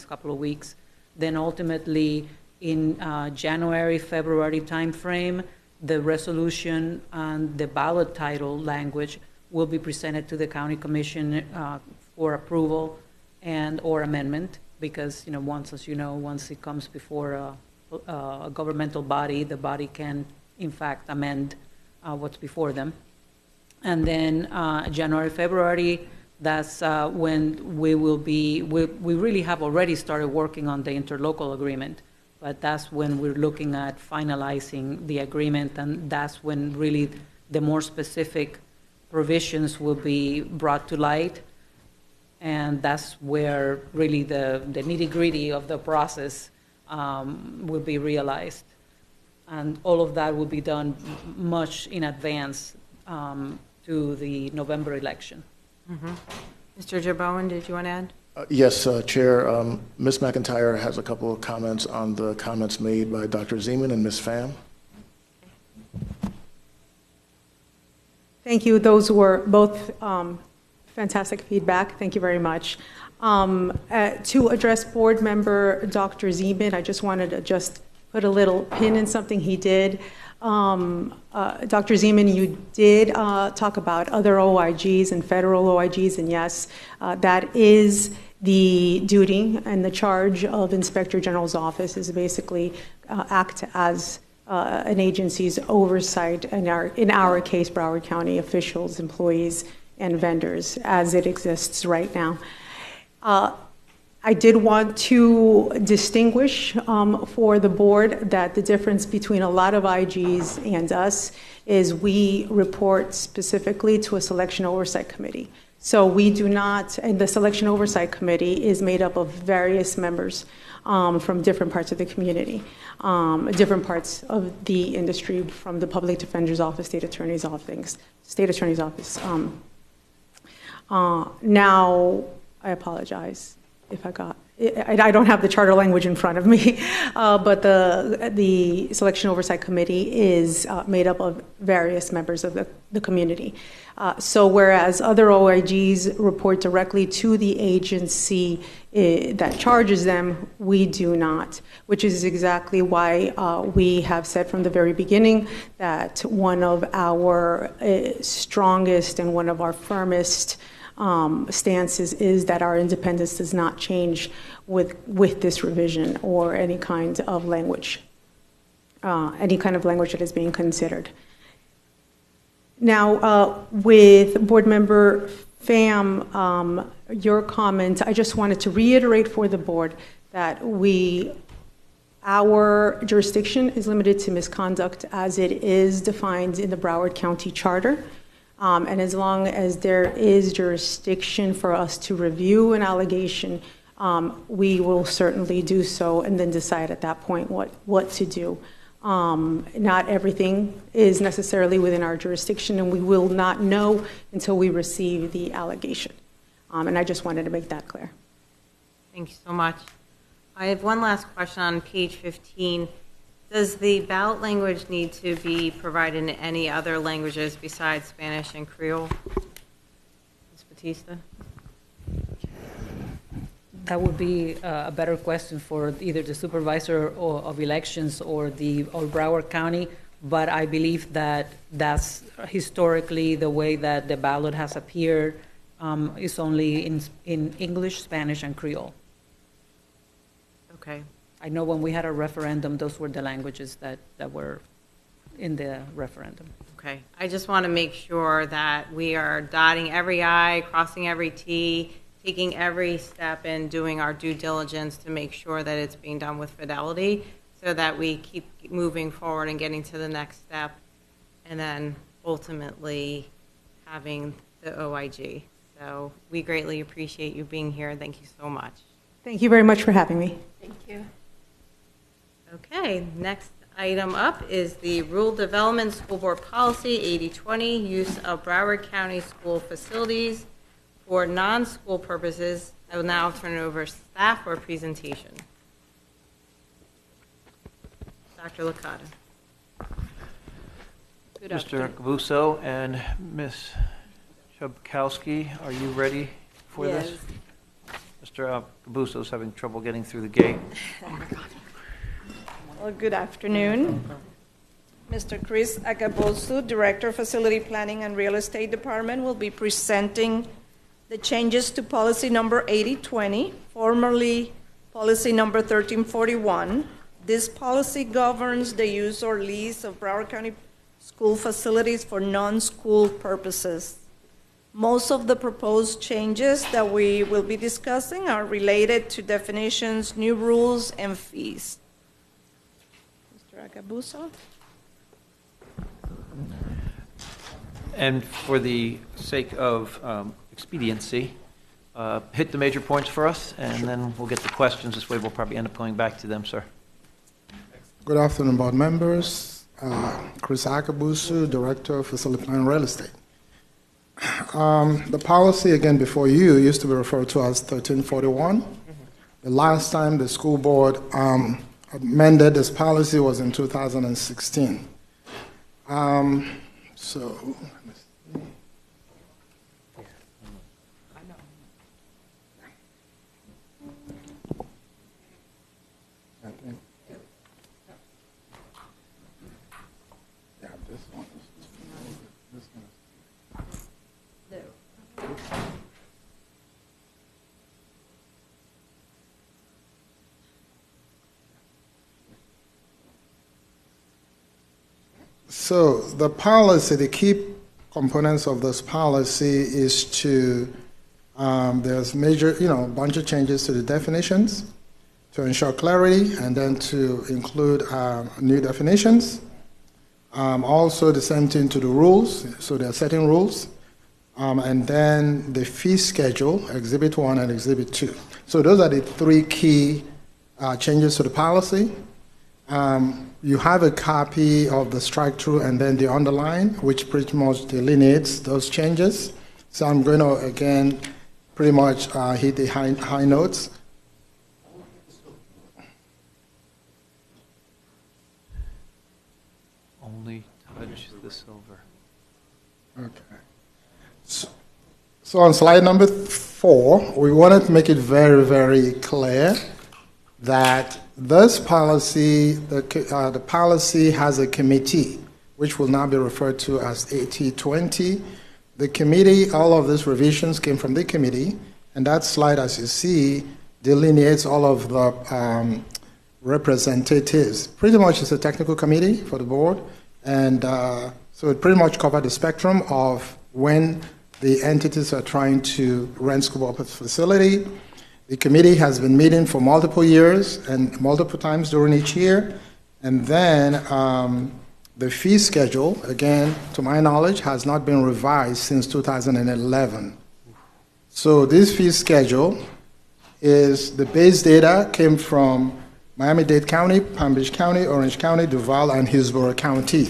couple of weeks. Then ultimately, in January, February timeframe, the resolution and the ballot title language will be presented to the county commission for approval and or amendment, because once it comes before a governmental body, the body can in fact amend what's before them. And then January, February, that's when we really have already started working on the interlocal agreement, but that's when we're looking at finalizing the agreement, and that's when really the more specific provisions will be brought to light, and that's where really the nitty-gritty of the process will be realized. And all of that will be done much in advance to the November election.
Mm-hmm. Mr. Jabowen, did you want to add?
Yes, Chair. Ms. McIntyre has a couple of comments on the comments made by Dr. Zeman and Ms. Pham.
Thank you. Those were both fantastic feedback. Thank you very much. To address board member Dr. Zeman, I just wanted to put a little pin in something he did. Dr. Zeman, you did talk about other OIGs and federal OIGs, and yes, that is the duty and the charge of Inspector General's office, is basically act as an agency's oversight, in our case, Broward County officials, employees, and vendors as it exists right now. I did want to distinguish for the board that the difference between a lot of IGs and us is we report specifically to a selection oversight committee. So we do not, and the selection oversight committee is made up of various members from different parts of the community, different parts of the industry, from the public defender's office, state attorney's office. Now, I apologize if I don't have the charter language in front of me, but the selection oversight committee is made up of various members of the community. So whereas other OIGs report directly to the agency that charges them, we do not, which is exactly why we have said from the very beginning that one of our strongest and one of our firmest stances is that our independence does not change with this revision or any kind of language that is being considered. Now, with Board Member Pham, your comment, I just wanted to reiterate for the board that our jurisdiction is limited to misconduct as it is defined in the Broward County Charter. And as long as there is jurisdiction for us to review an allegation, we will certainly do so and then decide at that point what to do. Not everything is necessarily within our jurisdiction, and we will not know until we receive the allegation. And I just wanted to make that clear.
Thank you so much. I have one last question on page 15. Does the ballot language need to be provided in any other languages besides Spanish and Creole? Ms. Batista?
That would be a better question for either the supervisor of elections or Broward County, but I believe that that's historically the way that the ballot has appeared is only in English, Spanish, and Creole.
Okay.
I know when we had a referendum, those were the languages that were in the referendum.
Okay. I just want to make sure that we are dotting every I, crossing every T, taking every step and doing our due diligence to make sure that it's being done with fidelity so that we keep moving forward and getting to the next step and then ultimately having the OIG. So we greatly appreciate you being here. Thank you so much.
Thank you very much for having me.
Thank you.
Okay, next item up is the Rural Development School Board Policy 8020, use of Broward County school facilities for non-school purposes. I will now turn it over to staff for a presentation. Dr. Licata.
Good Mr. Cabuso and Ms. Chubkowski, are you ready for this? Mr. Cabuso is having trouble getting through the gate.
Oh my God. Well, good afternoon. Mr. Chris Agabosu, Director of Facility Planning and Real Estate Department, will be presenting the changes to policy number 8020, formerly policy number 1341. This policy governs the use or lease of Broward County school facilities for non-school purposes. Most of the proposed changes that we will be discussing are related to definitions, new rules, and fees. Mr. Agabuso.
And for the sake of expediency, hit the major points for us, and then we'll get the questions. This way we'll probably end up going back to them, sir.
Good afternoon, board members. Chris Akabusu, Director of Facility Planning and Real Estate. The policy, again, before you, used to be referred to as 1341. The last time the school board amended this policy was in 2016. So the policy, the key components of this policy is to, there's major, bunch of changes to the definitions to ensure clarity, and then to include new definitions. Also the same thing to the rules, so they're setting rules. And then the fee schedule, Exhibit 1 and Exhibit 2. So those are the three key changes to the policy. You have a copy of the strike-through and then the underline, which pretty much delineates those changes. So I'm going to, again, pretty much hit the high notes.
Only touch the silver.
Okay. So on slide number 4, we wanted to make it very, very clear that this policy, the policy has a committee, which will now be referred to as AT20. The committee, all of these revisions came from the committee, and that slide, as you see, delineates all of the representatives. Pretty much it's a technical committee for the board, and so it pretty much covered the spectrum of when the entities are trying to rent school board facility. The committee has been meeting for multiple years and multiple times during each year. And then the fee schedule, again, to my knowledge, has not been revised since 2011. So this fee schedule is the base data came from Miami-Dade County, Palm Beach County, Orange County, Duval, and Hillsborough County.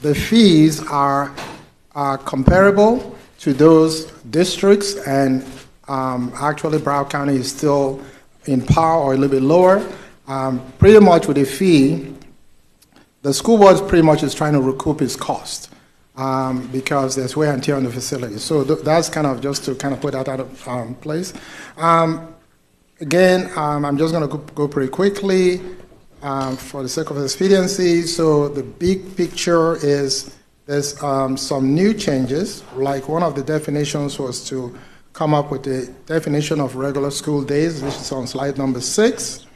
The fees are comparable to those districts, and actually Broward County is still in par or a little bit lower. Pretty much with the fee, the school board pretty much is trying to recoup its cost because there's wear and tear on the facility. So that's kind of just to kind of put that out of place. Again, I'm just going to go pretty quickly for the sake of expediency. So the big picture is there's some new changes, like one of the definitions was to come up with the definition of regular school days. This is on slide number 6.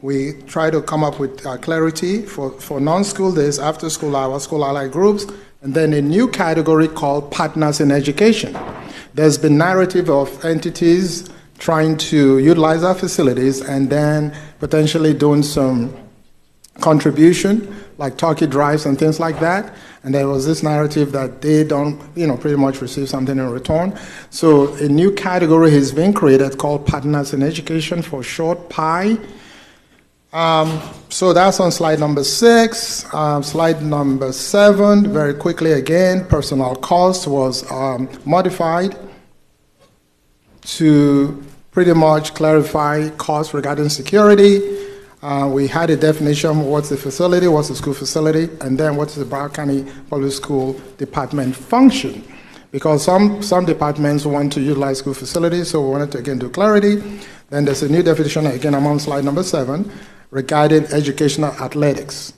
We try to come up with clarity for non-school days, after school hours, school allied groups, and then a new category called partners in education. There's been narrative of entities trying to utilize our facilities and then potentially doing some contribution, like turkey drives and things like that. And there was this narrative that they don't, pretty much receive something in return. So a new category has been created called Partners in Education, for short, PI. So that's on slide number 6. Slide number 7, very quickly again, personnel cost was modified to pretty much clarify costs regarding security. We had a definition, what's the facility, what's the school facility, and then what's the Broward County Public School Department function. Because some departments want to utilize school facilities, so we wanted to again do clarity. Then there's a new definition, again I'm on slide number 7, regarding educational athletics.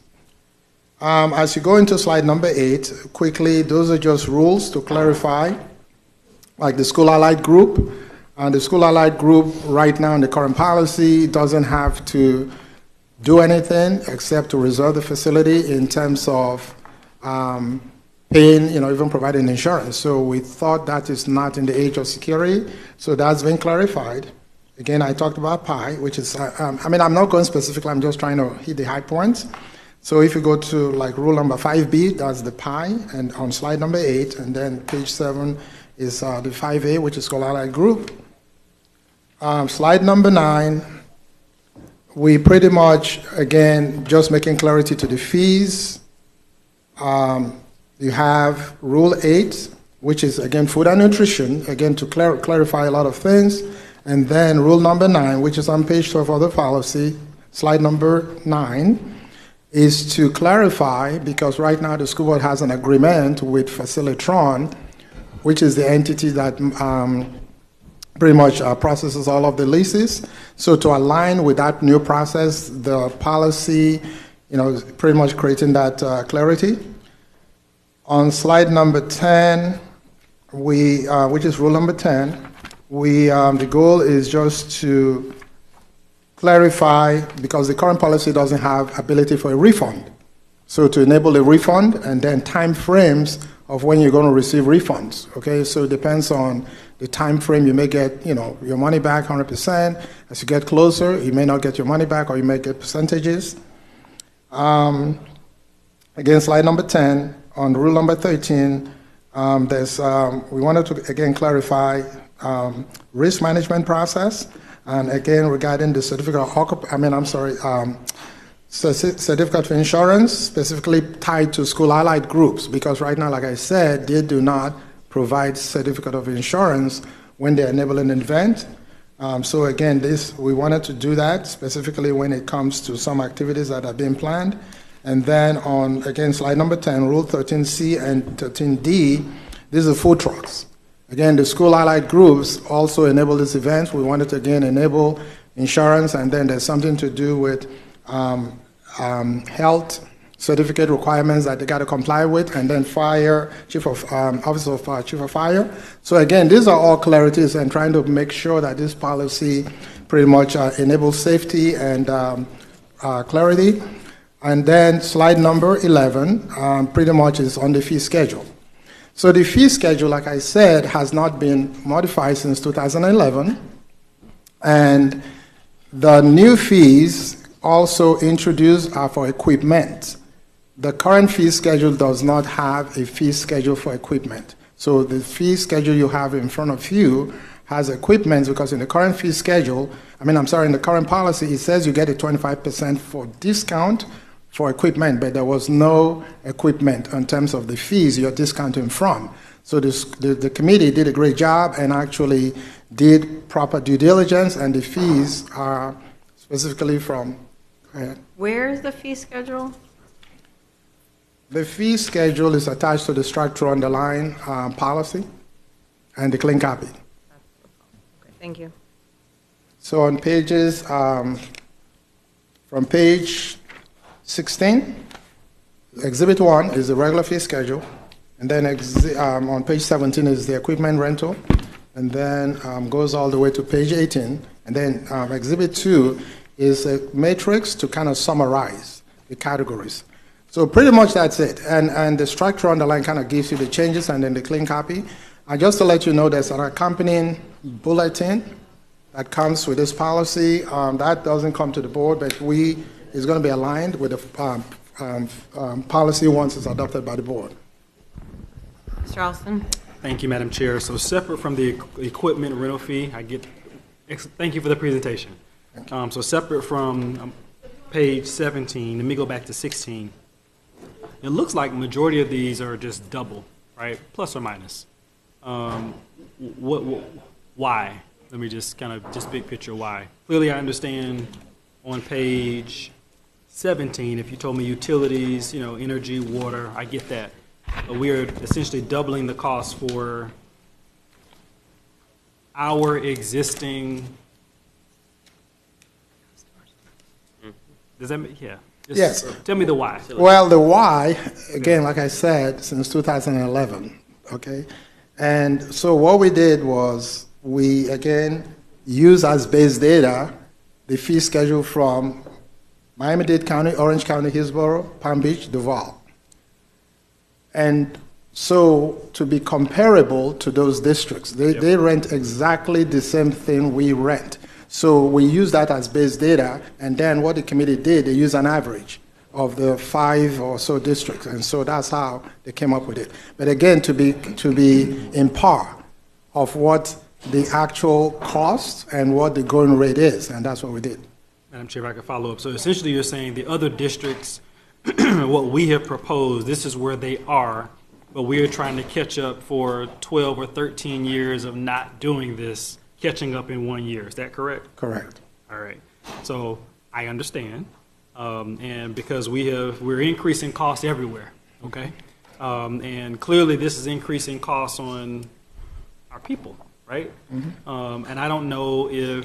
As you go into slide number 8, quickly, those are just rules to clarify, like the school allied group. And the school allied group right now in the current policy doesn't have to do anything except to reserve the facility in terms of paying, even providing insurance. So we thought that is not in the age of security. So that's been clarified. Again, I talked about PI, which is, I'm not going specifically, I'm just trying to hit the high points. So if you go to like rule number 5B, that's the PI, and on slide number 8, and then page 7 is the 5A, which is school allied group. Slide number 9, we pretty much, again, just making clarity to the fees. You have Rule 8, which is, again, food and nutrition, again, to clarify a lot of things. And then Rule number 9, which is on page 12 of the policy, slide number 9, is to clarify, because right now the school board has an agreement with Facilitron, which is the entity that pretty much processes all of the leases. So to align with that new process, the policy, pretty much creating that clarity. On slide number 10, which is rule number 10, the goal is just to clarify, because the current policy doesn't have ability for a refund. So to enable a refund and then time frames of when you're going to receive refunds, okay? So it depends on the time frame. You may get, your money back 100%. As you get closer, you may not get your money back, or you may get percentages. Again, slide number 10, on rule number 13, we wanted to, again, clarify risk management process, and again, regarding the certificate of insurance, specifically tied to school allied groups, because right now, like I said, they do not provide certificate of insurance when they enable an event. So again, we wanted to do that specifically when it comes to some activities that are being planned. And then on, again, slide number 10, Rule 13C and 13D, these are food trucks. Again, the school allied groups also enable these events. We wanted to, again, enable insurance, and then there's something to do with health certificate requirements that they got to comply with, and then officer of chief of fire. So again, these are all clarities and trying to make sure that this policy pretty much enables safety and clarity. And then slide number 11 pretty much is on the fee schedule. So the fee schedule, like I said, has not been modified since 2011. And the new fees also introduced are for equipment. The current fee schedule does not have a fee schedule for equipment. So the fee schedule you have in front of you has equipment, because in the current fee schedule, in the current policy, it says you get a 25% for discount for equipment, but there was no equipment in terms of the fees you're discounting from. So the committee did a great job and actually did proper due diligence, and the fees are specifically from, go ahead.
Where is the fee schedule?
The fee schedule is attached to the structure underlying policy and the clean copy.
Okay, thank you.
So on pages, from page 16, Exhibit 1 is the regular fee schedule, and then on page 17 is the equipment rental, and then goes all the way to page 18, and then Exhibit 2 is a matrix to kind of summarize the categories. So pretty much that's it, and the structure underline kind of gives you the changes and then the clean copy. And just to let you know, there's an accompanying bulletin that comes with this policy. That doesn't come to the board, but is going to be aligned with the policy once it's adopted by the board.
Mr. Alston?
Thank you, Madam Chair. So separate from the equipment rental fee, thank you for the presentation. So separate from page 17, let me go back to 16. It looks like majority of these are just double, right? Plus or minus. Why? Let me just big picture why. Clearly, I understand on page 17, if you told me utilities, energy, water, I get that. But we are essentially doubling the cost for our existing. Does that make, yeah?
Yes.
Tell me the why.
Well, the why, again, like I said, since 2011, okay? And so what we did was we, again, use as base data the fee schedule from Miami-Dade County, Orange County, Hillsborough, Palm Beach, Duval. And so to be comparable to those districts, they rent exactly the same thing we rent. So we use that as base data, and then what the committee did, they used an average of the 5 or so districts, and so that's how they came up with it. But again, to be in par of what the actual cost and what the going rate is, and that's what we did.
Madam Chair, if I could follow up. So essentially you're saying the other districts, what we have proposed, this is where they are, but we are trying to catch up for 12 or 13 years of not doing this, catching up in 1 year. Is that correct?
Correct.
All right. So I understand. And because we're increasing costs everywhere, okay? And clearly this is increasing costs on our people, right? Mm-hmm. And I don't know I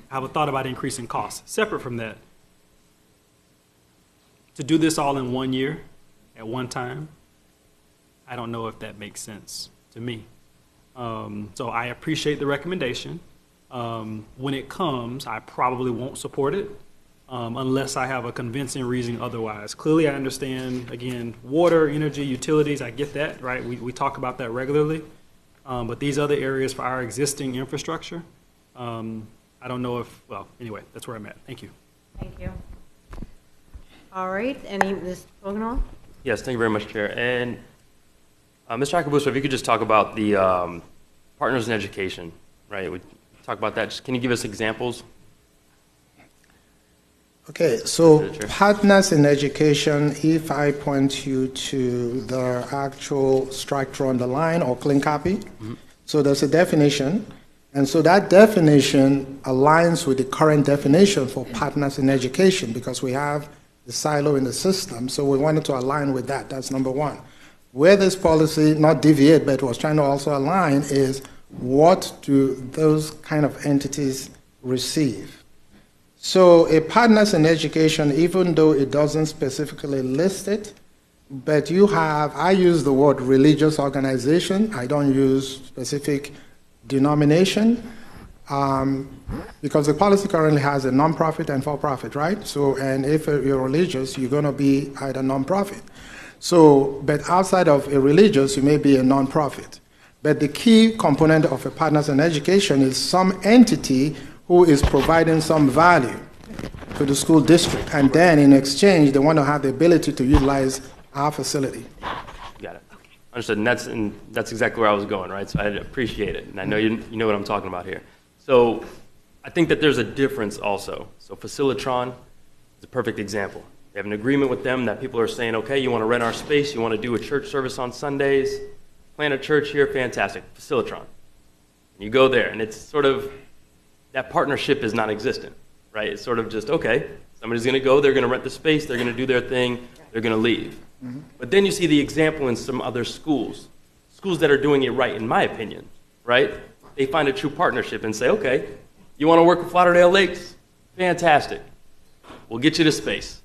have a thought about increasing costs. Separate from that, to do this all in 1 year at one time, I don't know if that makes sense to me. So I appreciate the recommendation. When it comes, I probably won't support it. unless I have a convincing reason otherwise. Clearly, I understand, again, water, energy, utilities, I get that, right? We talk about that regularly. But these other areas for our existing infrastructure, I don't know if, well, anyway, that's where I'm at. Thank you.
Thank you. All right, Mr. Pognall?
Yes, thank you very much, Chair. And Mr. Akabuso, if you could just talk about the partners in education, right? We talk about that. Just, can you give us examples?
Okay, so partners in education, if I point you to the actual strike through underline or clean copy, so there's a definition, and so that definition aligns with the current definition for partners in education because we have the silo in the system, so we wanted to align with that. That's number one. Where this policy, not deviate, but was trying to also align is what do those kind of entities receive? So a partners in education, even though it doesn't specifically list it, but you have, I use the word religious organization. I don't use specific denomination because the policy currently has a nonprofit and for-profit, right? So, and if you're religious, you're going to be either nonprofit. So, but outside of a religious, you may be a nonprofit. But the key component of a partners in education is some entity who is providing some value to the school district. And then in exchange, they want to have the ability to utilize our facility.
Got it. Understood. And that's exactly where I was going, right? So I appreciate it. And I know you know what I'm talking about here. So I think that there's a difference also. So Facilitron is a perfect example. We have an agreement with them that people are saying, okay, you want to rent our space, you want to do a church service on Sundays, plan a church here, fantastic. Facilitron. And you go there, and it's sort of, that partnership is non-existent, right? It's sort of just, okay, somebody's going to go, they're going to rent the space, they're going to do their thing, they're going to leave. But then you see the example in some other schools that are doing it right, in my opinion, right? They find a true partnership and say, okay, you want to work with Lauderdale Lakes? Fantastic. We'll get you the space.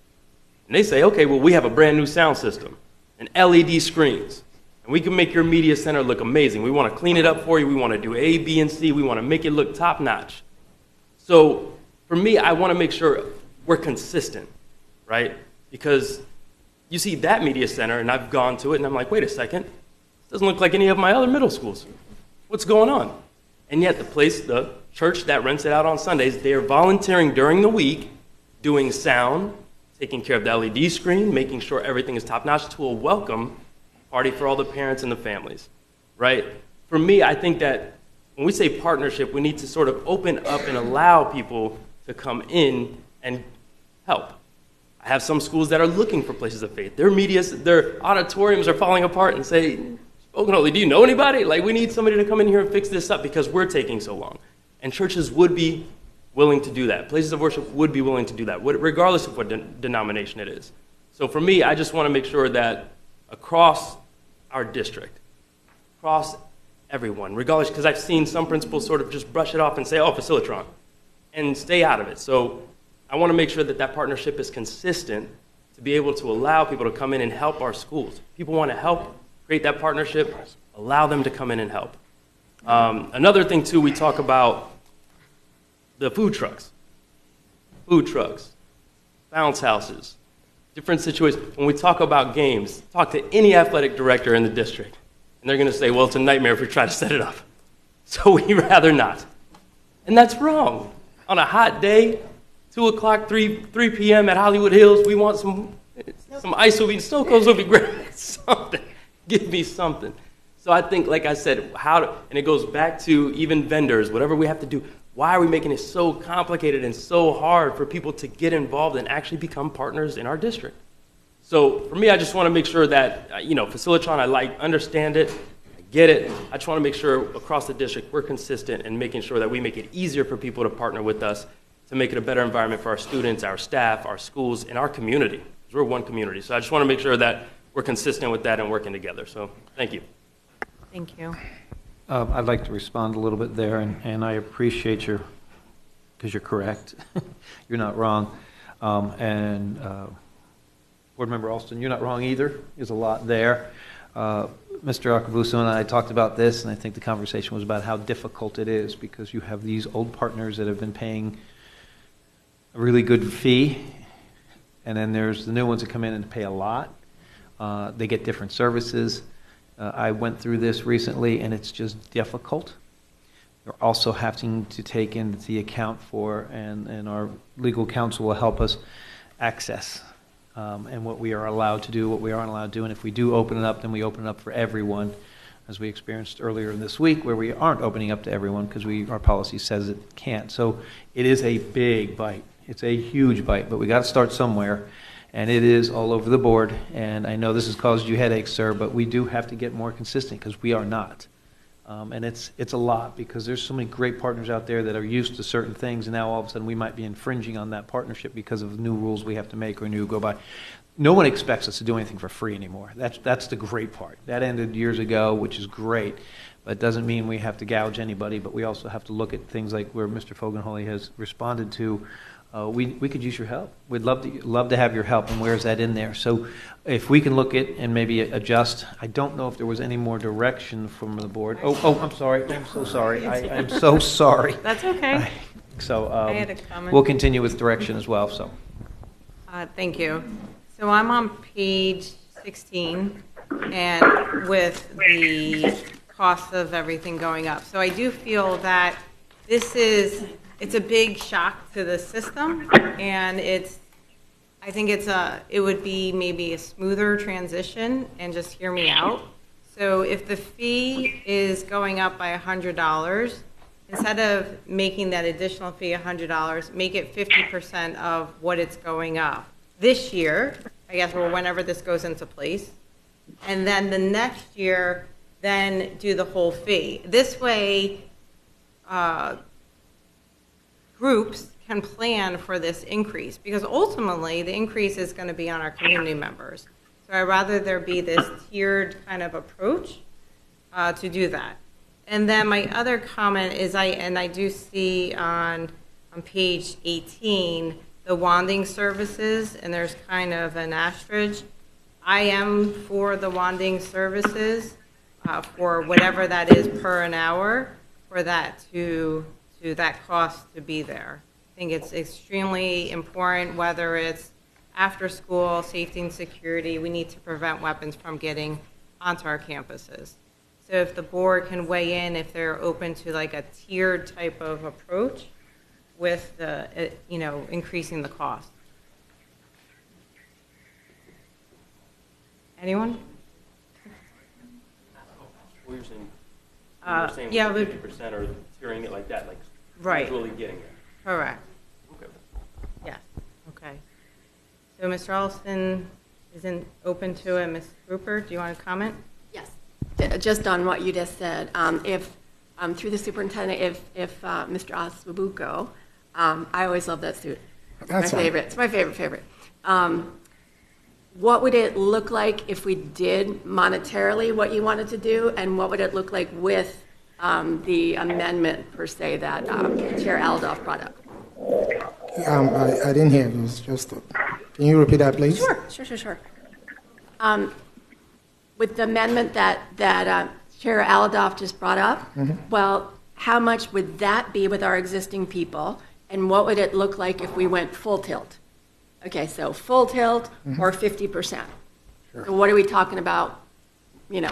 And they say, okay, well, we have a brand new sound system and LED screens, and we can make your media center look amazing. We want to clean it up for you. We want to do A, B, and C. We want to make it look top-notch. So for me, I want to make sure we're consistent, right? Because you see that media center, and I've gone to it, and I'm like, wait a second. This doesn't look like any of my other middle schools. What's going on? And yet the church that rents it out on Sundays, they are volunteering during the week, doing sound, taking care of the LED screen, making sure everything is top-notch to a welcome party for all the parents and the families, right? For me, I think that when we say partnership, we need to sort of open up and allow people to come in and help. I have some schools that are looking for places of faith. Their auditoriums are falling apart and say, Okanoli, do you know anybody? Like, we need somebody to come in here and fix this up because we're taking so long. And churches would be willing to do that. Places of worship would be willing to do that, regardless of what denomination it is. So for me, I just want to make sure that across our district, across everyone, regardless, because I've seen some principals sort of just brush it off and say, oh, Facilitron, and stay out of it. So I want to make sure that that partnership is consistent to be able to allow people to come in and help our schools. People want to help create that partnership, allow them to come in and help. Another thing, too, we talk about the food trucks, bounce houses, different situations. When we talk about games, talk to any athletic director in the district, and they're going to say, well, it's a nightmare if we try to set it up. So we'd rather not. And that's wrong. On a hot day, 2 o'clock, 3 p.m. at Hollywood Hills, we want some ice will be, snow cones will be great. Something. Give me something. So I think, like I said, and it goes back to even vendors, whatever we have to do. Why are we making it so complicated and so hard for people to get involved and actually become partners in our district? So for me, I just want to make sure that, Facilitron, understand it, I get it. I just want to make sure across the district we're consistent and making sure that we make it easier for people to partner with us to make it a better environment for our students, our staff, our schools, and our community. Because we're one community. So I just want to make sure that we're consistent with that and working together. So thank you.
Thank you.
I'd like to respond a little bit there, and I appreciate because you're correct. You're not wrong. Board Member Alston, you're not wrong either. There's a lot there. Mr. Akabuso and I talked about this, and I think the conversation was about how difficult it is because you have these old partners that have been paying a really good fee, and then there's the new ones that come in and pay a lot. They get different services. I went through this recently, and it's just difficult. You're also having to take into the account for, and our legal counsel will help us, access, and what we are allowed to do, what we aren't allowed to do. And if we do open it up, then we open it up for everyone, as we experienced earlier in this week, where we aren't opening up to everyone because our policy says it can't. So it is a big bite. It's a huge bite, but we got to start somewhere. And it is all over the board. And I know this has caused you headaches, sir, but we do have to get more consistent because we are not. And it's a lot because there's so many great partners out there that are used to certain things, and now all of a sudden we might be infringing on that partnership because of new rules we have to make or new go by. No one expects us to do anything for free anymore. That's the great part. That ended years ago, which is great, but it doesn't mean we have to gouge anybody, but we also have to look at things like where Mr. Fogenholly has responded to. We could use your help. We'd love to have your help, and where's that in there? So if we can look at and maybe adjust. I don't know if there was any more direction from the board. Oh, I'm sorry. I'm so sorry. I'm so sorry.
That's okay. I had a comment.
We'll continue with direction as well. So
thank you. So I'm on page 16, and with the cost of everything going up. So I do feel that it's a big shock to the system, and I think it would be maybe a smoother transition, and just hear me out. So if the fee is going up by $100, instead of making that additional fee $100, make it 50% of what it's going up this year, I guess, or whenever this goes into place. And then the next year, then do the whole fee. This way, groups can plan for this increase, because ultimately the increase is going to be on our community members. So I'd rather there be this tiered kind of approach to do that. And then my other comment is I do see on page 18 the wanding services, and there's kind of an asterisk. I am for the wanding services for whatever that is per an hour, for that to that cost to be there. I think it's extremely important, whether it's after school, safety and security. We need to prevent weapons from getting onto our campuses. So if the board can weigh in, if they're open to like a tiered type of approach with the, increasing the cost. Anyone?
What you're saying?
You're saying yeah,
50% or hearing it like that, like
right.
Really getting there.
Correct.
Okay.
Yes. Okay. So Mr. Alston isn't open to it. Ms. Rupert, do you want to comment?
Yes. Just on what you just said, if through the superintendent, if Mr. Oswabuco, I always love that suit. It's my favorite. It's my favorite. What would it look like if we did monetarily what you wanted to do, and what would it look like with the amendment, per se, that Chair Aldoff brought up?
I didn't hear. It was just. Can you repeat that, please?
Sure. With the amendment that Chair Aldoff just brought up, well, how much would that be with our existing people, and what would it look like if we went full tilt? Okay, so full tilt or 50%. Sure. So what are we talking about?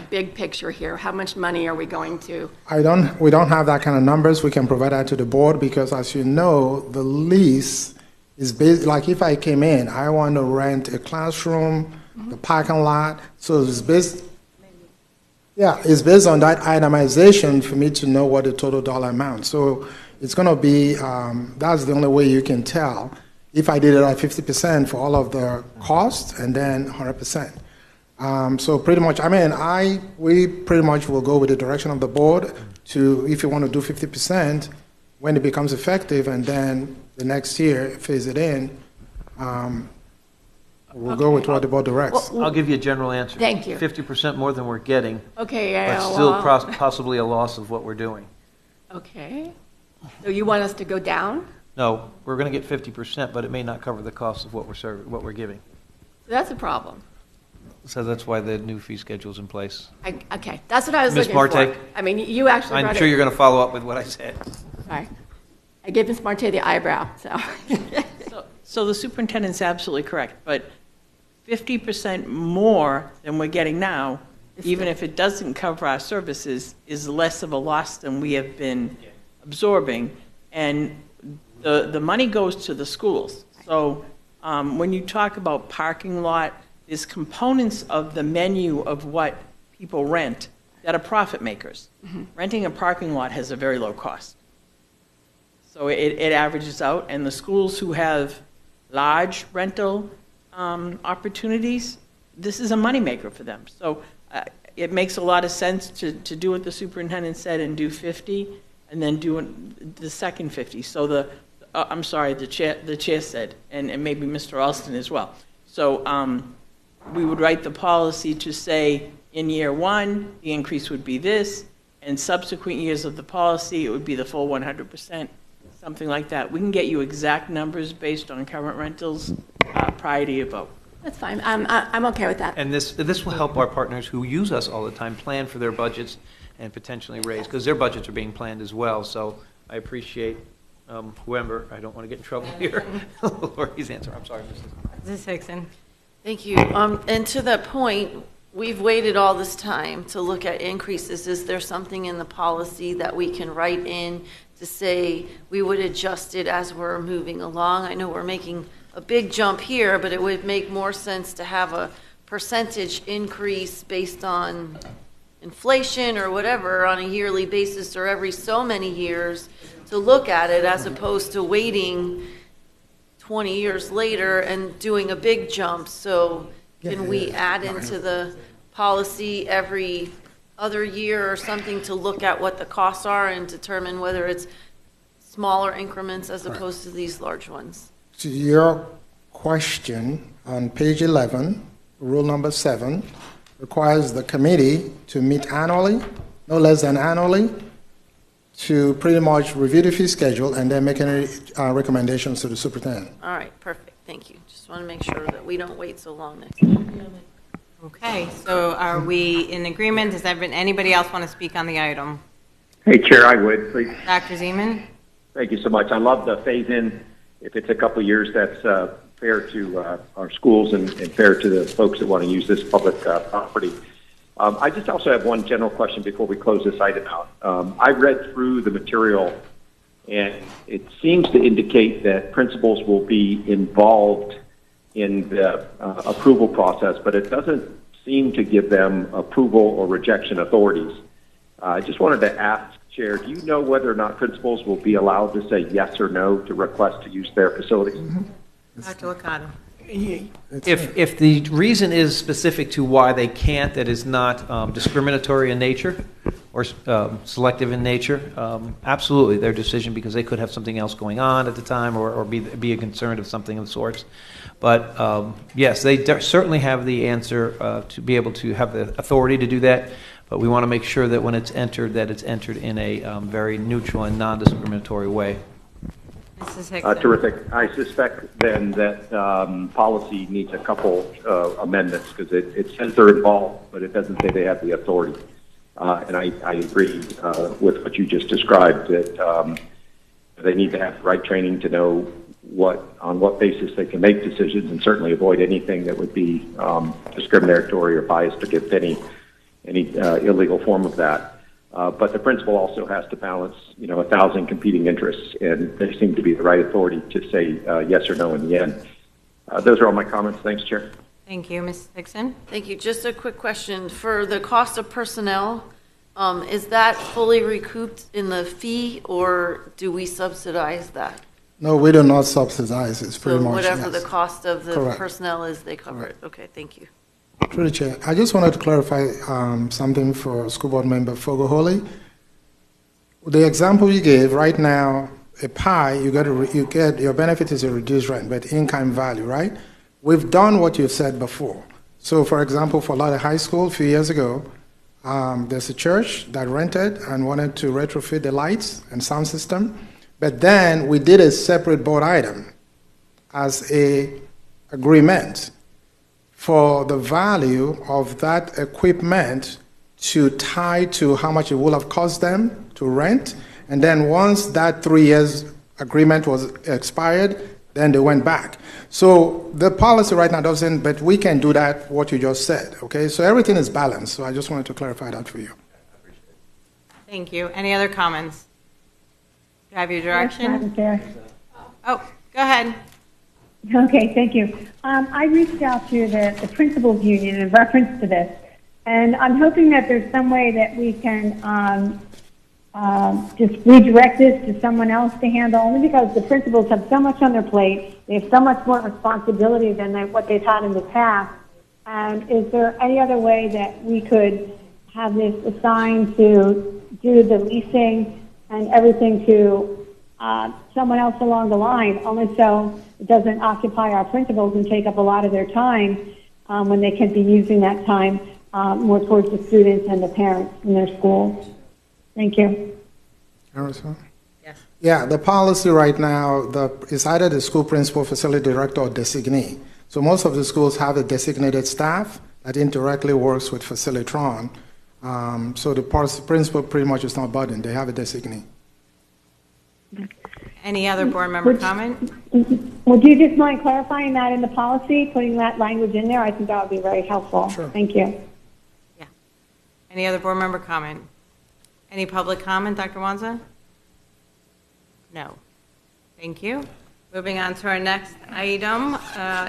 Big picture here. How much money are we going to?
We don't have that kind of numbers. We can provide that to the board because, as you know, the lease is based, like if I came in, I want to rent a classroom, the parking lot. So it's based, it's based on that itemization for me to know what the total dollar amount. So it's going to be, that's the only way you can tell. If I did it at 50% for all of the costs and then 100%. So pretty much, we pretty much will go with the direction of the board to, if you want to do 50%, when it becomes effective, and then the next year, phase it in, we'll go with what the board directs.
I'll give you a general answer.
Thank you.
50% more than we're getting.
Okay,
but still possibly a loss of what we're doing.
Okay. So you want us to go down?
No, we're going to get 50%, but it may not cover the cost of what we're giving.
So that's a problem.
So that's why the new fee schedule is in place.
Okay, that's what I was looking
Marte,
for. I mean, you actually
I'm sure you're going to follow up with what I said.
Sorry. I gave Ms. Marte the eyebrow, so.
So the superintendent's absolutely correct, but 50% more than we're getting now, even if it doesn't cover our services, is less of a loss than we have been absorbing. And the money goes to the schools. So when you talk about parking lot, there's components of the menu of what people rent that are profit makers. Renting a parking lot has a very low cost. So it averages out, and the schools who have large rental opportunities, this is a moneymaker for them. So it makes a lot of sense to do what the superintendent said and do 50, and then do the second 50. So I'm sorry, the chair said, and maybe Mr. Alston as well. So we would write the policy to say in year 1, the increase would be this, and subsequent years of the policy, it would be the full 100%, something like that. We can get you exact numbers based on current rentals prior to your vote.
That's fine. I'm okay with that.
And this will help our partners who use us all the time plan for their budgets and potentially raise, because their budgets are being planned as well. So I appreciate whoever, I don't want to get in trouble here, Lori's answer. I'm sorry,
Mrs. Hickson.
Thank you. And to that point, we've waited all this time to look at increases. Is there something in the policy that we can write in to say we would adjust it as we're moving along? I know we're making a big jump here, but it would make more sense to have a percentage increase based on inflation or whatever on a yearly basis or every so many years to look at it, as opposed to waiting 20 years later and doing a big jump. So can we add into the policy every other year or something to look at what the costs are and determine whether it's smaller increments as opposed to these large ones?
To your question, on page 11, rule number 7 requires the committee to meet annually, no less than annually, to pretty much review the fee schedule and then make any recommendations to the superintendent.
All right, perfect. Thank you. Just want to make sure that we don't wait so long next time.
Okay, so are we in agreement? Does anybody else want to speak on the item?
Hey, Chair, I would, please.
Dr. Zeman?
Thank you so much. I love the phase-in. If it's a couple of years, that's fair to our schools and fair to the folks that want to use this public property. I just also have one general question before we close this item out. I read through the material, and it seems to indicate that principals will be involved in the approval process, but it doesn't seem to give them approval or rejection authorities. I just wanted to ask, Chair, do you know whether or not principals will be allowed to say yes or no to request to use their facilities?
Dr. Licata?
If the reason is specific to why they can't, that is not discriminatory in nature or selective in nature, absolutely their decision, because they could have something else going on at the time or be concerned of something of the sorts. But yes, they certainly have the answer to be able to have the authority to do that. But we want to make sure that when it's entered, that it's entered in a very neutral and non-discriminatory way.
Mrs. Hickson?
Terrific. I suspect then that policy needs a couple amendments, because it says they're involved, but it doesn't say they have the authority. And I agree with what you just described, that they need to have the right training to know on what basis they can make decisions, and certainly avoid anything that would be discriminatory or biased against any illegal form of that. But the principal also has to balance, 1,000 competing interests, and they seem to be the right authority to say yes or no in the end. Those are all my comments. Thanks, Chair.
Thank you. Mrs. Hickson?
Thank you. Just a quick question. For the cost of personnel, is that fully recouped in the fee, or do we subsidize that?
No, we do not subsidize. It's pretty much
whatever
yes.
the cost of the
Correct.
personnel is, they cover it. Okay, thank you.
Through the chair, I just wanted to clarify something for School Board Member Fogoholi. The example you gave, right now, a pie, you get your benefit is a reduced rent, but in-kind value, right? We've done what you've said before. So, for example, for Lotte High School a few years ago, there's a church that rented and wanted to retrofit the lights and sound system, but then we did a separate board item as a agreement for the value of that equipment to tie to how much it would have cost them to rent. And then once that 3 years agreement was expired, Then they went back. So the policy right now doesn't, but we can do that, what you just said, okay? So everything is balanced, so I just wanted to clarify that for you.
Thank you. Any other comments? Do you have your
Yes,
direction?
Madam Chair.
Oh, go ahead.
Okay, thank you. I reached out to the principals union in reference to this, and I'm hoping that there's some way that we can just redirect this to someone else to handle, only because the principals have so much on their plate. They have so much more responsibility than what they've had in the past. And is there any other way that we could have this assigned to do the leasing and everything to someone else along the line, only so it doesn't occupy our principals and take up a lot of their time when they can be using that time more towards the students and the parents in their schools? Thank you.
Harrison?
Yes.
Yeah, the policy right now is either the school principal, facility director, or designee. So most of the schools have a designated staff that indirectly works with Facilitron. So the principal pretty much is not burdened. They have a designee.
Any other board member comment?
Would you just mind clarifying that in the policy, putting that language in there? I think that would be very helpful.
Sure.
Thank you.
Yeah. Any other board member comment? Any public comment, Dr. Wanza? No. Thank you. Moving on to our next item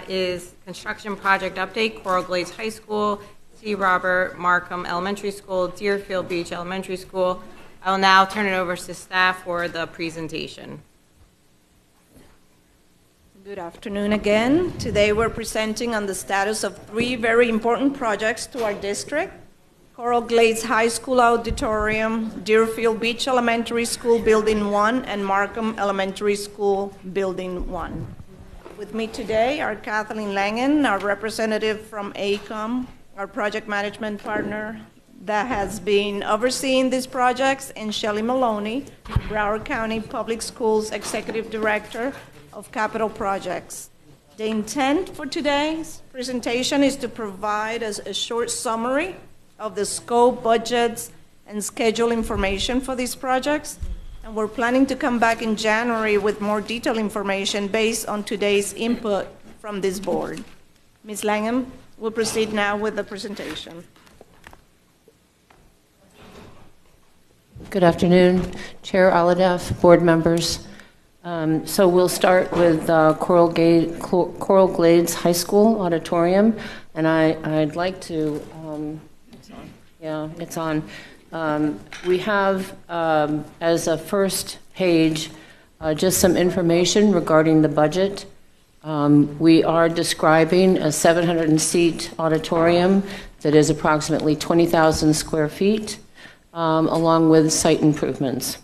is construction project update, Coral Glades High School, C. Robert Markham Elementary School, Deerfield Beach Elementary School. I will now turn it over to staff for the presentation.
Good afternoon again. Today we're presenting on the status of 3 very important projects to our district: Coral Glades High School Auditorium, Deerfield Beach Elementary School Building 1, and Markham Elementary School Building 1. With me today are Kathleen Langen, our representative from AECOM, our project management partner that has been overseeing these projects, and Shelley Maloney, Broward County Public Schools Executive Director of Capital Projects. The intent for today's presentation is to provide us a short summary of the scope, budgets, and schedule information for these projects. And we're planning to come back in January with more detailed information based on today's input from this board. Ms. Langham will proceed now with the presentation.
Good afternoon, Chair Aladaf, board members. So we'll start with Coral Glades High School Auditorium, and I'd like to, yeah, it's on. We have, as a first page, just some information regarding the budget. We are describing a 700-seat auditorium that is approximately 20,000 square feet, along with site improvements.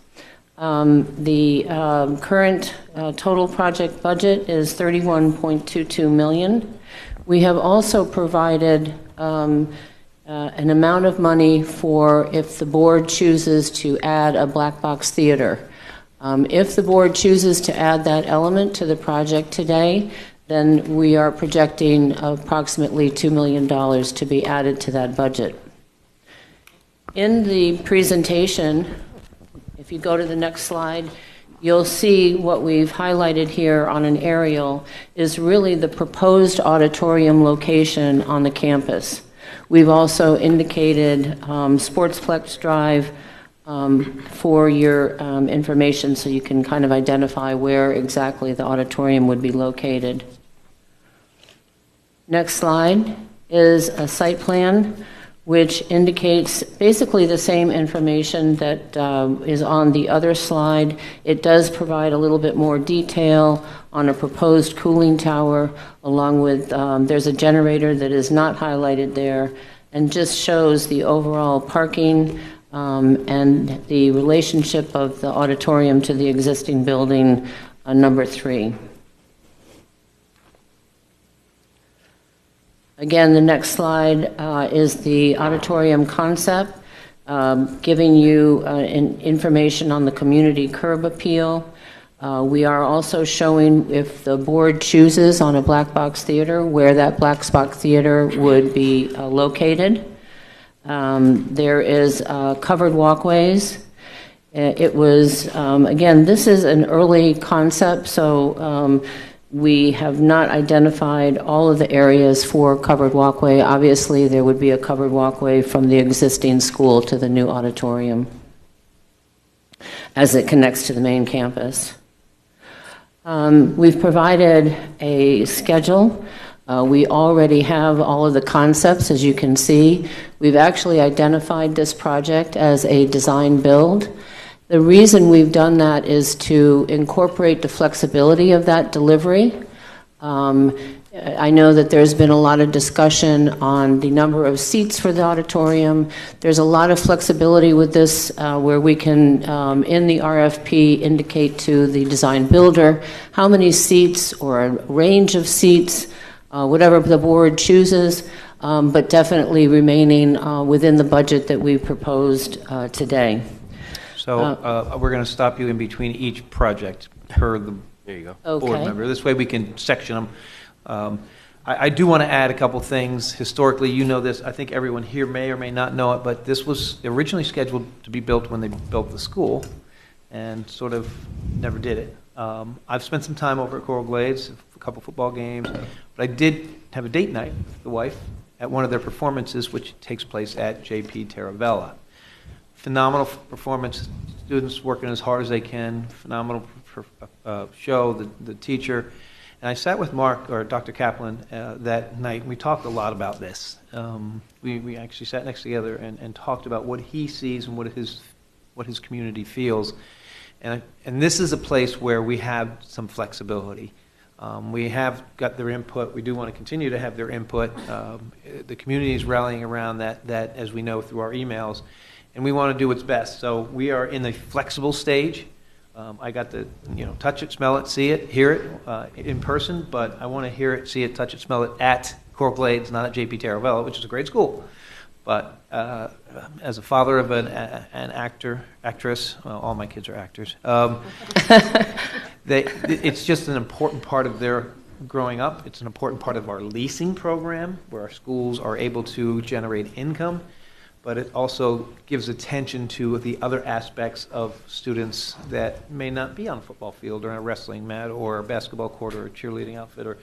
The current total project budget is $31.22 million. We have also provided an amount of money for if the board chooses to add a black box theater. If the board chooses to add that element to the project today, then we are projecting approximately $2 million to be added to that budget. In the presentation, if you go to the next slide, you'll see what we've highlighted here on an aerial is really the proposed auditorium location on the campus. We've also indicated Sportsplex Drive for your information, so you can kind of identify where exactly the auditorium would be located. Next slide is a site plan, which indicates basically the same information that is on the other slide. It does provide a little bit more detail on a proposed cooling tower, along with, there's a generator that is not highlighted there, and just shows the overall parking and the relationship of the auditorium to the existing building, number 3. Again, the next slide is the auditorium concept, giving you information on the community curb appeal. We are also showing, if the board chooses on a black box theater, where that black box theater would be located. There is covered walkways. It was, again, this is an early concept, so We have not identified all of the areas for covered walkway. Obviously, there would be a covered walkway from the existing school to the new auditorium as it connects to the main campus. We've provided a schedule. We already have all of the concepts, as you can see. We've actually identified this project as a design build. The reason we've done that is to incorporate the flexibility of that delivery. I know that there's been a lot of discussion on the number of seats for the auditorium. There's a lot of flexibility with this where we can, in the RFP, indicate to the design builder how many seats or a range of seats, whatever the board chooses, but definitely remaining within the budget that we proposed today.
So we're going to stop you in between each project per the board member. This way we can section them. I do want to add a couple things. Historically, you know this, I think everyone here may or may not know it, but this was originally scheduled to be built when they built the school and sort of never did it. I've spent some time over at Coral Glades, a couple football games, but I did have a date night with the wife at one of their performances, which takes place at JP Taravella. Phenomenal performance, students working as hard as they can, phenomenal show, the teacher. And I sat with Mark, or Dr. Kaplan, that night, and we talked a lot about this. We actually sat next together and talked about what he sees and what his community feels. And this is a place where we have some flexibility. We have got their input. We do want to continue to have their input. The community is rallying around that, as we know through our emails, and we want to do what's best. So we are in the flexible stage. I got to touch it, smell it, see it, hear it in person, but I want to hear it, see it, touch it, smell it at Coral Glades, not at JP Taravella, which is a great school. But as a father of an actress, well, all my kids are actors, it's just an important part of their growing up. It's an important part of our leasing program where our schools are able to generate income, but it also gives attention to the other aspects of students that may not be on a football field or on a wrestling mat or a basketball court or a cheerleading outfit.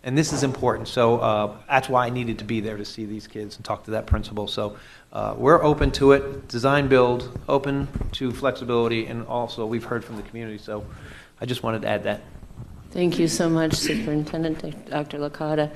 And this is important. So that's why I needed to be there to see these kids and talk to that principal. So we're open to it, design build, open to flexibility, and also we've heard from the community. So I just wanted to add that.
Thank you so much, Superintendent Dr. Licata.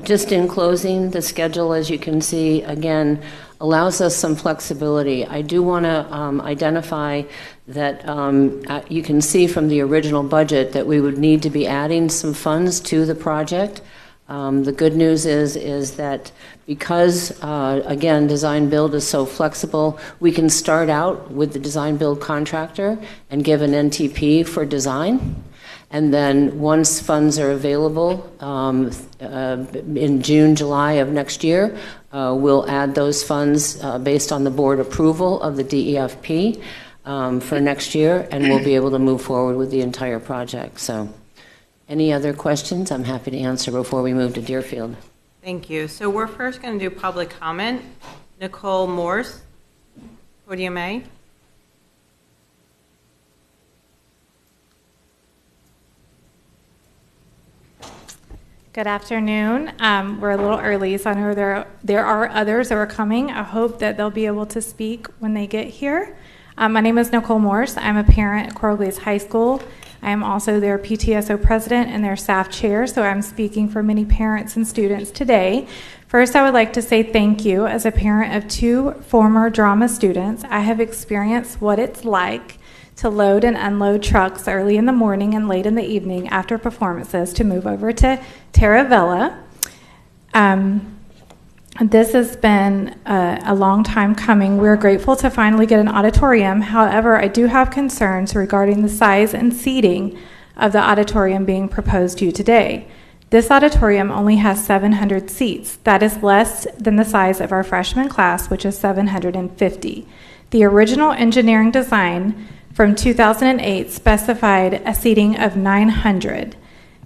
Just in closing, the schedule, as you can see, again, allows us some flexibility. I do want to identify that you can see from the original budget that we would need to be adding some funds to the project. The good news is that because, again, design build is so flexible, we can start out with the design build contractor and give an NTP for design. And then once funds are available in June, July of next year, we'll add those funds based on the board approval of the DEFP for next year, and we'll be able to move forward with the entire project. So any other questions? I'm happy to answer before we move to Deerfield.
Thank you. So we're first going to do public comment. Nicole Morse, podium A.
Good afternoon. We're a little early, so I know there are others that are coming. I hope that they'll be able to speak when they get here. My name is Nicole Morse. I'm a parent at Coral Glades High School. I am also their PTSO president and their staff chair, so I'm speaking for many parents and students today. First, I would like to say thank you. As a parent of 2 former drama students, I have experienced what it's like to load and unload trucks early in the morning and late in the evening after performances to move over to Taravella. This has been a long time coming. We're grateful to finally get an auditorium. However, I do have concerns regarding the size and seating of the auditorium being proposed to you today. This auditorium only has 700 seats. That is less than the size of our freshman class, which is 750. The original engineering design from 2008 specified a seating of 900,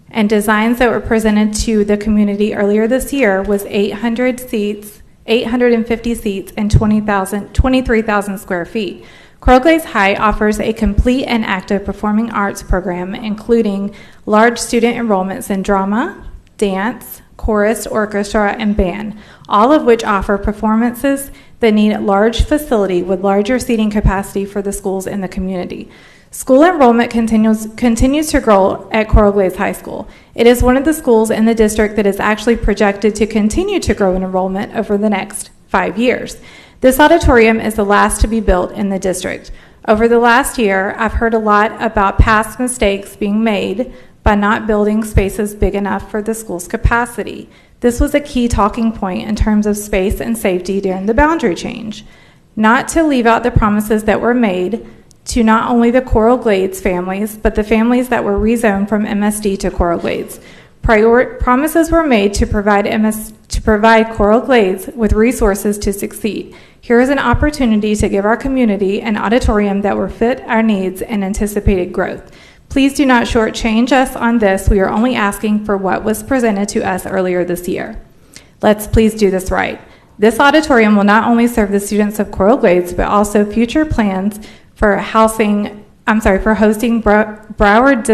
and designs that were presented to the community earlier this year was 800 seats, 850 seats, and 23,000 square feet. Coral Glades High offers a complete and active performing arts program, including large student enrollments in drama, dance, chorus, orchestra, and band, all of which offer performances that need a large facility with larger seating capacity for the schools in the community. School enrollment continues to grow at Coral Glades High School. It is one of the schools in the district that is actually projected to continue to grow in enrollment over the next 5 years. This auditorium is the last to be built in the district. Over the last year, I've heard a lot about past mistakes being made by not building spaces big enough for the school's capacity. This was a key talking point in terms of space and safety during the boundary change. Not to leave out the promises that were made to not only the Coral Glades families, but the families that were rezoned from MSD to Coral Glades. Promises were made to provide Coral Glades with resources to succeed. Here is an opportunity to give our community an auditorium that will fit our needs and anticipated growth. Please do not shortchange us on this. We are only asking for what was presented to us earlier this year. Let's please do this right. This auditorium will not only serve the students of Coral Glades, but also future plans for hosting Broward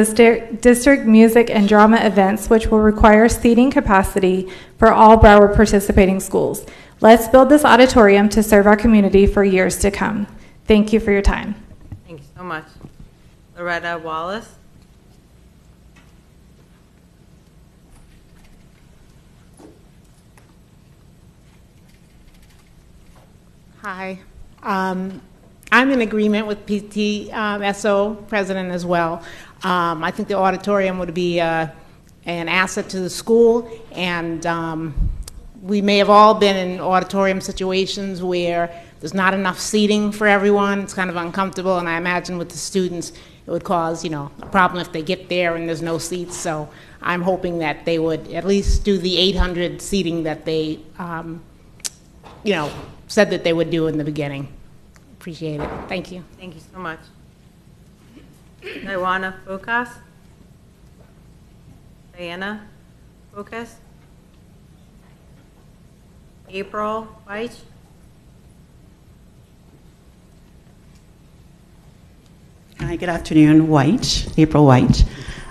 District music and drama events, which will require seating capacity for all Broward participating schools. Let's build this auditorium to serve our community for years to come. Thank you for your time.
Thank you so much. Loretta Wallace.
Hi. I'm in agreement with PTSO president as well. I think the auditorium would be an asset to the school, and we may have all been in auditorium situations where there's not enough seating for everyone. It's kind of uncomfortable, and I imagine with the students it would cause, a problem if they get there and there's no seats. So I'm hoping that they would at least do the 800 seating that they, said that they would do in the beginning. Appreciate it. Thank you.
Thank you so much. Diana Focus. Diana Focus. April White.
Hi, good afternoon. April White.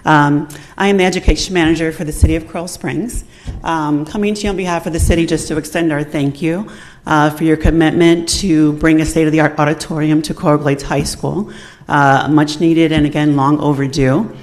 I am the education manager for the city of Coral Springs. Coming to you on behalf of the city just to extend our thank you for your commitment to bring a state-of-the-art auditorium to Coral Glades High School. Much needed and again, long overdue.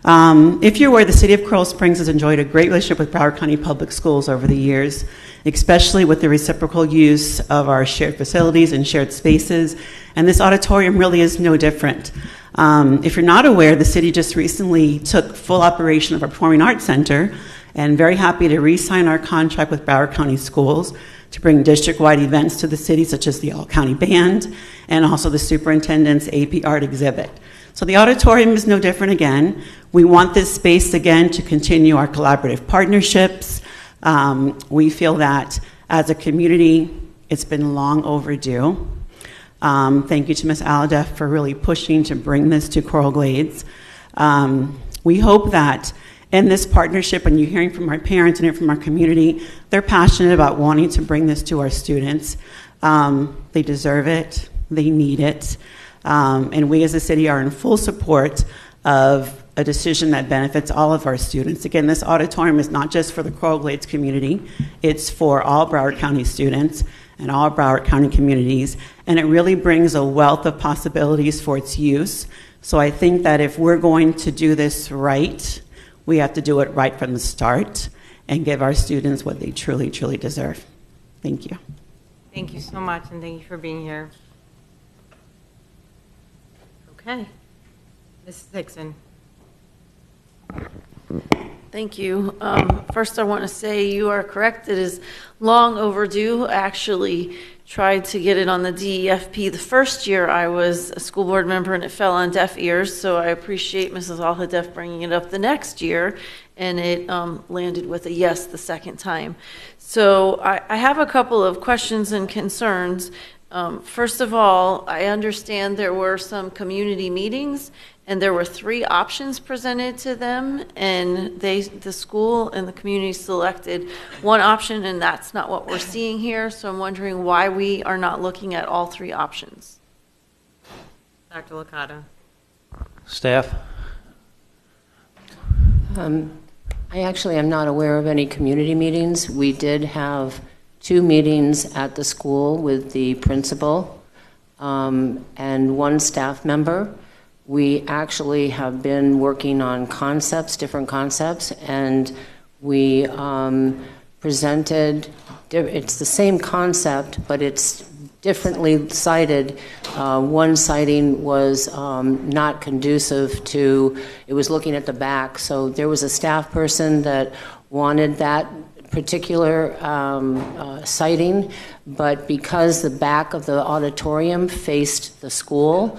If you're aware, the city of Coral Springs has enjoyed a great relationship with Broward County Public Schools over the years, especially with the reciprocal use of our shared facilities and shared spaces, and this auditorium really is no different. If you're not aware, the city just recently took full operation of our Performing Arts Center, and very happy to re-sign our contract with Broward County Schools to bring district-wide events to the city, such as the All-County Band, and also the superintendent's AP Art exhibit. So the auditorium is no different again. We want this space again to continue our collaborative partnerships. We feel that as a community, it's been long overdue. Thank you to Ms. Aladef for really pushing to bring this to Coral Glades. We hope that in this partnership, and you're hearing from our parents and hearing from our community, they're passionate about wanting to bring this to our students. They deserve it. They need it. And we as a city are in full support of a decision that benefits all of our students. Again, this auditorium is not just for the Coral Glades community. It's for all Broward County students and all Broward County communities. And it really brings a wealth of possibilities for its use. So I think that if we're going to do this right, we have to do it right from the start and give our students what they truly, truly deserve. Thank you.
Thank you so much, and thank you for being here. Okay. Mrs. Dixon.
Thank you. First, I want to say you are correct. It is long overdue. I actually tried to get it on the DEFP the first year I was a school board member, and it fell on deaf ears. So I appreciate Mrs. Al-Hadef bringing it up the next year, and it landed with a yes the second time. So I have a couple of questions and concerns. First of all, I understand there were some community meetings, and there were 3 options presented to them, and the school and the community selected one option, and that's not what we're seeing here. So I'm wondering why we are not looking at all 3 options.
Dr. Licata.
Staff?
I actually am not aware of any community meetings. We did have 2 meetings at the school with the principal and 1 staff member. We actually have been working on concepts, different concepts, and we presented, it's the same concept, but it's differently cited. One citing was not conducive to, it was looking at the back, so there was a staff person that wanted that particular citing, but because the back of the auditorium faced the school,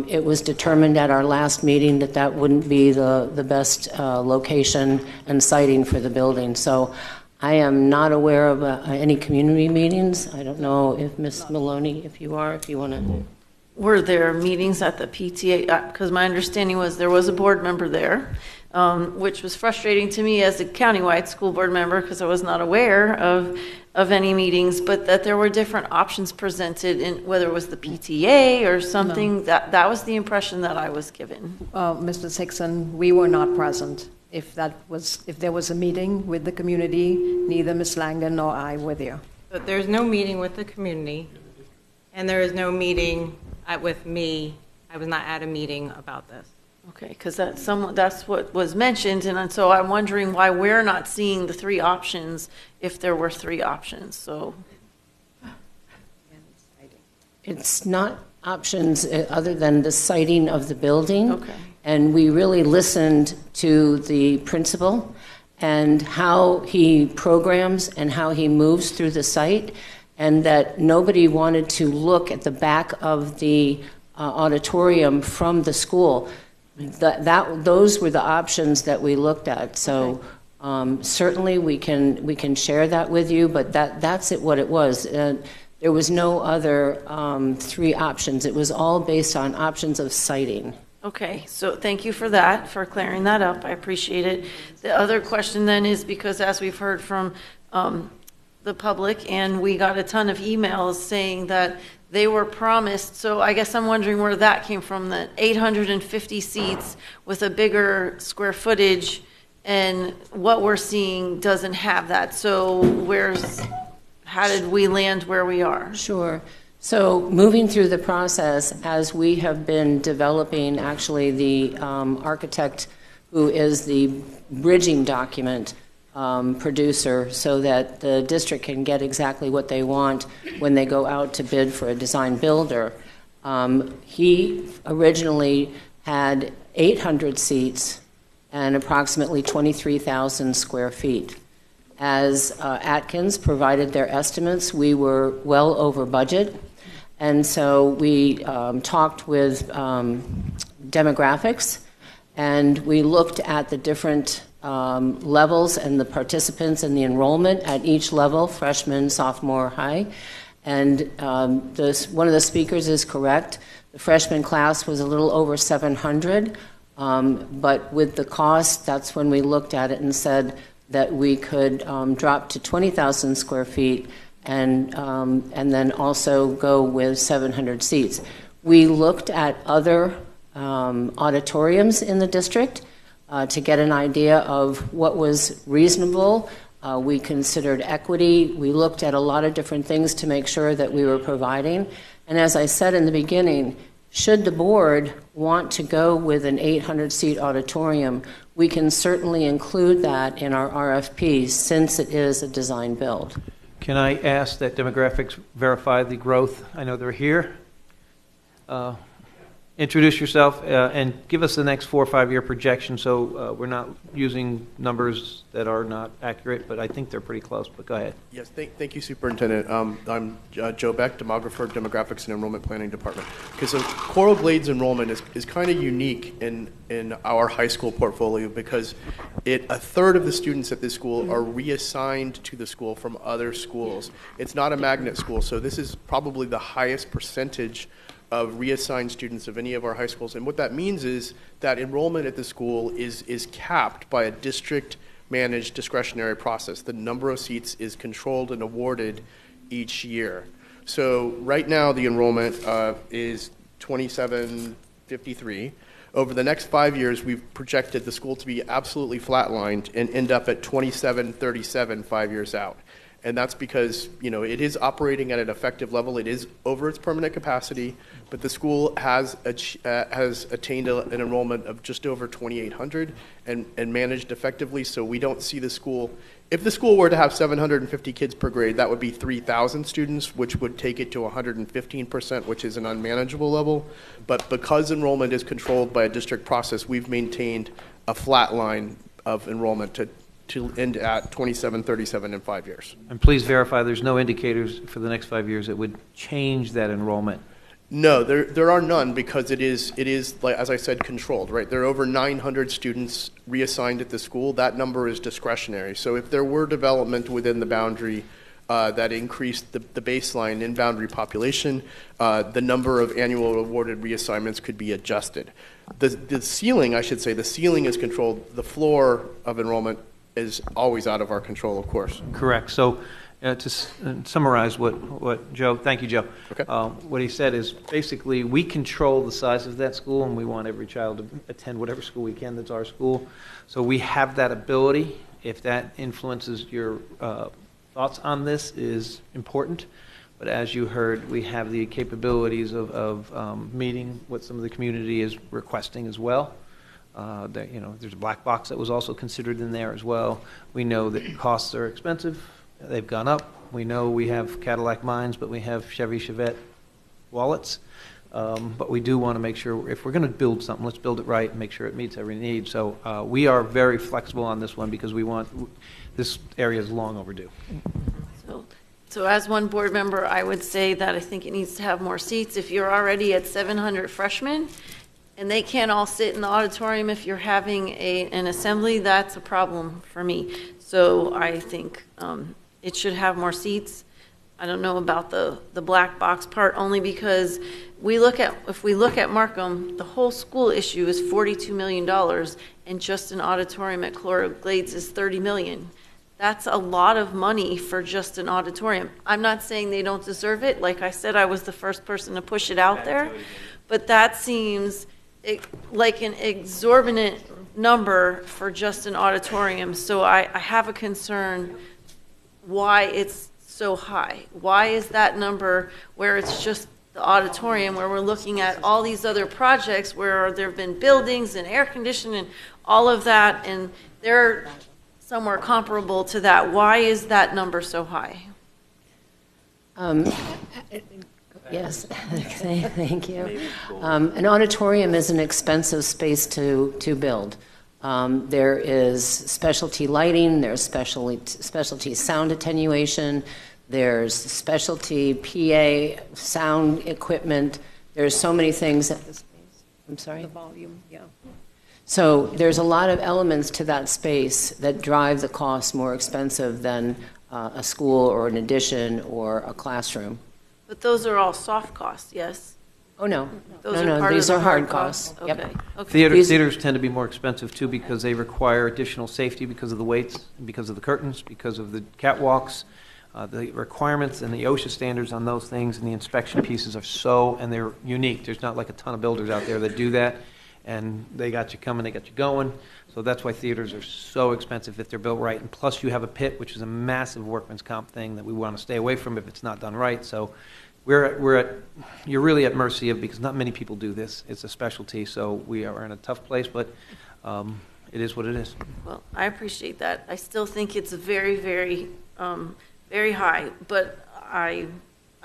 it was determined at our last meeting that that wouldn't be the best location and siting for the building. So I am not aware of any community meetings. I don't know if Ms. Maloney, if you want to.
Were there meetings at the PTA? Because my understanding was there was a board member there, which was frustrating to me as a countywide school board member because I was not aware of any meetings, but that there were different options presented, in whether it was the PTA or something. No. That was the impression that I was given.
Mrs. Hickson, we were not present. If there was a meeting with the community, neither Ms. Langen nor I were there.
But there's no meeting with the community, and there is no meeting with me. I was not at a meeting about this.
Okay, because that's what was mentioned, and so I'm wondering why we're not seeing the 3 options if there were 3 options. So
it's not options other than the siting of the building.
Okay.
And we really listened to the principal and how he programs and how he moves through the site, and that nobody wanted to look at the back of the auditorium from the school. Those were the options that we looked at. So certainly we can share that with you, but that's what it was. There was no other 3 options. It was all based on options of siting.
okay, so thank you for that, for clearing that up. I appreciate it. The other question then is, because as we've heard from the public, and we got a ton of emails saying that they were promised, so I guess I'm wondering where that came from, that 850 seats with a bigger square footage, and what we're seeing doesn't have that. So how did we land where we are?
Sure. So moving through the process, as we have been developing, actually the architect who is the bridging document producer, so that the district can get exactly what they want when they go out to bid for a design builder. He originally had 800 seats and approximately 23,000 square feet. As Atkins provided their estimates, we were well over budget. And so we talked with demographics, and we looked at the different levels and the participants and the enrollment at each level, freshman, sophomore, high. And one of the speakers is correct. The freshman class was a little over 700, but with the cost, that's when we looked at it and said that we could drop to 20,000 square feet and then also go with 700 seats. We looked at other auditoriums in the district to get an idea of what was reasonable. We considered equity. We looked at a lot of different things to make sure that we were providing. And as I said in the beginning, should the board want to go with an 800-seat auditorium, we can certainly include that in our RFP since it is a design build.
Can I ask that demographics verify the growth? I know they're here. Introduce yourself and give us the next 4 or 5 year projection, so we're not using numbers that are not accurate, but I think they're pretty close. But go ahead.
Yes, thank you, Superintendent. I'm Joe Beck, demographer, demographics and enrollment planning department. Okay, so Coral Glades enrollment is kind of unique in our high school portfolio because a third of the students at this school are reassigned to the school from other schools. It's not a magnet school, so this is probably the highest percentage of reassigned students of any of our high schools. And what that means is that enrollment at the school is capped by a district-managed discretionary process. The number of seats is controlled and awarded each year. So right now the enrollment is 2753. Over the next 5 years, we've projected the school to be absolutely flatlined and end up at 2737 5 years out. And that's because, it is operating at an effective level. It is over its permanent capacity, but the school has attained an enrollment of just over 2,800 and managed effectively. So we don't see the school. If the school were to have 750 kids per grade, that would be 3,000 students, which would take it to 115%, which is an unmanageable level. But because enrollment is controlled by a district process, we've maintained a flat line of enrollment to end at 2737 in 5 years.
And please verify there's no indicators for the next 5 years that would change that enrollment.
No, there are none because it is like, as I said, controlled, right? There are over 900 students reassigned at the school. That number is discretionary. So if there were development within the boundary that increased the baseline in boundary population, the number of annual awarded reassignments could be adjusted. The ceiling, I should say, the ceiling is controlled. The floor of enrollment is always out of our control, of course.
Correct. So to summarize what Joe, thank you, Joe.
Okay.
What he said is basically we control the size of that school and we want every child to attend whatever school we can that's our school. So we have that ability. If that influences your thoughts on this is important. But as you heard, we have the capabilities of meeting what some of the community is requesting as well. There's a black box that was also considered in there as well. We know that costs are expensive. They've gone up. We know we have Cadillac mines, but we have Chevy Chevette wallets. But we do want to make sure if we're going to build something, let's build it right and make sure it meets every need. So we are very flexible on this one because we want this area is long overdue.
So as one board member, I would say that I think it needs to have more seats. If you're already at 700 freshmen, and they can't all sit in the auditorium if you're having an assembly, that's a problem for me. So I think it should have more seats. I don't know about the black box part, only because if we look at Markham, the whole school issue is $42 million, and just an auditorium at Coral Glades is $30 million. That's a lot of money for just an auditorium. I'm not saying they don't deserve it. Like I said, I was the first person to push it out there, but that seems like an exorbitant number for just an auditorium. So I have a concern why it's so high. Why is that number where it's just the auditorium, where we're looking at all these other projects where there have been buildings and air conditioning and all of that, and they're somewhere comparable to that. Why is that number so high?
Yes, thank you. An auditorium is an expensive space to build. There is specialty lighting, there's specialty sound attenuation, there's specialty PA sound equipment. There's so many things. I'm sorry?
The volume, yeah.
So there's a lot of elements to that space that drive the cost more expensive than a school or an addition or a classroom.
But those are all soft costs, yes?
Oh, no.
These
are hard costs.
Okay.
Yep.
Okay.
Theaters tend to be more expensive too because they require additional safety because of the weights, because of the curtains, because of the catwalks. The requirements and the OSHA standards on those things and the inspection pieces are and they're unique. There's not like a ton of builders out there that do that, and they got you coming, they got you going. So that's why theaters are so expensive if they're built right. And plus you have a pit, which is a massive workman's comp thing that we want to stay away from if it's not done right. So you're really at mercy of, because not many people do this. It's a specialty, so we are in a tough place, but it is what it is.
Well, I appreciate that. I still think it's very, very, very high, but I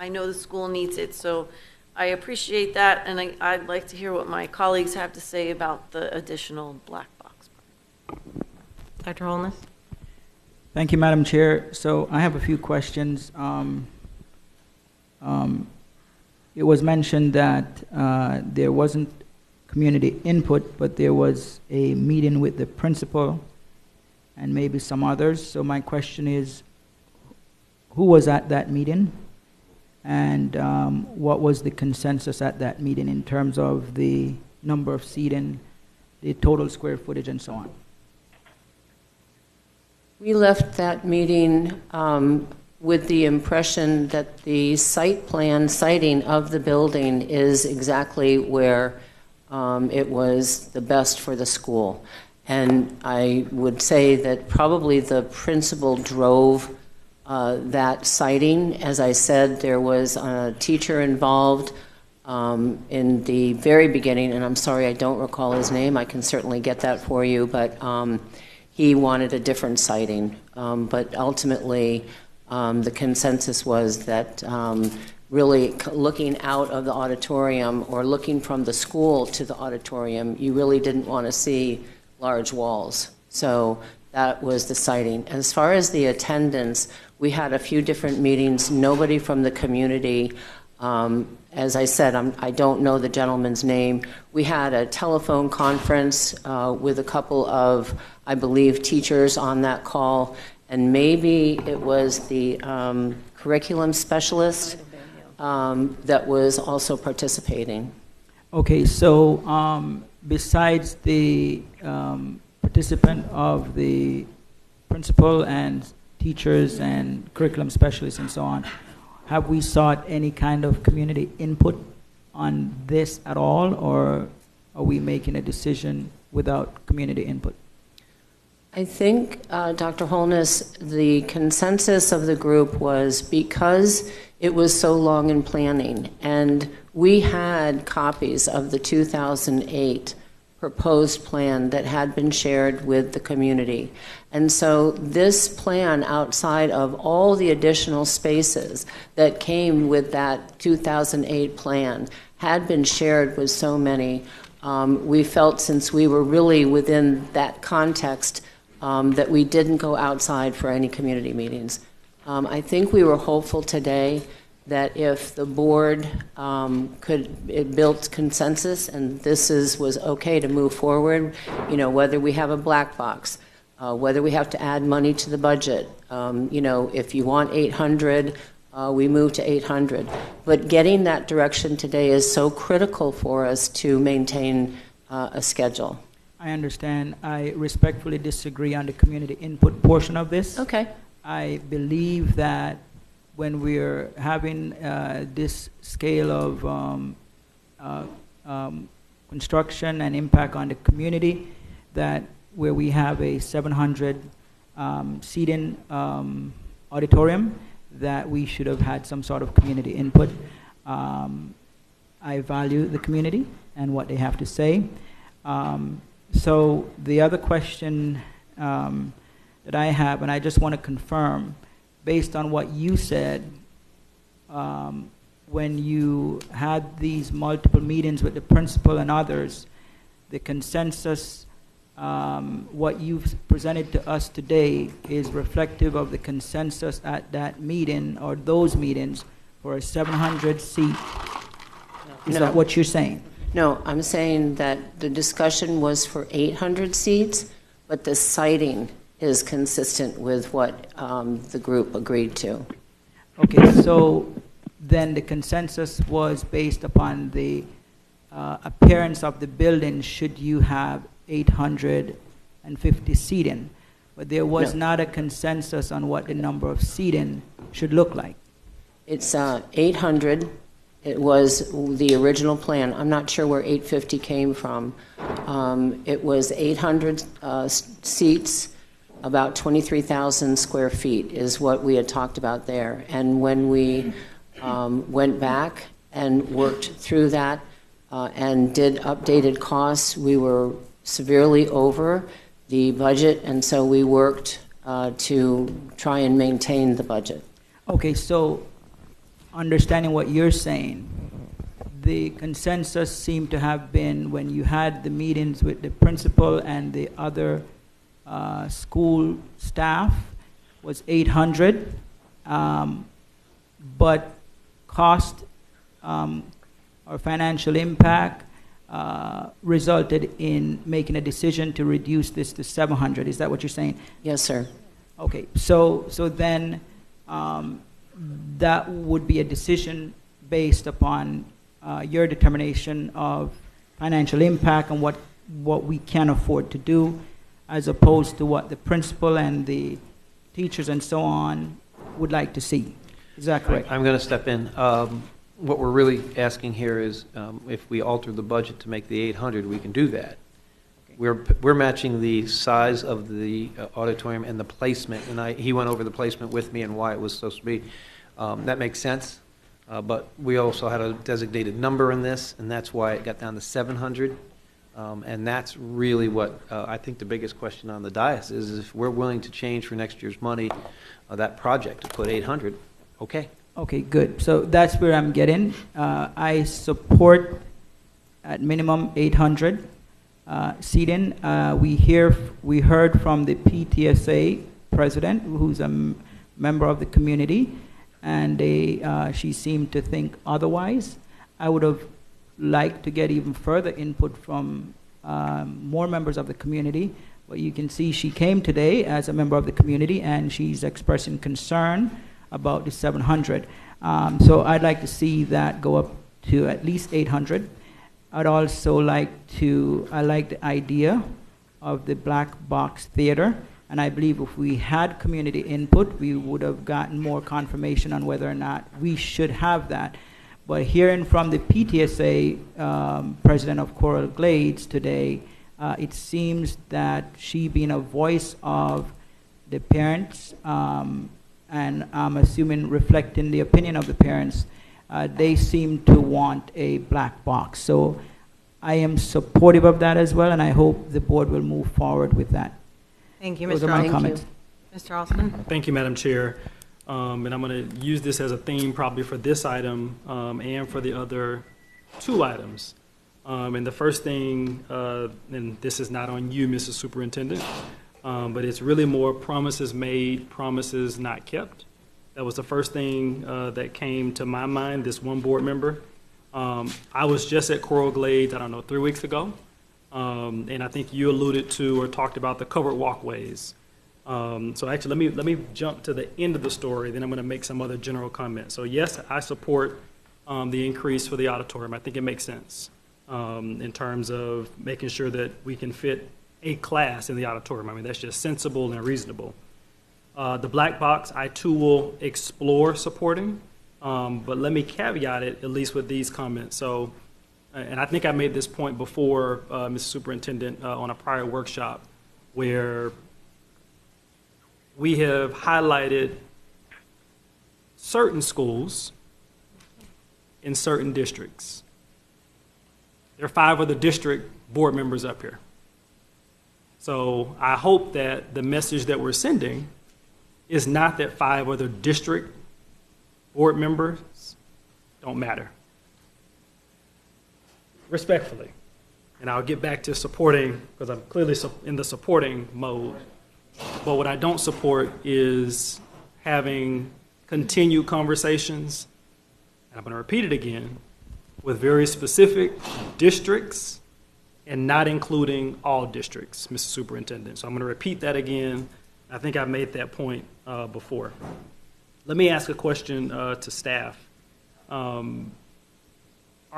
know the school needs it, so I appreciate that, and I'd like to hear what my colleagues have to say about the additional black box.
Dr. Holness?
Thank you, Madam Chair. So I have a few questions. It was mentioned that there wasn't community input, but there was a meeting with the principal and maybe some others. So my question is, who was at that meeting? And what was the consensus at that meeting in terms of the number of seating, the total square footage, and so on?
We left that meeting with the impression that the site plan siting of the building is exactly where it was the best for the school. And I would say that probably the principal drove that siting. As I said, there was a teacher involved in the very beginning, and I'm sorry I don't recall his name. I can certainly get that for you, but he wanted a different siting. But ultimately, the consensus was that really looking out of the auditorium or looking from the school to the auditorium, you really didn't want to see large walls. So that was the siting. As far as the attendance, we had a few different meetings. Nobody from the community, as I said, I don't know the gentleman's name. We had a telephone conference with a couple of, I believe, teachers on that call, and maybe it was the curriculum specialist that was also participating.
Okay, so besides the participant of the principal and teachers and curriculum specialists and so on, have we sought any kind of community input on this at all, or are we making a decision without community input?
I think, Dr. Holness, the consensus of the group was because it was so long in planning, and we had copies of the 2008 proposed plan that had been shared with the community. And so this plan, outside of all the additional spaces that came with that 2008 plan, had been shared with so many. We felt, since we were really within that context, that we didn't go outside for any community meetings. I think we were hopeful today that if the board it built consensus and was okay to move forward, whether we have a black box, whether we have to add money to the budget, if you want 800, we move to 800. But getting that direction today is so critical for us to maintain a schedule.
I understand. I respectfully disagree on the community input portion of this.
Okay.
I believe that when we're having this scale of construction and impact on the community, that where we have a 700 seating auditorium, that we should have had some sort of community input. I value the community and what they have to say. So the other question that I have, and I just want to confirm, based on what you said, when you had these multiple meetings with the principal and others, the consensus, what you've presented to us today is reflective of the consensus at that meeting or those meetings for a 700 seat. Is that what you're saying?
No, I'm saying that the discussion was for 800 seats, but the siting is consistent with what the group agreed to.
Okay, so then the consensus was based upon the appearance of the building should you have 850 seating, but there was not a consensus on what the number of seating should look like.
It's 800. It was the original plan. I'm not sure where 850 came from. It was 800 seats, about 23,000 square feet is what we had talked about there. And when we went back and worked through that and did updated costs, we were severely over the budget, and so we worked to try and maintain the budget.
Okay, so understanding what you're saying, the consensus seemed to have been when you had the meetings with the principal and the other school staff was 800, but cost or financial impact resulted in making a decision to reduce this to 700. Is that what you're saying?
Yes, sir.
Okay, so then that would be a decision based upon your determination of financial impact and what we can afford to do, as opposed to what the principal and the teachers and so on would like to see. Is that correct?
I'm going to step in. What we're really asking here is if we alter the budget to make the 800, we can do that. We're matching the size of the auditorium and the placement, and he went over the placement with me and why it was supposed to be. That makes sense, but we also had a designated number in this, and that's why it got down to 700. And that's really what I think the biggest question on the dais is if we're willing to change for next year's money that project to put 800, okay.
Okay, good. So that's where I'm getting. I support at minimum 800 seating. We heard from the PTSA president, who's a member of the community, and she seemed to think otherwise. I would have liked to get even further input from more members of the community. But you can see she came today as a member of the community, and she's expressing concern about the 700. So I'd like to see that go up to at least 800. I'd also like I like the idea of the black box theater, and I believe if we had community input, we would have gotten more confirmation on whether or not we should have that. But hearing from the PTSA president of Coral Glades today, it seems that she being a voice of the parents, and I'm assuming reflecting the opinion of the parents, they seem to want a black box. So I am supportive of that as well, and I hope the board will move forward with that.
Thank you,
Those
Mr.
are my
Alston.
comments.
Mr. Alston?
Thank you, Madam Chair. And I'm going to use this as a theme probably for this item and for the other two items. And the first thing, and this is not on you, Mrs. Superintendent, but it's really more promises made, promises not kept. That was the first thing that came to my mind, this one board member. I was just at Coral Glades, 3 weeks ago, and I think you alluded to or talked about the covered walkways. So actually, let me jump to the end of the story, then I'm going to make some other general comments. So yes, I support the increase for the auditorium. I think it makes sense in terms of making sure that we can fit a class in the auditorium. I mean, that's just sensible and reasonable. The black box, I too will explore supporting, but let me caveat it, at least with these comments. So, and I think I made this point before, Mr. Superintendent, on a prior workshop, where we have highlighted certain schools in certain districts. There are 5 other district board members up here. So I hope that the message that we're sending is not that 5 other district board members don't matter. Respectfully. And I'll get back to supporting, because I'm clearly in the supporting mode. But what I don't support is having continued conversations, and I'm going to repeat it again, with very specific districts and not including all districts, Mr. Superintendent. So I'm going to repeat that again. I think I made that point before. Let me ask a question to staff. Are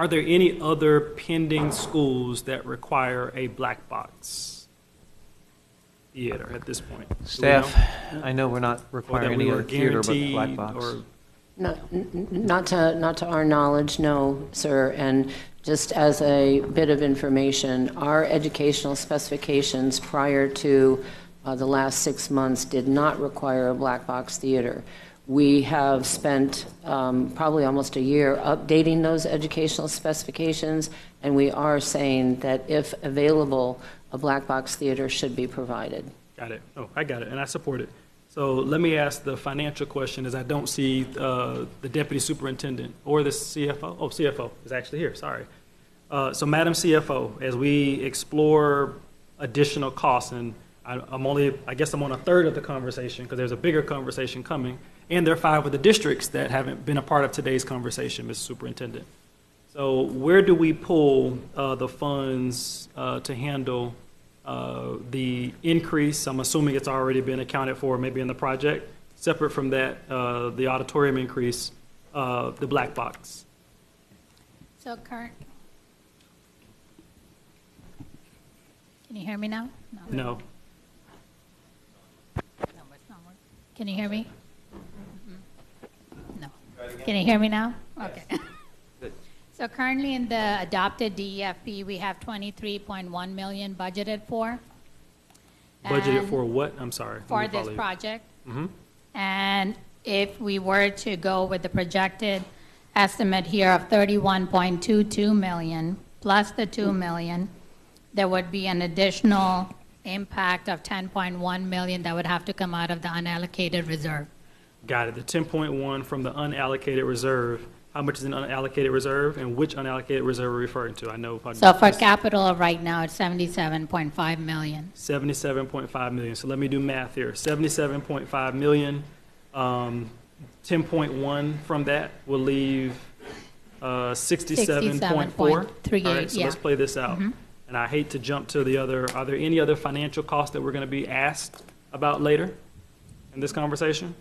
there any other pending schools that require a black box theater at this point?
Staff, I know we're not requiring any other theater but the black box.
Not to our knowledge, no, sir. And just as a bit of information, our educational specifications prior to the last 6 months did not require a black box theater. We have spent probably almost a year updating those educational specifications, and we are saying that if available, a black box theater should be provided.
Got it. Oh, I got it, and I support it. So let me ask the financial question, as I don't see the deputy superintendent or the CFO. Oh, CFO is actually here, sorry. So Madam CFO, as we explore additional costs, and I guess I'm on a third of the conversation because there's a bigger conversation coming, and there are 5 of the districts that haven't been a part of today's conversation, Mr. Superintendent. So where do we pull the funds to handle the increase? I'm assuming it's already been accounted for maybe in the project. Separate from that, the auditorium increase, the black box.
So current. Can you hear me now?
No.
Can you hear me? Can you hear me now? Okay. So currently in the adopted DEFP, we have 23.1 million budgeted for.
Budgeted
And
for what? I'm sorry. Let
For
me
this
follow you.
project.
Mhm.
And if we were to go with the projected estimate here of 31.22 million plus the 2 million, there would be an additional impact of 10.1 million that would have to come out of the unallocated reserve.
Got it. The 10.1 from the unallocated reserve. How much is an unallocated reserve, and which unallocated reserve are we referring to? I know.
So for capital right now, it's 77.5 million.
77.5 million. So let me do math here. 77.5 million. 10.1 from that will leave 67.4.
67.38,
All right, so let's
yeah.
play this out.
Mhm.
And I hate to jump to the other. Are there any other financial costs that we're going to be asked about later in this conversation?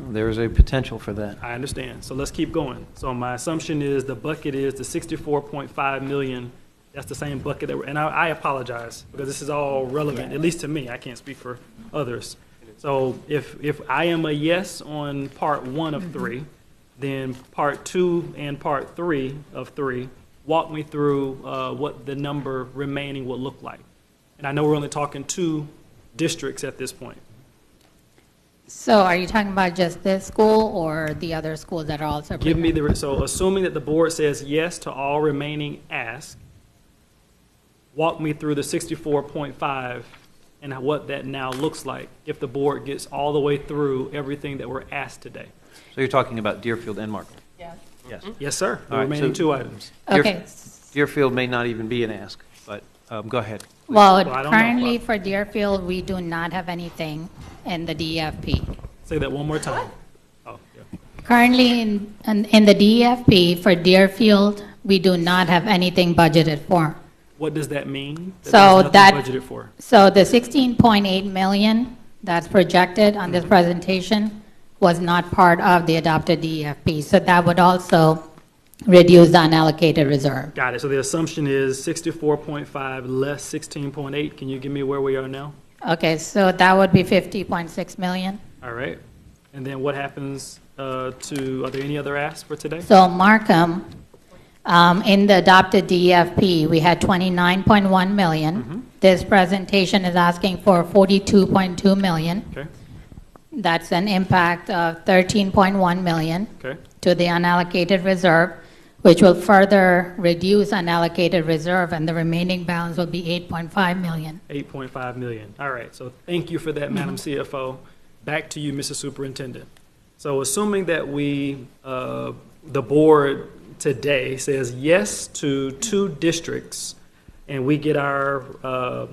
There is a potential for that.
I understand. So let's keep going. So my assumption is the bucket is the 64.5 million. That's the same bucket that and I apologize because this is all relevant, at least to me. I can't speak for others. So if I am a yes on part 1 of 3, then part 2 and part 3 of 3, walk me through what the number remaining will look like. And I know we're only talking 2 districts at this point.
So are you talking about just this school or the other schools that are also?
Give me so assuming that the board says yes to all remaining asks, walk me through the 64.5 and what that now looks like if the board gets all the way through everything that we're asked today.
So you're talking about Deerfield and Markham?
Yes.
Yes.
Yes, sir. The
All right,
remaining
so
2 items.
Okay.
Deerfield may not even be an ask, but go ahead.
Well,
I don't know.
currently for Deerfield, we do not have anything in the DEFP.
Say that one more time. Oh, yeah.
Currently in the DEFP for Deerfield, we do not have anything budgeted for.
What does that mean?
So
there's nothing
that,
budgeted for.
so the 16.8 million that's projected on this presentation was not part of the adopted DEFP. So that would also reduce the unallocated reserve.
Got it. So the assumption is 64.5 less 16.8. Can you give me where we are now?
Okay, so that would be 50.6 million.
All right. And then what happens are there any other asks for today?
So Markham, in the adopted DEFP, we had 29.1 million. This presentation is asking for 42.2 million.
Okay.
That's an impact of 13.1 million
Okay.
to the unallocated reserve, which will further reduce unallocated reserve, and the remaining balance will be 8.5 million.
8.5 million. All right. So thank you for that, Madam CFO. Back to you, Mrs. Superintendent. So assuming that the board today says yes to 2 districts, and we get our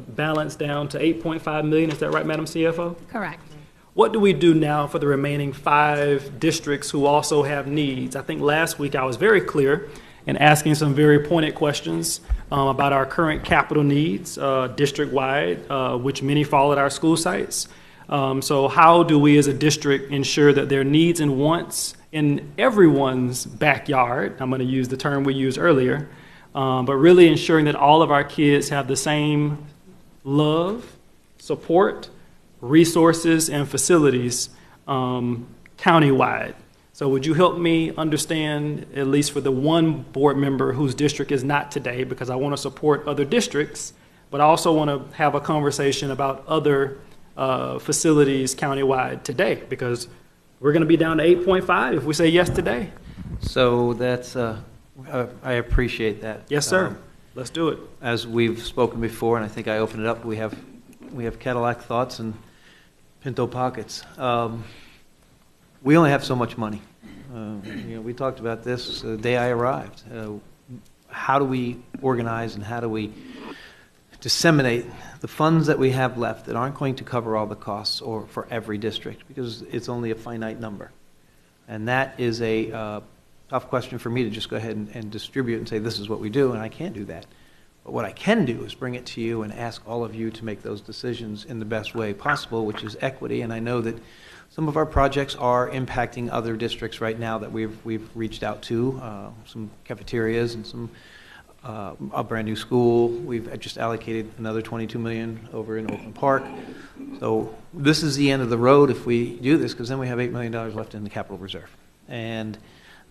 balance down to 8.5 million, is that right, Madam CFO?
Correct.
What do we do now for the remaining 5 districts who also have needs? I think last week I was very clear in asking some very pointed questions about our current capital needs district-wide, which many fall at our school sites. So how do we as a district ensure that their needs and wants in everyone's backyard, I'm going to use the term we used earlier, but really ensuring that all of our kids have the same love, support, resources, and facilities countywide. So would you help me understand, at least for the one board member whose district is not today, because I want to support other districts, but I also want to have a conversation about other facilities countywide today, because we're going to be down to 8.5 if we say yes today.
So that's, I appreciate that.
Yes, sir. Let's do it.
As we've spoken before, and I think I opened it up, we have Cadillac thoughts and Pinto pockets. We only have so much money. We talked about this the day I arrived. How do we organize and how do we disseminate the funds that we have left that aren't going to cover all the costs or for every district, because it's only a finite number. And that is a tough question for me to just go ahead and distribute and say this is what we do, and I can't do that. But what I can do is bring it to you and ask all of you to make those decisions in the best way possible, which is equity. And I know that some of our projects are impacting other districts right now that we've reached out to, some cafeterias and some a brand new school. We've just allocated another $22 million over in Oakland Park. So this is the end of the road if we do this, because then we have $8 million left in the capital reserve. And,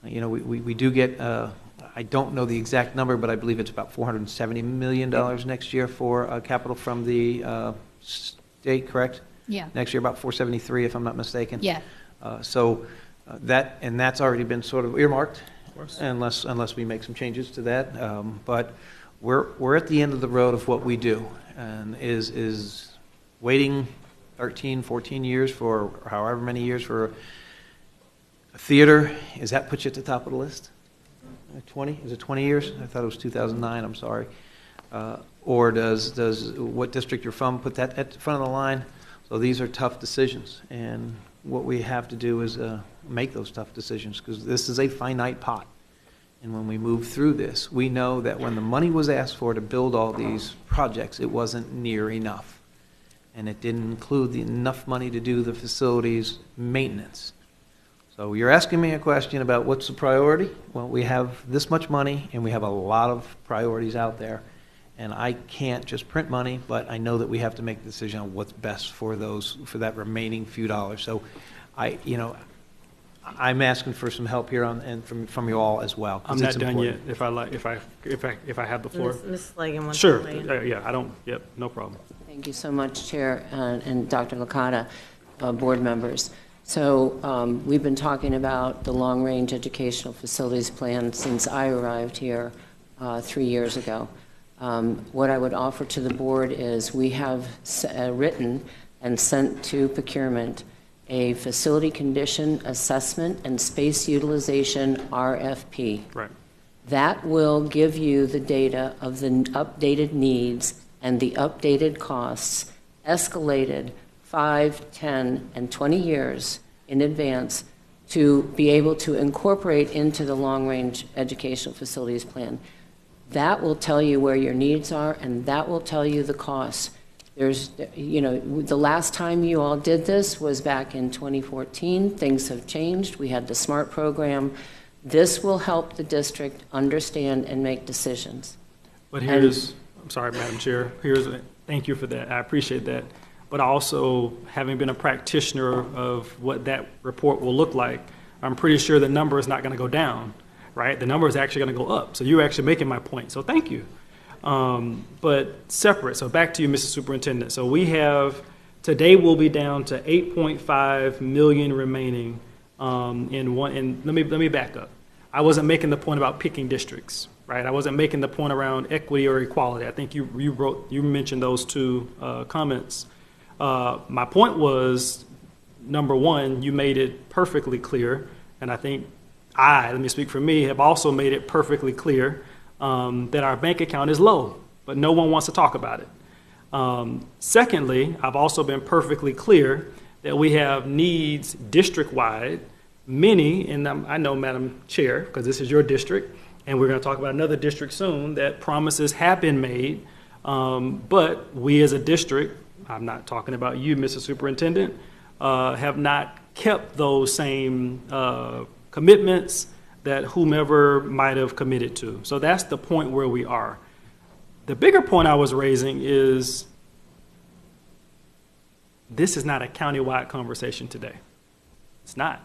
we do get, I don't know the exact number, but I believe it's about $470 million next year for capital from the state, correct?
Yeah.
Next year, about 473, if I'm not mistaken.
Yeah.
That's already been sort of earmarked, unless we make some changes to that. But we're at the end of the road of what we do, and is waiting 13, 14 years for, or however many years for a theater. Is that put you at the top of the list? 20? Is it 20 years? I thought it was 2009. I'm sorry. Or does what district you're from put that at the front of the line? So these are tough decisions, and what we have to do is make those tough decisions, because this is a finite pot. And when we move through this, we know that when the money was asked for to build all these projects, it wasn't near enough. And it didn't include enough money to do the facilities maintenance. So you're asking me a question about what's the priority? Well, we have this much money, and we have a lot of priorities out there. And I can't just print money, but I know that we have to make a decision on what's best for that remaining few dollars. So I'm asking for some help here and from you all as well.
I'm not done yet. If I have the floor.
Ms. Slagan wants
Sure.
to weigh in.
Yep, no problem.
Thank you so much, Chair and Dr. Licata, board members. So we've been talking about the long-range educational facilities plan since I arrived here 3 years ago. What I would offer to the board is we have written and sent to procurement a facility condition assessment and space utilization RFP.
Right.
That will give you the data of the updated needs and the updated costs escalated 5, 10, and 20 years in advance to be able to incorporate into the long-range educational facilities plan. That will tell you where your needs are, and that will tell you the costs. The last time you all did this was back in 2014. Things have changed. We had the SMART program. This will help the district understand and make decisions.
But I'm sorry, Madam Chair, thank you for that. I appreciate that. But also, having been a practitioner of what that report will look like, I'm pretty sure the number is not going to go down, right? The number is actually going to go up. So you're actually making my point. So thank you. But separate, so back to you, Mr. Superintendent. So today we'll be down to 8.5 million remaining and let me back up. I wasn't making the point about picking districts, right? I wasn't making the point around equity or equality. I think you mentioned those two comments. My point was, number one, you made it perfectly clear, and I think let me speak for me, have also made it perfectly clear that our bank account is low, but no one wants to talk about it. Secondly, I've also been perfectly clear that we have needs district-wide, many, and I know, Madam Chair, because this is your district, and we're going to talk about another district soon, that promises have been made, but we as a district, I'm not talking about you, Mr. Superintendent, have not kept those same commitments that whomever might have committed to. So that's the point where we are. The bigger point I was raising is this is not a countywide conversation today. It's not.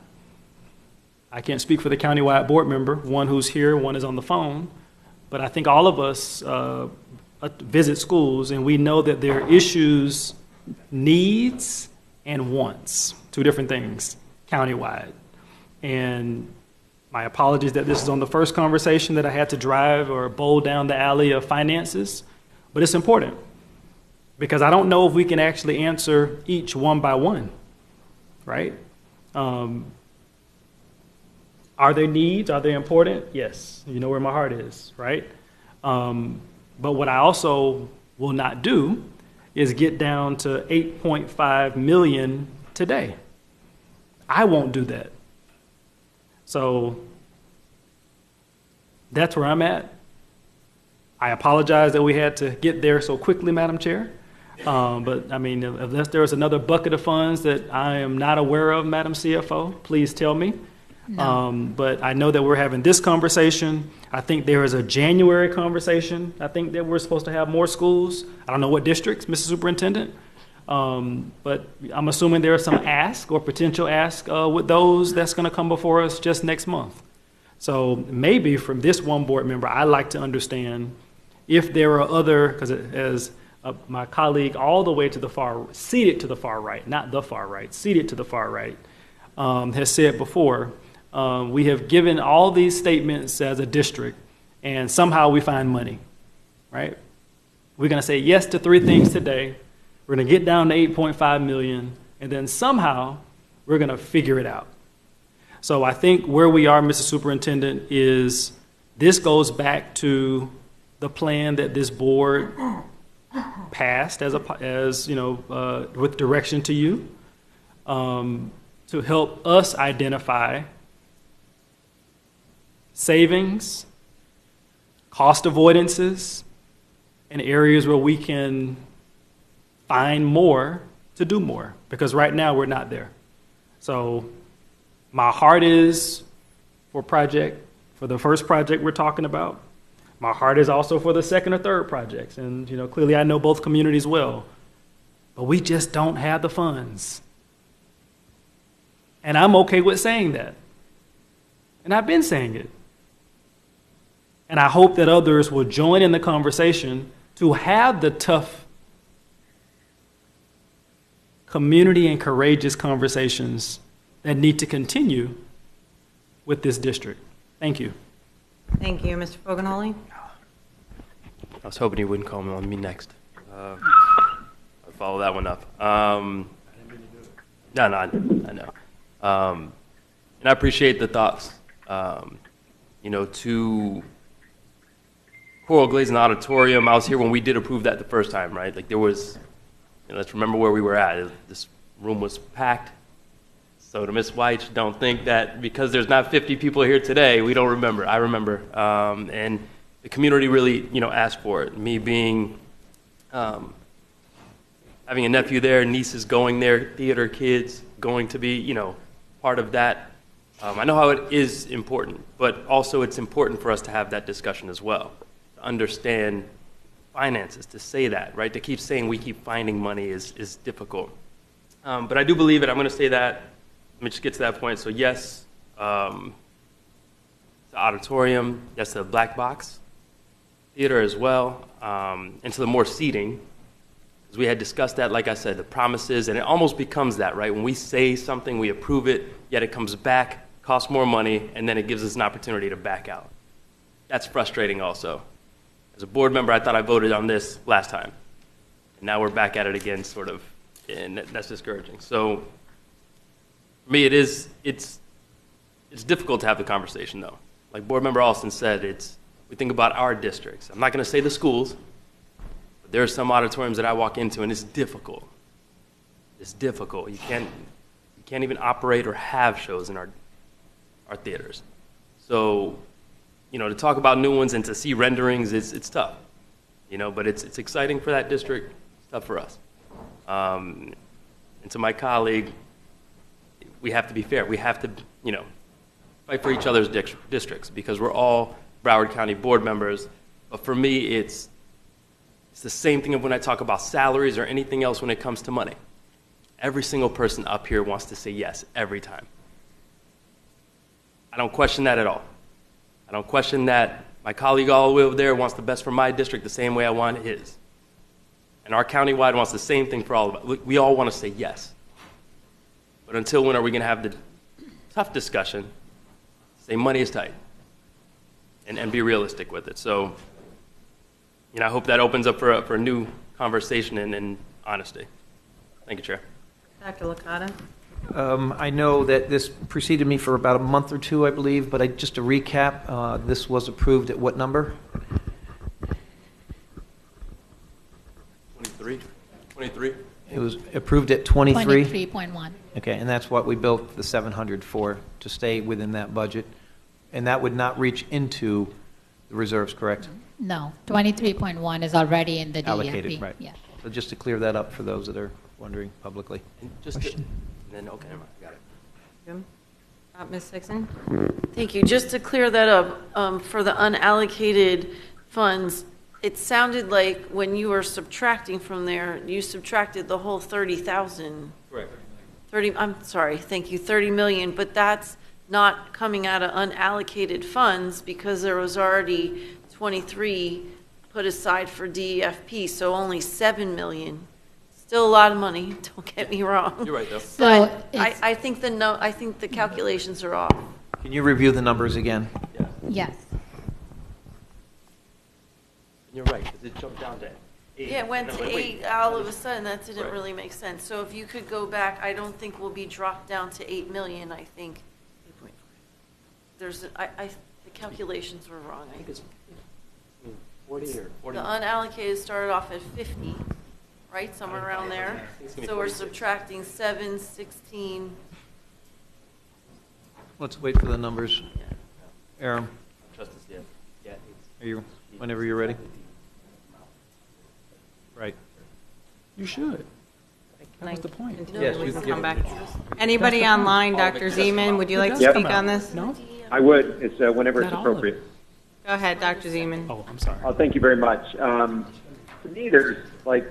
I can't speak for the countywide board member, one who's here, one is on the phone, but I think all of us visit schools and we know that there are issues, needs and wants, two different things, countywide. And my apologies that this is on the first conversation that I had to drive or bowl down the alley of finances, but it's important because I don't know if we can actually answer each one by one, right? Are there needs? Are they important? Yes. You know where my heart is, right? But what I also will not do is get down to 8.5 million today. I won't do that. So that's where I'm at. I apologize that we had to get there so quickly, Madam Chair. But I mean, unless there's another bucket of funds that I am not aware of, Madam CFO, please tell me. No. But I know that we're having this conversation. I think there is a January conversation. I think that we're supposed to have more schools. I don't know what districts, Mr. Superintendent. But I'm assuming there are some ask or potential ask with those that's going to come before us just next month. So maybe from this one board member, I'd like to understand if there are other, because as my colleague all the way to the far, seated to the far right, not the far right, seated to the far right, has said before, we have given all these statements as a district, and somehow we find money, right? We're going to say yes to 3 things today. We're going to get down to 8.5 million, and then somehow we're going to figure it out. So I think where we are, Mr. Superintendent, is this goes back to the plan that this board passed with direction to you to help us identify savings, cost avoidances, and areas where we can find more to do more, because right now we're not there. So my heart is for the first project we're talking about. My heart is also for the second or third projects. And, clearly I know both communities well, but we just don't have the funds. And I'm okay with saying that. And I've been saying it. And I hope that others will join in the conversation to have the tough community and courageous conversations that need to continue with this district. Thank you.
Thank you. Mr. Foganoli?
I was hoping you wouldn't call on me next. I'll follow that one up. I know. And I appreciate the thoughts. To Coral Glades and Auditorium, I was here when we did approve that the first time, right? Like there was, let's remember where we were at. This room was packed. So to Ms. White, don't think that because there's not 50 people here today, we don't remember. I remember. And the community really, asked for it. Me being, having a nephew there, nieces going there, theater kids going to be, part of that. I know how it is important, but also it's important for us to have that discussion as well. To understand finances, to say that, right? To keep saying we keep finding money is difficult. But I do believe it. I'm going to say that. Let me just get to that point. So yes, the auditorium, yes, the black box theater as well, and to the more seating, because we had discussed that, like I said, the promises, and it almost becomes that, right? When we say something, we approve it, yet it comes back, costs more money, and then it gives us an opportunity to back out. That's frustrating also. As a board member, I thought I voted on this last time, and now we're back at it again, sort of, and that's discouraging. So for me, it's difficult to have the conversation, though. Like Board Member Alston said, we think about our districts. I'm not going to say the schools, but there are some auditoriums that I walk into, and it's difficult. It's difficult. You can't even operate or have shows in our theaters. So, to talk about new ones and to see renderings, it's tough. But it's exciting for that district. It's tough for us. And to my colleague, we have to be fair. We have to, fight for each other's districts because we're all Broward County board members. But for me, it's the same thing of when I talk about salaries or anything else when it comes to money. Every single person up here wants to say yes every time. I don't question that at all. I don't question that my colleague all the way over there wants the best for my district the same way I want his. And our countywide wants the same thing for all of us. We all want to say yes. But until when are we going to have the tough discussion, say money is tight, and be realistic with it? So, I hope that opens up for a new conversation and honesty. Thank you, Chair.
Dr. Licata?
I know that this preceded me for about a month or two, I believe, but just to recap, this was approved at what number?
23.
It was approved at 23?
23.1.
Okay, and that's what we built the 700 for, to stay within that budget. And that would not reach into the reserves, correct?
No, 23.1 is already in the DEP.
Allocated, right.
Yeah.
So just to clear that up for those that are wondering publicly.
Got it.
Ms. Dixon?
Thank you. Just to clear that up, for the unallocated funds, it sounded like when you were subtracting from there, you subtracted the whole 30,000.
Correct.
30, I'm sorry, thank you, 30 million, but that's not coming out of unallocated funds because there was already 23 put aside for DEFP, so only 7 million. Still a lot of money, don't get me wrong.
You're right, though.
But I think I think the calculations are off.
Can you review the numbers again?
Yes.
You're right, because it jumped down to 8.
Yeah, it went
No,
to
wait.
8 all of a sudden. That didn't
Right.
really make sense. So if you could go back, I don't think we'll be dropped down to 8 million, I think. There's, the calculations were wrong.
I think it's 40 or 40.
The unallocated started off at 50, right, somewhere around there.
It's gonna be
So we're
46.
subtracting 7, 16.
Let's wait for the numbers. Aaron,
Trust us, yeah.
are you, whenever you're ready? Right.
You should. That was the point.
Yes,
we
you
can
can
come
give-
back. Anybody online, Dr. Zeman, would you like to
Yep.
speak on this?
No?
I would. It's whenever it's
Not all of it.
appropriate.
Go ahead, Dr. Zeman.
Oh, I'm sorry.
Oh, thank you very much. To me, there's like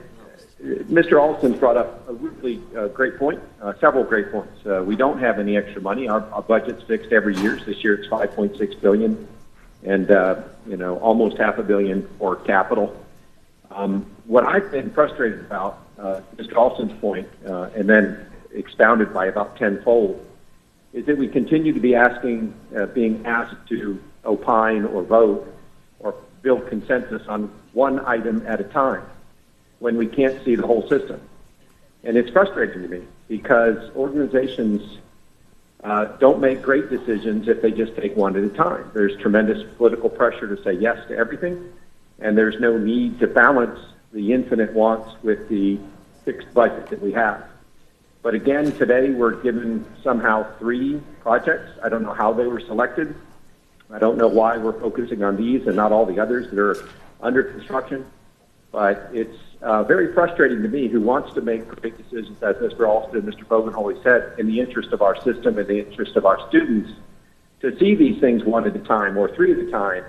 Mr. Alston's brought up a really great point, several great points. We don't have any extra money. Our budget's fixed every year. This year it's $5.6 billion, and almost $500 million for capital. What I've been frustrated about, Mr. Alston's point, and then expounded by about tenfold, is that we continue to be being asked to opine or vote or build consensus on one item at a time when we can't see the whole system. And it's frustrating to me because organizations don't make great decisions if they just take one at a time. There's tremendous political pressure to say yes to everything, and there's no need to balance the infinite wants with the fixed budget that we have. But again, today we're given somehow 3 projects. I don't know how they were selected. I don't know why we're focusing on these and not all the others that are under construction. But it's very frustrating to me, who wants to make great decisions, as Mr. Alston and Mr. Bogenholly said, in the interest of our system and the interest of our students, to see these things one at a time or 3 at a time,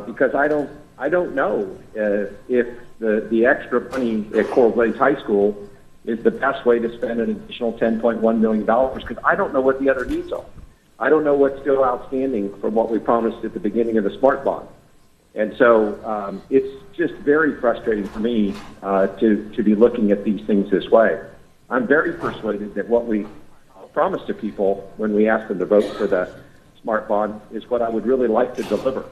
because I don't know if the extra money at Coral Glades High School is the best way to spend an additional $10.1 million, because I don't know what the other needs are. I don't know what's still outstanding from what we promised at the beginning of the Smart Bond. And so it's just very frustrating for me to be looking at these things this way. I'm very persuaded that what we promised to people when we asked them to vote for the Smart Bond is what I would really like to deliver.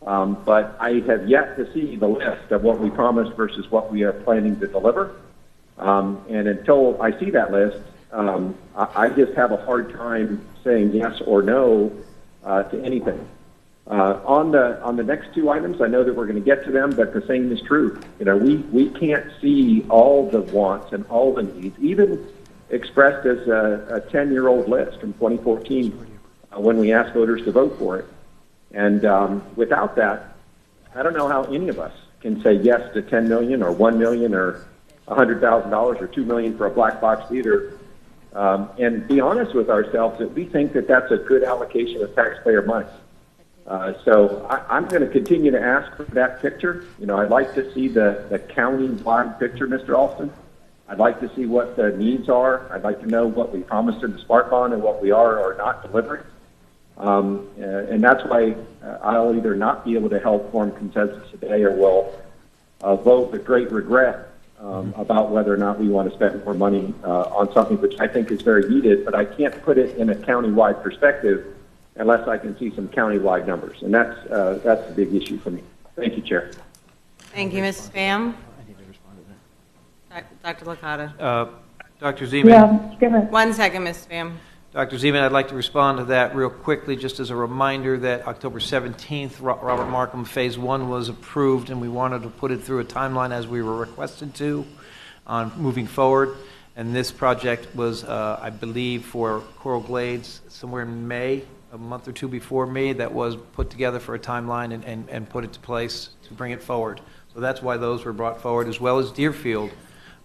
But I have yet to see the list of what we promised versus what we are planning to deliver. And until I see that list, I just have a hard time saying yes or no to anything. On the next 2 items, I know that we're going to get to them, but the same is true. We can't see all the wants and all the needs, even expressed as a 10-year-old list from 2014 when we asked voters to vote for it. And without that, I don't know how any of us can say yes to 10 million or 1 million or $100,000 or $2 million for a black box theater, and be honest with ourselves that we think that that's a good allocation of taxpayer money. So I'm going to continue to ask for that picture. I'd like to see the county-wide picture, Mr. Alston. I'd like to see what the needs are. I'd like to know what we promised in the Smart Bond and what we are or not delivering. And that's why I'll either not be able to help form consensus today or will vote with great regret about whether or not we want to spend more money on something which I think is very needed, but I can't put it in a county-wide perspective unless I can see some county-wide numbers. And that's the big issue for me. Thank you, Chair.
Thank you, Mrs. Pham. Dr. Licata.
Dr. Zeman.
give it.
1 second, Mrs. Pham.
Dr. Zeman, I'd like to respond to that real quickly, just as a reminder that October 17th, Robert Markham Phase 1 was approved, and we wanted to put it through a timeline as we were requested to on moving forward. And this project was, I believe, for Coral Glades somewhere in May, a month or 2 before May, that was put together for a timeline and put it to place to bring it forward. So that's why those were brought forward, as well as Deerfield.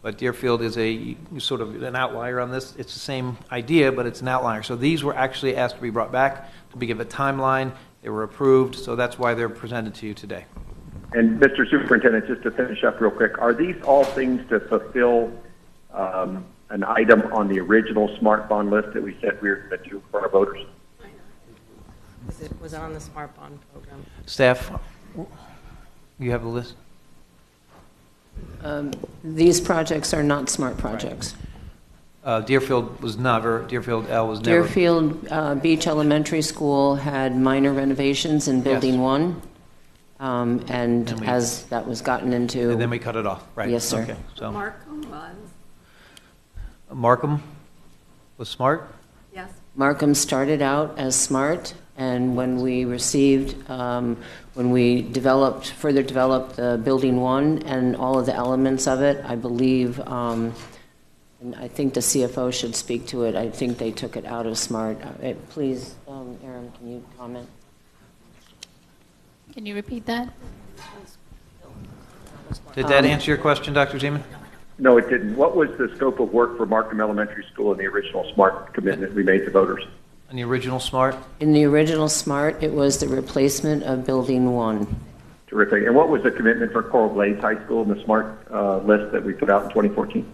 But Deerfield is a sort of an outlier on this. It's the same idea, but it's an outlier. So these were actually asked to be brought back to be given a timeline. They were approved, so that's why they're presented to you today.
And Mr. Superintendent, just to finish up real quick, are these all things to fulfill an item on the original SMART bond list that we said we were going to do for our voters?
Was it on the Smart Bond program?
Staff, you have a list?
These projects are not SMART projects.
Deerfield was never, Deerfield L was never.
Deerfield Beach Elementary School had minor renovations in Building 1, and as that was gotten into...
And then we cut it off, right?
Yes, sir.
Okay, so
Markham was?
Markham was SMART?
Yes.
Markham started out as SMART, and when we received, when we further developed Building 1 and all of the elements of it, I believe, and I think the CFO should speak to it, I think they took it out of SMART. Please, Aaron, can you comment?
Can you repeat that?
Did that answer your question, Dr. Zeman?
No, it didn't. What was the scope of work for Markham Elementary School in the original SMART commitment we made to voters?
In the original SMART?
In the original SMART, it was the replacement of Building 1.
Terrific. And what was the commitment for Coral Glades High School in the SMART list that we put out in 2014?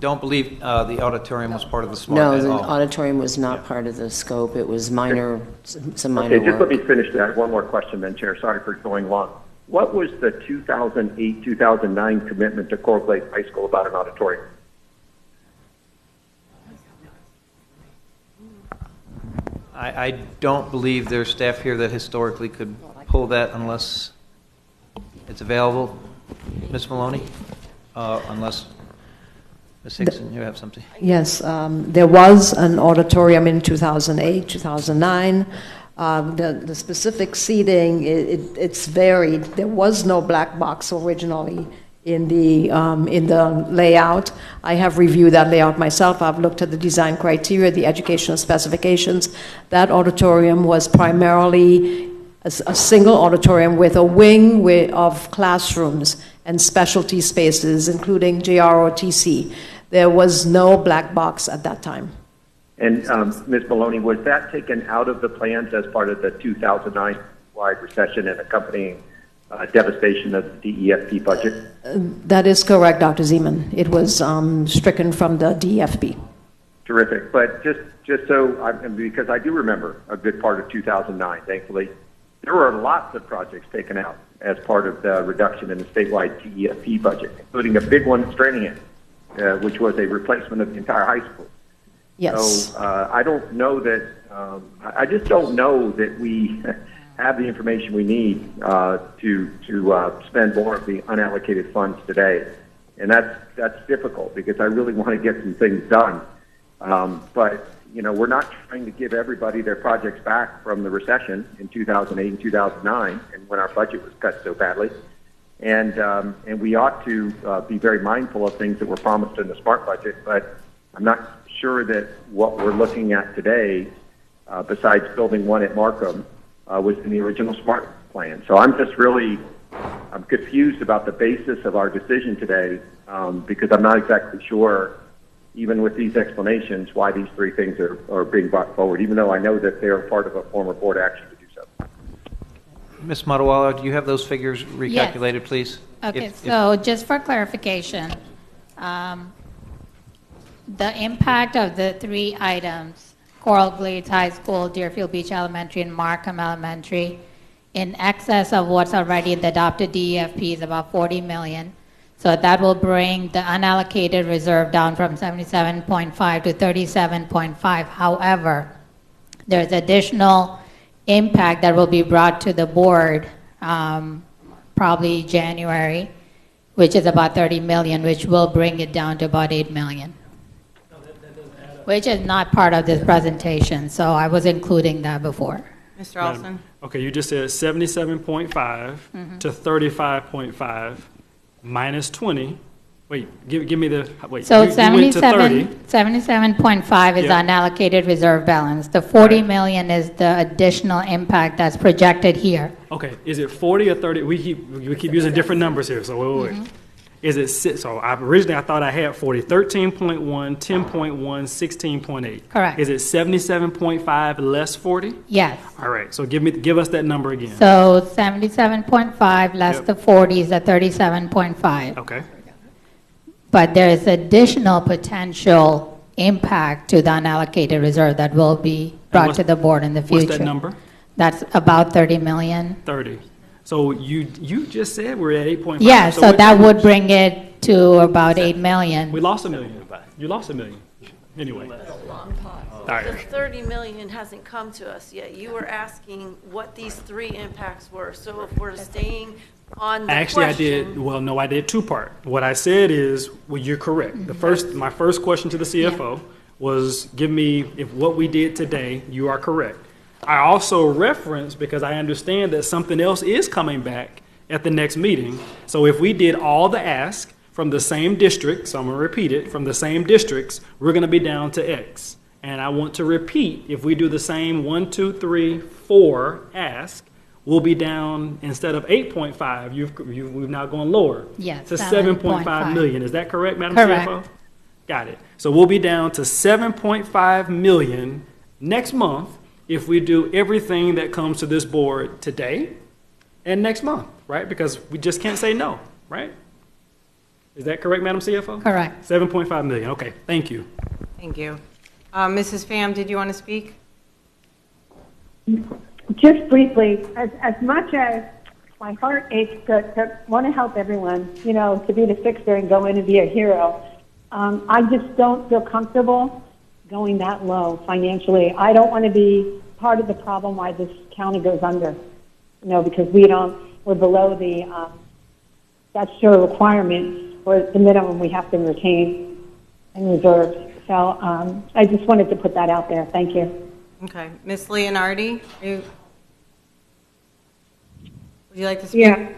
Don't believe the auditorium was part of the SMART
No,
at
the
all.
auditorium was not part of the scope. It was minor, some minor
Okay, just
work.
let me finish that. One more question then, Chair. Sorry for going long. What was the 2008-2009 commitment to Coral Glades High School about an auditorium?
I don't believe there's staff here that historically could pull that unless it's available. Ms. Maloney? Unless Ms. Hickson, you have something?
Yes, there was an auditorium in 2008, 2009. The specific seating, it's varied. There was no black box originally in the layout. I have reviewed that layout myself. I've looked at the design criteria, the educational specifications. That auditorium was primarily a single auditorium with a wing of classrooms and specialty spaces, including JROTC. There was no black box at that time.
And Ms. Maloney, was that taken out of the plans as part of the 2009 wide recession and accompanying devastation of the DEFP budget?
That is correct, Dr. Zeman. It was stricken from the DEFP.
Terrific. But just so, because I do remember a good part of 2009, thankfully, there were lots of projects taken out as part of the reduction in the statewide DEFP budget, including a big one at Stranahan, which was a replacement of the entire high school.
Yes.
So I don't know that, I just don't know that we have the information we need to spend more of the unallocated funds today. And that's difficult because I really want to get some things done. But, you know, we're not trying to give everybody their projects back from the recession in 2008 and 2009 and when our budget was cut so badly. And we ought to be very mindful of things that were promised in the SMART budget, but I'm not sure that what we're looking at today, besides building one at Markham, was in the original SMART plan. So I'm just really, I'm confused about the basis of our decision today because I'm not exactly sure, even with these explanations, why these three things are being brought forward, even though I know that they're part of a former board action to do so.
Ms. Matawala, do you have those figures recalculated, please?
Okay, so just for clarification, the impact of the three items, Coral Glades High School, Deerfield Beach Elementary, and Markham Elementary, in excess of what's already in the adopted DEFP is about $40 million. So that will bring the unallocated reserve down from 77.5 to 37.5. However, there's additional impact that will be brought to the board probably January, which is about 30 million, which will bring it down to about 8 million. Which is not part of this presentation, so I was including that before.
Mr. Olson?
Okay, you just said 77.5 to 35.5 minus 20. Wait, give me the, wait.
So
you went to 30.
77.5 is
Yep.
unallocated reserve balance. The 40 million is the additional impact that's projected here.
Okay, is it 40 or 30? We keep using different numbers here, so wait. Is it, so originally I thought I had 40, 13.1, 10.1, 16.8.
Correct.
Is it 77.5 less 40?
Yes.
All right, so give us that number again.
So 77.5 less the 40 is a 37.5.
Okay.
But there is additional potential impact to the unallocated reserve that will be brought to the board in the future.
What's that number?
That's about 30 million.
30. So you just said we're at 8.5.
Yeah, so that would bring it to about 8 million.
We lost $1 million. You lost $1 million. Anyway. All right.
The 30 million hasn't come to us yet. You were asking what these three impacts were. So if we're staying on the
Actually,
question.
I did. Well, no, I did two part. What I said is, well, you're correct. My first question to the CFO was, give me if what we did today. You are correct. I also referenced, because I understand that something else is coming back at the next meeting. So if we did all the ask from the same district, so I'm going to repeat it, from the same districts, we're going to be down to X. And I want to repeat, if we do the same 1, 2, 3, 4 ask, we'll be down, instead of 8.5, we've now gone lower.
Yes,
to 7.5 million. Is that correct, Madam
Correct.
CFO? Got it. So we'll be down to 7.5 million next month if we do everything that comes to this board today and next month, right? Because we just can't say no, right? Is that correct, Madam CFO?
Correct.
7.5 million. Okay, thank you.
Thank you. Mrs. Pham, did you want to speak?
Just briefly, as much as my heart aches to want to help everyone, you know, to be the fixer and go in and be a hero, I just don't feel comfortable going that low financially. I don't want to be part of the problem why this county goes under, you know, because we're below the statutory requirements for the minimum we have to retain and reserve. So I just wanted to put that out there. Thank you.
Okay. Ms. Leonardi, would you like to speak?
Yeah.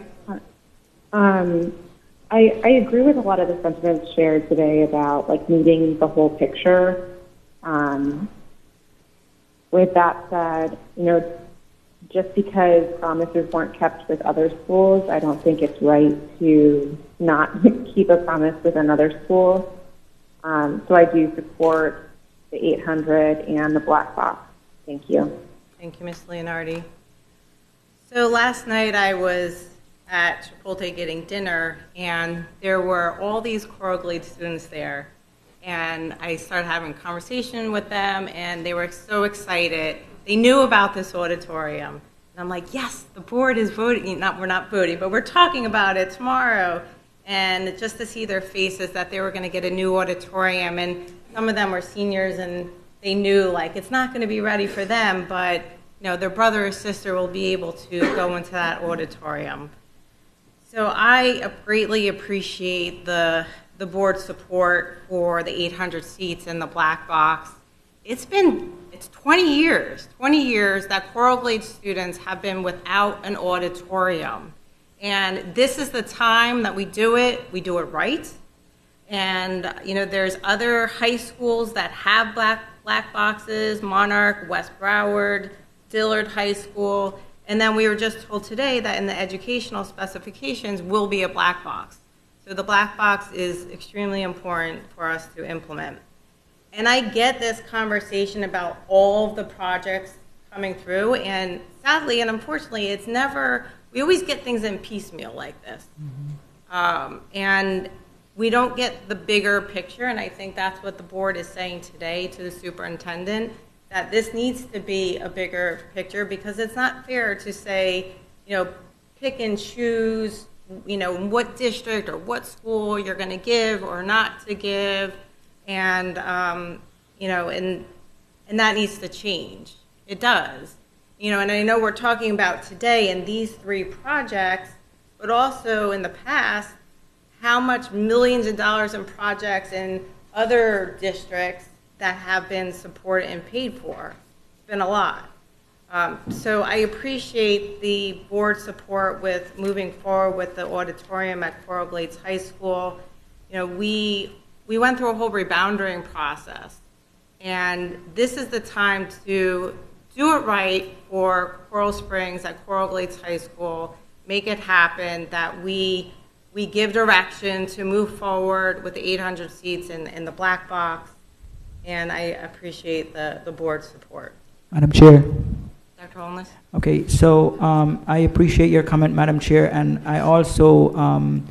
I agree with a lot of the sentiments shared today about like needing the whole picture. With that said, you know, just because promises weren't kept with other schools, I don't think it's right to not keep a promise with another school. So I do support the 800 and the black box. Thank you.
Thank you, Ms. Leonardi. So last night I was at Chipotle getting dinner, and there were all these Coral Glades students there. And I started having a conversation with them, and they were so excited. They knew about this auditorium. And I'm like, yes, the board is voting. We're not voting, but we're talking about it tomorrow. And just to see their faces that they were going to get a new auditorium. And some of them were seniors, and they knew, like, it's not going to be ready for them, but, you know, their brother or sister will be able to go into that auditorium. So I greatly appreciate the board's support for the 800 seats in the black box. It's 20 years that Coral Glades students have been without an auditorium. And this is the time that we do it right. And, you know, there's other high schools that have black boxes, Monarch, West Broward, Dillard High School. And then we were just told today that in the educational specifications will be a black box. So the black box is extremely important for us to implement. And I get this conversation about all of the projects coming through, and sadly and unfortunately, we always get things in piecemeal like this. And we don't get the bigger picture, and I think that's what the board is saying today to the superintendent, that this needs to be a bigger picture, because it's not fair to say, you know, pick and choose, you know, what district or what school you're going to give or not to give, and you know, and that needs to change. It does, you know, and I know we're talking about today in these three projects, but also in the past, how much millions of dollars in projects in other districts that have been supported and paid for. It's been a lot. So I appreciate the board support with moving forward with the auditorium at Coral Glades High School. You know, we went through a whole rebounding process, and this is the time to do it right for Coral Springs at Coral Glades High School, make it happen, that we we give direction to move forward with the 800 seats in the black box, and I appreciate the board's support.
Madam Chair.
Dr. Holness?
Okay, so I appreciate your comment, Madam Chair, and I also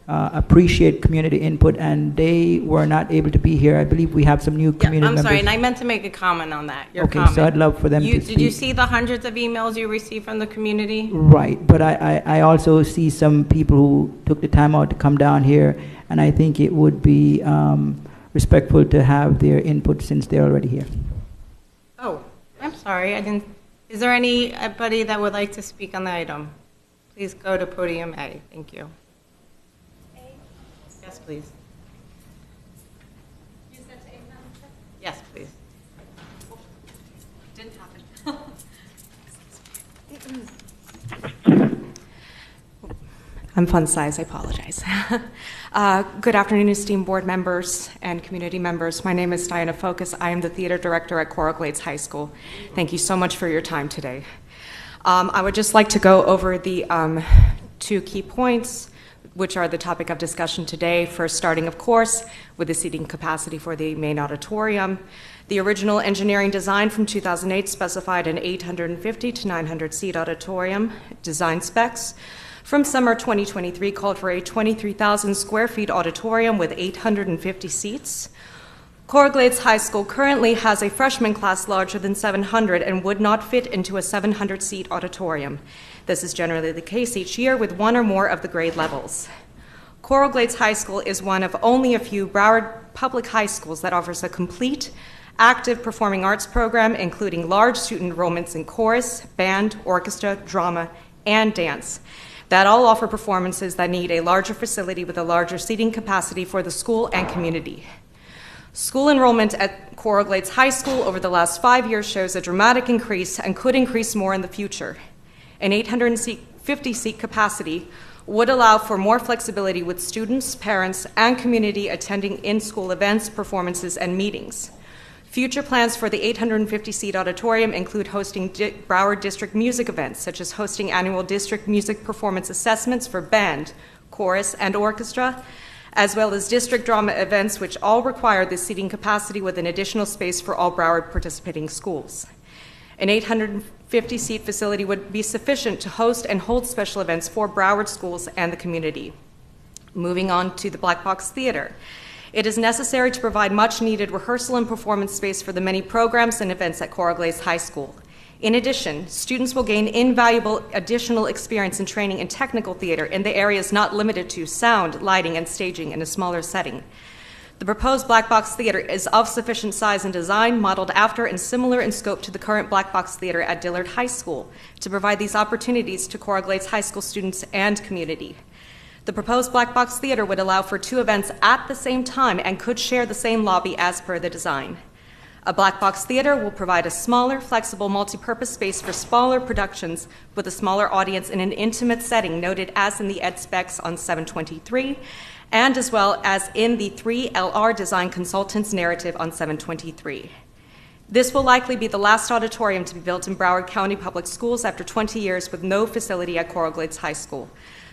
appreciate community input, and they were not able to be here. I believe we have some new community
I'm
members.
sorry, and I meant to make a comment on that, your
Okay,
comment.
so I'd love for them to
Did you
speak.
see the hundreds of emails you received from the community?
Right, but I also see some people who took the time out to come down here, and I think it would be respectful to have their input since they're already here.
Oh, I'm sorry, I didn't. Is there anybody that would like to speak on the item? Please go to podium A. Thank you. Yes, please. Yes, please.
Didn't happen. I'm fun size, I apologize. Good afternoon, esteemed board members and community members. My name is Diana Focus. I am the theater director at Coral Glades High School. Thank you so much for your time today. I would just like to go over the 2 key points, which are the topic of discussion today. First, starting, of course, with the seating capacity for the main auditorium. The original engineering design from 2008 specified an 850 to 900 seat auditorium. Design specs from summer 2023 called for a 23,000 square feet auditorium with 850 seats. Coral Glades High School currently has a freshman class larger than 700 and would not fit into a 700-seat auditorium. This is generally the case each year with one or more of the grade levels. Coral Glades High School is one of only a few Broward public high schools that offers a complete, active performing arts program, including large student enrollments in chorus, band, orchestra, drama, and dance, that all offer performances that need a larger facility with a larger seating capacity for the school and community. School enrollment at Coral Glades High School over the last 5 years shows a dramatic increase and could increase more in the future. An 850-seat capacity would allow for more flexibility with students, parents, and community attending in-school events, performances, and meetings. Future plans for the 850-seat auditorium include hosting Broward District music events, such as hosting annual district music performance assessments for band, chorus, and orchestra, as well as district drama events, which all require the seating capacity with an additional space for all Broward participating schools. An 850-seat facility would be sufficient to host and hold special events for Broward schools and the community. Moving on to the Black Box Theater. It is necessary to provide much-needed rehearsal and performance space for the many programs and events at Coral Glades High School. In addition, students will gain invaluable additional experience and training in technical theater in the areas not limited to sound, lighting, and staging in a smaller setting. The proposed Black Box Theater is of sufficient size and design, modeled after and similar in scope to the current Black Box Theater at Dillard High School, to provide these opportunities to Coral Glades High School students and community. The proposed Black Box Theater would allow for 2 events at the same time and could share the same lobby as per the design. A Black Box Theater will provide a smaller, flexible, multi-purpose space for smaller productions with a smaller audience in an intimate setting, noted as in the ed specs on 723, and as well as in the 3LR Design Consultant's narrative on 723. This will likely be the last auditorium to be built in Broward County Public Schools after 20 years with no facility at Coral Glades High School.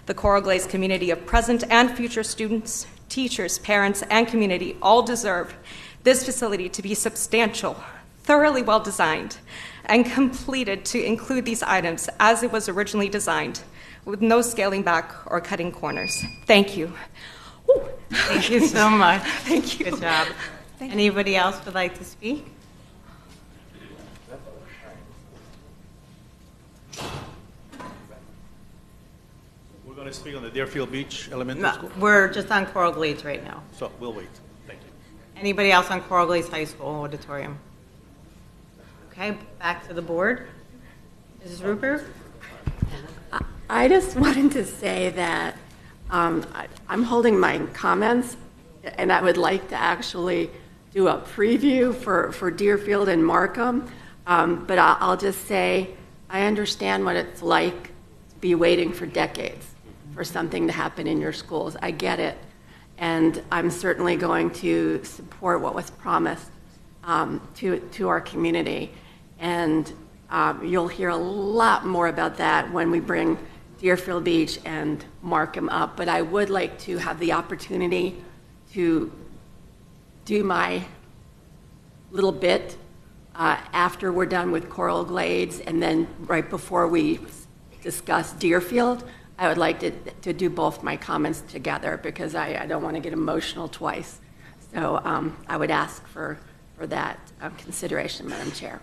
The Coral Glades community of present and future students, teachers, parents, and community all deserve this facility to be substantial, thoroughly well-designed, and completed to include these items as it was originally designed, with no scaling back or cutting corners. Thank you.
Ooh. Thank you so much.
Thank you.
Good job. Anybody else would like to speak?
We're going to speak on the Deerfield Beach Elementary
No,
School?
we're just on Coral Glades right now.
So we'll wait. Thank you.
Anybody else on Coral Glades High School auditorium? Okay, back to the board. Mrs. Ruper?
I just wanted to say that I'm holding my comments, and I would like to actually do a preview for Deerfield and Markham, but I'll just say I understand what it's like to be waiting for decades for something to happen in your schools. I get it, and I'm certainly going to support what was promised to our community, and you'll hear a lot more about that when we bring Deerfield Beach and mark them up, but I would like to have the opportunity to do my little bit after we're done with Coral Glades, and then right before we discuss Deerfield, I would like to do both my comments together because I don't want to get emotional twice. So I would ask for that consideration, Madam Chair.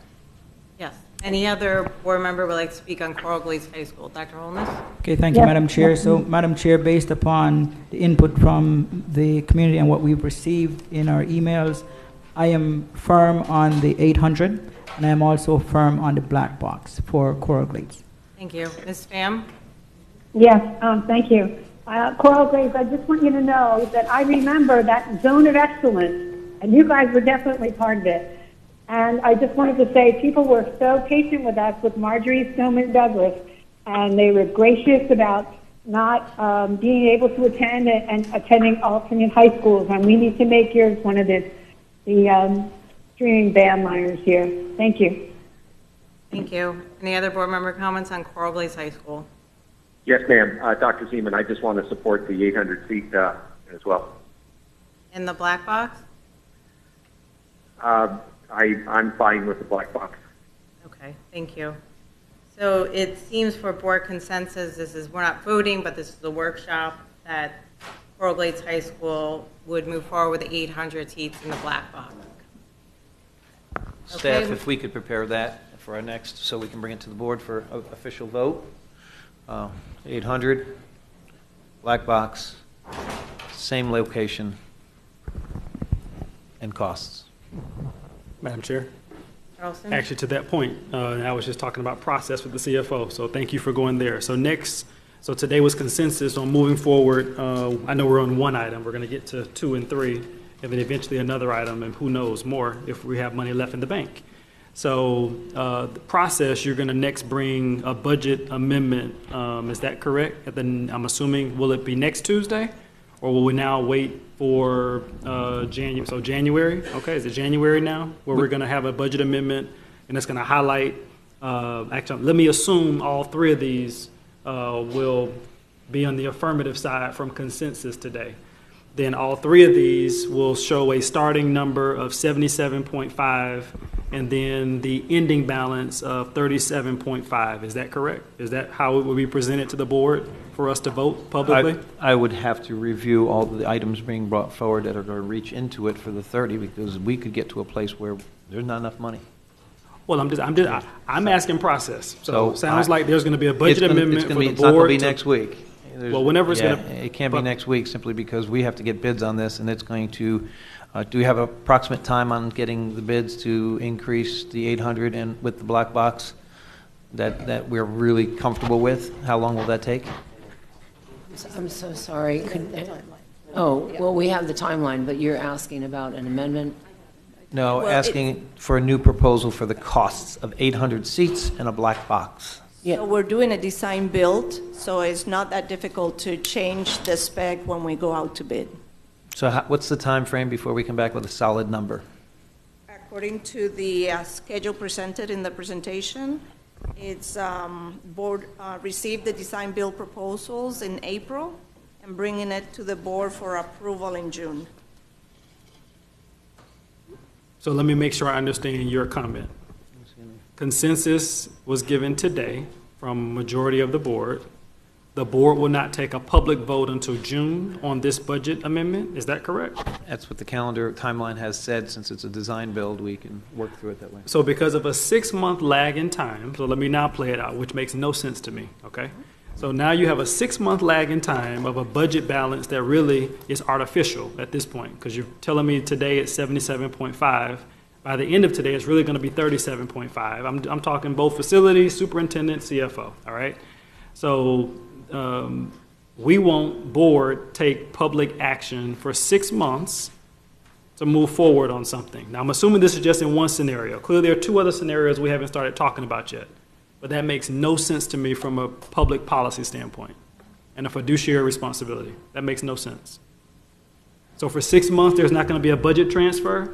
Yes. Any other board member would like to speak on Coral Glades High School? Dr. Holness?
Okay, thank you, Madam Chair. So, Madam Chair, based upon the input from the community and what we've received in our emails, I am firm on the 800, and I am also firm on the black box for Coral Glades.
Thank you. Ms. Pham?
Yes, thank you. Coral Glades, I just want you to know that I remember that zone of excellence, and you guys were definitely part of it. And I just wanted to say people were so patient with us with Marjorie Stoneman Douglas, and they were gracious about not being able to attend and attending alternate high schools. And we need to make yours one of the streaming bandliners here. Thank you.
Thank you. Any other board member comments on Coral Glades High School?
Yes, ma'am. Dr. Zeman, I just want to support the 800 seat as well.
In the black box?
I'm fine with the black box.
Okay, thank you. So it seems for board consensus, we're not voting, but this is a workshop, that Coral Glades High School would move forward with the 800 seats in the black box.
Staff,
Okay.
if we could prepare that for our next, so we can bring it to the board for official vote. 800, black box, same location, and costs.
Madam Chair?
Charleston?
Actually, to that point, I was just talking about process with the CFO, so thank you for going there. So today was consensus on moving forward. I know we're on one item. We're going to get to 2 and 3, and then eventually another item, and who knows more if we have money left in the bank. So the process, you're going to next bring a budget amendment. Is that correct? And then I'm assuming, will it be next Tuesday? Or will we now wait for January? So January, okay, is it January now? Where we're going to have a budget amendment, and it's going to highlight, actually, let me assume all 3 of these will be on the affirmative side from consensus today. Then all 3 of these will show a starting number of 77.5 and then the ending balance of 37.5. Is that correct? Is that how it will be presented to the board for us to vote publicly?
I would have to review all the items being brought forward that are going to reach into it for the 30, because we could get to a place where there's not enough money.
Well, I'm asking process. So sounds like there's going to be a budget amendment for the board.
It's not going to be next week.
Well, whenever it's going to.
It can't be next week simply because we have to get bids on this, and it's going to. Do we have an approximate time on getting the bids to increase the 800 and with the black box that we're really comfortable with? How long will that take?
I'm so sorry. Well, we have the timeline, but you're asking about an amendment?
No, asking for a new proposal for the costs of 800 seats and a black box.
So we're doing a design build, so it's not that difficult to change the spec when we go out to bid.
So what's the time frame before we come back with a solid number?
According to the schedule presented in the presentation, it's board received the design build proposals in April and bringing it to the board for approval in June.
So let me make sure I understand your comment. Consensus was given today from majority of the board. The board will not take a public vote until June on this budget amendment. Is that correct?
That's what the calendar timeline has said. Since it's a design build, we can work through it that way.
So because of a 6-month lag in time, so let me now play it out, which makes no sense to me, okay? So now you have a 6-month lag in time of a budget balance that really is artificial at this point, because you're telling me today it's 77.5. By the end of today, it's really going to be 37.5. I'm talking both facilities, superintendent, CFO, all right? So we won't board take public action for 6 months to move forward on something. Now, I'm assuming this is just in one scenario. Clearly, there are 2 other scenarios we haven't started talking about yet. But that makes no sense to me from a public policy standpoint and a fiduciary responsibility. That makes no sense. So for 6 months, there's not going to be a budget transfer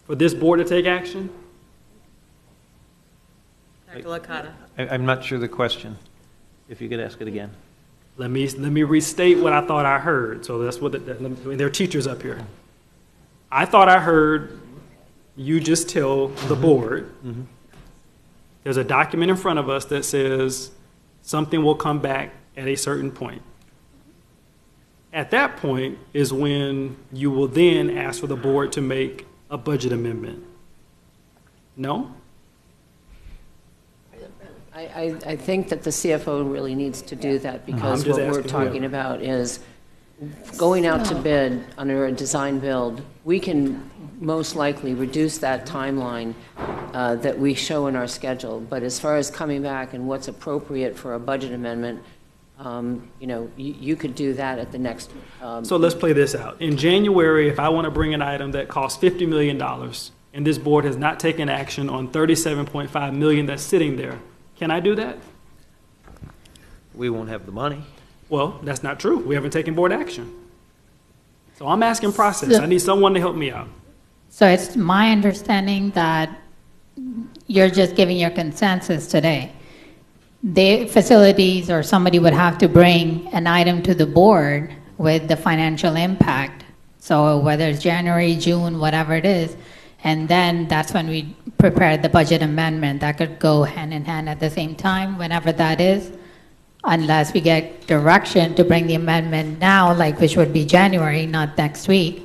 for this board to take action?
Dr. Licata.
I'm not sure the question. if you could ask it again.
Let me restate what I thought I heard. So that's what there are teachers up here. I thought I heard you just tell the board there's a document in front of us that says something will come back at a certain point. At that point is when you will then ask for the board to make a budget amendment. No?
I think that the CFO really needs to do that, because what we're talking about is going out to bid under a design build. We can most likely reduce that timeline that we show in our schedule. But as far as coming back and what's appropriate for a budget amendment, you could do that at the next.
So let's play this out. In January, if I want to bring an item that costs $50 million and this board has not taken action on $37.5 million that's sitting there, can I do that?
We won't have the money.
Well, that's not true. We haven't taken board action. So I'm asking process. I need someone to help me out.
So it's my understanding that you're just giving your consensus today. The facilities or somebody would have to bring an item to the board with the financial impact. So whether it's January, June, whatever it is, and then that's when we prepare the budget amendment. That could go hand in hand at the same time, whenever that is, unless we get direction to bring the amendment now, which would be January, not next week,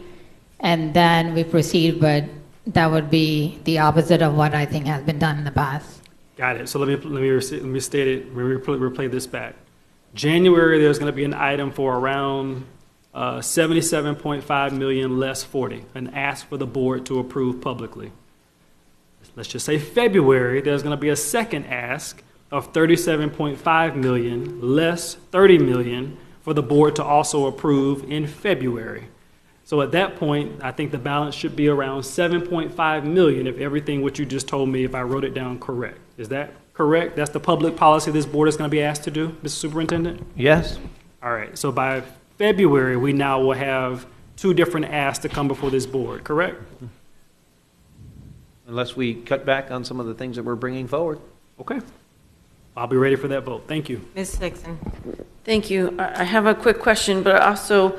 and then we proceed, but that would be the opposite of what I think has been done in the past.
Got it. So let me state it. Let me replay this back. January, there's going to be an item for around 77.5 million less 40, an ask for the board to approve publicly. Let's just say February, there's going to be a second ask of 37.5 million less 30 million for the board to also approve in February. So at that point, I think the balance should be around 7.5 million if everything what you just told me, if I wrote it down correct. Is that correct? That's the public policy this board is going to be asked to do, Mr. Superintendent?
Yes.
All right. So by February, we now will have two different asks to come before this board, correct?
Unless we cut back on some of the things that we're bringing forward.
Okay. I'll be ready for that vote. Thank you.
Ms. Dixon.
Thank you. I have a quick question, but also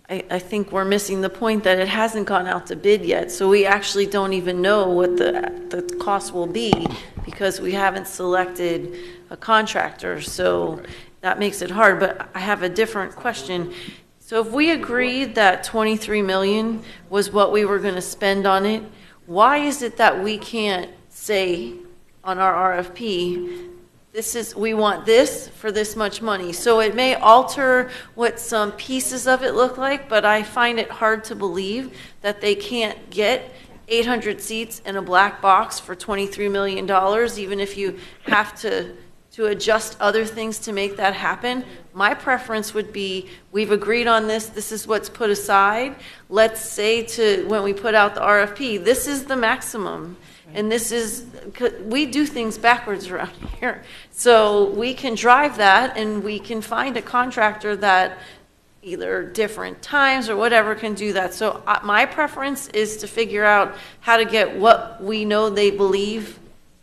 I think we're missing the point that it hasn't gone out to bid yet. So we actually don't even know what the cost will be because we haven't selected a contractor. So that makes it hard. But I have a different question. So if we agreed that 23 million was what we were going to spend on it, why is it that we can't say on our RFP, we want this for this much money? So it may alter what some pieces of it look like, but I find it hard to believe that they can't get 800 seats in a black box for $23 million, even if you have to adjust other things to make that happen. My preference would be, we've agreed on this, this is what's put aside. Let's say when we put out the RFP, this is the maximum. And we do things backwards around here. So we can drive that and we can find a contractor that either different times or whatever can do that. So my preference is to figure out how to get what we know they believe,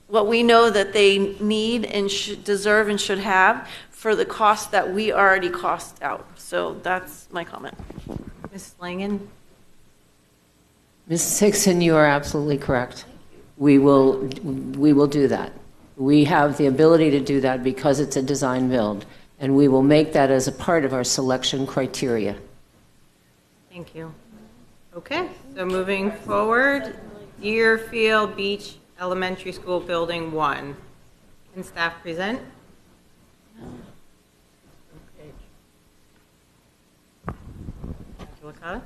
what we know that they need and should deserve and should have for the cost that we already cost out. So that's my comment.
Ms. Langen?
Ms. Hickson, you are absolutely correct. We will do that. We have the ability to do that because it's a design build, and we will make that as a part of our selection criteria.
Thank you. Okay, so moving forward, Deerfield Beach Elementary School Building 1. Can staff present? Dr. Licata?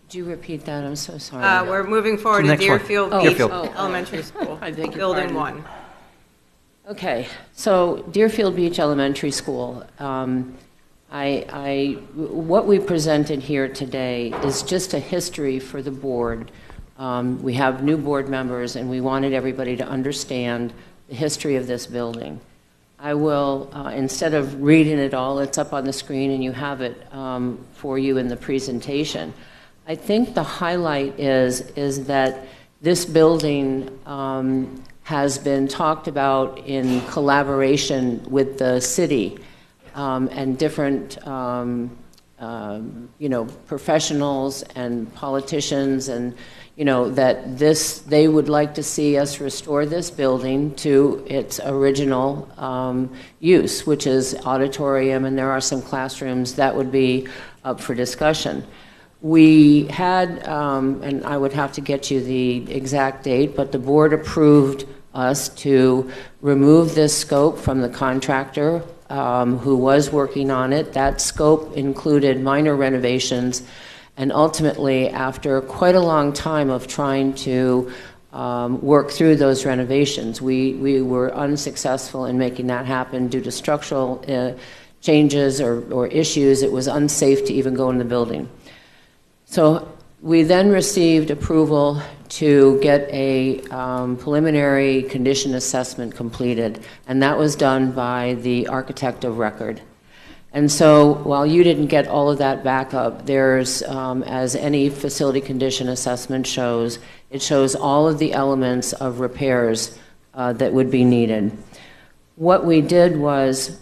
Could you repeat that? I'm so sorry.
We're moving forward to Deerfield Beach Elementary School,
I beg your
Building
pardon.
1.
Okay, so Deerfield Beach Elementary School. What we presented here today is just a history for the board. We have new board members, and we wanted everybody to understand the history of this building. I will, instead of reading it all, it's up on the screen, and you have it for you in the presentation. I think the highlight is that this building has been talked about in collaboration with the city and different professionals and politicians, and that they would like to see us restore this building to its original use, which is auditorium, and there are some classrooms that would be up for discussion. We had, and I would have to get you the exact date, but the board approved us to remove this scope from the contractor who was working on it. That scope included minor renovations, and ultimately, after quite a long time of trying to work through those renovations, we were unsuccessful in making that happen due to structural changes or issues. It was unsafe to even go in the building. So we then received approval to get a preliminary condition assessment completed, and that was done by the architect of record. And so while you didn't get all of that back up, there's, as any facility condition assessment shows, it shows all of the elements of repairs that would be needed. What we did was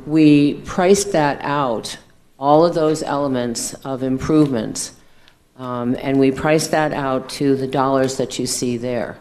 we priced that out, all of those elements of improvements, and we priced that out to the dollars that you see there.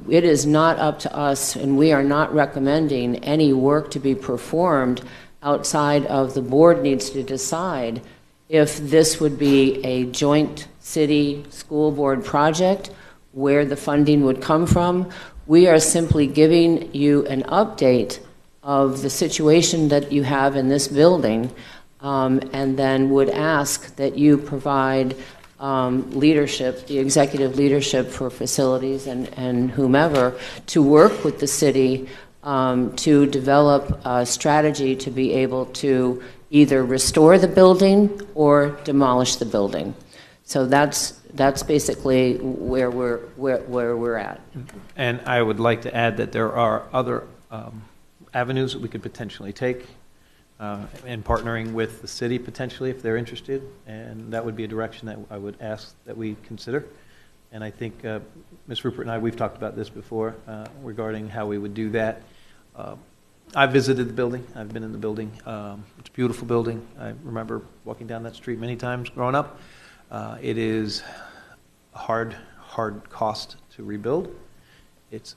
It is not up to us, and we are not recommending any work to be performed outside of the board needs to decide if this would be a joint city school board project, where the funding would come from. We are simply giving you an update of the situation that you have in this building, and then would ask that you provide leadership, the executive leadership for facilities and whomever, to work with the city to develop a strategy to be able to either restore the building or demolish the building. So that's basically where we're at.
And I would like to add that there are other avenues that we could potentially take in partnering with the city potentially if they're interested, and that would be a direction that I would ask that we consider. And I think Ms. Rupert and I, we've talked about this before regarding how we would do that. I've visited the building. I've been in the building. It's a beautiful building. I remember walking down that street many times growing up. It is a hard cost to rebuild. It's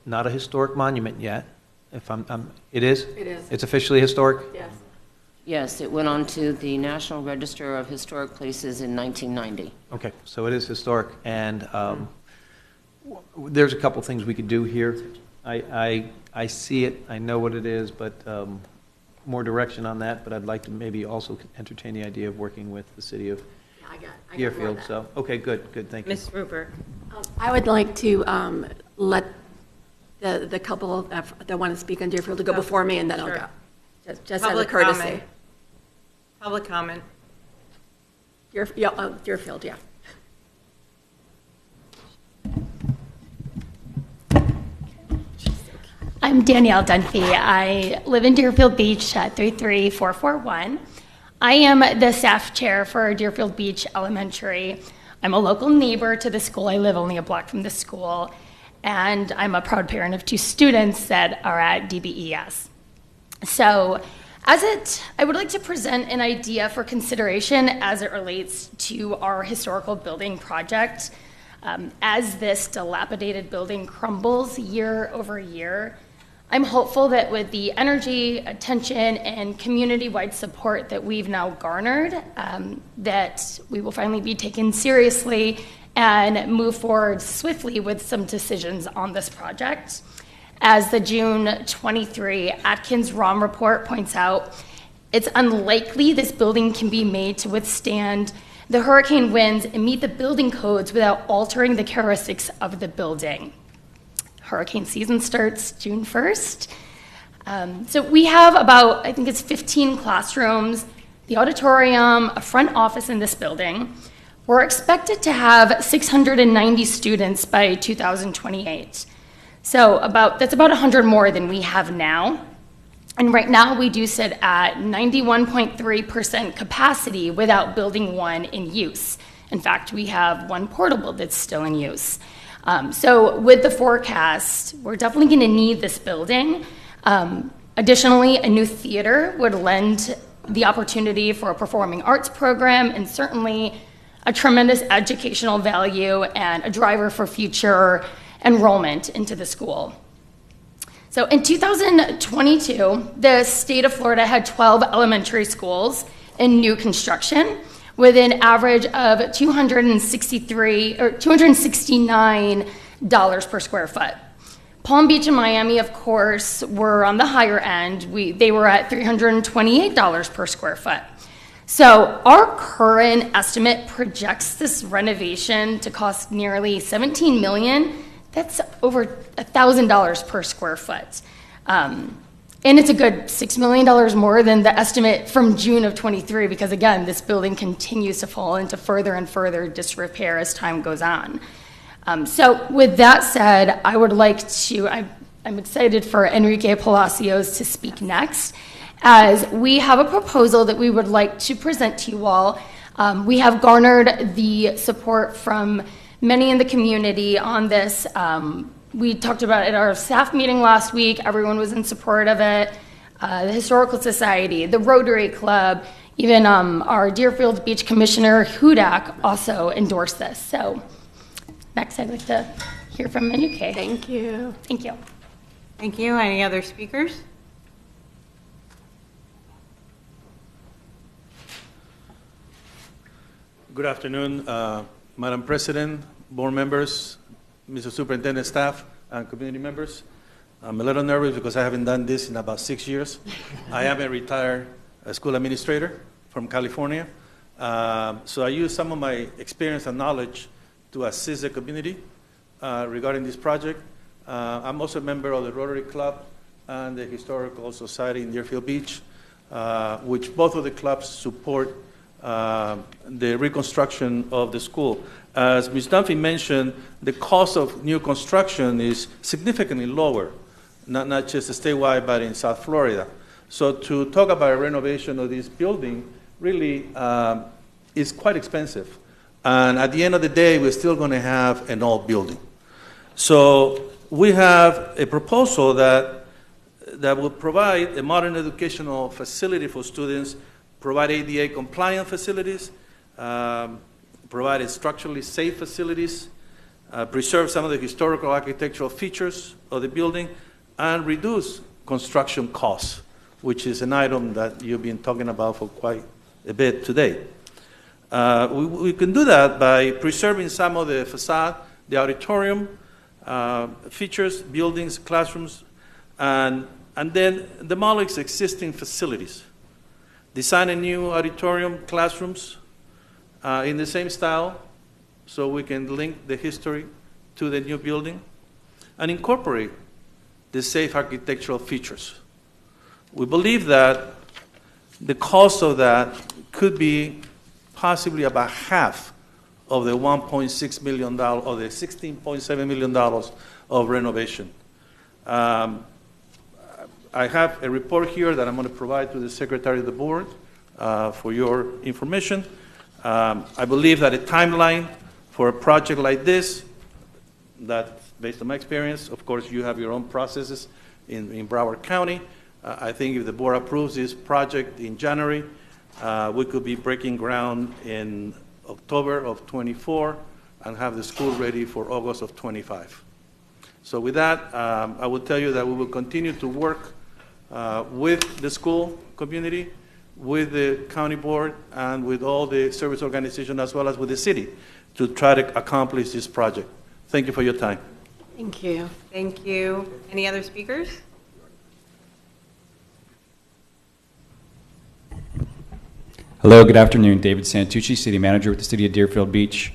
not a historic monument yet. It is?
It is.
It's officially historic?
Yes.
Yes, it went on to the National Register of Historic Places in 1990.
Okay, so it is historic, and there's a couple things we could do here. I see it, I know what it is, but more direction on that, but I'd like to maybe also entertain the idea of working with the city of Deerfield. So, okay, good, thank you.
Ms. Rupert.
I would like to let the couple that want to speak on Deerfield to go before me, and then I'll go. Just as a courtesy.
Comment. Public comment.
Deerfield, yeah.
I'm Danielle Dunphy. I live in Deerfield Beach at 33441. I am the staff chair for Deerfield Beach Elementary. I'm a local neighbor to the school. I live only a block from the school. And I'm a proud parent of 2 students that are at DBES. So I would like to present an idea for consideration as it relates to our historical building project. As this dilapidated building crumbles year over year, I'm hopeful that with the energy, attention, and community-wide support that we've now garnered, that we will finally be taken seriously and move forward swiftly with some decisions on this project. As the June 23 Atkins-Rom report points out, it's unlikely this building can be made to withstand the hurricane winds and meet the building codes without altering the characteristics of the building. Hurricane season starts June 1st. So we have about, I think it's 15 classrooms, the auditorium, a front office in this building. We're expected to have 690 students by 2028. So that's about 100 more than we have now. And right now we do sit at 91.3% capacity without building 1 in use. In fact, we have 1 portable that's still in use. So with the forecast, we're definitely going to need this building. Additionally, a new theater would lend the opportunity for a performing arts program, and certainly a tremendous educational value and a driver for future enrollment into the school. So in 2022, the state of Florida had 12 elementary schools in new construction with an average of $269 per square foot. Palm Beach and Miami, of course, were on the higher end. They were at $328 per square foot. So our current estimate projects this renovation to cost nearly $17 million. That's over $1,000 per square foot. And it's a good $6 million more than the estimate from June of 23, because again, this building continues to fall into further and further disrepair as time goes on. So with that said, I would like to, I'm excited for Enrique Palacios to speak next, as we have a proposal that we would like to present to you all. We have garnered the support from many in the community on this. We talked about it at our staff meeting last week. Everyone was in support of it. The Historical Society, the Rotary Club, even our Deerfield Beach Commissioner, Hudak, also endorsed this. So next, I'd like to hear from Enrique.
Thank you.
Thank you.
Thank you. Any other speakers?
Good afternoon, Madam President, board members, Mr. Superintendent, staff, and community members. I'm a little nervous because I haven't done this in about 6 years. I am a retired school administrator from California. So I use some of my experience and knowledge to assist the community regarding this project. I'm also a member of the Rotary Club and the Historical Society in Deerfield Beach, which both of the clubs support the reconstruction of the school. As Ms. Dunphy mentioned, the cost of new construction is significantly lower, not just statewide, but in South Florida. So to talk about a renovation of this building really is quite expensive. And at the end of the day, we're still going to have an old building. So we have a proposal that will provide a modern educational facility for students, provide ADA compliant facilities, provide structurally safe facilities, preserve some of the historical architectural features of the building, and reduce construction costs, which is an item that you've been talking about for quite a bit today. We can do that by preserving some of the facade, the auditorium, features, buildings, classrooms, and then demolish existing facilities. Design a new auditorium, classrooms in the same style so we can link the history to the new building and incorporate the safe architectural features. We believe that the cost of that could be possibly about half of the $1.6 million or the $16.7 million of renovation. I have a report here that I'm going to provide to the Secretary of the Board for your information. I believe that a timeline for a project like this, that based on my experience, of course you have your own processes in Broward County. I think if the board approves this project in January, we could be breaking ground in October of 24 and have the school ready for August of 25. So with that, I will tell you that we will continue to work with the school community, with the county board, and with all the service organizations, as well as with the city, to try to accomplish this project. Thank you for your time.
Thank you. Thank you. Any other speakers?
Hello, good afternoon. David Santucci, City Manager with the City of Deerfield Beach.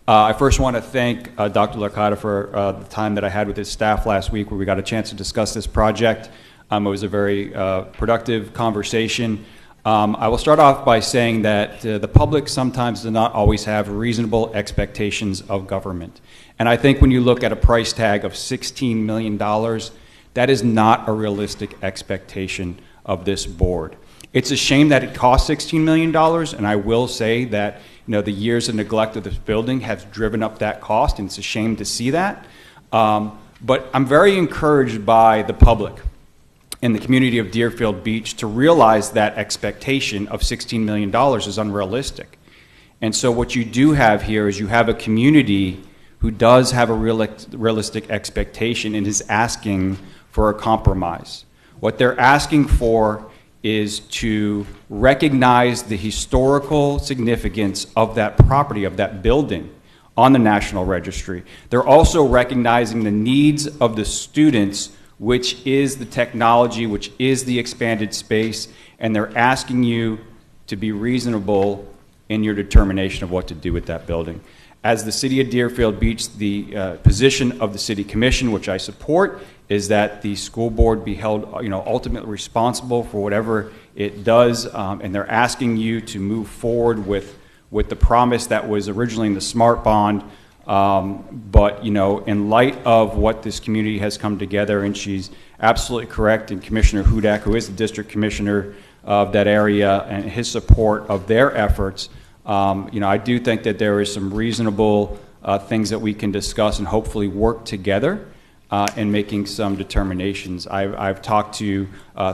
I first want to thank Dr. Licata for the time that I had with his staff last week where we got a chance to discuss this project. It was a very productive conversation. I will start off by saying that the public sometimes does not always have reasonable expectations of government. And I think when you look at a price tag of $16 million, that is not a realistic expectation of this board. It's a shame that it cost $16 million, and I will say that the years of neglect of this building has driven up that cost, and it's a shame to see that. But I'm very encouraged by the public in the community of Deerfield Beach to realize that expectation of $16 million is unrealistic. And so what you do have here is you have a community who does have a realistic expectation and is asking for a compromise. What they're asking for is to recognize the historical significance of that property, of that building, on the National Registry. They're also recognizing the needs of the students, which is the technology, which is the expanded space, and they're asking you to be reasonable in your determination of what to do with that building. As the City of Deerfield Beach, the position of the City Commission, which I support, is that the school board be held, ultimately responsible for whatever it does, and they're asking you to move forward with the promise that was originally in the SMART bond, but in light of what this community has come together, and she's absolutely correct, and Commissioner Hudak, who is the district commissioner of that area, and his support of their efforts, I do think that there is some reasonable things that we can discuss and hopefully work together in making some determinations. I've talked to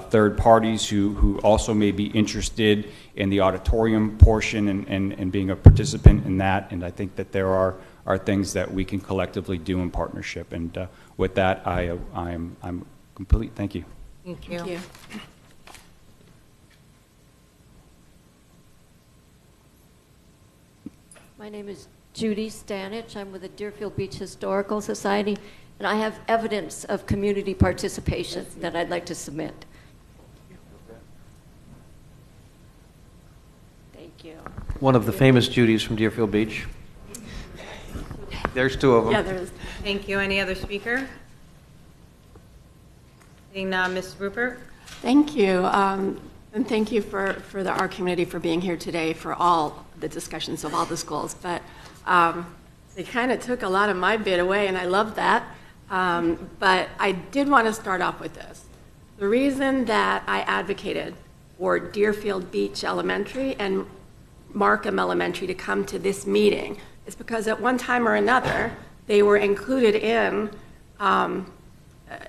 third parties who also may be interested in the auditorium portion and being a participant in that, and I think that there are things that we can collectively do in partnership. And with that, I'm complete. Thank you.
Thank you.
Thank you.
My name is Judy Stanich. I'm with the Deerfield Beach Historical Society, and I have evidence of community participation that I'd like to submit. Thank you.
One of the famous Judys from Deerfield Beach. There's two of them.
Yeah, there is.
Thank you. Any other speaker? Seeing none, Ms. Rupert?
Thank you. And thank you for our community for being here today for all the discussions of all the schools. But they kind of took a lot of my bit away, and I love that. But I did want to start off with this. The reason that I advocated for Deerfield Beach Elementary and Markham Elementary to come to this meeting is because at one time or another, they were included in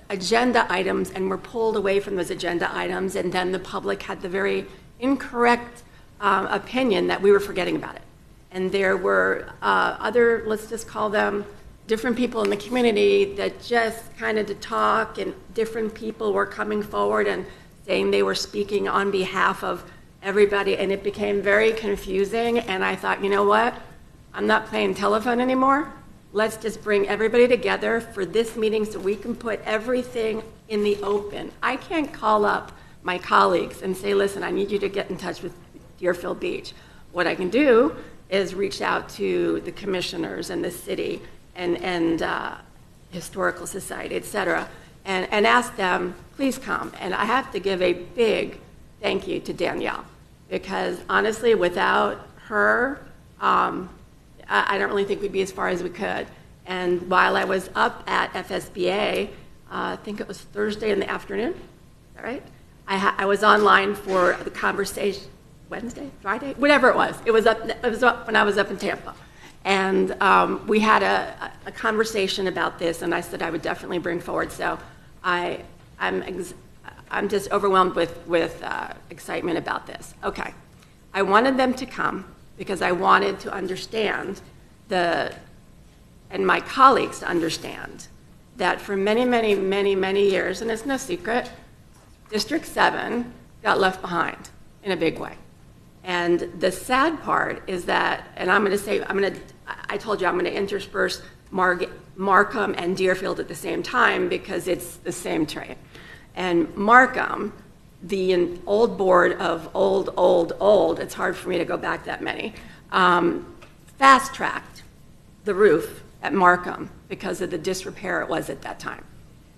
agenda items and were pulled away from those agenda items, and then the public had the very incorrect opinion that we were forgetting about it. And there were other, let's just call them, different people in the community that just kind of to talk, and different people were coming forward and saying they were speaking on behalf of everybody, and it became very confusing. And I thought, you know what? I'm not playing telephone anymore. Let's just bring everybody together for this meeting so we can put everything in the open. I can't call up my colleagues and say, listen, I need you to get in touch with Deerfield Beach. What I can do is reach out to the commissioners and the city and historical society, et cetera, and ask them, please come. And I have to give a big thank you to Danielle, because honestly, without her, I don't really think we'd be as far as we could. And while I was up at FSBA, I think it was Thursday in the afternoon, is that right? I was online for the conversation, Wednesday, Friday, whatever it was. It was up when I was up in Tampa. And we had a conversation about this, and I said I would definitely bring forward. So I'm just overwhelmed with excitement about this. Okay, I wanted them to come because I wanted to understand and my colleagues to understand that for many, many, many, many years, and it's no secret, District 7 got left behind in a big way. And the sad part is that, and I told you I'm going to intersperse Markham and Deerfield at the same time because it's the same train. And Markham, the old board of old, it's hard for me to go back that many, fast-tracked the roof at Markham because of the disrepair it was at that time.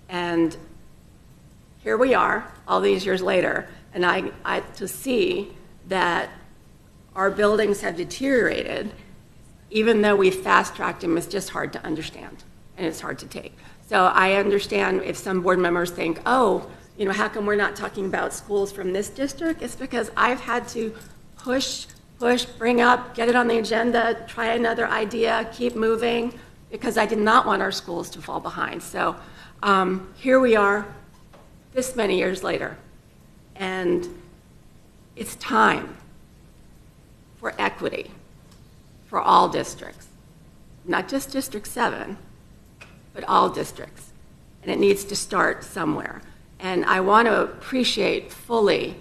And here we are, all these years later, and I to see that our buildings have deteriorated, even though we fast-tracked them, it's just hard to understand, and it's hard to take. So I understand if some board members think, oh, how come we're not talking about schools from this district? It's because I've had to push push, bring up, get it on the agenda, try another idea, keep moving, because I did not want our schools to fall behind. So here we are, this many years later, and it's time for equity for all districts, not just District 7, but all districts. And it needs to start somewhere. And I want to appreciate fully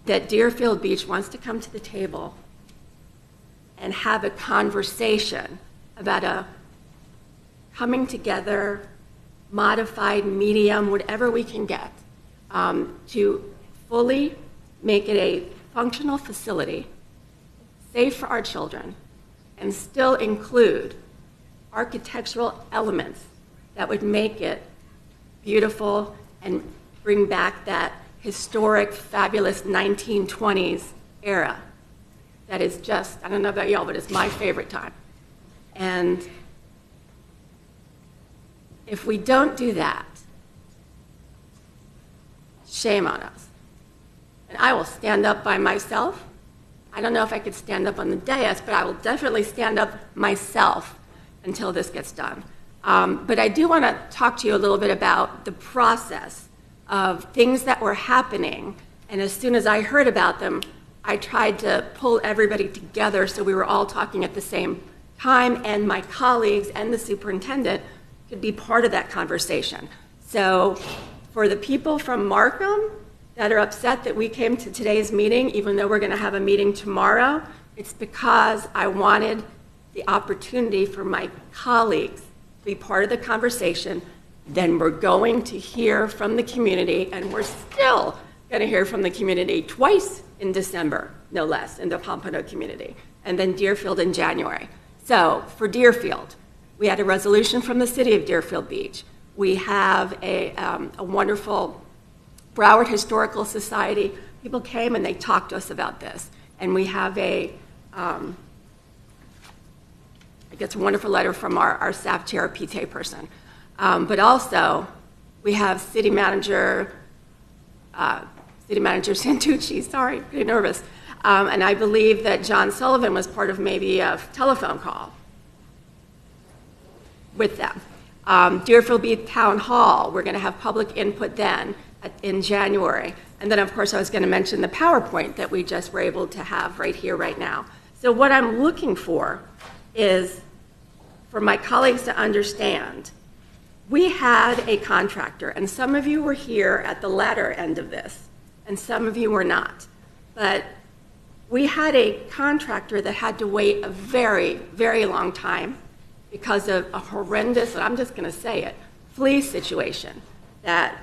that Deerfield Beach wants to come to the table and have a conversation about a coming together, modified, medium, whatever we can get, to fully make it a functional facility, safe for our children, and still include architectural elements that would make it beautiful and bring back that historic, fabulous 1920s era that is just, I don't know about y'all, but it's my favorite time. And if we don't do that, shame on us. And I will stand up by myself. I don't know if I could stand up on the dais, but I will definitely stand up myself until this gets done. But I do want to talk to you a little bit about the process of things that were happening. And as soon as I heard about them, I tried to pull everybody together so we were all talking at the same time, and my colleagues and the superintendent could be part of that conversation. So for the people from Markham that are upset that we came to today's meeting, even though we're going to have a meeting tomorrow, it's because I wanted the opportunity for my colleagues to be part of the conversation. Then we're going to hear from the community, and we're still going to hear from the community twice in December, no less, in the Pompano community, and then Deerfield in January. So for Deerfield, we had a resolution from the city of Deerfield Beach. We have a wonderful Broward Historical Society. People came and they talked to us about this. And we have I guess a wonderful letter from our staff chair, PTA person. But also, we have City Manager Santucci, sorry, getting nervous. And I believe that John Sullivan was part of maybe a telephone call with them. Deerfield Beach Town Hall, we're going to have public input then in January. And then, of course, I was going to mention the PowerPoint that we just were able to have right here, right now. So what I'm looking for is for my colleagues to understand, we had a contractor, and some of you were here at the latter end of this, and some of you were not. But we had a contractor that had to wait a very, very long time because of a horrendous, and I'm just going to say it, flea situation that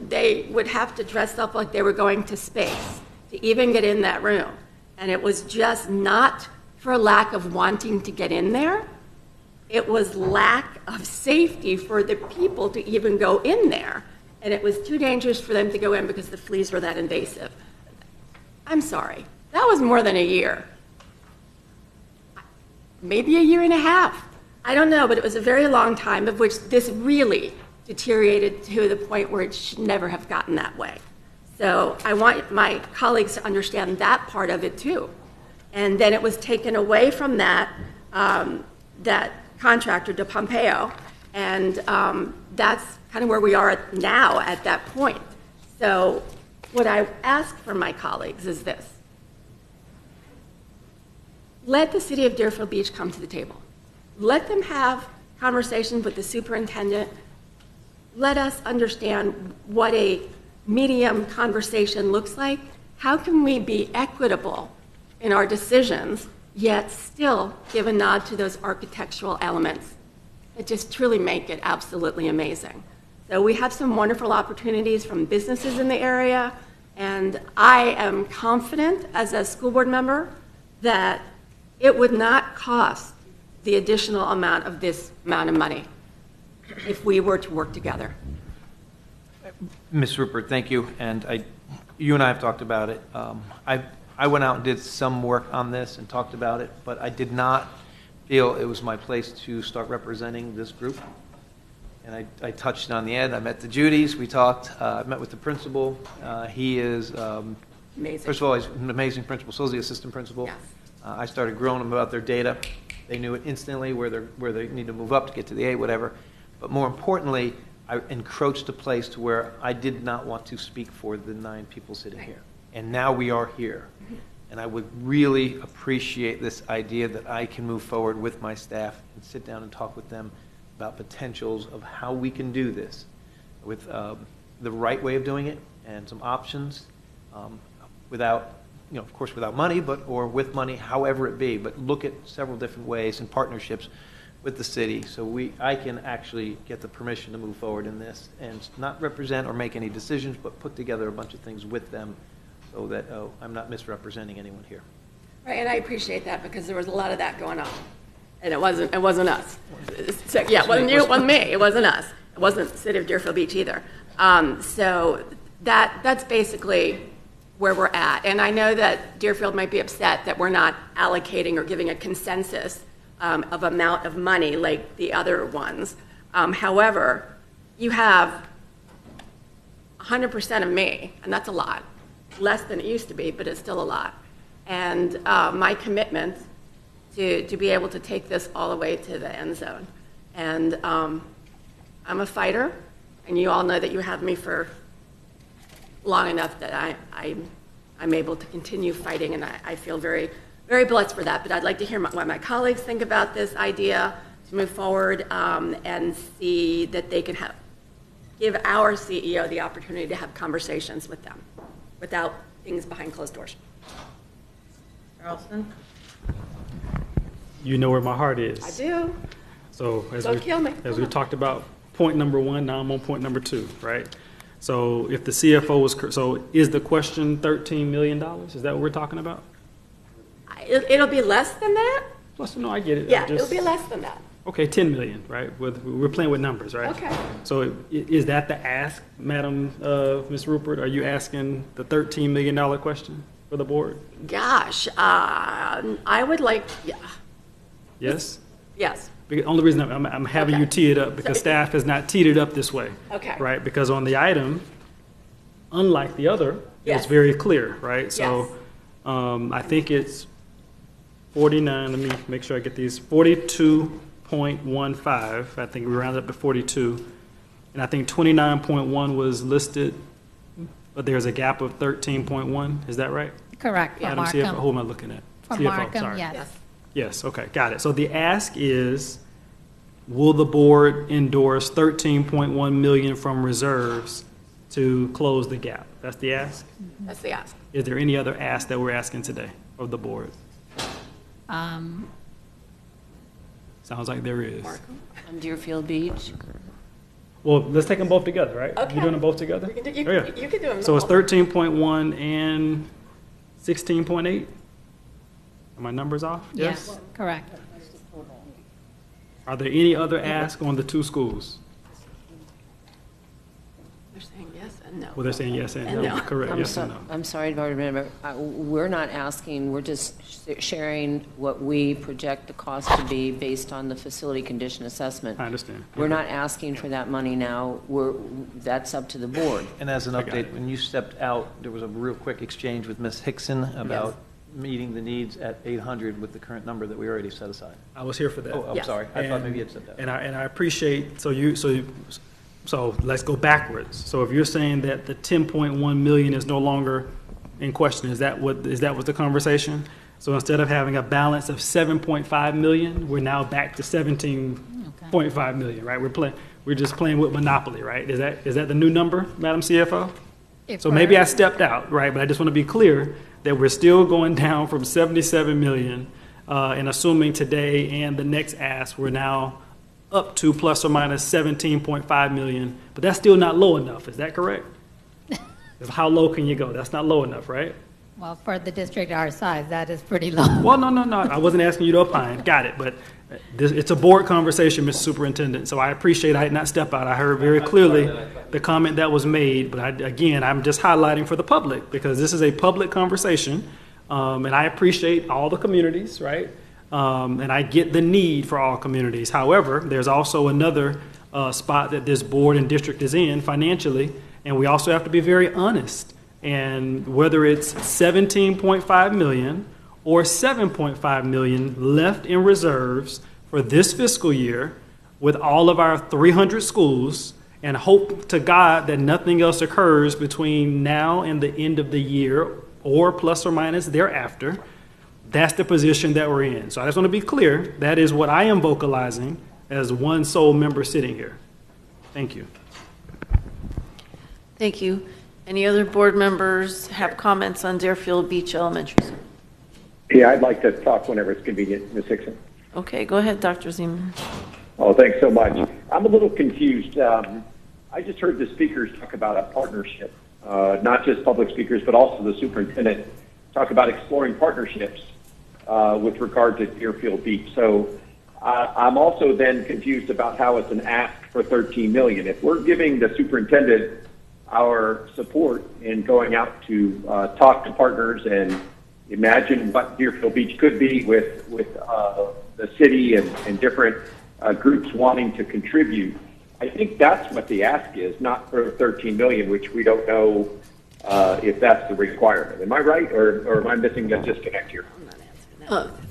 they would have to dress up like they were going to space to even get in that room. And it was just not for lack of wanting to get in there. It was lack of safety for the people to even go in there. And it was too dangerous for them to go in because the fleas were that invasive. I'm sorry, that was more than a year. Maybe a year and a half. I don't know, but it was a very long time, of which this really deteriorated to the point where it should never have gotten that way. So I want my colleagues to understand that part of it too. And then it was taken away from that, that contractor to Pompeo, and that's kind of where we are now at that point. So what I ask from my colleagues is this. Let the city of Deerfield Beach come to the table. Let them have conversations with the superintendent. Let us understand what a medium conversation looks like. How can we be equitable in our decisions, yet still give a nod to those architectural elements that just truly make it absolutely amazing? So we have some wonderful opportunities from businesses in the area, and I am confident as a school board member that it would not cost the additional amount of this amount of money if we were to work together.
Ms. Rupert, thank you. And you and I have talked about it. I went out and did some work on this and talked about it, but I did not feel it was my place to start representing this group. And I touched on the end. I met the Judys. We talked. I met with the principal. He is
Amazing.
First of all, he's an amazing principal. So is the assistant principal.
Yes.
I started grilling them about their data. They knew it instantly where they need to move up to get to the A, whatever. But more importantly, I encroached a place to where I did not want to speak for the 9 people sitting here. And now we are here. And I would really appreciate this idea that I can move forward with my staff and sit down and talk with them about potentials of how we can do this with the right way of doing it and some options without, of course, without money, or with money, however it be. But look at several different ways and partnerships with the city so I can actually get the permission to move forward in this and not represent or make any decisions, but put together a bunch of things with them so that I'm not misrepresenting anyone here.
Right, and I appreciate that because there was a lot of that going on, and it wasn't us. So, yeah, it wasn't you, it wasn't me, it wasn't us, it wasn't the City of Deerfield Beach either. So that's basically where we're at, and I know that Deerfield might be upset that we're not allocating or giving a consensus of amount of money like the other ones. However, you have 100% of me, and that's a lot. Less than it used to be, but it's still a lot. And my commitment to be able to take this all the way to the end zone. And I'm a fighter, and you all know that you have me for long enough that I'm able to continue fighting, and I feel very, very blessed for that. But I'd like to hear what my colleagues think about this idea to move forward and see that they can give our CEO the opportunity to have conversations with them without things behind closed doors.
Charleston?
You know where my heart is.
I do.
So
Don't kill me.
As we talked about point number 1, now I'm on point number 2, right? So if the CFO was, so is the question $13 million? Is that what we're talking about?
It'll be less than that?
No, I get it.
Yeah, it'll be less than that.
Okay, 10 million, right? We're playing with numbers, right?
Okay.
So is that the ask, Madam Ms. Rupert? Are you asking the $13 million question for the board?
Gosh, I would like, yeah.
Yes?
Yes.
The only reason I'm having you tee it up because staff has not teed it up this way.
Okay.
Right? Because on the item, unlike the other, it's very clear, right? So I think it's 49, let me make sure I get these, 42.15. I think we rounded up to 42. And I think 29.1 was listed, but there's a gap of 13.1. Is that right?
Correct, for
Madam
Markham.
CFO, who am I looking at?
For
CFO,
Markham,
sorry.
yes.
Yes, okay, got it. So the ask is, will the board endorse 13.1 million from reserves to close the gap? That's the ask?
That's the ask.
Is there any other ask that we're asking today of the board? Sounds like there is.
On Deerfield Beach.
Well, let's take them both together, right?
Okay.
You doing them both together?
You can do them.
So it's 13.1 and 16.8? Are my numbers off?
Yes, correct.
Are there any other asks on the 2 schools?
They're saying yes and no.
Well, they're saying yes and no. Correct, yes and no.
I'm sorry to remember. We're not asking, we're just sharing what we project the cost to be based on the facility condition assessment.
I understand.
We're not asking for that money now. That's up to the board.
And as an update, when you stepped out, there was a real quick exchange with Ms. Hickson about meeting the needs at 800 with the current number that we already set aside.
I was here for that.
Oh, I'm sorry. I thought maybe you had said that.
And I appreciate, so let's go backwards. So if you're saying that the 10.1 million is no longer in question, is that what the conversation? So instead of having a balance of 7.5 million, we're now back to 17.5 million, right? We're just playing with Monopoly, right? Is that the new number, Madam CFO? So maybe I stepped out, right? But I just want to be clear that we're still going down from 77 million, and assuming today and the next ask, we're now up to plus or minus 17.5 million, but that's still not low enough. Is that correct? How low can you go? That's not low enough, right?
Well, for the district our size, that is pretty low.
Well, no. I wasn't asking you to opine. Got it. But it's a board conversation, Mr. Superintendent, so I appreciate I did not step out. I heard very clearly the comment that was made, but I'm just highlighting for the public because this is a public conversation, and I appreciate all the communities, right? And I get the need for all communities. However, there's also another spot that this board and district is in financially, and we also have to be very honest And whether it's 17.5 million or 7.5 million left in reserves for this fiscal year with all of our 300 schools, and hope to God that nothing else occurs between now and the end of the year or plus or minus thereafter, that's the position that we're in. So I just want to be clear, that is what I am vocalizing as one sole member sitting here. Thank you.
Thank you. Any other board members have comments on Deerfield Beach Elementary School?
Yeah, I'd like to talk whenever it's convenient, Ms. Hickson.
Okay, go ahead, Dr. Zeman.
Oh, thanks so much. I'm a little confused. I just heard the speakers talk about a partnership, not just public speakers, but also the superintendent talk about exploring partnerships with regard to Deerfield Beach. So I'm also then confused about how it's an ask for $13 million. If we're giving the superintendent our support in going out to talk to partners and imagine what Deerfield Beach could be with the city and different groups wanting to contribute, I think that's what the ask is, not for $13 million, which we don't know if that's the requirement. Am I right, or am I missing a disconnect here?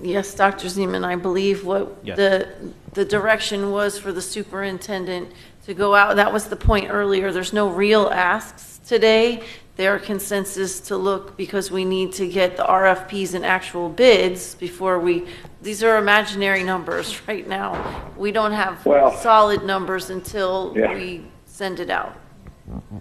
Yes, Dr. Zeman, I believe what the direction was for the superintendent to go out. That was the point earlier. There's no real asks today. Their consensus to look, because we need to get the RFPs and actual bids before these are imaginary numbers right now. We don't have solid numbers until we send it out.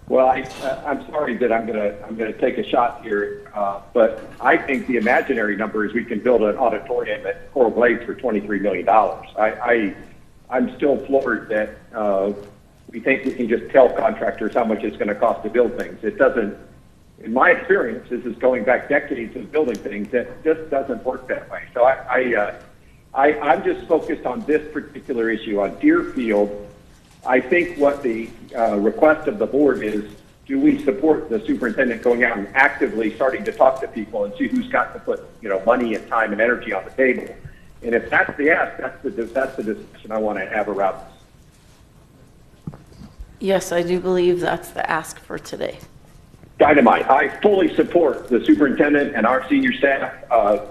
Well, I'm sorry that I'm gonna take a shot here, but I think the imaginary number is we can build an auditorium at Coral Glades for $23 million. I'm still floored that we think we can just tell contractors how much it's going to cost to build things. It doesn't. In my experience, this is going back decades of building things. That just doesn't work that way. So I'm just focused on this particular issue on Deerfield. I think what the request of the board is, do we support the superintendent going out and actively starting to talk to people and see who's got to put money and time and energy on the table? And if that's the ask, that's the discussion I want to have around this.
Yes, I do believe that's the ask for today.
Dynamite. I fully support the superintendent and our senior staff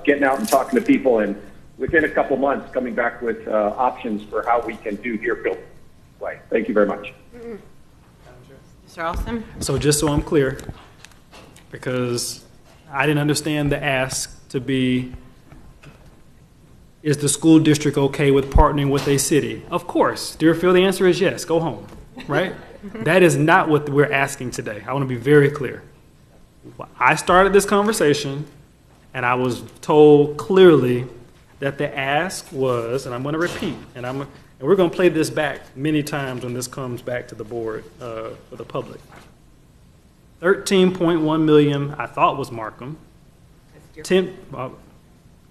getting out and talking to people, and within a couple months coming back with options for how we can do Deerfield. Thank you very much.
Mr. Alston?
So just so I'm clear, because I didn't understand the ask to be, is the school district okay with partnering with a city? Of course. Deerfield, the answer is yes. Go home, right? That is not what we're asking today. I want to be very clear. I started this conversation, and I was told clearly that the ask was, and I'm going to repeat, and we're going to play this back many times when this comes back to the board for the public. 13.1 million, I thought was Markham. 10,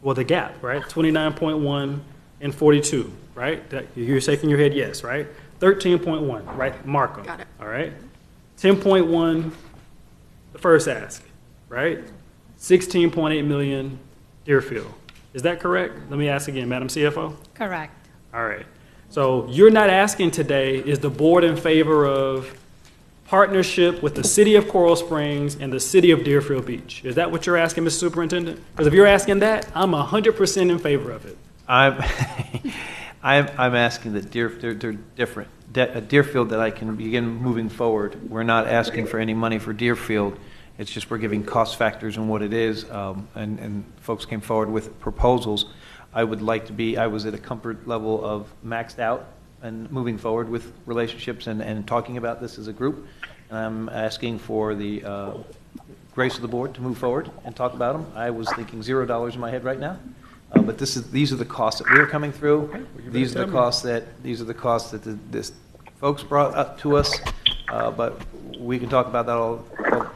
the gap, right? 29.1 and 42, right? You're shaking your head yes, right? 13.1, right? Markham.
Got it.
All right. 10.1, the first ask, right? 16.8 million, Deerfield. Is that correct? Let me ask again, Madam CFO.
Correct.
All right. So you're not asking today, is the board in favor of partnership with the city of Coral Springs and the city of Deerfield Beach? Is that what you're asking, Mr. Superintendent? Because if you're asking that, I'm 100% in favor of it.
I'm asking that they're different. Deerfield, that I can begin moving forward. We're not asking for any money for Deerfield. It's just we're giving cost factors and what it is, and folks came forward with proposals. I would like to be, I was at a comfort level of maxed out and moving forward with relationships and talking about this as a group. And I'm asking for the grace of the board to move forward and talk about them. I was thinking $0 in my head right now. But these are the costs that we're coming through. These are the costs that this folks brought up to us. But we can talk about that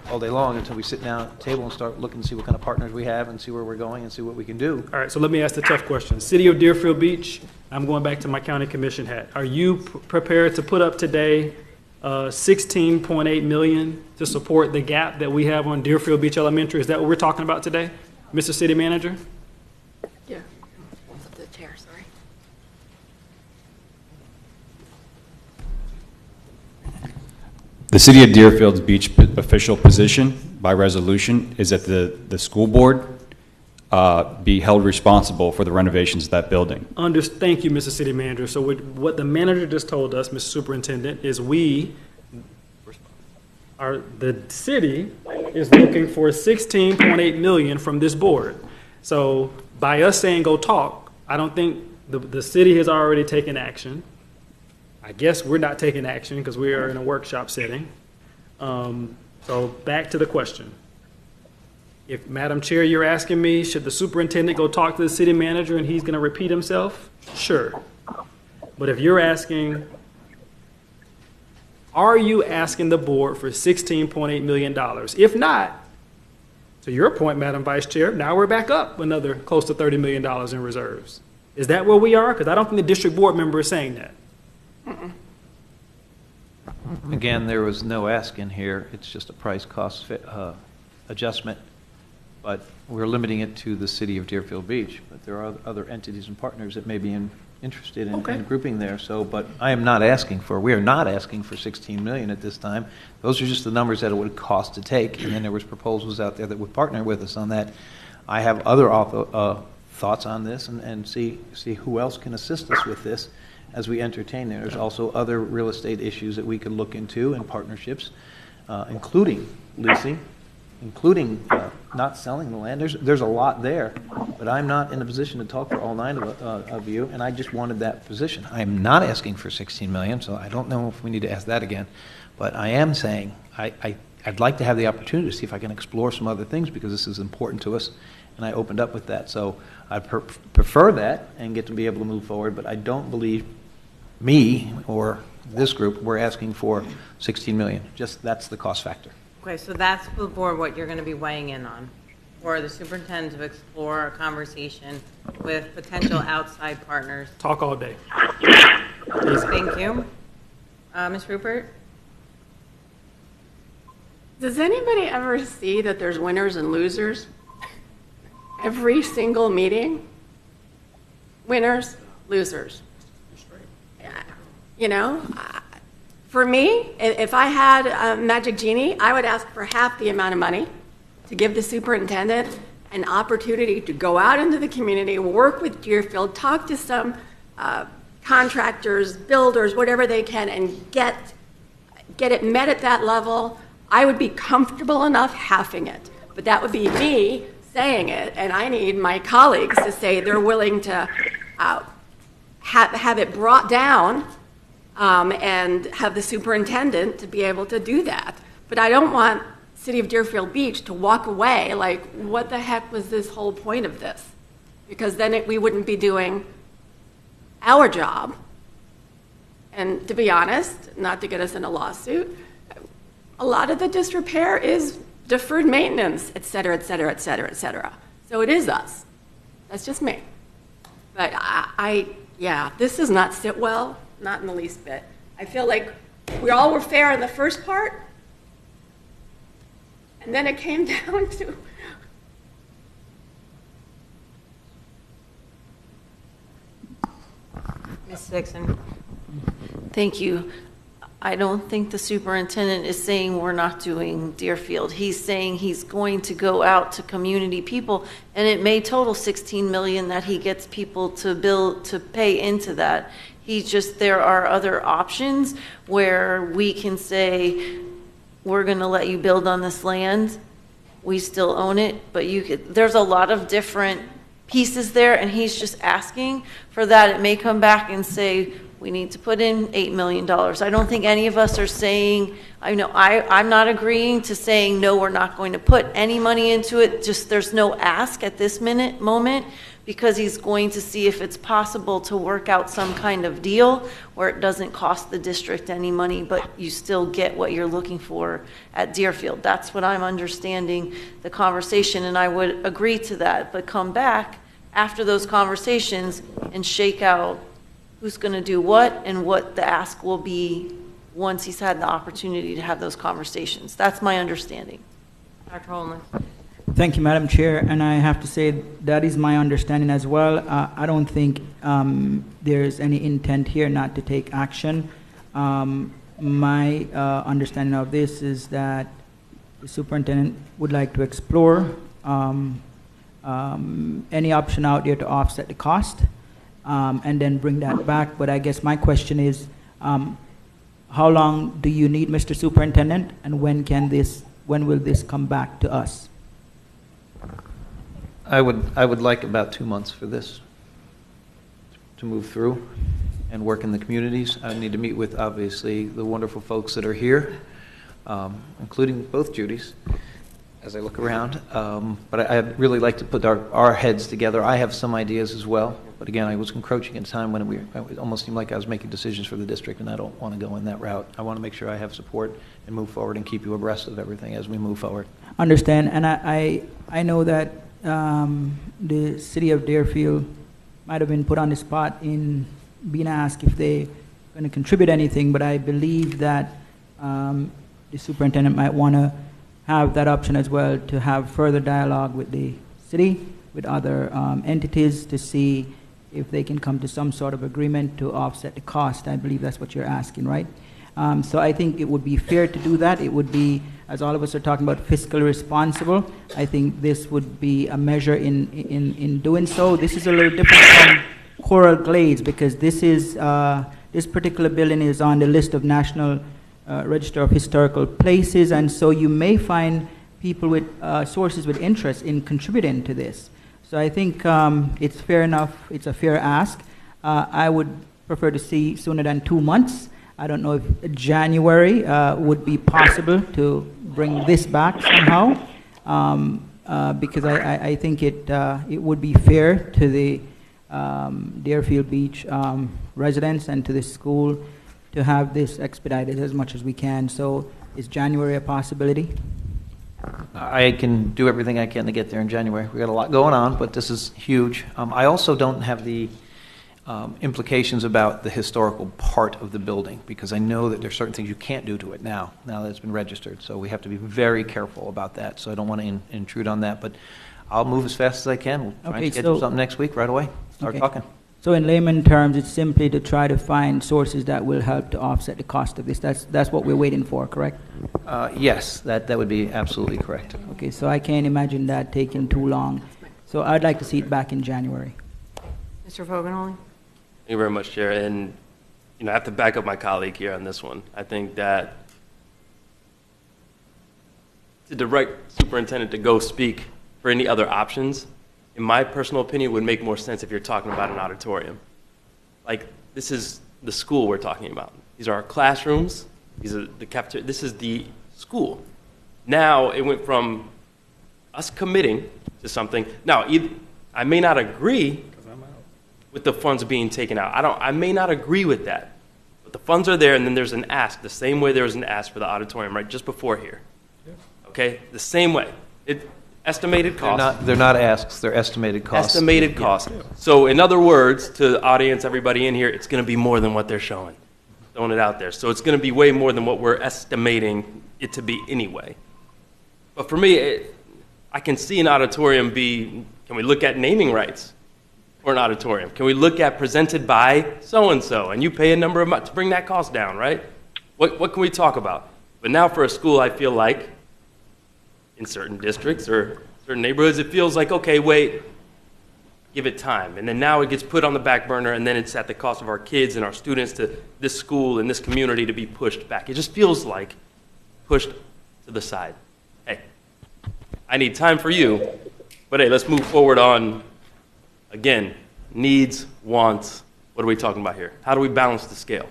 all day long until we sit down at the table and start looking and see what kind of partners we have and see where we're going and see what we can do.
All right, so let me ask the tough question. City of Deerfield Beach, I'm going back to my county commission hat. Are you prepared to put up today $16.8 million to support the gap that we have on Deerfield Beach Elementary? Is that what we're talking about today, Mr. City Manager?
Yeah. The chair, sorry.
The City of Deerfield's beach official position by resolution is that the school board be held responsible for the renovations of that building.
Thank you, Mr. City Manager. So what the manager just told us, Mr. Superintendent, is the city is looking for $16.8 million from this board. So by us saying go talk, I don't think the city has already taken action. I guess we're not taking action because we are in a workshop setting. So back to the question. If, Madam Chair, you're asking me, should the superintendent go talk to the city manager and he's going to repeat himself? Sure. But if you're asking, are you asking the board for $16.8 million? If not, to your point, Madam Vice Chair, now we're back up another close to $30 million in reserves. Is that where we are? Because I don't think the district board member is saying that.
Again, there was no ask in here. It's just a price-cost adjustment. But we're limiting it to the city of Deerfield Beach. But there are other entities and partners that may be interested in grouping there. So, but I am not asking for, we are not asking for 16 million at this time. Those are just the numbers that it would cost to take. And then there was proposals out there that would partner with us on that. I have other thoughts on this and see who else can assist us with this as we entertain there. There's also other real estate issues that we could look into and partnerships, including leasing, including not selling the land. There's a lot there, but I'm not in a position to talk for all 9 of you, and I just wanted that position. I'm not asking for 16 million, so I don't know if we need to ask that again, but I am saying I'd like to have the opportunity to see if I can explore some other things because this is important to us, and I opened up with that. So I prefer that and get to be able to move forward, but I don't believe me or this group, we're asking for 16 million. Just that's the cost factor.
Okay, so that's the board what you're going to be weighing in on, for the superintendent to explore a conversation with potential outside partners.
Talk all day.
Thank you. Ms. Rupert?
Does anybody ever see that there's winners and losers? Every single meeting? Winners, losers. You know, for me, if I had a magic genie, I would ask for half the amount of money to give the superintendent an opportunity to go out into the community, work with Deerfield, talk to some contractors, builders, whatever they can, and get it met at that level. I would be comfortable enough halving it. But that would be me saying it, and I need my colleagues to say they're willing to have it brought down and have the superintendent to be able to do that. But I don't want City of Deerfield Beach to walk away like, what the heck was this whole point of this? Because then we wouldn't be doing our job. And to be honest, not to get us in a lawsuit, a lot of the disrepair is deferred maintenance, et cetera, et cetera, et cetera, et cetera. So it is us. That's just me. But yeah, this does not sit well. Not in the least bit. I feel like we all were fair in the first part, and then it came down to
Ms. Dixon.
Thank you. I don't think the superintendent is saying we're not doing Deerfield. He's saying he's going to go out to community people, and it may total 16 million that he gets people to pay into that. There are other options where we can say, we're going to let you build on this land. We still own it, but there's a lot of different pieces there, and he's just asking for that. It may come back and say, we need to put in $8 million. I don't think any of us are saying, I'm not agreeing to saying, no, we're not going to put any money into it. Just there's no ask at this moment, because he's going to see if it's possible to work out some kind of deal where it doesn't cost the district any money, but you still get what you're looking for at Deerfield. That's what I'm understanding the conversation, and I would agree to that, but come back after those conversations and shake out who's going to do what and what the ask will be once he's had the opportunity to have those conversations. That's my understanding.
Dr. Holman.
Thank you, Madam Chair, and I have to say that is my understanding as well. I don't think there's any intent here not to take action. My understanding of this is that the superintendent would like to explore any option out there to offset the cost, and then bring that back. But I guess my question is, how long do you need, Mr. Superintendent, and when will this come back to us?
I would like about 2 months for this to move through and work in the communities. I need to meet with, obviously, the wonderful folks that are here, including both Judys, as I look around. But I'd really like to put our heads together. I have some ideas as well, but again, I was encroaching in time when it almost seemed like I was making decisions for the district, and I don't want to go in that route. I want to make sure I have support and move forward and keep you abreast of everything as we move forward.
Understand, and I know that the city of Deerfield might have been put on the spot in being asked if they're going to contribute anything, but I believe that the superintendent might want to have that option as well, to have further dialogue with the city, with other entities, to see if they can come to some sort of agreement to offset the cost. I believe that's what you're asking, right? So I think it would be fair to do that. It would be, as all of us are talking about, fiscally responsible. I think this would be a measure in doing so. This is a little different from Coral Glades, because this particular building is on the list of National Register of Historical Places, and so you may find people with sources with interest in contributing to this. So I think it's fair enough. It's a fair ask. I would prefer to see sooner than 2 months. I don't know if January would be possible to bring this back somehow, because I think it would be fair to the Deerfield Beach residents and to the school to have this expedited as much as we can. So is January a possibility?
I can do everything I can to get there in January. We got a lot going on, but this is huge. I also don't have the implications about the historical part of the building, because I know that there's certain things you can't do to it now that it's been registered. So we have to be very careful about that. So I don't want to intrude on that, but I'll move as fast as I can. We'll try and schedule something next week right away. Start talking.
So in layman terms, it's simply to try to find sources that will help to offset the cost of this. That's what we're waiting for, correct?
Yes, that would be absolutely correct.
Okay, so I can't imagine that taking too long. So I'd like to see it back in January.
Mr. Fogelnolly?
Thank you very much, Chair. And I have to back up my colleague here on this one. I think that to direct superintendent to go speak for any other options, in my personal opinion, would make more sense if you're talking about an auditorium. Like, this is the school we're talking about. These are our classrooms. These are the cafeteria. This is the school. Now, it went from us committing to something. Now, I may not agree with the funds being taken out. I may not agree with that. But the funds are there, and then there's an ask, the same way there was an ask for the auditorium, right, just before here. Okay? The same way. Estimated cost.
They're not asks, they're estimated costs.
Estimated cost. So in other words, to the audience, everybody in here, it's going to be more than what they're showing. Throwing it out there. So it's going to be way more than what we're estimating it to be anyway. But for me, I can see an auditorium be, can we look at naming rights for an auditorium? Can we look at presented by so-and-so, and you pay a number of months to bring that cost down, right? What can we talk about? But now for a school, I feel like, in certain districts or certain neighborhoods, it feels like, okay, wait, give it time. And then now it gets put on the back burner, and then it's at the cost of our kids and our students to this school and this community to be pushed back. It just feels like pushed to the side. Hey, I need time for you, but hey, let's move forward on, again, needs, wants. What are we talking about here? How do we balance the scale?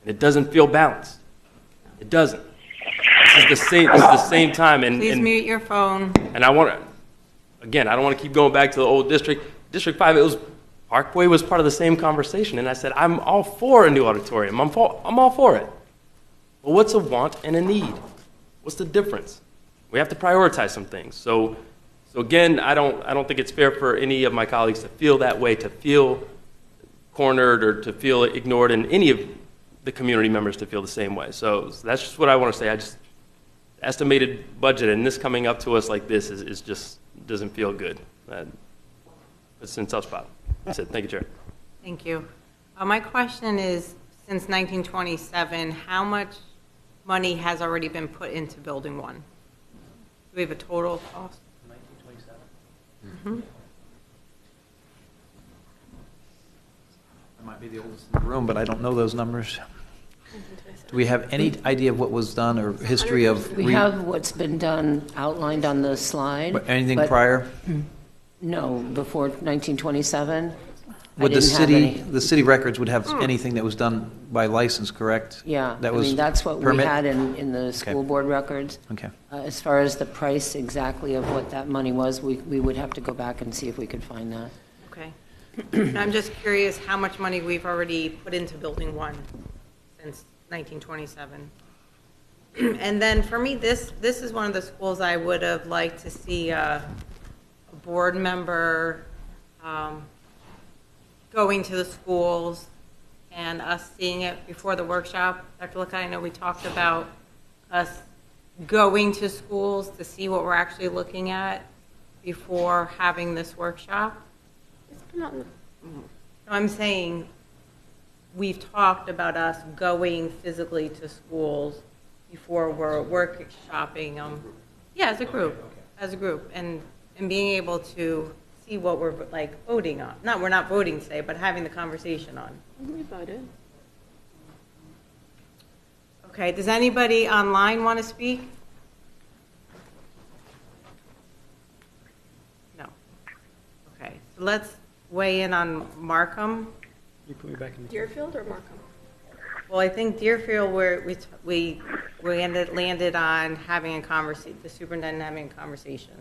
And it doesn't feel balanced. It doesn't. This is the same time.
Please mute your phone.
And I want to, again, I don't want to keep going back to the old district. District 5, Parkway was part of the same conversation. And I said, I'm all for a new auditorium. I'm all for it. But what's a want and a need? What's the difference? We have to prioritize some things. So again, I don't think it's fair for any of my colleagues to feel that way, to feel cornered or to feel ignored, and any of the community members to feel the same way. So that's just what I want to say. Estimated budget and this coming up to us like this is just doesn't feel good. It's in a tough spot. That's it. Thank you, Chair.
Thank you. My question is, since 1927, how much money has already been put into Building 1? we have a total cost?
1927. I might be the oldest in the room, but I don't know those numbers. Do we have any idea of what was done or history of?
We have what's been done outlined on the slide.
Anything
but
prior?
No, before 1927.
Would
I didn't have any.
the city records would have anything that was done by license, correct?
Yeah,
That was
that's what
permit?
we had in the school board records.
Okay.
As far as the price exactly of what that money was, we would have to go back and see if we could find that.
Okay. I'm just curious how much money we've already put into Building 1 since 1927. And then for me, this is one of the schools I would have liked to see a board member going to the schools and us seeing it before the workshop. Dr. Lakai, I know we talked about us going to schools to see what we're actually looking at before having this workshop. I'm saying we've talked about us going physically to schools before we're workshopping them. Yeah, as a group, and being able to see what we're like voting on. We're not voting today, but having the conversation on.
We voted.
Okay, does anybody online want to speak? No. Okay, so let's weigh in on Markham.
You put me back in.
Deerfield or Markham?
Well, I think Deerfield, where we landed on having a conversation, the superintendent having a conversation.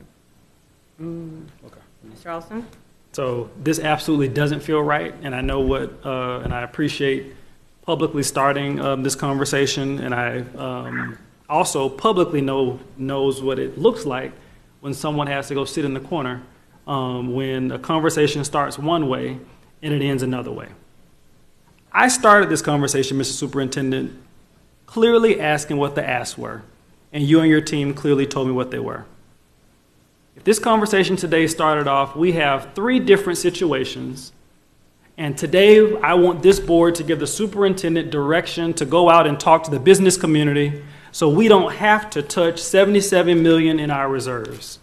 Okay.
Mr. Olson?
So this absolutely doesn't feel right, and I know what, and I appreciate publicly starting this conversation, and I also publicly knows what it looks like when someone has to go sit in the corner when a conversation starts one way and it ends another way. I started this conversation, Mr. Superintendent, clearly asking what the asks were, and you and your team clearly told me what they were. If this conversation today started off, we have 3 different situations, and today I want this board to give the superintendent direction to go out and talk to the business community so we don't have to touch $77 million in our reserves.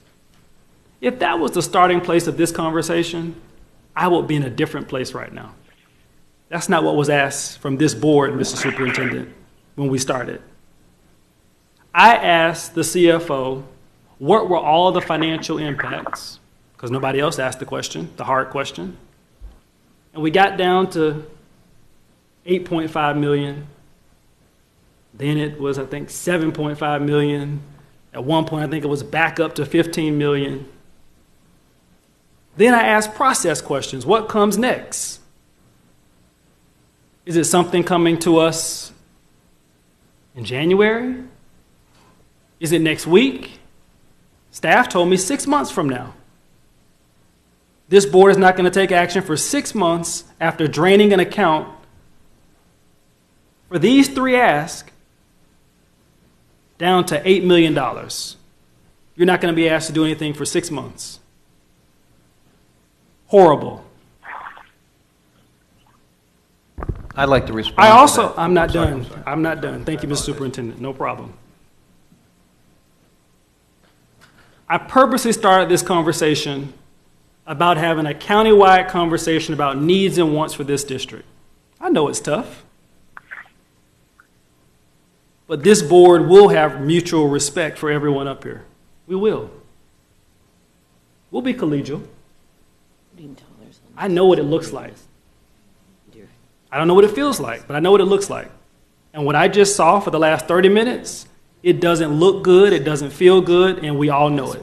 If that was the starting place of this conversation, I would be in a different place right now. That's not what was asked from this board, Mr. Superintendent, when we started. I asked the CFO, what were all the financial impacts? Because nobody else asked the question, the hard question. And we got down to 8.5 million. Then it was, I think, 7.5 million. At one point, I think it was back up to 15 million. Then I asked process questions. What comes next? Is it something coming to us in January? Is it next week? Staff told me 6 months from now. This board is not going to take action for 6 months after draining an account. For these 3 asks, down to $8 million. You're not going to be asked to do anything for 6 months. Horrible.
I'd like to respond to that.
I'm not done. I'm not done. Thank you, Mr. Superintendent. No problem. I purposely started this conversation about having a countywide conversation about needs and wants for this district. I know it's tough. But this board will have mutual respect for everyone up here. We will. We'll be collegial. I know what it looks like. I don't know what it feels like, but I know what it looks like. And what I just saw for the last 30 minutes, it doesn't look good, it doesn't feel good, and we all know it.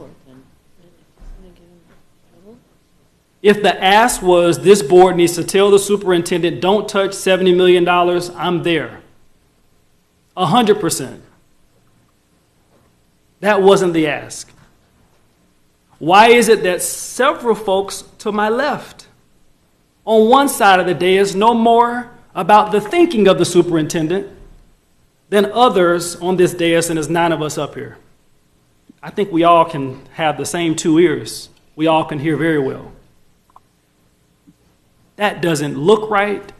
If the ask was this board needs to tell the superintendent, don't touch $70 million, I'm there. 100%. That wasn't the ask. Why is it that several folks to my left on one side of the dais know more about the thinking of the superintendent than others on this dais, and there's 9 of us up here? I think we all can have the same 2 ears. We all can hear very well. That doesn't look right,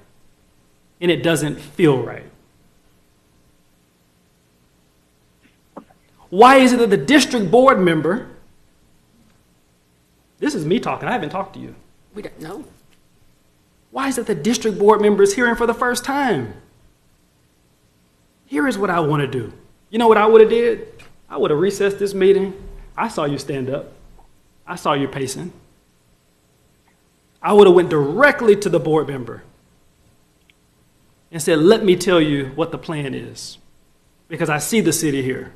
and it doesn't feel right. Why is it that the district board member, this is me talking, I haven't talked to you.
We don't know.
Why is it the district board member is hearing for the first time? Here is what I want to do. You know what I would have did? I would have recessed this meeting. I saw you stand up. I saw you pacing. I would have went directly to the board member and said, let me tell you what the plan is, because I see the city here.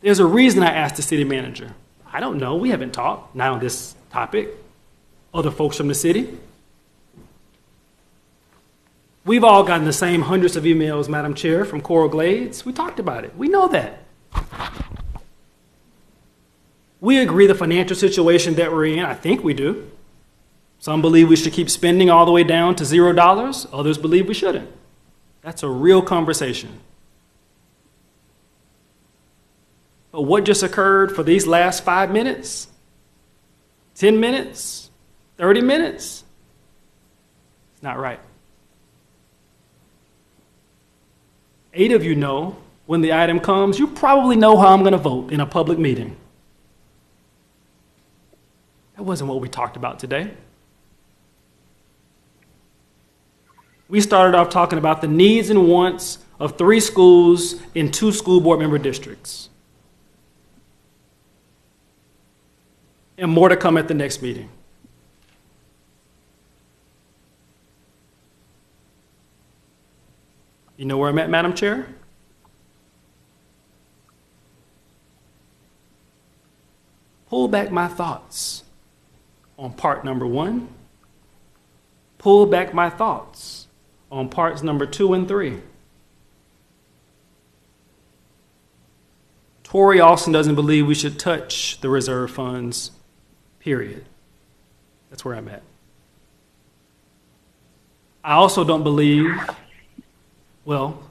There's a reason I asked the city manager. I don't know. We haven't talked, not on this topic. Other folks from the city. We've all gotten the same hundreds of emails, Madam Chair, from Coral Glades. We talked about it. We know that. We agree the financial situation that we're in, I think we do. Some believe we should keep spending all the way down to $0. Others believe we shouldn't. That's a real conversation. But what just occurred for these last 5 minutes, 10 minutes, 30 minutes? It's not right. 8 of you know when the item comes, you probably know how I'm going to vote in a public meeting. That wasn't what we talked about today. We started off talking about the needs and wants of 3 schools in 2 school board member districts. And more to come at the next meeting. You know where I'm at, Madam Chair? Pull back my thoughts on part number 1. Pull back my thoughts on parts number 2 and 3. Tori Austin doesn't believe we should touch the reserve funds, period. That's where I'm at. I also don't believe, well,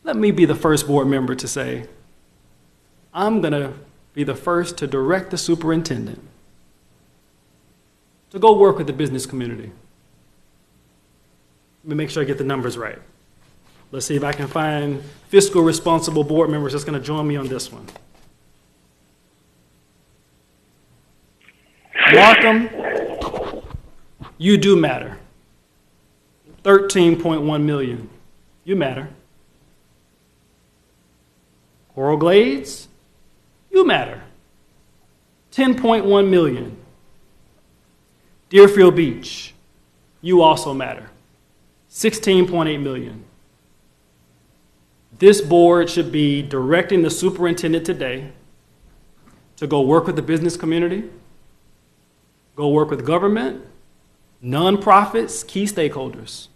let me be the first board member to say, I'm going to be the first to direct the superintendent to go work with the business community. Let me make sure I get the numbers right. Let's see if I can find fiscal responsible board members that's going to join me on this one. Markham, you do matter. 13.1 million. You matter. Coral Glades, you matter. 10.1 million. Deerfield Beach, you also matter. 16.8 million. This board should be directing the superintendent today to go work with the business community, go work with government, nonprofits, key stakeholders.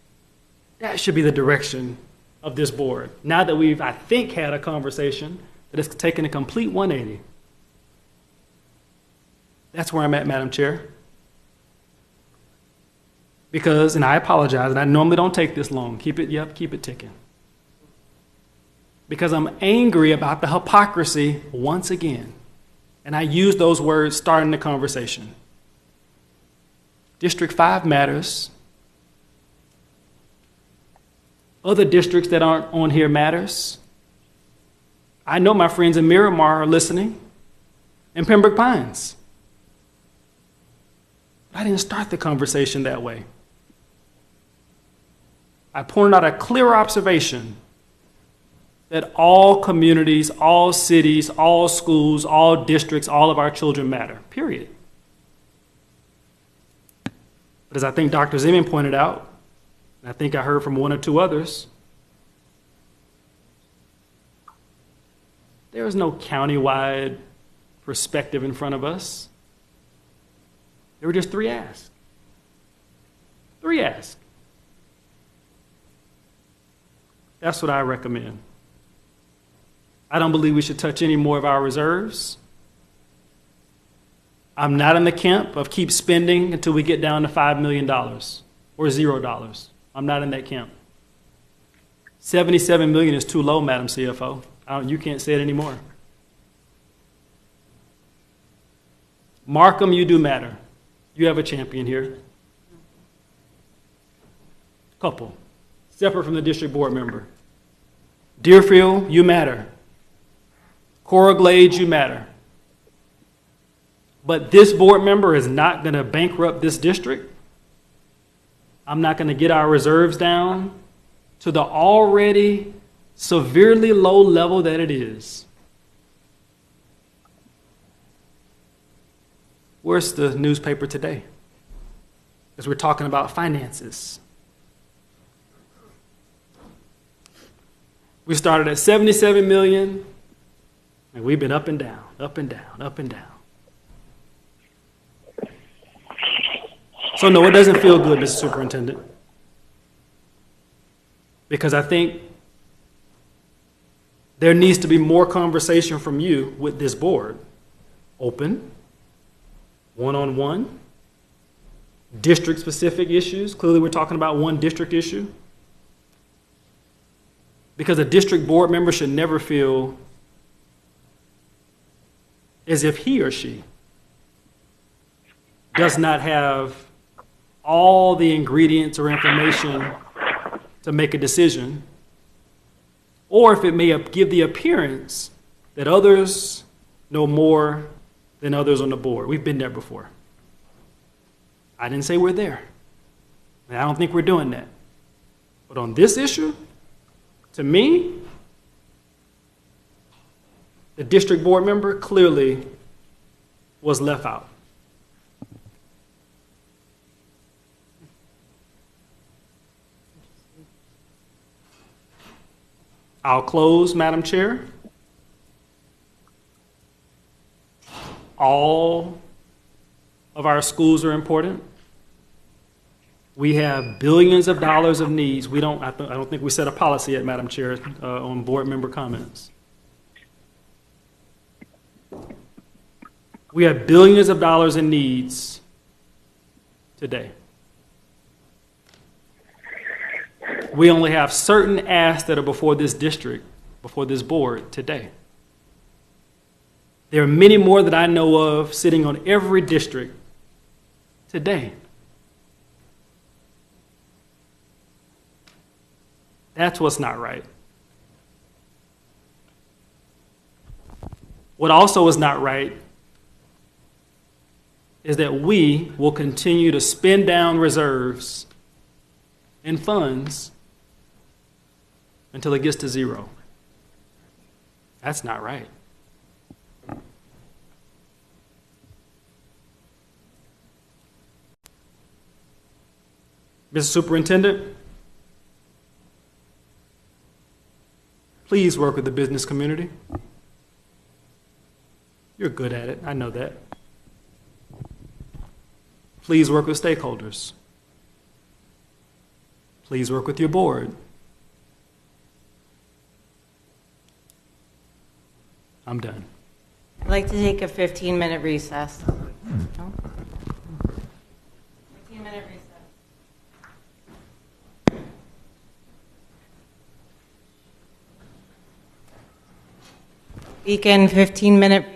That should be the direction of this board. Now that we've, I think, had a conversation that has taken a complete 180. That's where I'm at, Madam Chair. Because, and I apologize, and I normally don't take this long. Keep it ticking. Because I'm angry about the hypocrisy once again. And I use those words starting the conversation. District 5 matters. Other districts that aren't on here matters. I know my friends in Miramar are listening, and Pembroke Pines. I didn't start the conversation that way. I pointed out a clear observation that all communities, all cities, all schools, all districts, all of our children matter, period. But as I think Dr. Zeman pointed out, and I think I heard from 1 or 2 others, there is no countywide perspective in front of us. There were just 3 asks. 3 asks. That's what I recommend. I don't believe we should touch any more of our reserves. I'm not in the camp of keep spending until we get down to $5 million or $0. I'm not in that camp. $77 million is too low, Madam CFO. You can't say it anymore. Markham, you do matter. You have a champion here. Couple, separate from the district board member. Deerfield, you matter. Coral Glades, you matter. But this board member is not going to bankrupt this district. I'm not going to get our reserves down to the already severely low level that it is. Where's the newspaper today? As we're talking about finances. We started at 77 million, and we've been up and down, up and down, up and down. So no, it doesn't feel good, Mr. Superintendent. Because I think there needs to be more conversation from you with this board. Open, one-on-one, district-specific issues. Clearly, we're talking about one district issue. Because a district board member should never feel as if he or she does not have all the ingredients or information to make a decision, or if it may give the appearance that others know more than others on the board. We've been there before. I didn't say we're there. And I don't think we're doing that. But on this issue, to me, the district board member clearly was left out. I'll close, Madam Chair. All of our schools are important. We have billions of dollars of needs. I don't think we set a policy yet, Madam Chair, on board member comments. We have billions of dollars in needs today. We only have certain asks that are before this district, before this board today. There are many more that I know of sitting on every district today. That's what's not right. What also is not right is that we will continue to spend down reserves and funds until it gets to zero. That's not right. Mr. Superintendent, please work with the business community. You're good at it, I know that. Please work with stakeholders. Please work with your board. I'm done.
I'd like to take a 15-minute recess. No? 15-minute recess. Weekend 15-minute recess.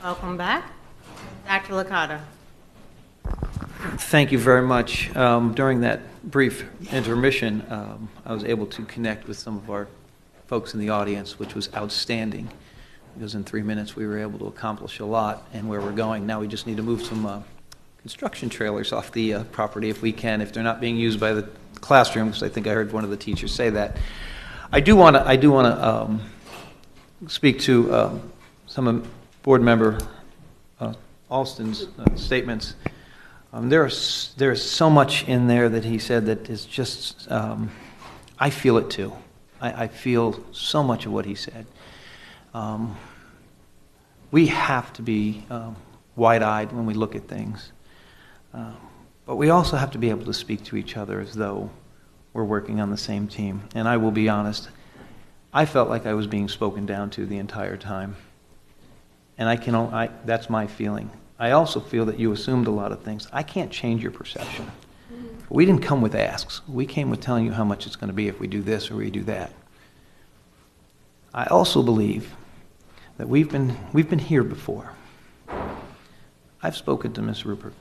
Welcome back. Dr. Licata.
Thank you very much. During that brief intermission, I was able to connect with some of our folks in the audience, which was outstanding, because in 3 minutes we were able to accomplish a lot. And where we're going now, we just need to move some construction trailers off the property if we can, if they're not being used by the classrooms. I think I heard one of the teachers say that. I do want to speak to some of Board Member Alston's statements. There's so much in there that he said that is just, I feel it too. I feel so much of what he said. We have to be wide-eyed when we look at things. But we also have to be able to speak to each other as though we're working on the same team. And I will be honest, I felt like I was being spoken down to the entire time. And that's my feeling. I also feel that you assumed a lot of things. I can't change your perception. We didn't come with asks. We came with telling you how much it's going to be if we do this or we do that. I also believe that we've been here before. I've spoken to Ms. Rupert.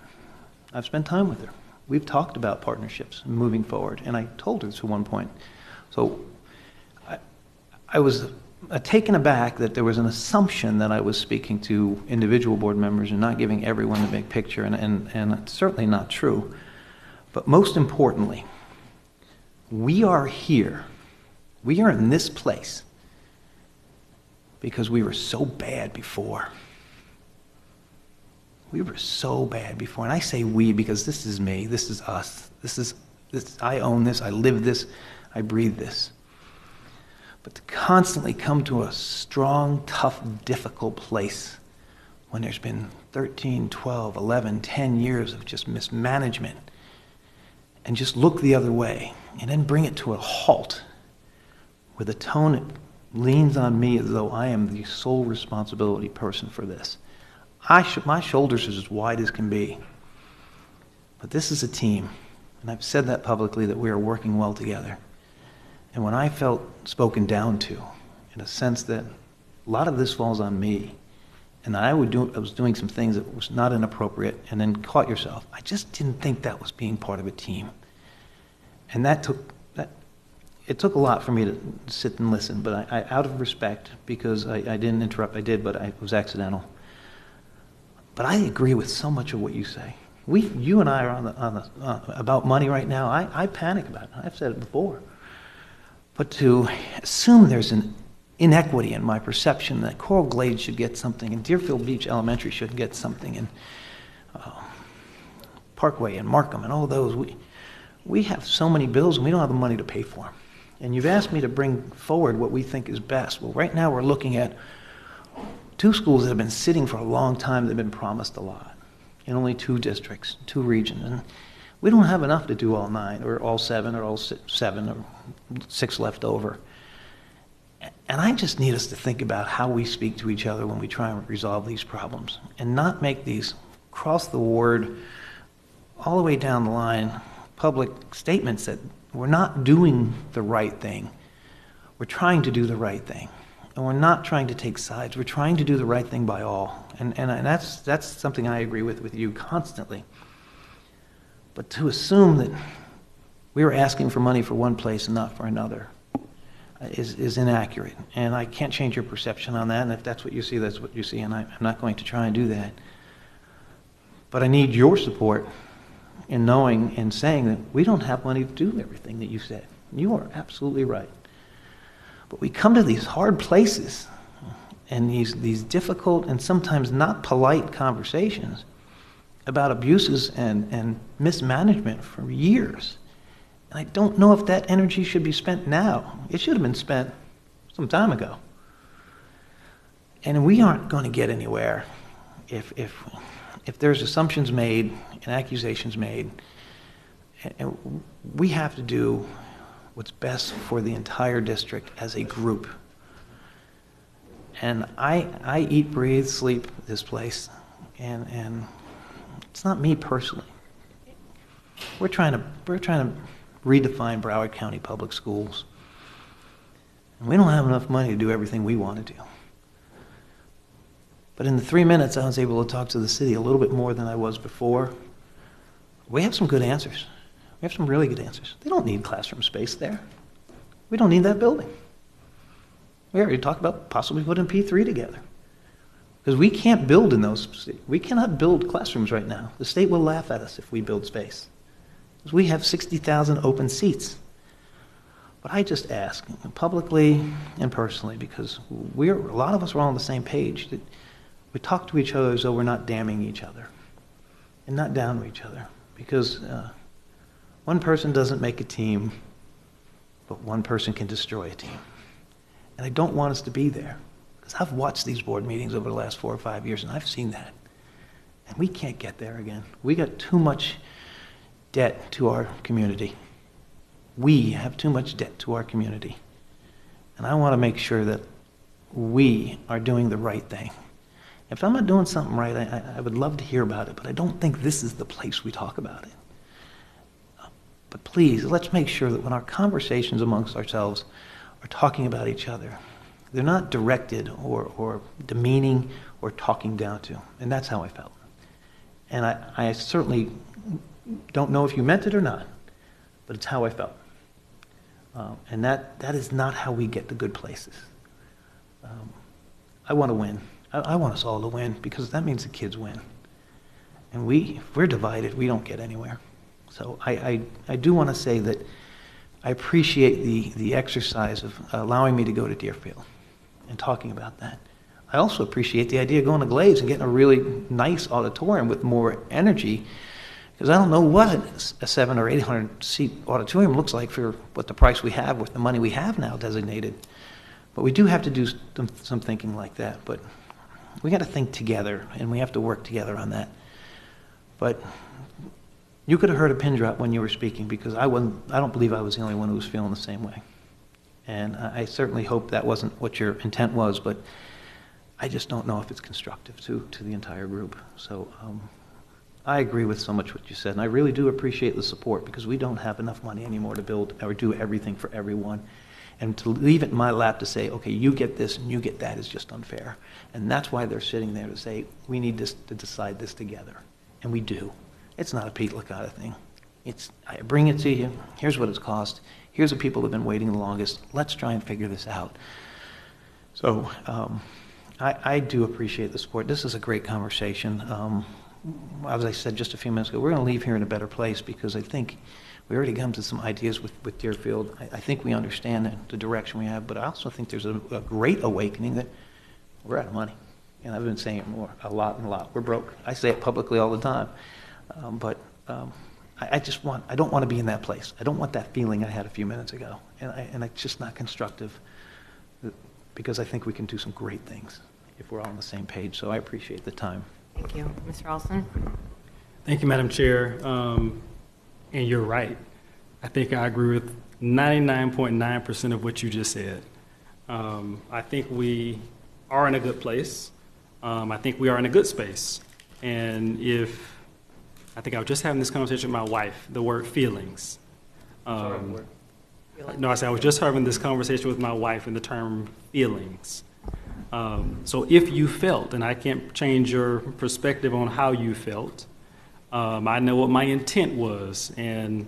I've spent time with her. We've talked about partnerships and moving forward, and I told her this at one point. So I was taken aback that there was an assumption that I was speaking to individual board members and not giving everyone the big picture, and it's certainly not true. But most importantly, we are here. We are in this place because we were so bad before. We were so bad before. And I say we because this is me, this is us. I own this, I live this, I breathe this. But to constantly come to a strong, tough, difficult place when there's been 13, 12, 11, 10 years of just mismanagement, and just look the other way, and then bring it to a halt with a tone that leans on me as though I am the sole responsibility person for this. My shoulders are as wide as can be. But this is a team, and I've said that publicly, that we are working well together. And when I felt spoken down to, in a sense that a lot of this falls on me, and I was doing some things that was not inappropriate, and then caught yourself, I just didn't think that was being part of a team. And it took a lot for me to sit and listen, but I out of respect, because I didn't interrupt, I did, but it was accidental. But I agree with so much of what you say. You and I are about money right now. I panic about it. I've said it before. But to assume there's an inequity in my perception that Coral Glades should get something and Deerfield Beach Elementary should get something and Parkway and Markham and all those, we have so many bills and we don't have the money to pay for them. And you've asked me to bring forward what we think is best. Well, right now we're looking at 2 schools that have been sitting for a long time that have been promised a lot in only 2 districts, 2 regions. And we don't have enough to do all 9 or all 7 or all 7 or 6 left over. And I just need us to think about how we speak to each other when we try and resolve these problems and not make these cross the ward, all the way down the line, public statements that we're not doing the right thing. We're trying to do the right thing. And we're not trying to take sides. We're trying to do the right thing by all. And that's something I agree with you constantly. But to assume that we were asking for money for one place and not for another is inaccurate. And I can't change your perception on that. And if that's what you see, that's what you see. And I'm not going to try and do that. But I need your support in knowing and saying that we don't have money to do everything that you said. You are absolutely right. But we come to these hard places and these difficult and sometimes not polite conversations about abuses and mismanagement for years. And I don't know if that energy should be spent now. It should have been spent some time ago. And we aren't going to get anywhere if there's assumptions made and accusations made. And we have to do what's best for the entire district as a group. And I eat, breathe, sleep this place, and it's not me personally. We're trying to redefine Broward County Public Schools. And we don't have enough money to do everything we want to do. But in the 3 minutes, I was able to talk to the city a little bit more than I was before. We have some good answers. We have some really good answers. They don't need classroom space there. We don't need that building. We already talked about possibly putting P3 together. Because we can't build in those, we cannot build classrooms right now. The state will laugh at us if we build space. Because we have 60,000 open seats. But I just ask, publicly and personally, because a lot of us are all on the same page, that we talk to each other as though we're not damning each other and not down to each other. Because one person doesn't make a team, but one person can destroy a team. And I don't want us to be there. Because I've watched these board meetings over the last 4 or 5 years, and I've seen that. And we can't get there again. We got too much debt to our community. We have too much debt to our community. And I want to make sure that we are doing the right thing. If I'm not doing something right, I would love to hear about it, but I don't think this is the place we talk about it. But please, let's make sure that when our conversations amongst ourselves are talking about each other, they're not directed or demeaning or talking down to. And that's how I felt. And I certainly don't know if you meant it or not, but it's how I felt. And that is not how we get to good places. I want to win. I want us all to win, because that means the kids win. And if we're divided, we don't get anywhere. So I do want to say that I appreciate the exercise of allowing me to go to Deerfield and talking about that. I also appreciate the idea of going to Glades and getting a really nice auditorium with more energy, because I don't know what a 700 or 800 seat auditorium looks like for what the price we have with the money we have now designated. But we do have to do some thinking like that. But we got to think together, and we have to work together on that. But you could have heard a pin drop when you were speaking, because I don't believe I was the only one who was feeling the same way. And I certainly hope that wasn't what your intent was, but I just don't know if it's constructive to the entire group. So I agree with so much what you said, and I really do appreciate the support, because we don't have enough money anymore to build or do everything for everyone. And to leave it in my lap to say, okay, you get this and you get that, is just unfair. And that's why they're sitting there to say, we need to decide this together. And we do. It's not a Pete Licata thing. I bring it to you. Here's what it's cost. Here's the people who have been waiting the longest. Let's try and figure this out. So I do appreciate the support. This is a great conversation. As I said just a few minutes ago, we're going to leave here in a better place, because I think we already come to some ideas with Deerfield. I think we understand the direction we have, but I also think there's a great awakening that we're out of money. And I've been saying it a lot. We're broke. I say it publicly all the time. I don't want to be in that place. I don't want that feeling I had a few minutes ago. And it's just not constructive, because I think we can do some great things if we're all on the same page. So I appreciate the time.
Thank you. Mr. Olson?
Thank you, Madam Chair. And you're right. I think I agree with 99.9% of what you just said. I think we are in a good place. I think we are in a good space. And I think I was just having this conversation with my wife, the word feelings. I was just having this conversation with my wife in the term feelings. So if you felt, and I can't change your perspective on how you felt, I know what my intent was, and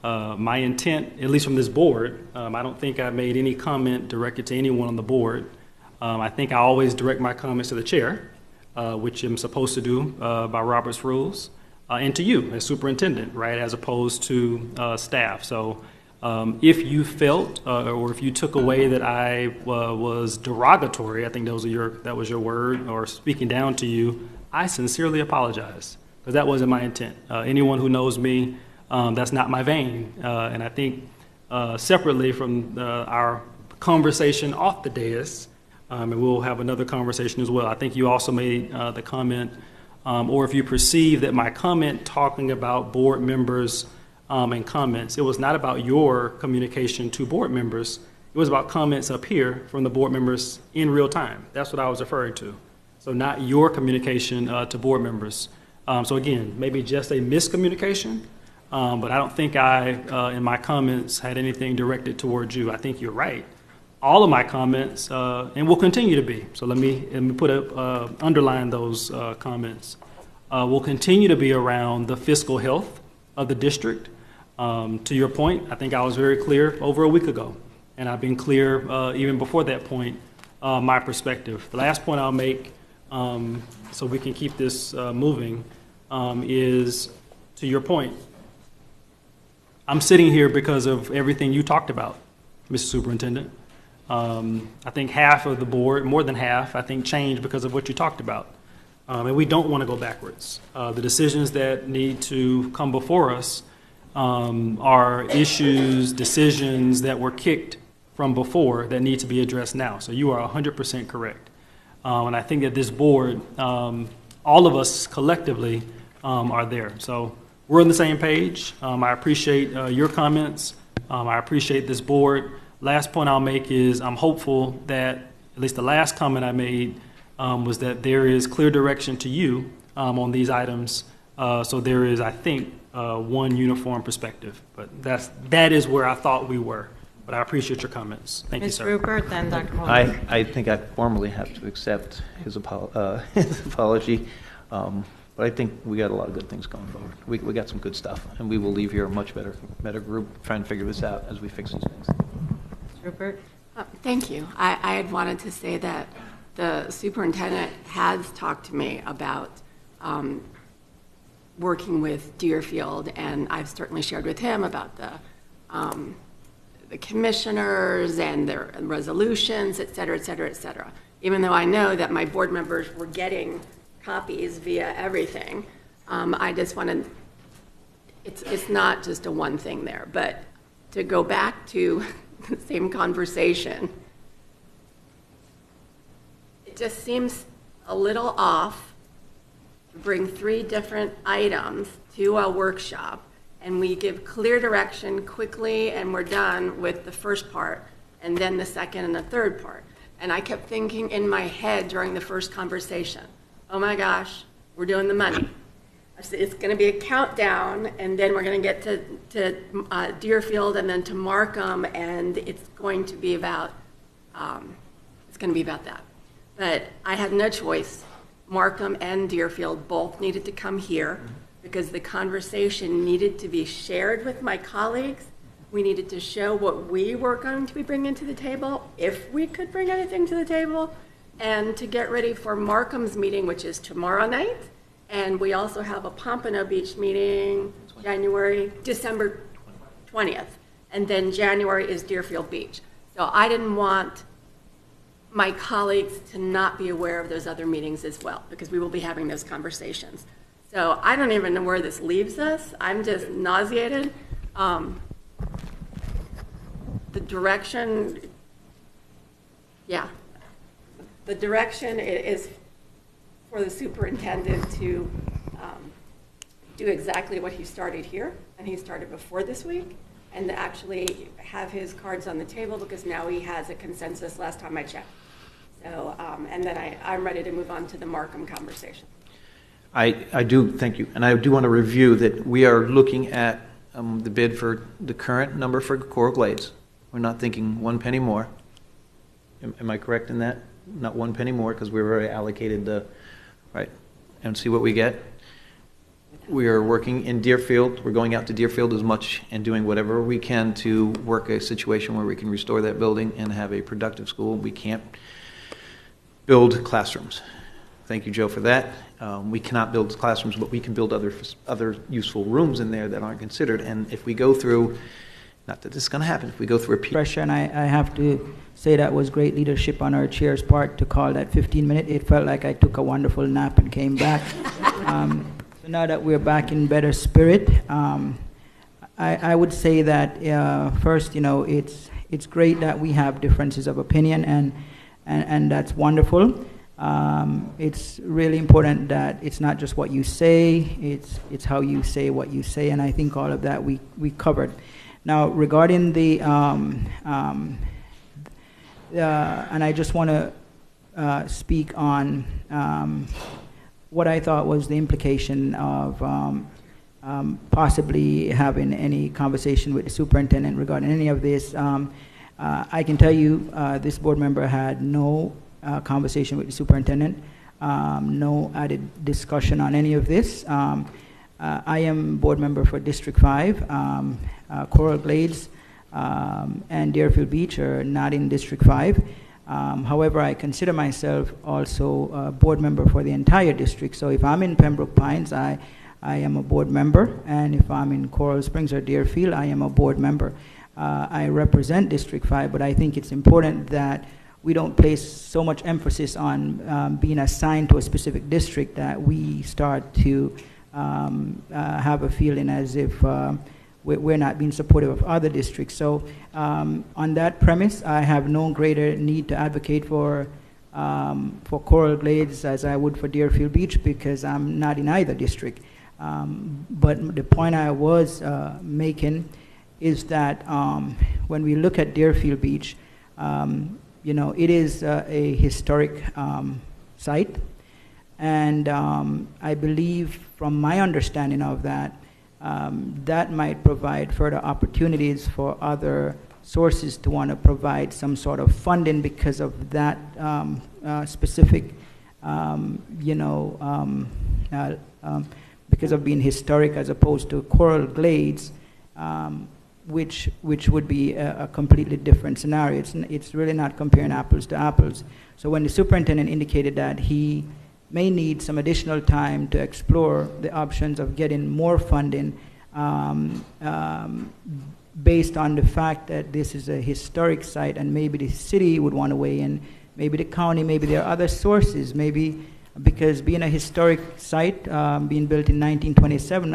my intent, at least from this board, I don't think I made any comment directed to anyone on the board. I think I always direct my comments to the chair, which I'm supposed to do by Robert's rules, and to you as superintendent, right, as opposed to staff. So if you felt or if you took away that I was derogatory, I think that was your word, or speaking down to you, I sincerely apologize, because that wasn't my intent. Anyone who knows me, that's not my vein. And I think separately from our conversation off the dais, and we'll have another conversation as well, I think you also made the comment, or if you perceive that my comment talking about board members and comments, it was not about your communication to board members. It was about comments up here from the board members in real time. That's what I was referring to. So not your communication to board members. So again, maybe just a miscommunication, but I don't think I, in my comments, had anything directed towards you. I think you're right. all of my comments, and will continue to be. So let me underline those comments. Will continue to be around the fiscal health of the district. To your point, I think I was very clear over a week ago, and I've been clear even before that point, my perspective. The last point I'll make, so we can keep this moving, is to your point. I'm sitting here because of everything you talked about, Mr. Superintendent. I think half of the board, more than half, I think changed because of what you talked about. And we don't want to go backwards. The decisions that need to come before us are issues, decisions that were kicked from before that need to be addressed now. So you are 100% correct. And I think that this board, all of us collectively, are there. So we're on the same page. I appreciate your comments. I appreciate this board. Last point I'll make is I'm hopeful that, at least the last comment I made, was that there is clear direction to you on these items. So there is, I think, one uniform perspective. But that is where I thought we were. But I appreciate your comments. Thank you, sir.
Ms. Rupert, then Dr. Holmes.
I think I formally have to accept his apology. But I think we got a lot of good things going forward. We got some good stuff, and we will leave here a much better group trying to figure this out as we fix these things.
Rupert?
Thank you. I had wanted to say that the superintendent has talked to me about working with Deerfield, and I've certainly shared with him about the commissioners and their resolutions, et cetera, et cetera, et cetera. Even though I know that my board members were getting copies via everything, I just wanted, it's not just a one thing there, but to go back to the same conversation, it just seems a little off to bring 3 different items to a workshop and we give clear direction quickly and we're done with the first part and then the second and the third part. And I kept thinking in my head during the first conversation, oh my gosh, we're doing the money. It's going to be a countdown, and then we're going to get to Deerfield and then to Markham, and it's going to be about that. But I had no choice. Markham and Deerfield both needed to come here because the conversation needed to be shared with my colleagues. We needed to show what we were going to be bringing to the table, if we could bring anything to the table, and to get ready for Markham's meeting, which is tomorrow night. And we also have a Pompano Beach meeting, December 20th. And then January is Deerfield Beach. So I didn't want my colleagues to not be aware of those other meetings as well, because we will be having those conversations. So I don't even know where this leaves us. I'm just nauseated. The direction is for the superintendent to do exactly what he started here, and he started before this week, and to actually have his cards on the table, because now he has a consensus last time I checked. So, and then I'm ready to move on to the Markham conversation.
I do, thank you. And I do want to review that we are looking at the bid for the current number for Coral Glades. We're not thinking 1 penny more. Am I correct in that? Not 1 penny more, because we've already allocated the, right, and see what we get. We are working in Deerfield. We're going out to Deerfield as much and doing whatever we can to work a situation where we can restore that building and have a productive school. We can't build classrooms. Thank you, Joe, for that. We cannot build classrooms, but we can build other useful rooms in there that aren't considered. And if we go through, not that this is going to happen, if we go through a
pressure, and I have to say that was great leadership on our chair's part to call that 15-minute. It felt like I took a wonderful nap and came back. So now that we're back in better spirit, I would say that first, it's great that we have differences of opinion, and that's wonderful. It's really important that it's not just what you say, it's how you say what you say, and I think all of that we covered. Now, regarding the, and I just want to speak on what I thought was the implication of possibly having any conversation with the superintendent regarding any of this. I can tell you this board member had no conversation with the superintendent, no added discussion on any of this. I am board member for District 5. Coral Glades and Deerfield Beach are not in District 5. However, I consider myself also a board member for the entire district. So if I'm in Pembroke Pines, I am a board member, and if I'm in Coral Springs or Deerfield, I am a board member. I represent District 5, but I think it's important that we don't place so much emphasis on being assigned to a specific district that we start to have a feeling as if we're not being supportive of other districts. So on that premise, I have no greater need to advocate for Coral Glades as I would for Deerfield Beach, because I'm not in either district. But the point I was making is that when we look at Deerfield Beach, you know, it is a historic site, and I believe, from my understanding of that, that might provide further opportunities for other sources to want to provide some sort of funding because of that specific, you know, because of being historic as opposed to Coral Glades, which would be a completely different scenario. It's really not comparing apples to apples. So when the superintendent indicated that he may need some additional time to explore the options of getting more funding based on the fact that this is a historic site and maybe the city would want to weigh in, maybe the county, maybe there are other sources, maybe because being a historic site, being built in 1927,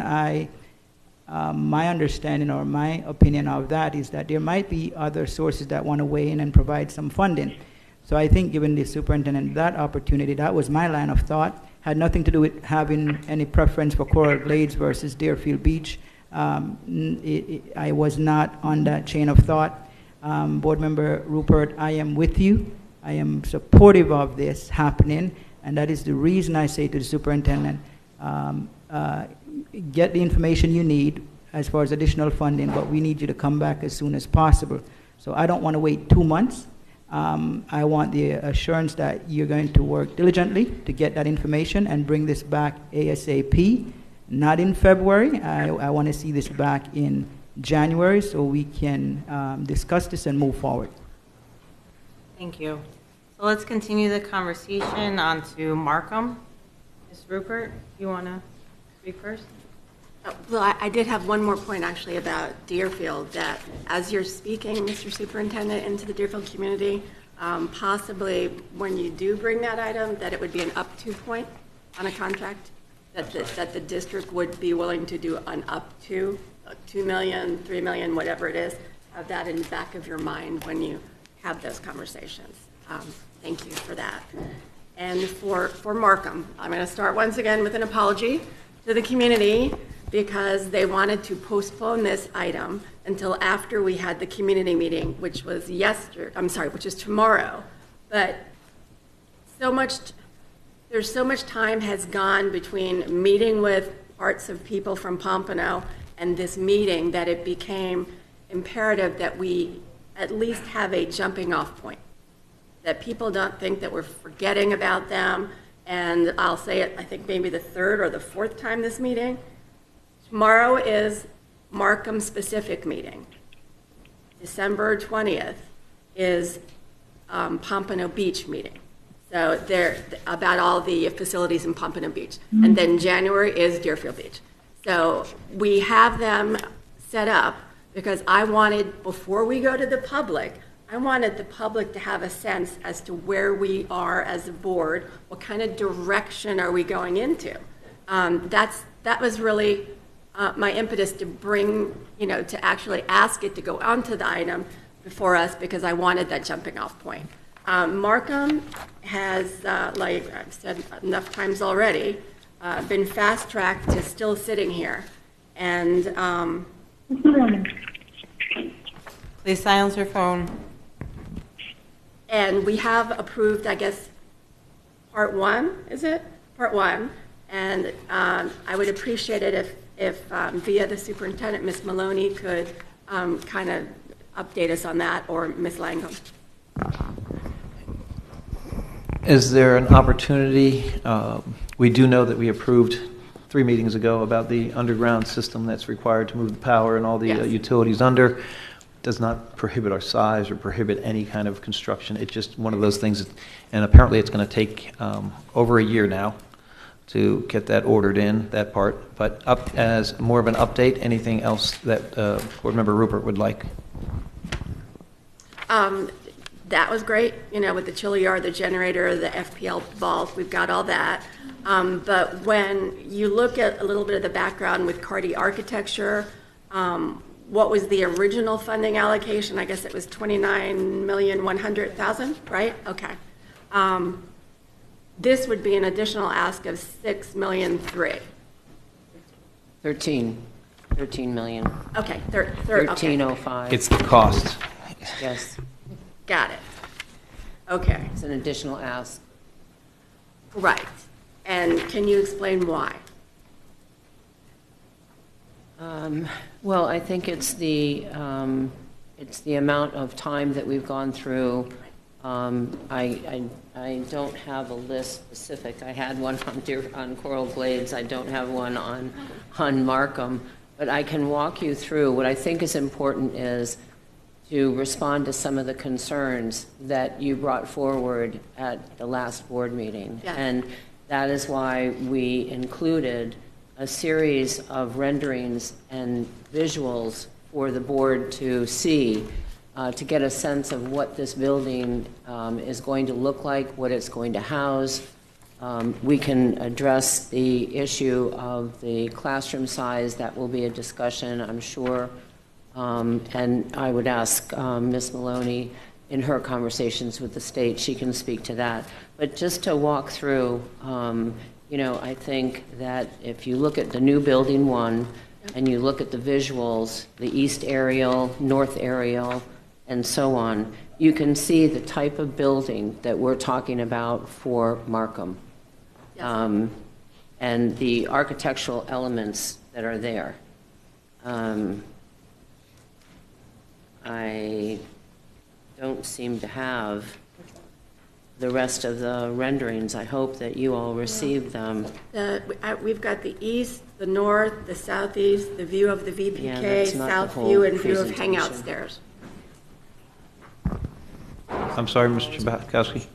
my understanding or my opinion of that is that there might be other sources that want to weigh in and provide some funding. So I think giving the superintendent that opportunity, that was my line of thought, had nothing to do with having any preference for Coral Glades versus Deerfield Beach. I was not on that chain of thought. Board Member Rupert, I am with you. I am supportive of this happening, and that is the reason I say to the superintendent, get the information you need as far as additional funding, but we need you to come back as soon as possible. So I don't want to wait 2 months. I want the assurance that you're going to work diligently to get that information and bring this back ASAP, not in February. I want to see this back in January so we can discuss this and move forward.
Thank you. So let's continue the conversation on to Markham. Ms. Rupert, you want to speak first?
Well, I did have one more point actually about Deerfield, that as you're speaking, Mr. Superintendent, into the Deerfield community, possibly when you do bring that item, that it would be an up to point on a contract, that the district would be willing to do an up to $2 million, $3 million, whatever it is. Have that in the back of your mind when you have those conversations. Thank you for that. And for Markham, I'm going to start once again with an apology to the community, because they wanted to postpone this item until after we had the community meeting, which was which is tomorrow. But there's so much time has gone between meeting with parts of people from Pompano and this meeting that it became imperative that we at least have a jumping off point, that people don't think that we're forgetting about them. And I'll say it, I think maybe the third or the fourth time this meeting. Tomorrow is Markham-specific meeting. December 20th is Pompano Beach meeting. So they're about all the facilities in Pompano Beach. And then January is Deerfield Beach. So we have them set up because I wanted, before we go to the public, I wanted the public to have a sense as to where we are as a board, what kind of direction are we going into. That was really my impetus to bring, to actually ask it to go onto the item before us, because I wanted that jumping off point. Markham has, like I've said enough times already, been fast-tracked to still sitting here. And
please silence your phone.
And we have approved, I guess, part one, is it? Part one. And I would appreciate it if via the superintendent, Ms. Maloney, could kind of update us on that, or Ms. Langham.
Is there an opportunity, we do know that we approved 3 meetings ago about the underground system that's required to move the power and all the
Yes.
utilities under. Does not prohibit our size or prohibit any kind of construction. It's just one of those things, and apparently it's going to take over a year now to get that ordered in, that part. But up as more of an update, anything else that Board Member Rupert would like?
That was great, you know, with the chiller yard, the generator, the FPL vault, we've got all that. But when you look at a little bit of the background with Cardi Architecture, what was the original funding allocation? I guess it was $29,100,000, right? Okay. This would be an additional ask of $6,300,000.
13 million.
Okay,
1305.
It's the cost.
Yes.
Got it. Okay.
It's an additional ask.
Right. And can you explain why?
Well, I think it's the amount of time that we've gone through. I don't have a list specific. I had one on Coral Glades. I don't have one on Markham. But I can walk you through. What I think is important is to respond to some of the concerns that you brought forward at the last board meeting.
Yeah.
And that is why we included a series of renderings and visuals for the board to see, to get a sense of what this building is going to look like, what it's going to house. We can address the issue of the classroom size. That will be a discussion, I'm sure. And I would ask Ms. Maloney, in her conversations with the state, she can speak to that. But just to walk through, you know, I think that if you look at the new building 1 and you look at the visuals, the east aerial, north aerial, and so on, you can see the type of building that we're talking about for Markham.
Yes.
And the architectural elements that are there. I don't seem to have the rest of the renderings. I hope that you all received them.
We've got the east, the north, the southeast, the view of the VPK,
Yeah, that's not the
south
whole
view, and view of
presentation.
hangout stairs.
I'm sorry, Mr. Chbosky?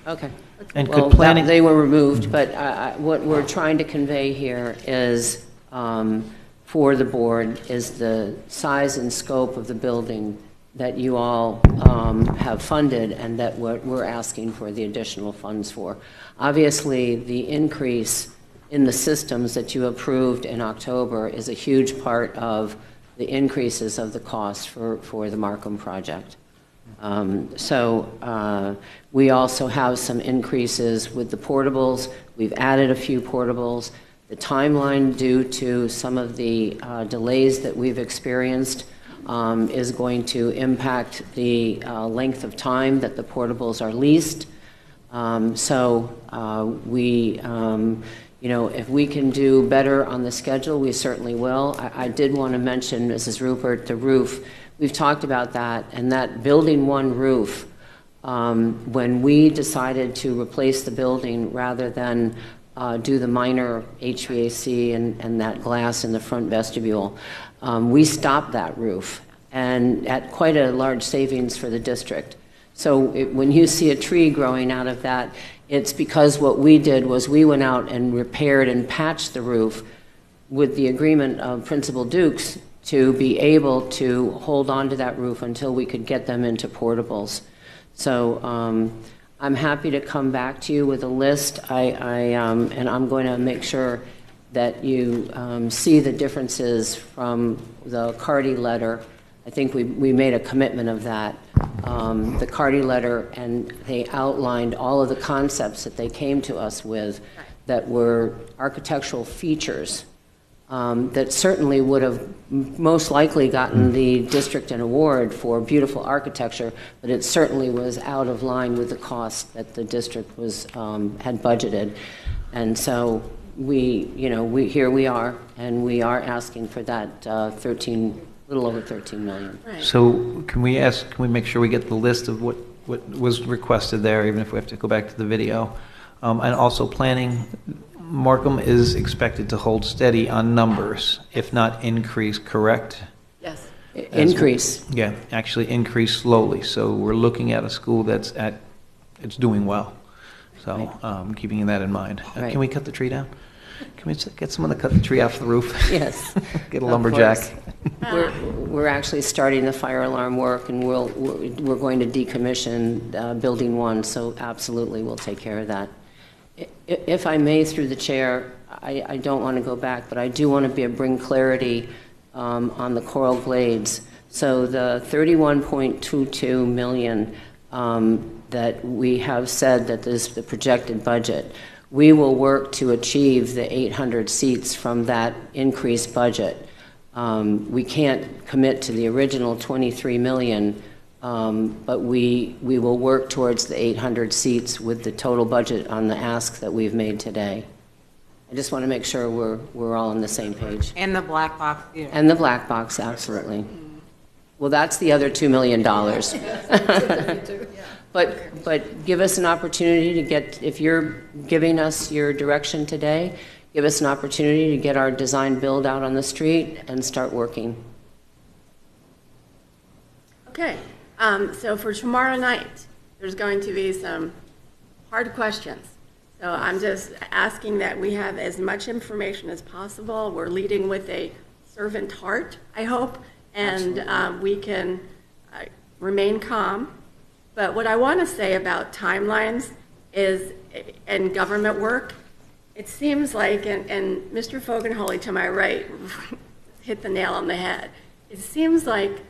Okay.
And
Well,
could planning...
they were removed, but what we're trying to convey here is, for the board, is the size and scope of the building that you all have funded and that we're asking for the additional funds for. Obviously, the increase in the systems that you approved in October is a huge part of the increases of the cost for the Markham project. We also have some increases with the portables. We've added a few portables. The timeline, due to some of the delays that we've experienced, is going to impact the length of time that the portables are leased. You know, if we can do better on the schedule, we certainly will. I did want to mention, Mrs. Rupert, the roof. We've talked about that, and that building 1 roof, when we decided to replace the building rather than do the minor HVAC and that glass in the front vestibule, we stopped that roof, and at quite a large savings for the district. So when you see a tree growing out of that, it's because what we did was we went out and repaired and patched the roof with the agreement of Principal Dukes to be able to hold on to that roof until we could get them into portables. So I'm happy to come back to you with a list. And I'm going to make sure that you see the differences from the Cardi letter. I think we made a commitment of that. The Cardi letter, and they outlined all of the concepts that they came to us with that were architectural features that certainly would have most likely gotten the district an award for beautiful architecture, but it certainly was out of line with the cost that the district was had budgeted. And so here we are, and we are asking for that little over 13 million.
So can we make sure we get the list of what was requested there, even if we have to go back to the video? And also planning, Markham is expected to hold steady on numbers, if not increase, correct?
Yes.
Increase.
Yeah, actually increase slowly. So we're looking at a school it's doing well. So keeping that in mind.
Right.
Can we cut the tree down? Can we get someone to cut the tree off the roof?
Yes.
Get a lumberjack.
We're actually starting the fire alarm work, and we're going to decommission Building 1, so absolutely we'll take care of that. If I may, through the chair, I don't want to go back, but I do want to bring clarity on the Coral Glades. So the 31.22 million that we have said that is the projected budget, we will work to achieve the 800 seats from that increased budget. We can't commit to the original 23 million, but we will work towards the 800 seats with the total budget on the ask that we've made today. I just want to make sure we're all on the same page.
And the black box. Yeah.
And the black box, absolutely. Well, that's the other $2 million. But give us an opportunity to get, if you're giving us your direction today, give us an opportunity to get our design build out on the street and start working.
Okay, so for tomorrow night, there's going to be some hard questions. So I'm just asking that we have as much information as possible. We're leading with a servant heart, I hope, and we can remain calm. But what I want to say about timelines is, and government work, it seems like, and Mr. Fogenholly to my right hit the nail on the head, it seems like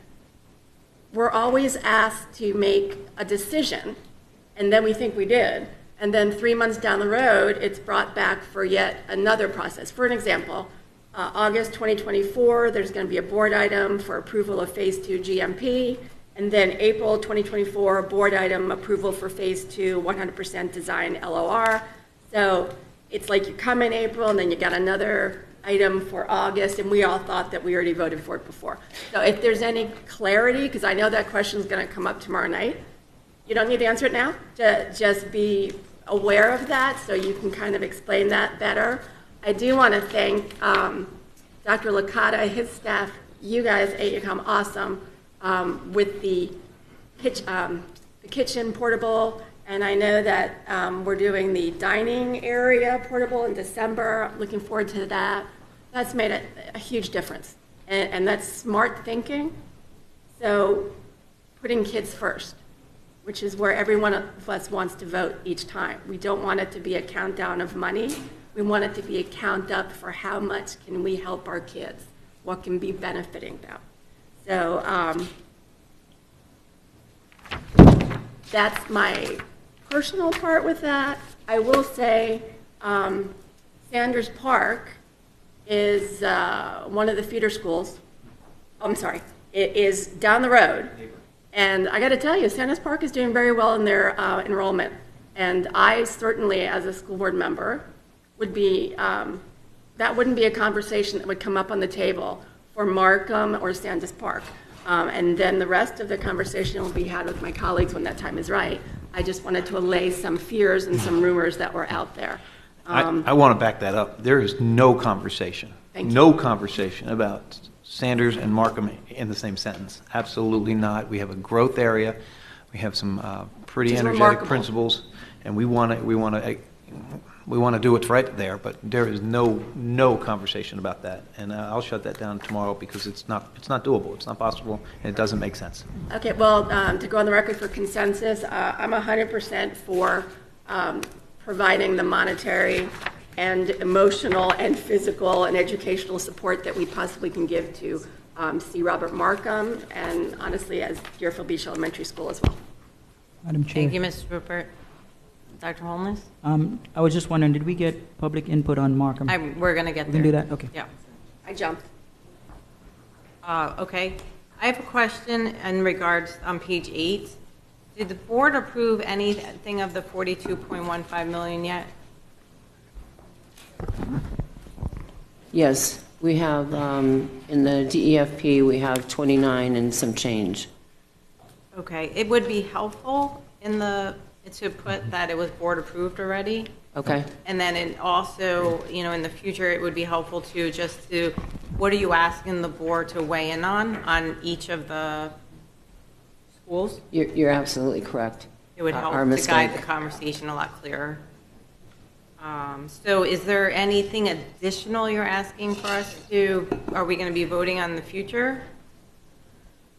we're always asked to make a decision, and then we think we did, and then 3 months down the road, it's brought back for yet another process. For an example, August 2024, there's going to be a board item for approval of Phase 2 GMP, and then April 2024, board item approval for Phase 2 100% design LOR. So it's like you come in April, and then you got another item for August, and we all thought that we already voted for it before. So if there's any clarity, because I know that question is going to come up tomorrow night, you don't need to answer it now. Just be aware of that so you can kind of explain that better. I do want to thank Dr. Licata, his staff, you guys at AUCOM, awesome, with the kitchen portable. And I know that we're doing the dining area portable in December. I'm looking forward to that. That's made a huge difference. And that's smart thinking. So putting kids first, which is where every one of us wants to vote each time. We don't want it to be a countdown of money. We want it to be a count up for how much can we help our kids, what can be benefiting them. So that's my personal part with that. I will say Sanders Park is one of the feeder schools. I'm sorry, it is down the road. And I got to tell you, Sanders Park is doing very well in their enrollment. And I certainly, as a school board member, would be, that wouldn't be a conversation that would come up on the table for Markham or Sanders Park. And then the rest of the conversation will be had with my colleagues when that time is right. I just wanted to allay some fears and some rumors that were out there.
I want to back that up. There is no conversation. No conversation about Sanders and Markham in the same sentence. Absolutely not. We have a growth area. We have some pretty energetic principals, and we want to do what's right there. But there is no conversation about that, and I'll shut that down tomorrow because it's not doable. It's not possible, and it doesn't make sense.
Okay. Well, to go on the record for consensus, I'm 100% for providing the monetary and emotional and physical and educational support that we possibly can give to C. Robert Markham and honestly as Deerfield Beach Elementary School as well.
Madam Chair.
Thank you, Mrs. Rupert. Dr. Holness?
I was just wondering, did we get public input on Markham?
We're going to get there.
We can do that? Okay.
Yeah.
I jumped.
Okay. I have a question in regards on page 8. Did the board approve anything of the $42.15 million yet?
Yes, we have, in the DEFP, we have 29 and some change.
Okay, it would be helpful to put that it was board approved already.
Okay.
And then it also, in the future, it would be helpful what are you asking the board to weigh in on each of the schools?
You're absolutely correct.
It would help
Our
to
mistake.
guide the conversation a lot clearer. So is there anything additional you're asking for us are we going to be voting on in the future?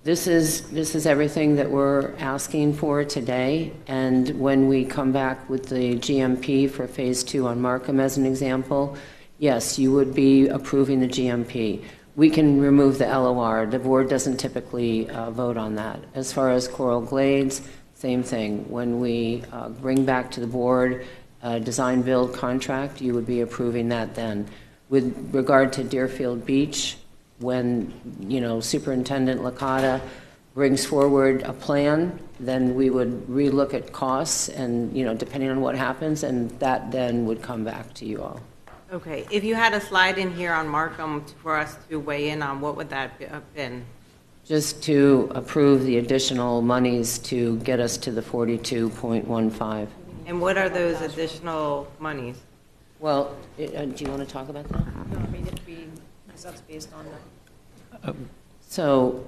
This is everything that we're asking for today, and when we come back with the GMP for Phase 2 on Markham as an example, yes, you would be approving the GMP. We can remove the LOR. The board doesn't typically vote on that. As far as Coral Glades, same thing. When we bring back to the board a design-build contract, you would be approving that then. With regard to Deerfield Beach, when, Superintendent Licata brings forward a plan, then we would relook at costs and, depending on what happens, and that then would come back to you all.
Okay, if you had a slide in here on Markham for us to weigh in on, what would that have been?
Just to approve the additional monies to get us to the 42.15.
And what are those additional monies?
Well, do you want to talk about that?
No, because that's based on that.
So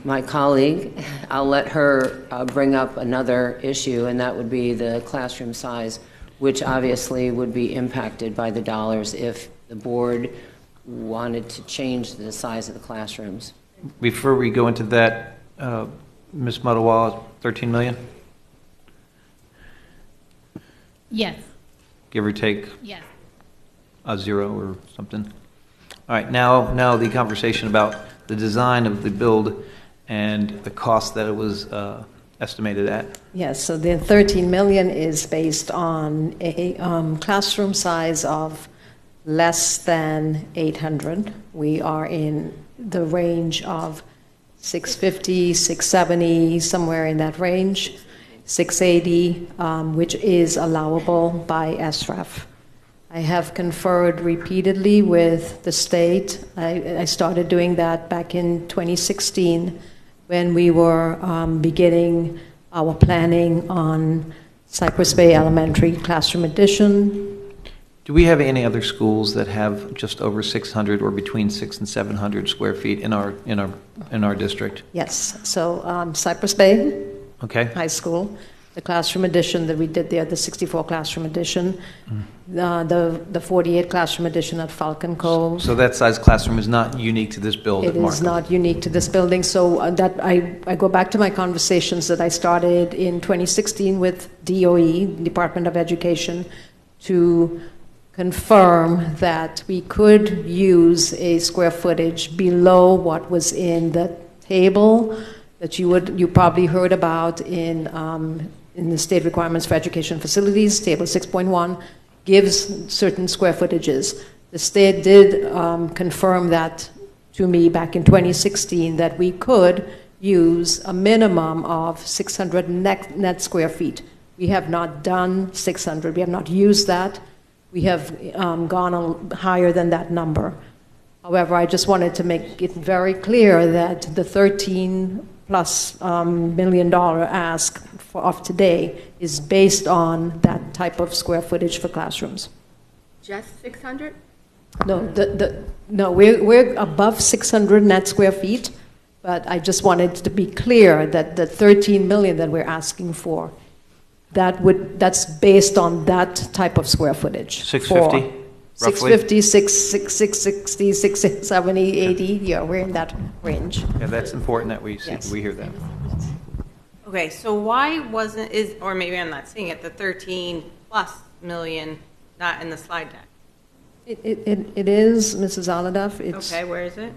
my colleague, I'll let her bring up another issue, and that would be the classroom size, which obviously would be impacted by the dollars if the board wanted to change the size of the classrooms.
Before we go into that, Ms. Motowala, 13 million,
Yes,
give or take
yes.
a zero or something? All right, now the conversation about the design of the build and the cost that it was estimated at.
Yes, so the 13 million is based on a classroom size of less than 800. We are in the range of 650, 670, somewhere in that range, 680, which is allowable by SREF. I have conferred repeatedly with the state. I started doing that back in 2016 when we were beginning our planning on Cypress Bay Elementary Classroom Addition.
Do we have any other schools that have just over 600 or between 600 and 700 square feet in our district?
Yes, so Cypress Bay High School, the classroom addition that we did there, the 64 classroom addition, the 48 classroom addition at Falcon Cove.
So that size classroom is not unique to this building?
It is not unique to this building. So that I go back to my conversations that I started in 2016 with DOE, Department of Education, to confirm that we could use a square footage below what was in the table that you probably heard about in the state requirements for education facilities. Table 6.1 gives certain square footages. The state did confirm that to me back in 2016 that we could use a minimum of 600 net square feet. We have not done 600. We have not used that. We have gone higher than that number. However, I just wanted to make it very clear that the $13+ million ask of today is based on that type of square footage for classrooms.
Just 600?
No, we're above 600 net square feet, but I just wanted to be clear that the 13 million that we're asking for, that's based on that type of square footage.
650, roughly?
650, 660, 670, 80, yeah, we're in that range.
Yeah, that's important that we hear that.
Okay, so why or maybe I'm not seeing it, the 13+ million not in the slide deck?
It is, Mrs. Aladaf.
Okay, where is it?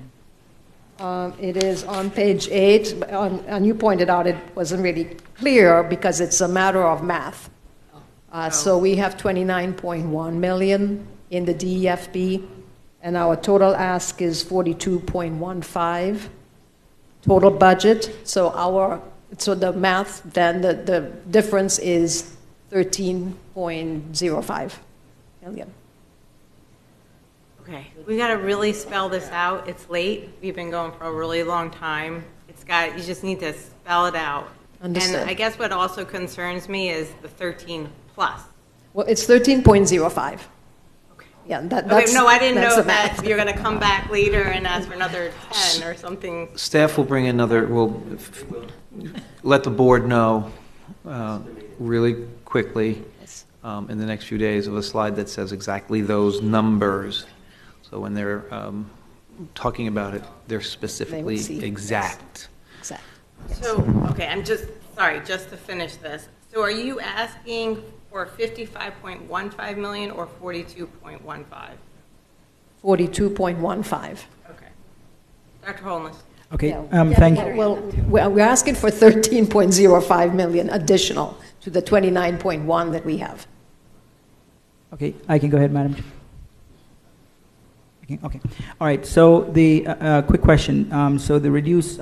It is on page 8, and you pointed out it wasn't really clear because it's a matter of math. So we have 29.1 million in the DEFB, and our total ask is 42.15 total budget. So the math, then the difference is 13.05 million.
Okay, we got to really spell this out. It's late. We've been going for a really long time. You just need to spell it out.
Understood.
And I guess what also concerns me is the 13 plus.
Well, it's 13.05. Yeah, that's...
No, I didn't
that's
know
the
that
math.
you're going to come back later and ask for another 10 or something.
Staff will bring will let the board know really quickly in the next few days of a slide that says exactly those numbers. So when they're talking about it, they're specifically exact.
Exact.
So, okay, sorry, just to finish this. So are you asking for 55.15 million or 42.15?
42.15.
Okay. Dr. Holness.
Okay, thank you.
Well, we're asking for 13.05 million additional to the 29.1 that we have.
Okay, I can go ahead, Madam Chair. Okay. All right. So the quick question. So the reduced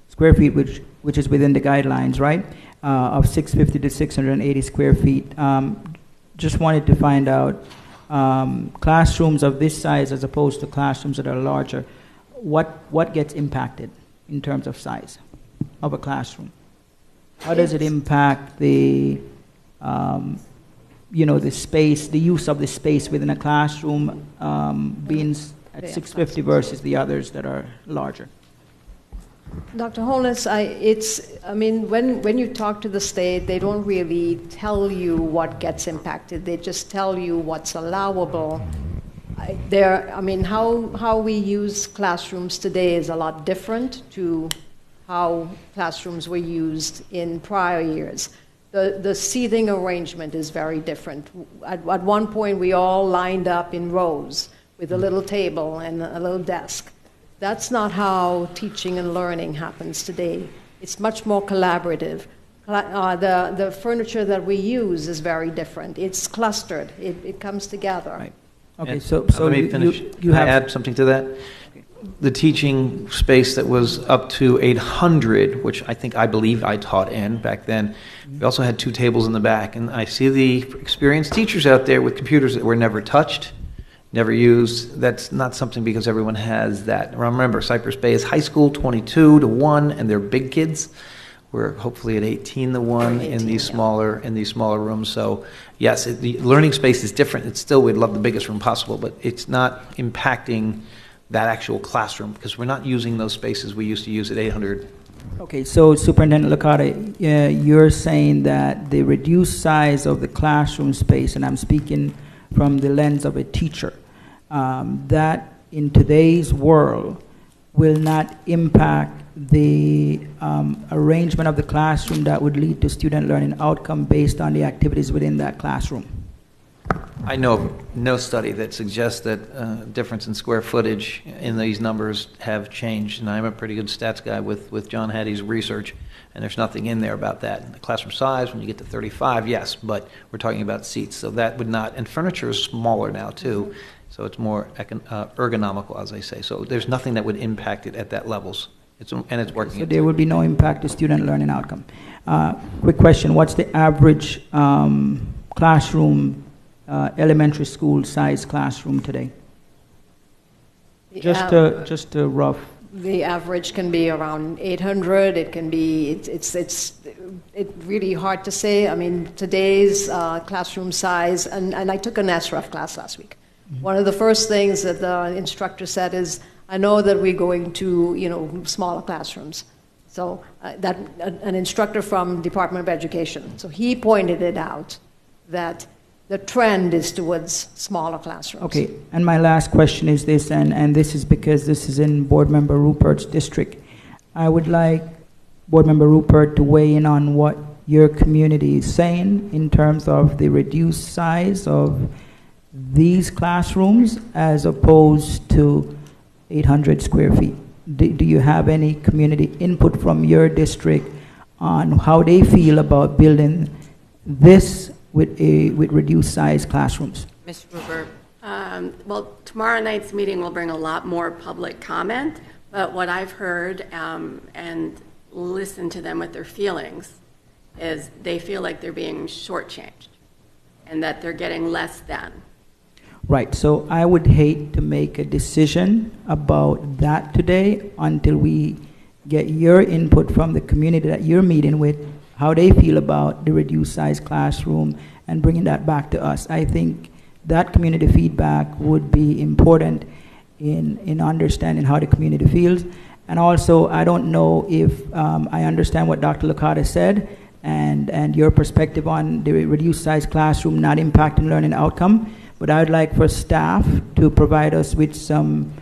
square feet, which is within the guidelines, right, of 650 to 680 square feet. Just wanted to find out classrooms of this size as opposed to classrooms that are larger. What gets impacted in terms of size of a classroom? How does it impact the the space, the use of the space within a classroom being at 650 versus the others that are larger?
Dr. Holness, when you talk to the state, they don't really tell you what gets impacted. They just tell you what's allowable. How we use classrooms today is a lot different to how classrooms were used in prior years. The seating arrangement is very different. At one point, we all lined up in rows with a little table and a little desk. That's not how teaching and learning happens today. It's much more collaborative. The furniture that we use is very different. It's clustered. It comes together.
Right. Okay,
And
so
let me finish.
you
Can I
have...
add something to that? The teaching space that was up to 800, which I believe I taught in back then, we also had 2 tables in the back. And I see the experienced teachers out there with computers that were never touched, never used. That's not something because everyone has that. Remember, Cypress Bay is high school, 22 to 1, and they're big kids. We're hopefully at 18 to 1 in these smaller rooms. So yes, the learning space is different. It's still, we'd love the biggest room possible, but it's not impacting that actual classroom because we're not using those spaces we used to use at 800.
Okay, so Superintendent Licata, you're saying that the reduced size of the classroom space, and I'm speaking from the lens of a teacher, that in today's world will not impact the arrangement of the classroom that would lead to student learning outcome based on the activities within that classroom?
I know of no study that suggests that difference in square footage in these numbers have changed, and I'm a pretty good stats guy with John Hattie's research, and there's nothing in there about that. The classroom size, when you get to 35, yes, but we're talking about seats, so that would not, and furniture is smaller now too, so it's more ergonomical, as I say, so there's nothing that would impact it at that levels, and it's working.
So there would be no impact to student learning outcome. Quick question, what's the average classroom elementary school size classroom today? Just a rough.
The average can be around 800. It can be. It's really hard to say. I mean, today's classroom size, and I took an SREF class last week. Mm-hmm. One of the first things that the instructor said is, "I know that we're going to smaller classrooms." So that an instructor from Department of Education. So he pointed it out that the trend is towards smaller classrooms.
Okay, and my last question is this, and this is because this is in Board Member Rupert's district. I would like Board Member Rupert to weigh in on what your community is saying in terms of the reduced size of these classrooms as opposed to 800 square feet. Do you have any community input from your district on how they feel about building this with reduced size classrooms?
Ms. Rupert.
Well, tomorrow night's meeting will bring a lot more public comment, but what I've heard and listened to them with their feelings is they feel like they're being shortchanged and that they're getting less than.
Right, so I would hate to make a decision about that today until we get your input from the community that you're meeting with, how they feel about the reduced size classroom, and bringing that back to us. I think that community feedback would be important in understanding how the community feels. And also, I don't know if I understand what Dr. Licata said and your perspective on the reduced size classroom not impacting learning outcome, but I would like for staff to provide us with some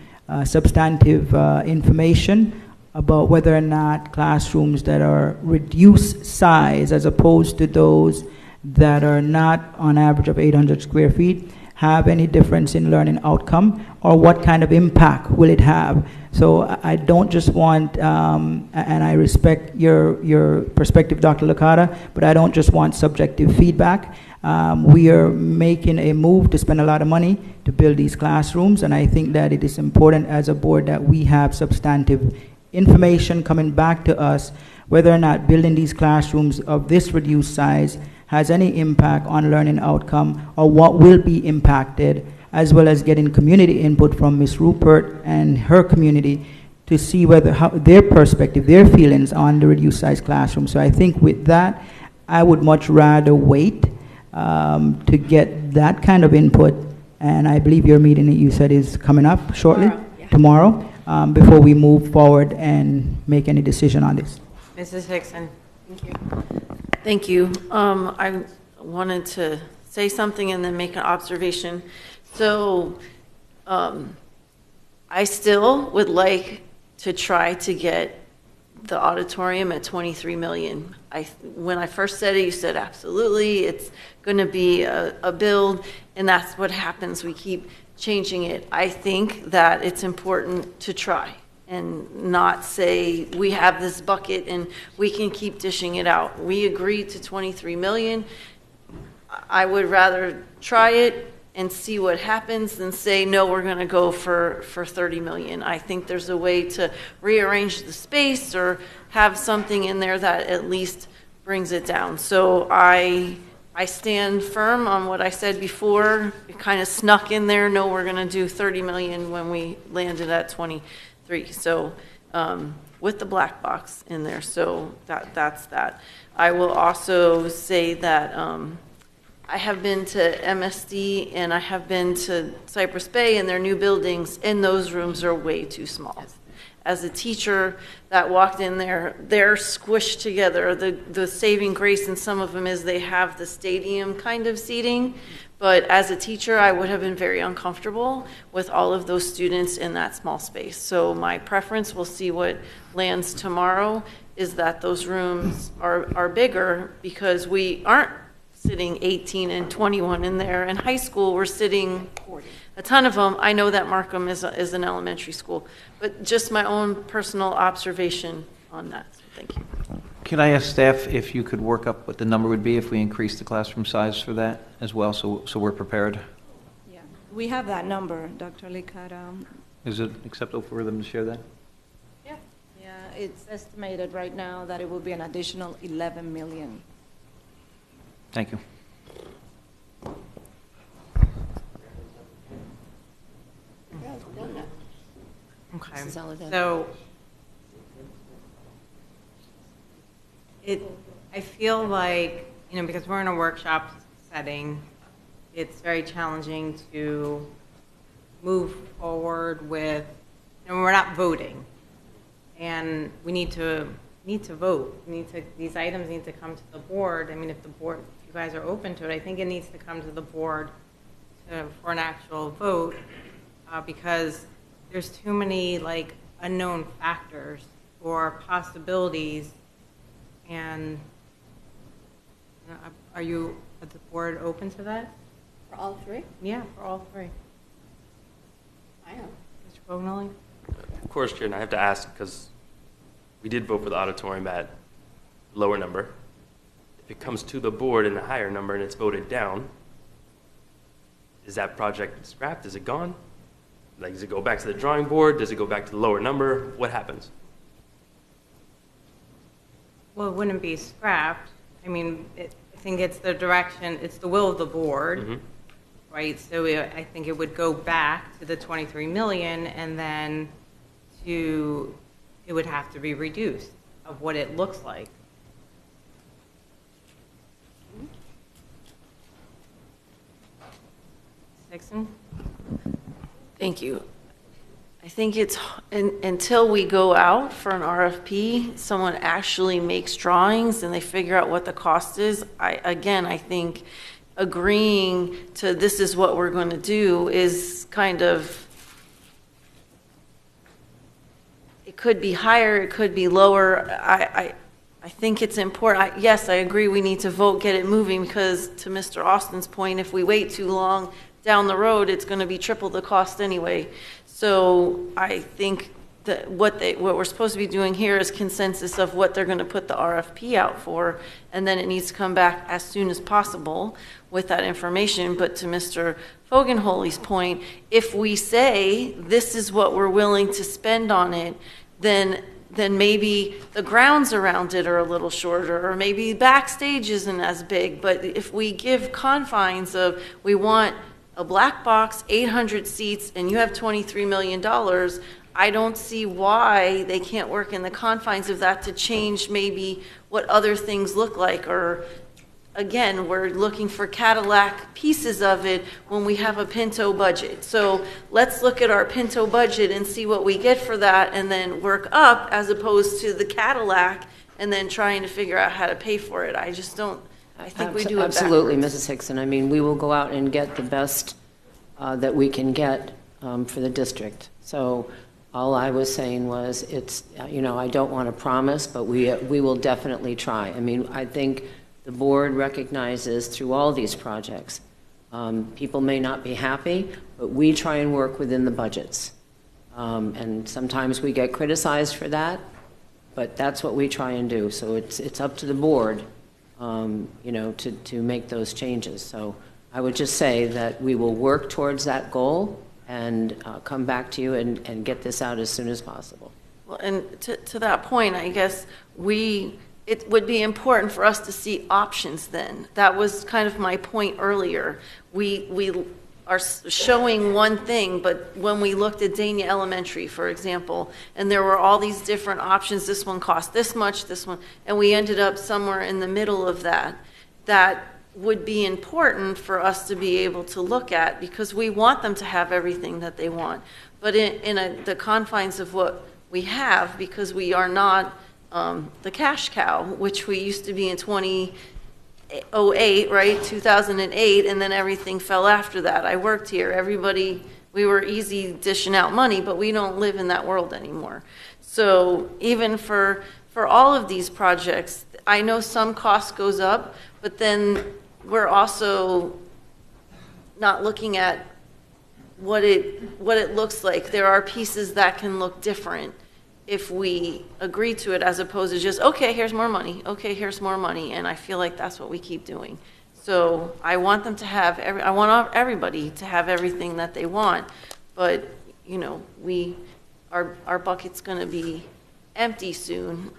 substantive information about whether or not classrooms that are reduced size as opposed to those that are not on average of 800 square feet have any difference in learning outcome, or what kind of impact will it have? So I don't just want, and I respect your perspective, Dr. Licata, but I don't just want subjective feedback. We are making a move to spend a lot of money to build these classrooms, and I think that it is important as a board that we have substantive information coming back to us whether or not building these classrooms of this reduced size has any impact on learning outcome, or what will be impacted, as well as getting community input from Ms. Rupert and her community to see whether their perspective, their feelings on the reduced size classroom. So I think with that, I would much rather wait to get that kind of input, and I believe your meeting that you said is coming up shortly, tomorrow, before we move forward and make any decision on this.
Mrs. Hickson. Thank you.
Thank you. I wanted to say something and then make an observation. So I still would like to try to get the auditorium at 23 million. When I first said it, you said absolutely, it's going to be a build, and that's what happens. We keep changing it. I think that it's important to try and not say we have this bucket and we can keep dishing it out. We agreed to 23 million. I would rather try it and see what happens than say, no, we're going to go for 30 million. I think there's a way to rearrange the space or have something in there that at least brings it down. So I stand firm on what I said before. It kind of snuck in there, no, we're going to do 30 million when we landed at 23. So with the black box in there, so that's that. I will also say that I have been to MSD and I have been to Cypress Bay and their new buildings, and those rooms are way too small. As a teacher that walked in there, they're squished together. The saving grace in some of them is they have the stadium kind of seating, but as a teacher, I would have been very uncomfortable with all of those students in that small space. So my preference, we'll see what lands tomorrow, is that those rooms are bigger, because we aren't sitting 18 and 21 in there. In high school, we're sitting 40. A ton of them. I know that Markham is an elementary school, but just my own personal observation on that. So thank you.
Can I ask staff if you could work up what the number would be if we increase the classroom size for that as well, so we're prepared?
Yeah, we have that number, Dr. Licata.
Is it acceptable for them to share that?
Yeah. Yeah, it's estimated right now that it will be an additional 11 million.
Thank you.
Okay.
Mrs. Allen.
So I feel like, because we're in a workshop setting, it's very challenging to move forward with, and we're not voting, and we need to vote. These items need to come to the board. I mean, if you guys are open to it, I think it needs to come to the board for an actual vote, because there's too many unknown factors or possibilities. And are you at the board open to that?
For all three?
Yeah, for all three.
I am.
Mr. Bognelli?
Of course, Chair, and I have to ask, because we did vote for the auditorium at lower number. If it comes to the board in a higher number and it's voted down, is that project scrapped? Is it gone? Does it go back to the drawing board? Does it go back to the lower number? What happens?
Well, it wouldn't be scrapped. I mean, I think it's the direction, it's the will of the board.
Mm-hmm.
right? So I think it would go back to the 23 million, and then it would have to be reduced of what it looks like. Dixon?
Thank you. I think it's, until we go out for an RFP, someone actually makes drawings and they figure out what the cost is. I think agreeing to this is what we're going to do is kind of, it could be higher, it could be lower. I think it's important. Yes, I agree we need to vote, get it moving, because to Mr. Austin's point, if we wait too long down the road, it's going to be triple the cost anyway. So I think that what we're supposed to be doing here is consensus of what they're going to put the RFP out for, and then it needs to come back as soon as possible with that information. But to Mr. Fogenholy's point, if we say this is what we're willing to spend on it, then maybe the grounds around it are a little shorter, or maybe backstage isn't as big. But if we give confines of, we want a black box, 800 seats, and you have $23 million, I don't see why they can't work in the confines of that to change maybe what other things look like. Or again, we're looking for Cadillac pieces of it when we have a Pinto budget. So let's look at our Pinto budget and see what we get for that, and then work up, as opposed to the Cadillac and then trying to figure out how to pay for it. I just don't, I think we do it
Absolutely,
backwards.
Mrs. Hickson. I mean, we will go out and get the best that we can get for the district. So all I was saying was, it's, I don't want to promise, but we will definitely try. I mean, I think the board recognizes through all these projects, people may not be happy, but we try and work within the budgets. And sometimes we get criticized for that, but that's what we try and do. So it's up to the board, to make those changes. So I would just say that we will work towards that goal and come back to you and get this out as soon as possible.
Well, and to that point, I guess it would be important for us to see options then. That was kind of my point earlier. We are showing one thing, but when we looked at Dania Elementary, for example, and there were all these different options, this one cost this much, this one, and we ended up somewhere in the middle of that would be important for us to be able to look at, because we want them to have everything that they want. But in the confines of what we have, because we are not the cash cow, which we used to be in 2008, right, 2008, and then everything fell after that. I worked here. We were easy dishing out money, but we don't live in that world anymore. So even for all of these projects, I know some cost goes up, but then we're also not looking at what it looks like. There are pieces that can look different if we agree to it, as opposed to just, okay, here's more money, okay, here's more money, and I feel like that's what we keep doing. So I want them to have, I want everybody to have everything that they want, but, our bucket's gonna be empty soon,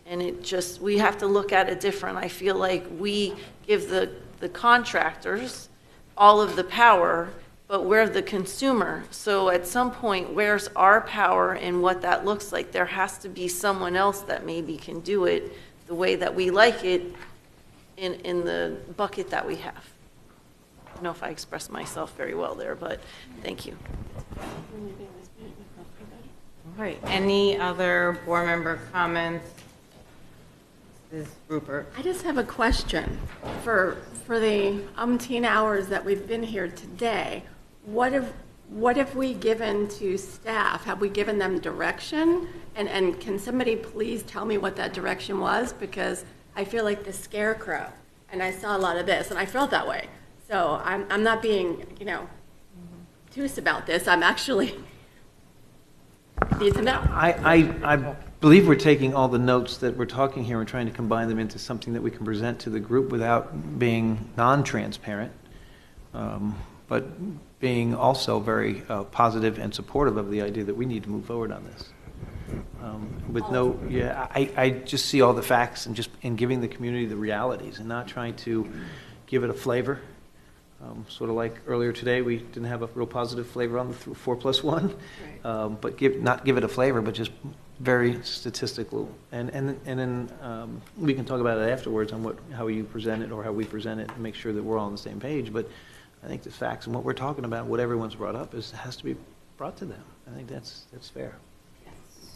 and we have to look at it different. I feel like we give the contractors all of the power, but we're the consumer. So at some point, where's our power in what that looks like? There has to be someone else that maybe can do it the way that we like it in the bucket that we have. I don't know if I expressed myself very well there, but thank you.
All right, any other board member comments? This is Rupert.
I just have a question. For the umpteen hours that we've been here today, what have we given to staff? Have we given them direction? And can somebody please tell me what that direction was? Because I feel like the scarecrow, and I saw a lot of this, and I felt that way. So I'm not being, obtuse about this. I'm actually need to know.
I believe we're taking all the notes that we're talking here and trying to combine them into something that we can present to the group without being non-transparent, but being also very positive and supportive of the idea that we need to move forward on this. I just see all the facts and giving the community the realities and not trying to give it a flavor. Sort of like earlier today, we didn't have a real positive flavor on the 4+1, but not give it a flavor, but just very statistical. And then we can talk about it afterwards on how you present it or how we present it and make sure that we're all on the same page. But I think the facts and what we're talking about, what everyone's brought up, has to be brought to them. I think that's fair.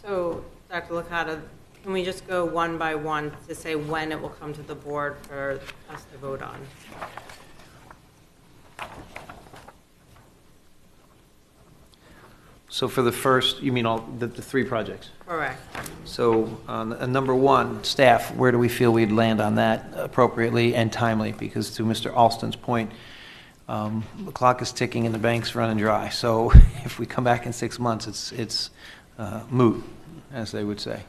So, Dr. Licata, can we just go one by one to say when it will come to the board for us to vote on?
So for the first, you mean all the 3 projects?
Correct.
So on number 1, staff, where do we feel we'd land on that appropriately and timely? Because to Mr. Alston's point, the clock is ticking and the bank's running dry. So if we come back in 6 months, it's moot, as they would say.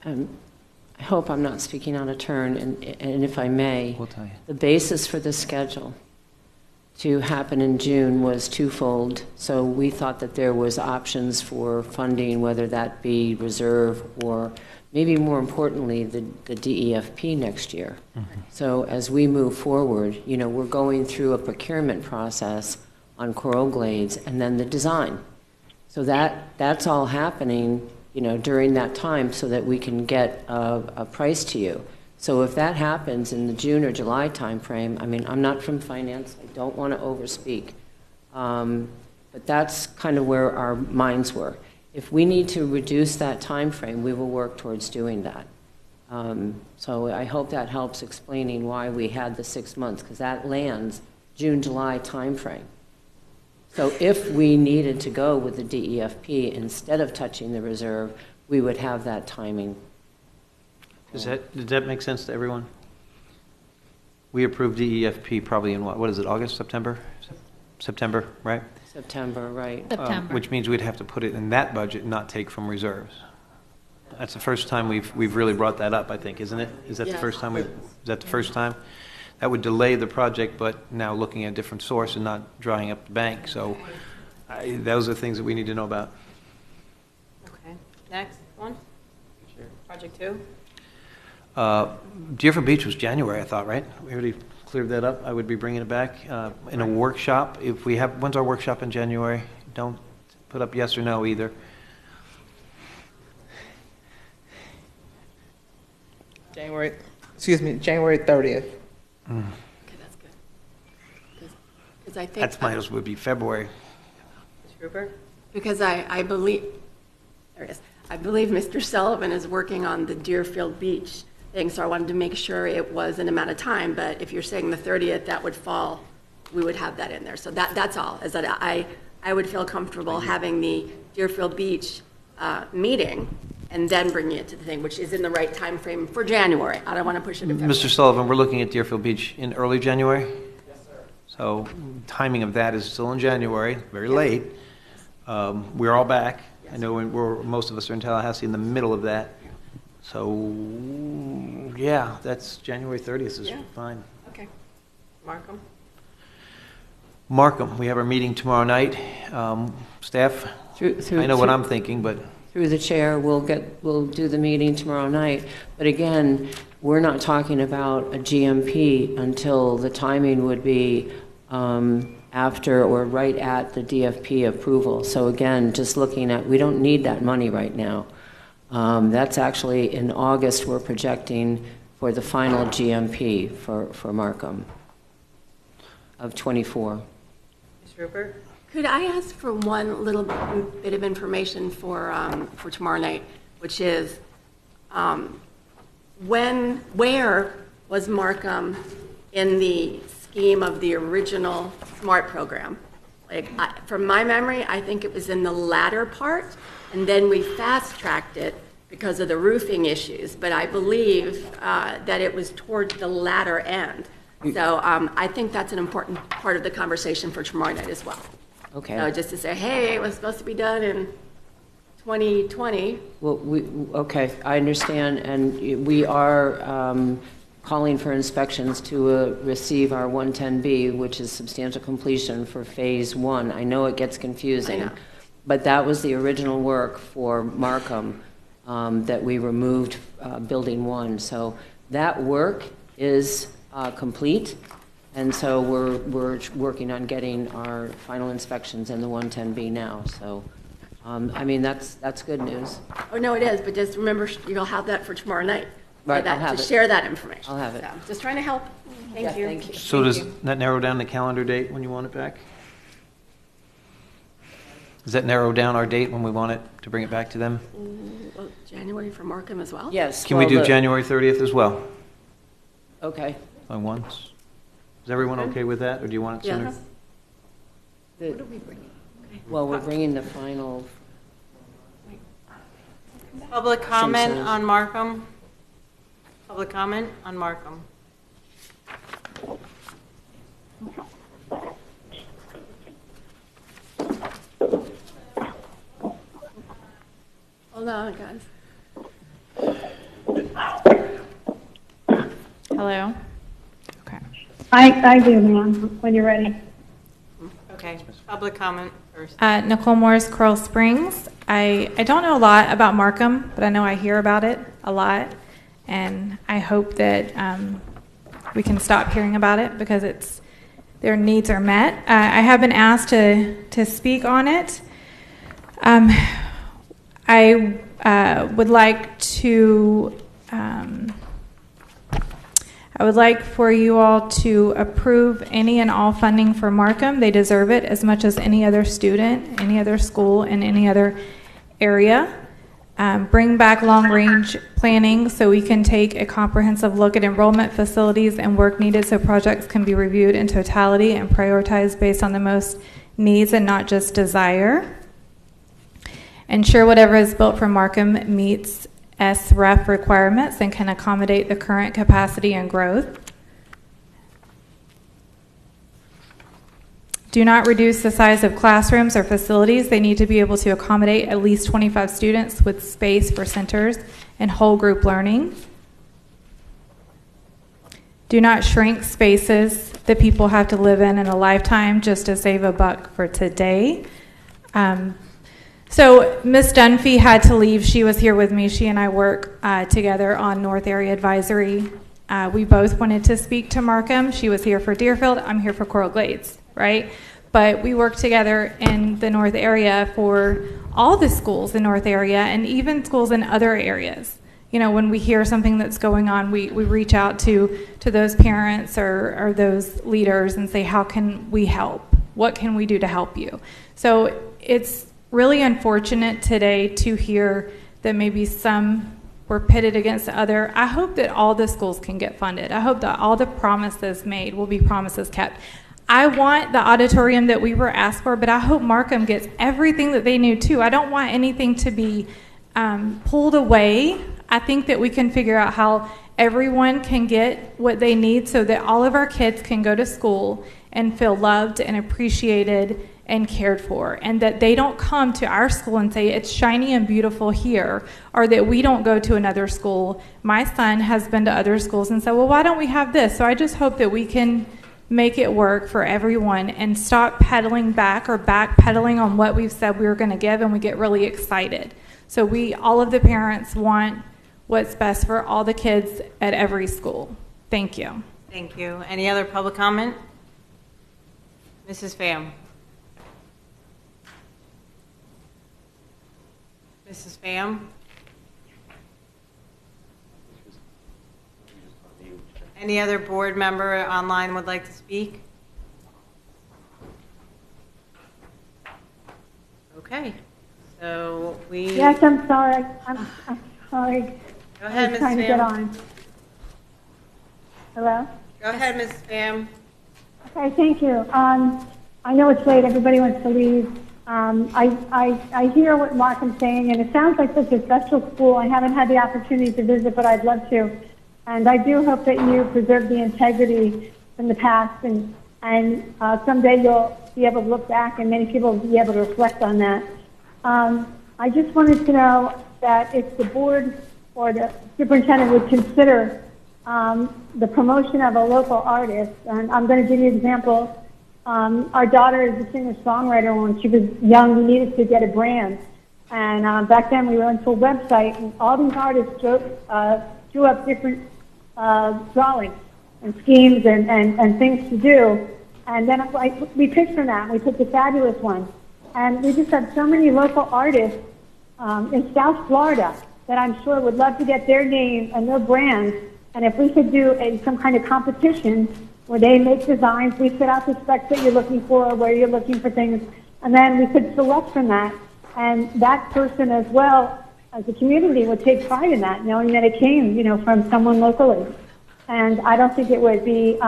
I hope I'm not speaking out of turn, and if I may,
We'll tell you.
the basis for the schedule to happen in June was twofold. So we thought that there was options for funding, whether that be reserve or maybe more importantly, the DEFP next year.
Mm-hmm.
So as we move forward, we're going through a procurement process on Coral Glades and then the design. So that's all happening, during that time so that we can get a price to you. So if that happens in the June or July timeframe, I'm not from finance, I don't want to overspeak, but that's kind of where our minds were. If we need to reduce that timeframe, we will work towards doing that. So I hope that helps explaining why we had the 6 months, because that lands June, July timeframe. So if we needed to go with the DEFP instead of touching the reserve, we would have that timing.
Does that make sense to everyone? We approved DEFP probably in what is it, August, September? September, right?
September, right.
September.
Which means we'd have to put it in that budget and not take from reserves. That's the first time we've really brought that up, I think, isn't it? Is that the first time is that the first time? That would delay the project, but now looking at a different source and not drying up the bank. So those are things that we need to know about.
Okay. Next one? Project 2?
Deerfield Beach was January, I thought, right? We already cleared that up. I would be bringing it back in a workshop. If we have, when's our workshop in January? Don't put up yes or no either.
January 30th.
Okay, that's good. Because I think
That's might would be February.
Ms. Gruber?
Because I believe, there it is. I believe Mr. Sullivan is working on the Deerfield Beach thing, so I wanted to make sure it was an amount of time, but if you're saying the 30th, that would fall, we would have that in there. So that's all, is that I would feel comfortable having the Deerfield Beach meeting and then bringing it to the thing, which is in the right time frame for January. I don't want to push it to February.
Mr. Sullivan, we're looking at Deerfield Beach in early January? Yes, sir. So timing of that is still in January, very late. We're all back. Yes. I know most of us are in Tallahassee in the middle of that. So, yeah, that's January 30th is fine.
Okay.
Markham, we have our meeting tomorrow night. Staff, I know what I'm thinking, but...
Through the chair, we'll do the meeting tomorrow night. But again, we're not talking about a GMP until the timing would be after or right at the DFP approval. So again, just looking at, we don't need that money right now. That's actually in August we're projecting for the final GMP for Markham of 24.
Ms. Rupert?
Could I ask for one little bit of information for tomorrow night, which is where was Markham in the scheme of the original SMART program? Like, from my memory, I think it was in the latter part, and then we fast-tracked it because of the roofing issues, but I believe that it was towards the latter end. So I think that's an important part of the conversation for tomorrow night as well.
Okay.
So just to say, hey, it was supposed to be done in 2020.
Well, okay, I understand, and we are calling for inspections to receive our 110B, which is substantial completion for Phase 1. I know it gets confusing,
I know.
but that was the original work for Markham that we removed Building 1. So that work is complete. And so we're working on getting our final inspections in the 110B now. So, I mean, that's good news.
Oh, no, it is, but just remember, you'll have that for tomorrow night.
Right,
that,
I'll have
to
it.
share that information.
I'll have it.
So, just trying to help. Thank you.
Thank you.
So does that narrow down the calendar date when you want it back? Does that narrow down our date when we want it to bring it back to them?
Well, January for Markham as well?
Yes.
Can we do January 30th as well?
Okay.
On once? Is everyone okay with that, or do you want it sooner?
Yes. What are we bringing? Okay.
Well, we're bringing the final.
Public comment
says-
on Markham? Public comment on Markham?
Hold on, guys.
Hello? Okay.
I do, ma'am, when you're ready.
Okay, public comment first.
Nicole Morris, Coral Springs. I don't know a lot about Markham, but I know I hear about it a lot. And I hope that we can stop hearing about it because their needs are met. I have been asked to speak on it. I would like to, I would like for you all to approve any and all funding for Markham. They deserve it as much as any other student, any other school, in any other area. Bring back long-range planning so we can take a comprehensive look at enrollment facilities and work needed so projects can be reviewed in totality and prioritized based on the most needs and not just desire. Ensure whatever is built for Markham meets SREF requirements and can accommodate the current capacity and growth. Do not reduce the size of classrooms or facilities. They need to be able to accommodate at least 25 students with space for centers and whole group learning. Do not shrink spaces that people have to live in a lifetime just to save a buck for today. So Ms. Dunphy had to leave. She was here with me. She and I work together on North Area Advisory. We both wanted to speak to Markham. She was here for Deerfield. I'm here for Coral Glades, right? But we work together in the North Area for all the schools in North Area and even schools in other areas. You know, when we hear something that's going on, we reach out to those parents or those leaders and say, how can we help? What can we do to help you? So it's really unfortunate today to hear that maybe some were pitted against the other. I hope that all the schools can get funded. I hope that all the promises made will be promises kept. I want the auditorium that we were asked for, but I hope Markham gets everything that they need too. I don't want anything to be pulled away. I think that we can figure out how everyone can get what they need so that all of our kids can go to school and feel loved and appreciated and cared for, and that they don't come to our school and say it's shiny and beautiful here, or that we don't go to another school. My son has been to other schools and said, well, why don't we have this? So I just hope that we can make it work for everyone and stop pedaling back or backpedaling on what we've said we were going to give, and we get really excited. So all of the parents want what's best for all the kids at every school. Thank you.
Thank you. Any other public comment? Mrs. Pham. Mrs. Pham? Any other board member online would like to speak? Okay, so we...
Yes, I'm sorry. I'm sorry.
Go ahead,
I was
Ms.
trying to get
Pham.
on. Hello?
Go ahead, Ms. Pham.
Okay, thank you. I know it's late. Everybody wants to leave. I hear what Markham's saying, and it sounds like such a special school. I haven't had the opportunity to visit, but I'd love to. And I do hope that you preserve the integrity from the past, and someday you'll be able to look back, and many people will be able to reflect on that. I just wanted to know that if the board or the superintendent would consider the promotion of a local artist, and I'm going to give you an example. Our daughter is a singer-songwriter. When she was young, we needed to get a brand. And back then, we went to a website, and all these artists drew up different drawings schemes and things to do. And then we picked from that. We picked a fabulous one. And we just have so many local artists in South Florida that I'm sure would love to get their name and their brand. And if we could do some kind of competition where they make designs, we set out the specs that you're looking for, where you're looking for things, and then we could select from that. And that person as well as the community would take pride in that, knowing that it came, from someone locally. And I don't think it would be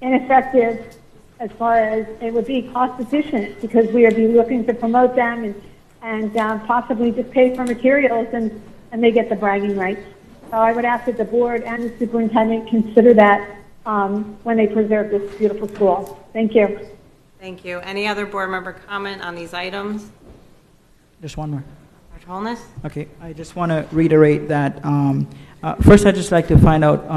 ineffective as far as it would be cost efficient, because we would be looking to promote them and possibly just pay for materials and they get the bragging rights. So I would ask that the board and the superintendent consider that when they preserve this beautiful school. Thank you.
Thank you. Any other board member comment on these items?
Just one more.
Dr. Holness?
Okay, I just want to reiterate that. First, I'd just like to find out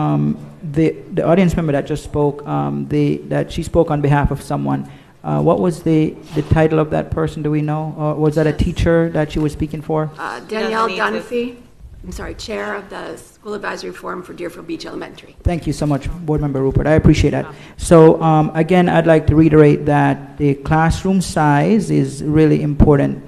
the audience member that just spoke, that she spoke on behalf of someone. What was the title of that person? Do we know? Or was that a teacher that she was speaking for?
Danielle Dunphy. I'm sorry, Chair of the School Advisory Forum for Deerfield Beach Elementary.
Thank you so much, Board Member Rupert. I appreciate that. So again, I'd like to reiterate that the classroom size is really important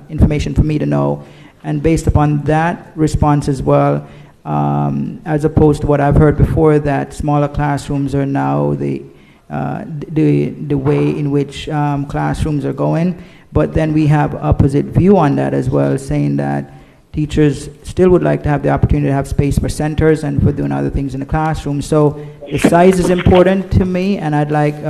information for me to know. And based upon that response as well, as opposed to what I've heard before, that smaller classrooms are now the way in which classrooms are going. But then we have opposite view on that as well, saying that teachers still would like to have the opportunity to have space for centers and for doing other things in the classroom. So the size is important to me, and I'd like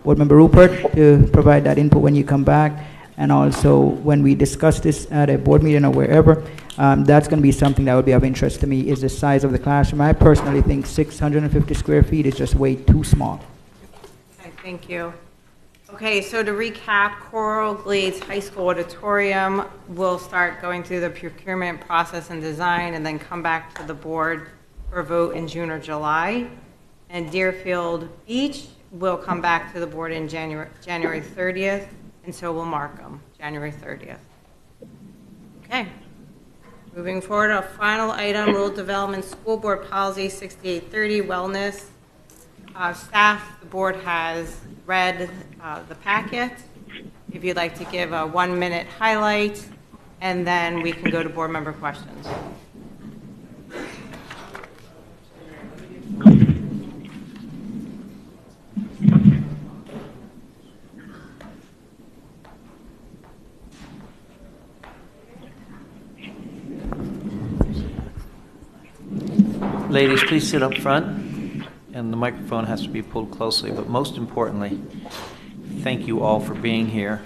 Board Member Rupert to provide that input when you come back. And also when we discuss this at a board meeting or wherever, that's going to be something that would be of interest to me, is the size of the classroom. I personally think 650 square feet is just way too small.
Okay, thank you. Okay, so to recap, Coral Glades High School Auditorium will start going through the procurement process and design, and then come back to the board for a vote in June or July. And Deerfield Beach will come back to the board in January 30th, and so will Markham, January 30th. Okay. Moving forward, our final item, Rule Development School Board Policy 6830, Wellness. Staff, the board has read the packet. If you'd like to give a 1-minute highlight, and then we can go to board member questions.
Ladies, please sit up front, and the microphone has to be pulled closely, but most importantly, thank you all for being here.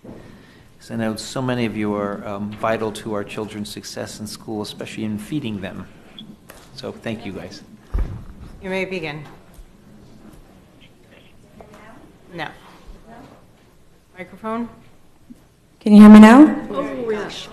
Because I know so many of you are vital to our children's success in school, especially in feeding them. So thank you, guys.
You may begin. No. Microphone?
Can you hear me now?
Oh, yes.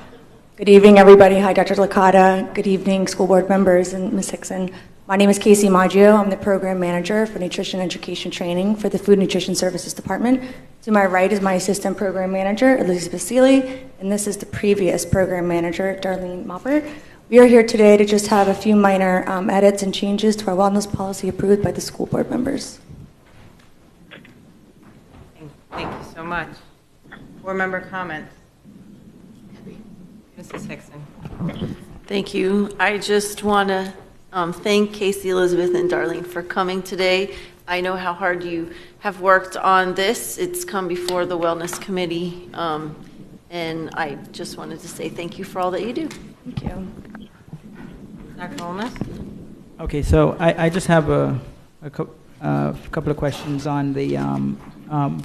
Good evening, everybody. Hi, Dr. Licata. Good evening, school board members and Ms. Hickson. My name is Casey Maggio. I'm the program manager for nutrition education training for the Food Nutrition Services Department. To my right is my assistant program manager, Elizabeth Seeley, and this is the previous program manager, Darlene Moppert. We are here today to just have a few minor edits and changes to our wellness policy approved by the school board members.
Thank you so much. Board member comments? Mrs. Hickson.
Thank you. I just want to thank Casey, Elizabeth, and Darlene for coming today. I know how hard you have worked on this. It's come before the Wellness Committee, and I just wanted to say thank you for all that you do.
Thank you.
Dr. Holness?
Okay, so I just have a couple of questions on the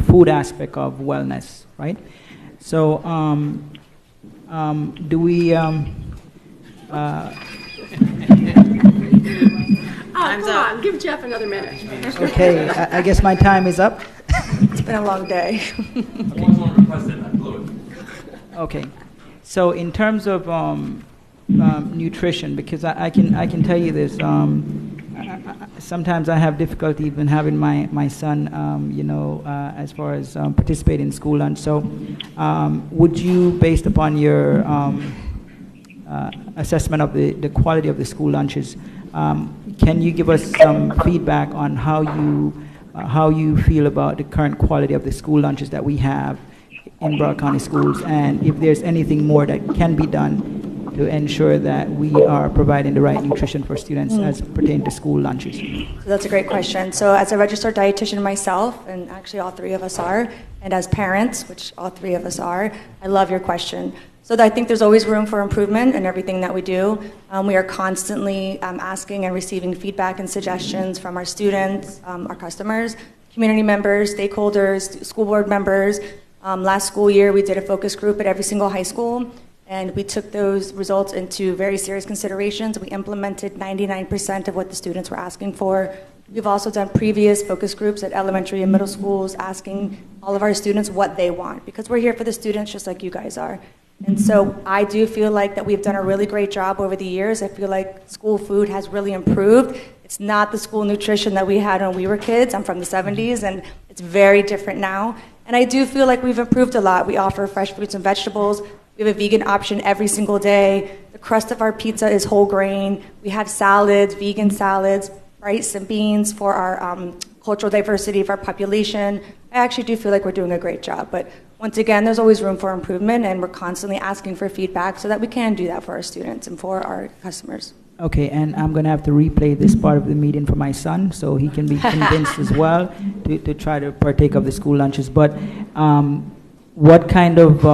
food aspect of wellness, right? So do we...
Come on, give Jeff another minute.
Okay, I guess my time is up.
It's been a long day.
Okay, so in terms of nutrition, because I can tell you this, sometimes I have difficulty even having my son, as far as participating in school lunch. So would you, based upon your assessment of the quality of the school lunches, Can you give us some feedback on how you feel about the current quality of the school lunches that we have in Broward County schools, and if there's anything more that can be done to ensure that we are providing the right nutrition for students as pertain to school lunches?
So that's a great question. So as a registered dietitian myself, and actually all three of us are, and as parents, which all three of us are, I love your question. So I think there's always room for improvement in everything that we do. We are constantly asking and receiving feedback and suggestions from our students, our customers, community members, stakeholders, school board members. Last school year, we did a focus group at every single high school, and we took those results into very serious considerations. We implemented 99% of what the students were asking for. We've also done previous focus groups at elementary and middle schools, asking all of our students what they want, because we're here for the students just like you guys are. And so I do feel like that we've done a really great job over the years. I feel like school food has really improved. It's not the school nutrition that we had when we were kids. I'm from the 70s, and it's very different now. And I do feel like we've improved a lot. We offer fresh fruits and vegetables. We have a vegan option every single day. The crust of our pizza is whole grain. We have salads, vegan salads, rice and beans for our cultural diversity of our population. I actually do feel like we're doing a great job. But once again, there's always room for improvement, and we're constantly asking for feedback so that we can do that for our students and for our customers.
Okay, and I'm going to have to replay this part of the meeting for my son so he can be convinced as well to try to partake of the school lunches. But what kind of,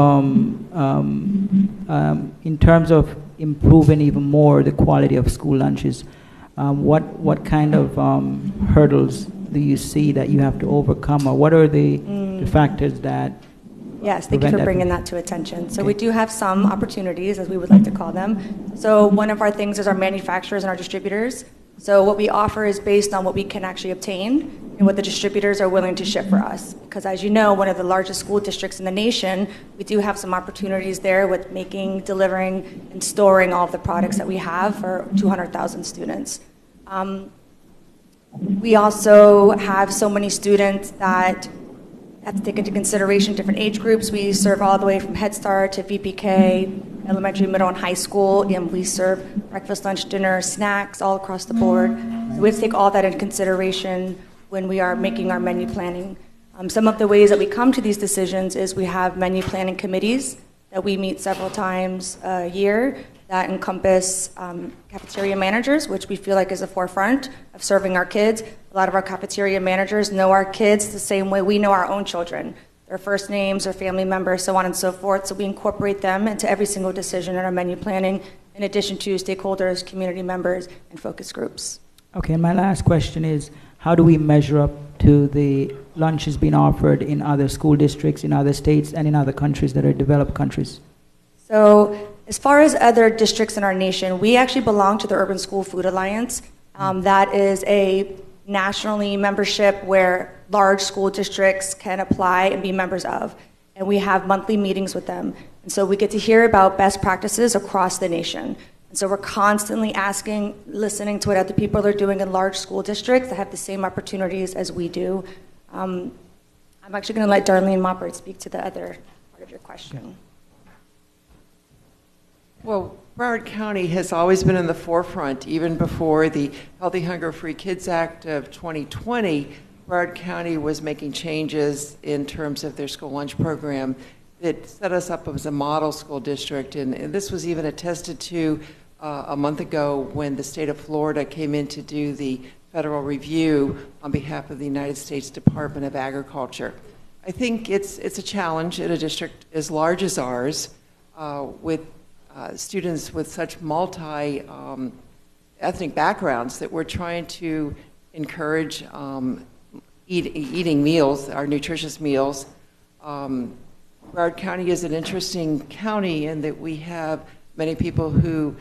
in terms of improving even more the quality of school lunches, what kind of hurdles do you see that you have to overcome, or what are the factors that
Yes, thank you for bringing that to attention. So we do have some opportunities, as we would like to call them. So one of our things is our manufacturers and our distributors. So what we offer is based on what we can actually obtain and what the distributors are willing to ship for us. Because as you know, one of the largest school districts in the nation, we do have some opportunities there with making, delivering, and storing all of the products that we have for 200,000 students. We also have so many students that have to take into consideration different age groups. We serve all the way from Head Start to VPK, elementary, middle, and high school, and we serve breakfast, lunch, dinner, snacks all across the board. So we have to take all that into consideration when we are making our menu planning. Some of the ways that we come to these decisions is we have menu planning committees that we meet several times a year that encompass cafeteria managers, which we feel like is a forefront of serving our kids. A lot of our cafeteria managers know our kids the same way we know our own children, their first names, their family members, so on and so forth. So we incorporate them into every single decision in our menu planning, in addition to stakeholders, community members, and focus groups.
Okay, and my last question is, how do we measure up to the lunches being offered in other school districts, in other states, and in other countries that are developed countries?
So as far as other districts in our nation, we actually belong to the Urban School Food Alliance. That is a nationally membership where large school districts can apply and be members of. And we have monthly meetings with them. And so we get to hear about best practices across the nation. And so we're constantly asking, listening to what other people are doing in large school districts that have the same opportunities as we do. I'm actually going to let Darlene Moppert speak to the other part of your question.
Well, Broward County has always been in the forefront. Even before the Healthy Hunger Free Kids Act of 2020, Broward County was making changes in terms of their school lunch program that set us up as a model school district. And this was even attested to a month ago when the state of Florida came in to do the federal review on behalf of the United States Department of Agriculture. I think it's a challenge in a district as large as ours with students with such multi-ethnic backgrounds that we're trying to encourage eating meals, our nutritious meals. Broward County is an interesting county in that we have many people who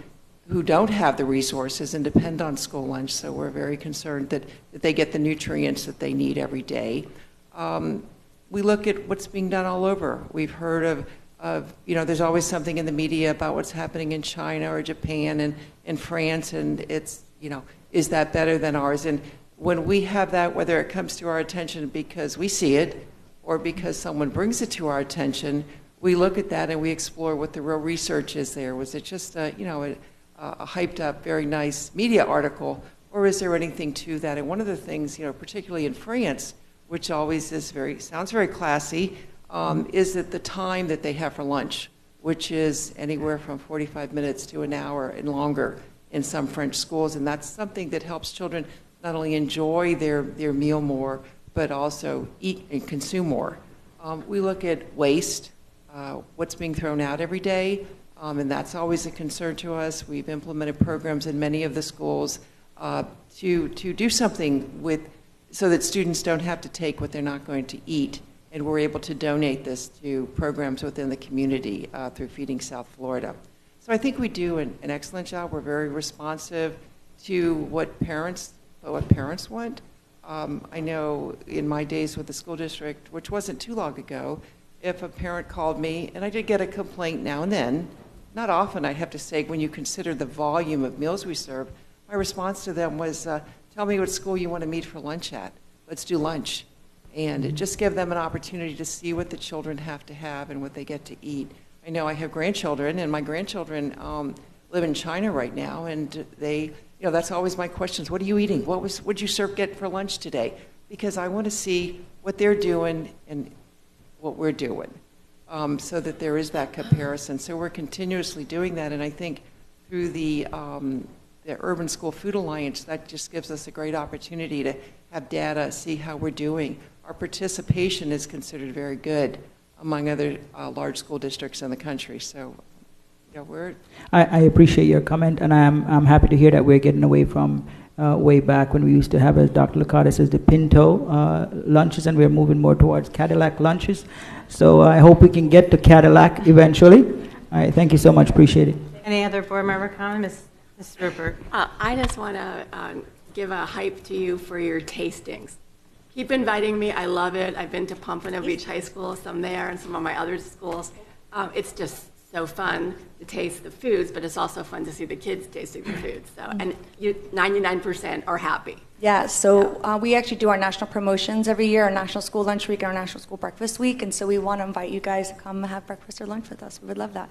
don't have the resources and depend on school lunch, so we're very concerned that they get the nutrients that they need every day. We look at what's being done all over. We've heard of there's always something in the media about what's happening in China or Japan and in France, and it's, is that better than ours? And when we have that, whether it comes to our attention because we see it or because someone brings it to our attention, we look at that and we explore what the real research is there. Was it just, a hyped up, very nice media article, or is there anything to that? And one of the things, particularly in France, which always sounds very classy, is that the time that they have for lunch, which is anywhere from 45 minutes to an hour and longer in some French schools. And that's something that helps children not only enjoy their meal more, but also eat and consume more. We look at waste, what's being thrown out every day, and that's always a concern to us. We've implemented programs in many of the schools to do something so that students don't have to take what they're not going to eat. And we're able to donate this to programs within the community through Feeding South Florida. So I think we do an excellent job. We're very responsive to what parents want. I know in my days with the school district, which wasn't too long ago, if a parent called me, and I did get a complaint now and then, not often, I'd have to say, when you consider the volume of meals we serve, my response to them was, tell me what school you want to meet for lunch at. Let's do lunch. And just give them an opportunity to see what the children have to have and what they get to eat. I know I have grandchildren, and my grandchildren live in China right now, and that's always my questions. What are you eating? What'd you get for lunch today? Because I want to see what they're doing and what we're doing, so that there is that comparison. So we're continuously doing that, and I think through the Urban School Food Alliance, that just gives us a great opportunity to have data, see how we're doing. Our participation is considered very good among other large school districts in the country. So,
I appreciate your comment, and I'm happy to hear that we're getting away from way back when we used to have, as Dr. Licata says, the Pinto lunches, and we're moving more towards Cadillac lunches. So I hope we can get to Cadillac eventually. All right, thank you so much. Appreciate it.
Any other board member comments? Ms. Rupert.
I just want to give a hype to you for your tastings. Keep inviting me. I love it. I've been to Pompano Beach High School, some there, and some of my other schools. It's just so fun to taste the foods, but it's also fun to see the kids tasting the foods. So, and 99% are happy.
Yeah, so we actually do our national promotions every year, our National School Lunch Week and our National School Breakfast Week, and so we want to invite you guys to come have breakfast or lunch with us. We would love that.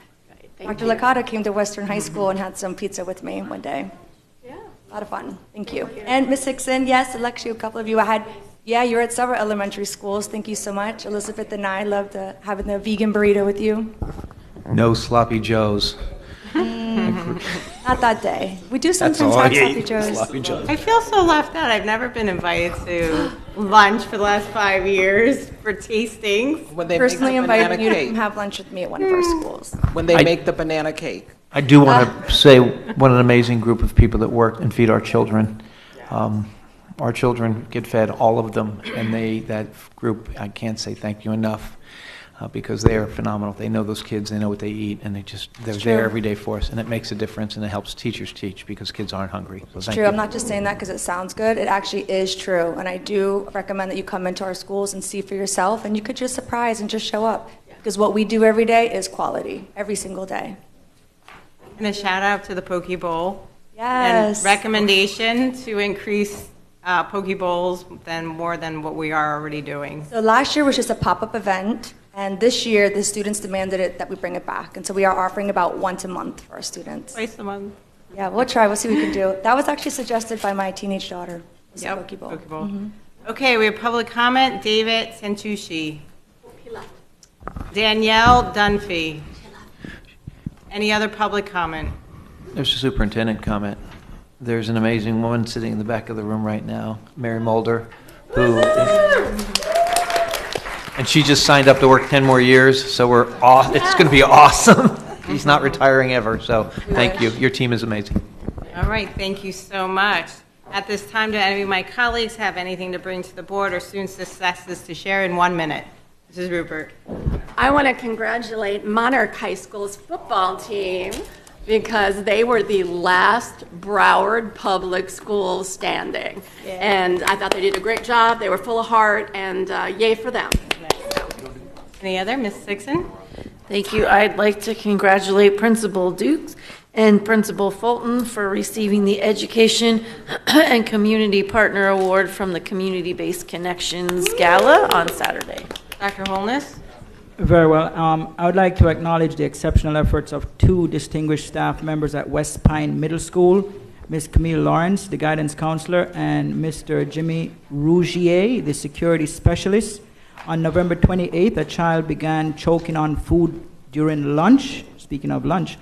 Dr. Licata came to Western High School and had some pizza with me one day. Yeah. A lot of fun. Thank you. And Ms. Hickson, yes, actually a couple of you. You're at several elementary schools. Thank you so much. Elizabeth and I loved having the vegan burrito with you.
No sloppy joes.
Not that day. We do sometimes have sloppy joes.
I feel so left out. I've never been invited to lunch for the last 5 years for tastings.
When they
personally
make the
invited you
cake.
to come have lunch with me at one of our schools.
When they make the banana cake.
I do want to say what an amazing group of people that work and feed our children. Our children get fed, all of them, and that group, I can't say thank you enough. Because they are phenomenal. They know those kids, they know what they eat, and they're there every day for us, and it makes a difference, and it helps teachers teach because kids aren't hungry. So
It's true. I'm not just saying that because it sounds good. It actually is true, and I do recommend that you come into our schools and see for yourself, and you could just surprise and just show up because what we do every day is quality, every single day.
And a shout out to the Poke Bowl.
Yes.
And recommendation to increase Poke Bowls more than what we are already doing.
So last year was just a pop-up event. And this year, the students demanded that we bring it back. And so we are offering about once a month for our students.
Twice a month.
Yeah, we'll try. We'll see what we can do. That was actually suggested by my teenage daughter.
Yep,
Poke Bowl.
Poke Bowl. Okay, we have public comment. David Santucci. Danielle Dunphy. Any other public comment?
There's a superintendent comment. There's an amazing woman sitting in the back of the room right now, Mary Mulder, who... And she just signed up to work 10 more years, so it's going to be awesome. She's not retiring ever, so thank you. Your team is amazing.
All right, thank you so much. At this time, do any of my colleagues have anything to bring to the board or student successes to share in 1 minute? Mrs. Rupert.
I want to congratulate Monarch High School's football team because they were the last Broward public school standing. Yeah. And I thought they did a great job. They were full of heart, and yay for them.
Any other? Ms. Sixon?
Thank you. I'd like to congratulate Principal Dukes and Principal Fulton for receiving the Education and Community Partner Award from the Community Based Connections Gala on Saturday.
Dr. Holness?
Very well. I would like to acknowledge the exceptional efforts of two distinguished staff members at West Pine Middle School, Ms. Camille Lawrence, the guidance counselor, and Mr. Jimmy Rougier, the security specialist. On November 28th, a child began choking on food during lunch, speaking of lunch,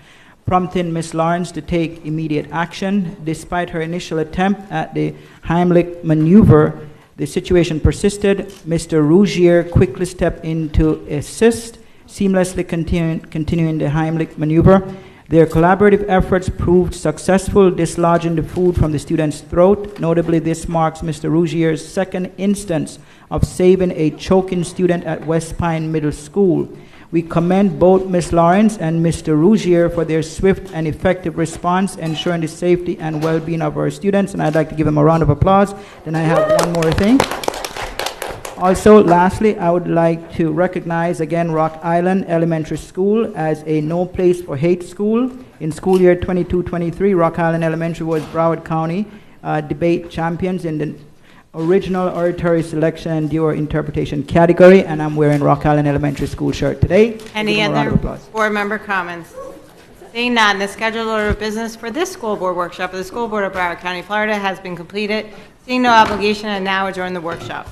prompting Ms. Lawrence to take immediate action. Despite her initial attempt at the Heimlich maneuver, the situation persisted. Mr. Rougier quickly stepped in to assist, seamlessly continuing the Heimlich maneuver. Their collaborative efforts proved successful, dislodging the food from the student's throat. Notably, this marks Mr. Rougier's second instance of saving a choking student at West Pine Middle School. We commend both Ms. Lawrence and Mr. Rougier for their swift and effective response, ensuring the safety and well-being of our students, and I'd like to give them a round of applause. Then I have one more thing. Also, lastly, I would like to recognize again Rock Island Elementary School as a No Place for Hate school. In school year 22-23, Rock Island Elementary was Broward County debate champions in the original oratory selection and duo interpretation category, and I'm wearing Rock Island Elementary School shirt today.
Any other board member comments? Seeing none, the scheduled order of business for this school board workshop of the School Board of Broward County, Florida has been completed. Seeing no obligation, I now adjourn the workshop.